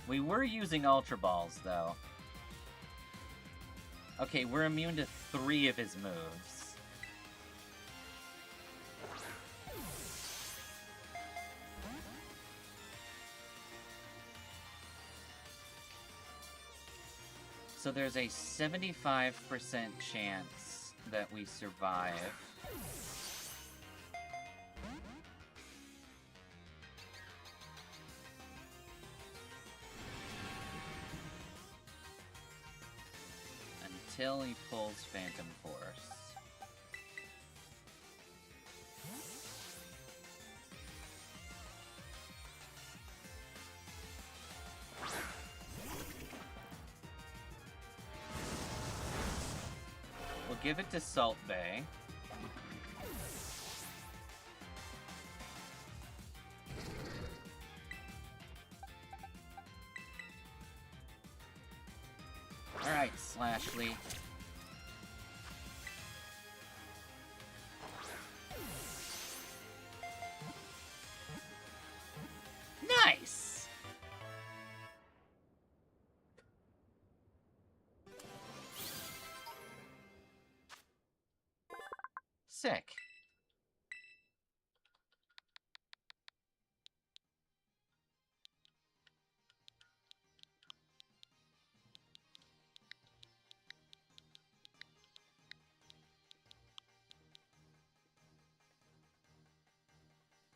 Speaker 1: We were using Ultra Balls, though. Okay, we're immune to 3 of his moves. So there's a 75% chance that we survive. Until he pulls Phantom Force. We'll give it to Salt Bay. Alright, Slashly. Nice! Sick.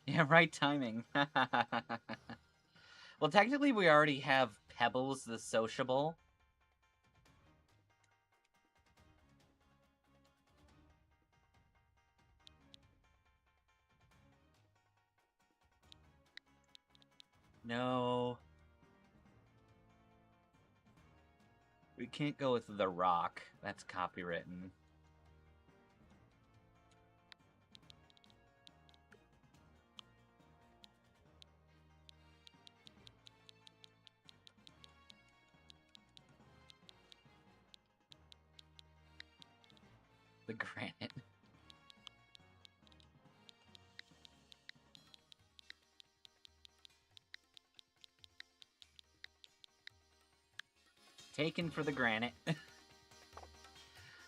Speaker 1: Yeah, right timing. Well, technically we already have Pebbles the Sociable. No. We can't go with The Rock. That's copywritten. The granite. Taken for the granite.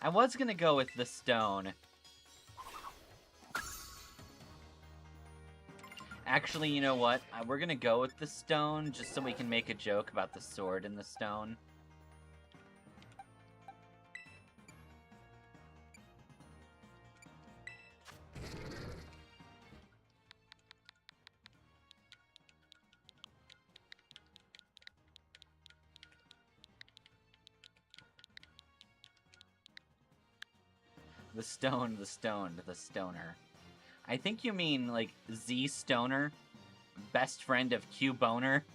Speaker 1: I was gonna go with the stone. Actually, you know what? We're gonna go with the stone just so we can make a joke about the sword in the stone. The stoner. I think you mean, like, Z Stoner? Best friend of Q Boner?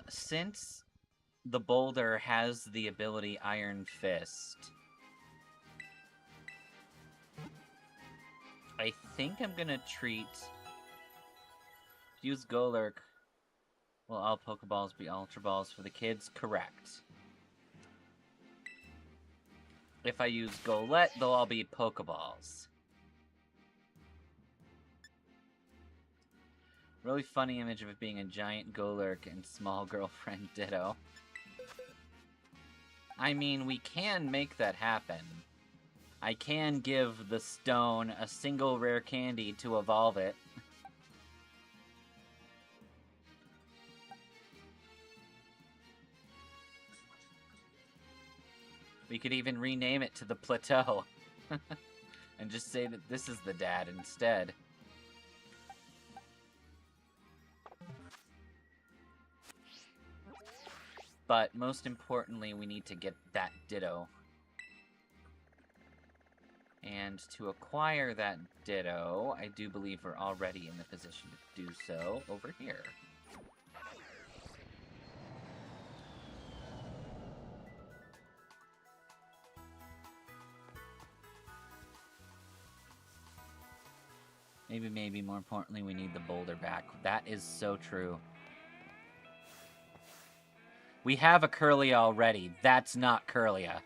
Speaker 1: Since the boulder has the ability Iron Fist, I think I'm gonna use Golurk. Will all Pokeballs be Ultra Balls for the kids? Correct. If I use Golett, they'll all be Pokeballs. Really funny image of it being a giant Golurk and small girlfriend Ditto. I mean, we can make that happen. I can give the stone a single rare candy to evolve it. We could even rename it to the Plateau. And just say that this is the dad instead. But most importantly, we need to get that Ditto. And to acquire that Ditto, I do believe we're already in the position to do so over here. Maybe more importantly, we need the boulder back. That is so true. We have a Curlia already. That's not Curlia.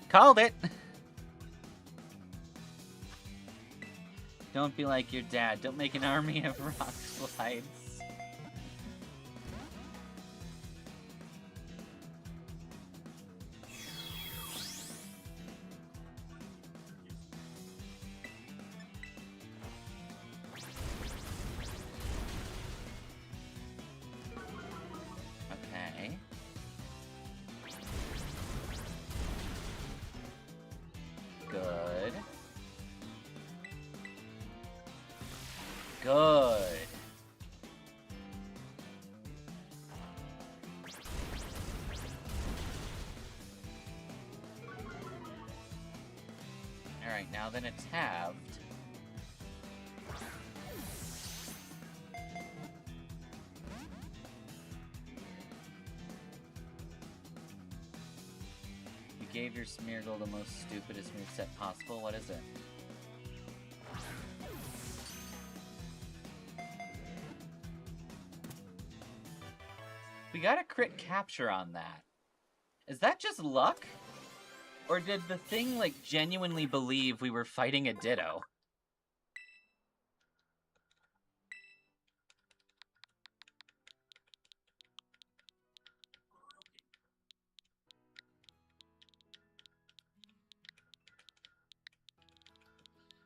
Speaker 1: Called it! Don't be like your dad. Don't make an army of rock slides. Okay. Good. Good. Alright, now then it's halved. You gave your Smeargle the most stupidest moveset possible. What is it? We got a crit capture on that. Is that just luck? Or did the thing, like, genuinely believe we were fighting a Ditto?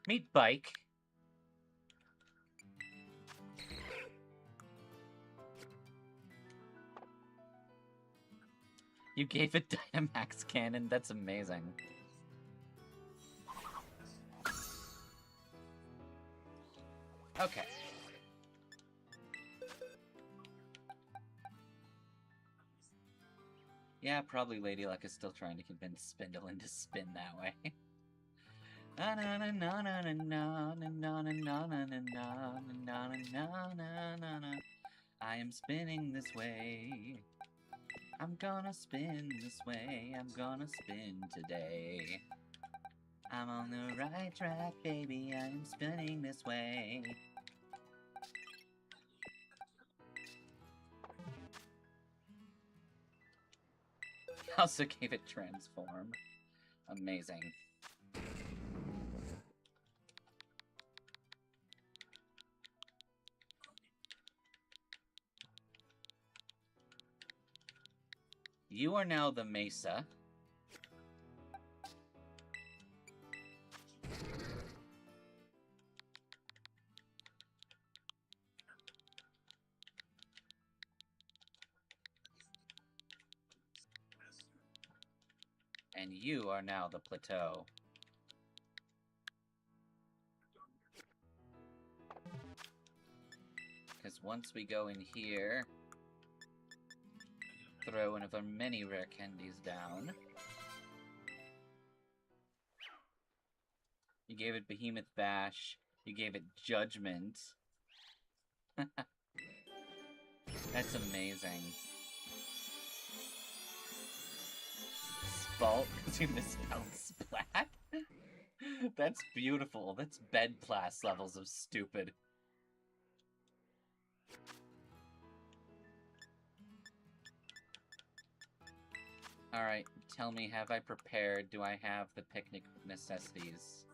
Speaker 1: Meet Bike. You gave it Dynamax Cannon? That's amazing. Okay. Yeah, probably Lady Luck is still trying to convince Spindaline to spin that way. Na na na na na na na na na na na na na na. I am spinning this way. I'm gonna spin this way. I'm gonna spin today. I'm on the right track, baby. I'm spinning this way. Also gave it transform. Amazing. You are now the Mesa. And you are now the Plateau. Because once we go in here, throw one of our many rare candies down. You gave it Behemoth Bash. You gave it Judgment. That's amazing. Spalt, because you misspelled Splat? That's beautiful. That's bed class levels of stupid. Alright, tell me, have I prepared? Do I have the picnic necessities?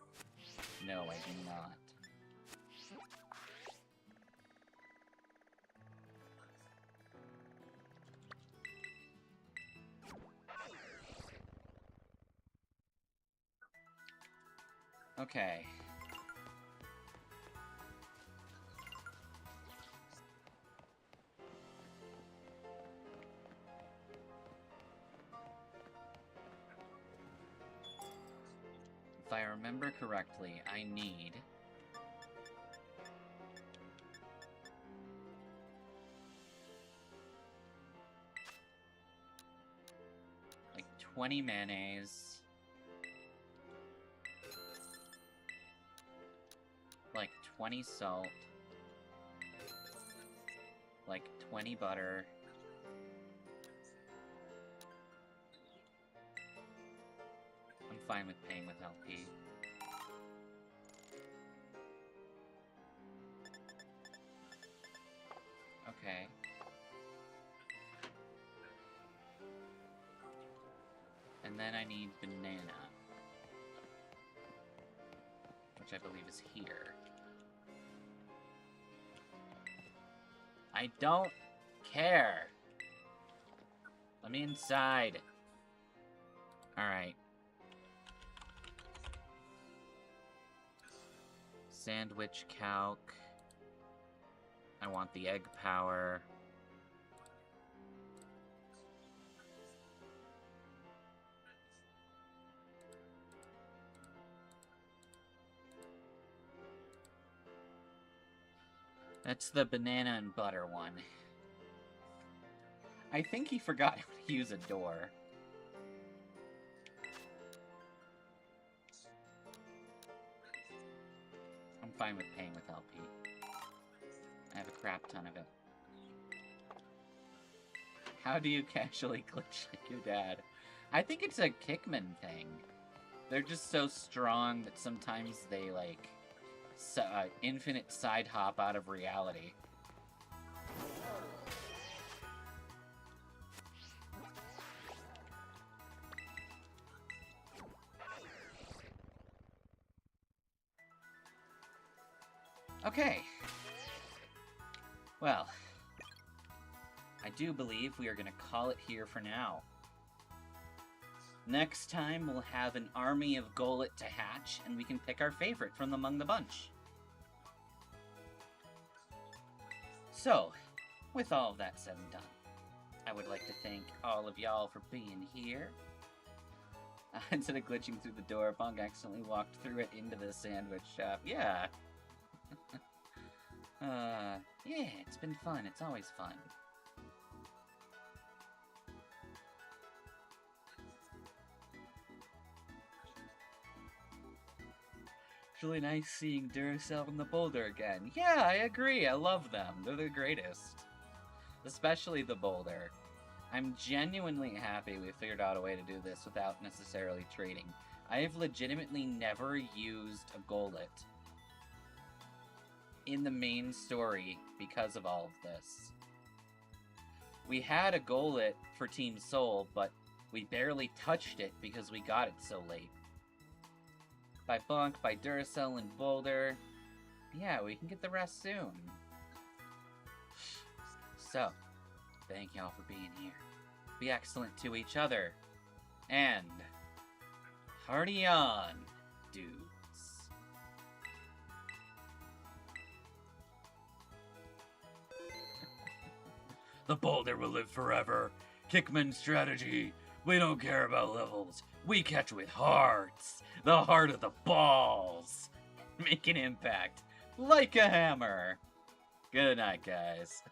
Speaker 1: No, I do not. Okay. remember correctly, I need... like 20 mayonnaise. Like 20 salt. Like 20 butter. I'm fine with paying with LP. Okay. And then I need banana. Which I believe is here. I don't care. Let me inside. Alright. Sandwich calc. I want the egg power. That's the banana and butter one. I think he forgot how to use a door. I'm fine with paying with LP. I have a crap ton of it. How do you casually glitch like your dad? I think it's a Kickman thing. They're just so strong that sometimes they, like, infinite side hop out of reality. Okay. Well, I do believe we are going to call it here for now. Next time, we'll have an army of Golett to hatch, and we can pick our favorite from among the bunch. So, with all of that said and done, I would like to thank all of y'all for being here. Instead of glitching through the door, Bonk accidentally walked through it into the sandwich shop. Yeah. Yeah, it's been fun. It's always fun. It's really nice seeing Duracell and the Boulder again. Yeah, I agree. I love them. They're the greatest. Especially the Boulder. I'm genuinely happy we figured out a way to do this without necessarily trading. I have legitimately never used a Golett in the main story because of all of this. We had a Golett for Team Soul, but we barely touched it because we got it so late. By Bonk, by Duracell, and Boulder. Yeah, we can get the rest soon. So, thank y'all for being here. Be excellent to each other. And party on, dudes. The Boulder will live forever. Kickman strategy. We don't care about levels. We catch with hearts. The heart of the balls. Make an impact. Like a hammer. Good night, guys.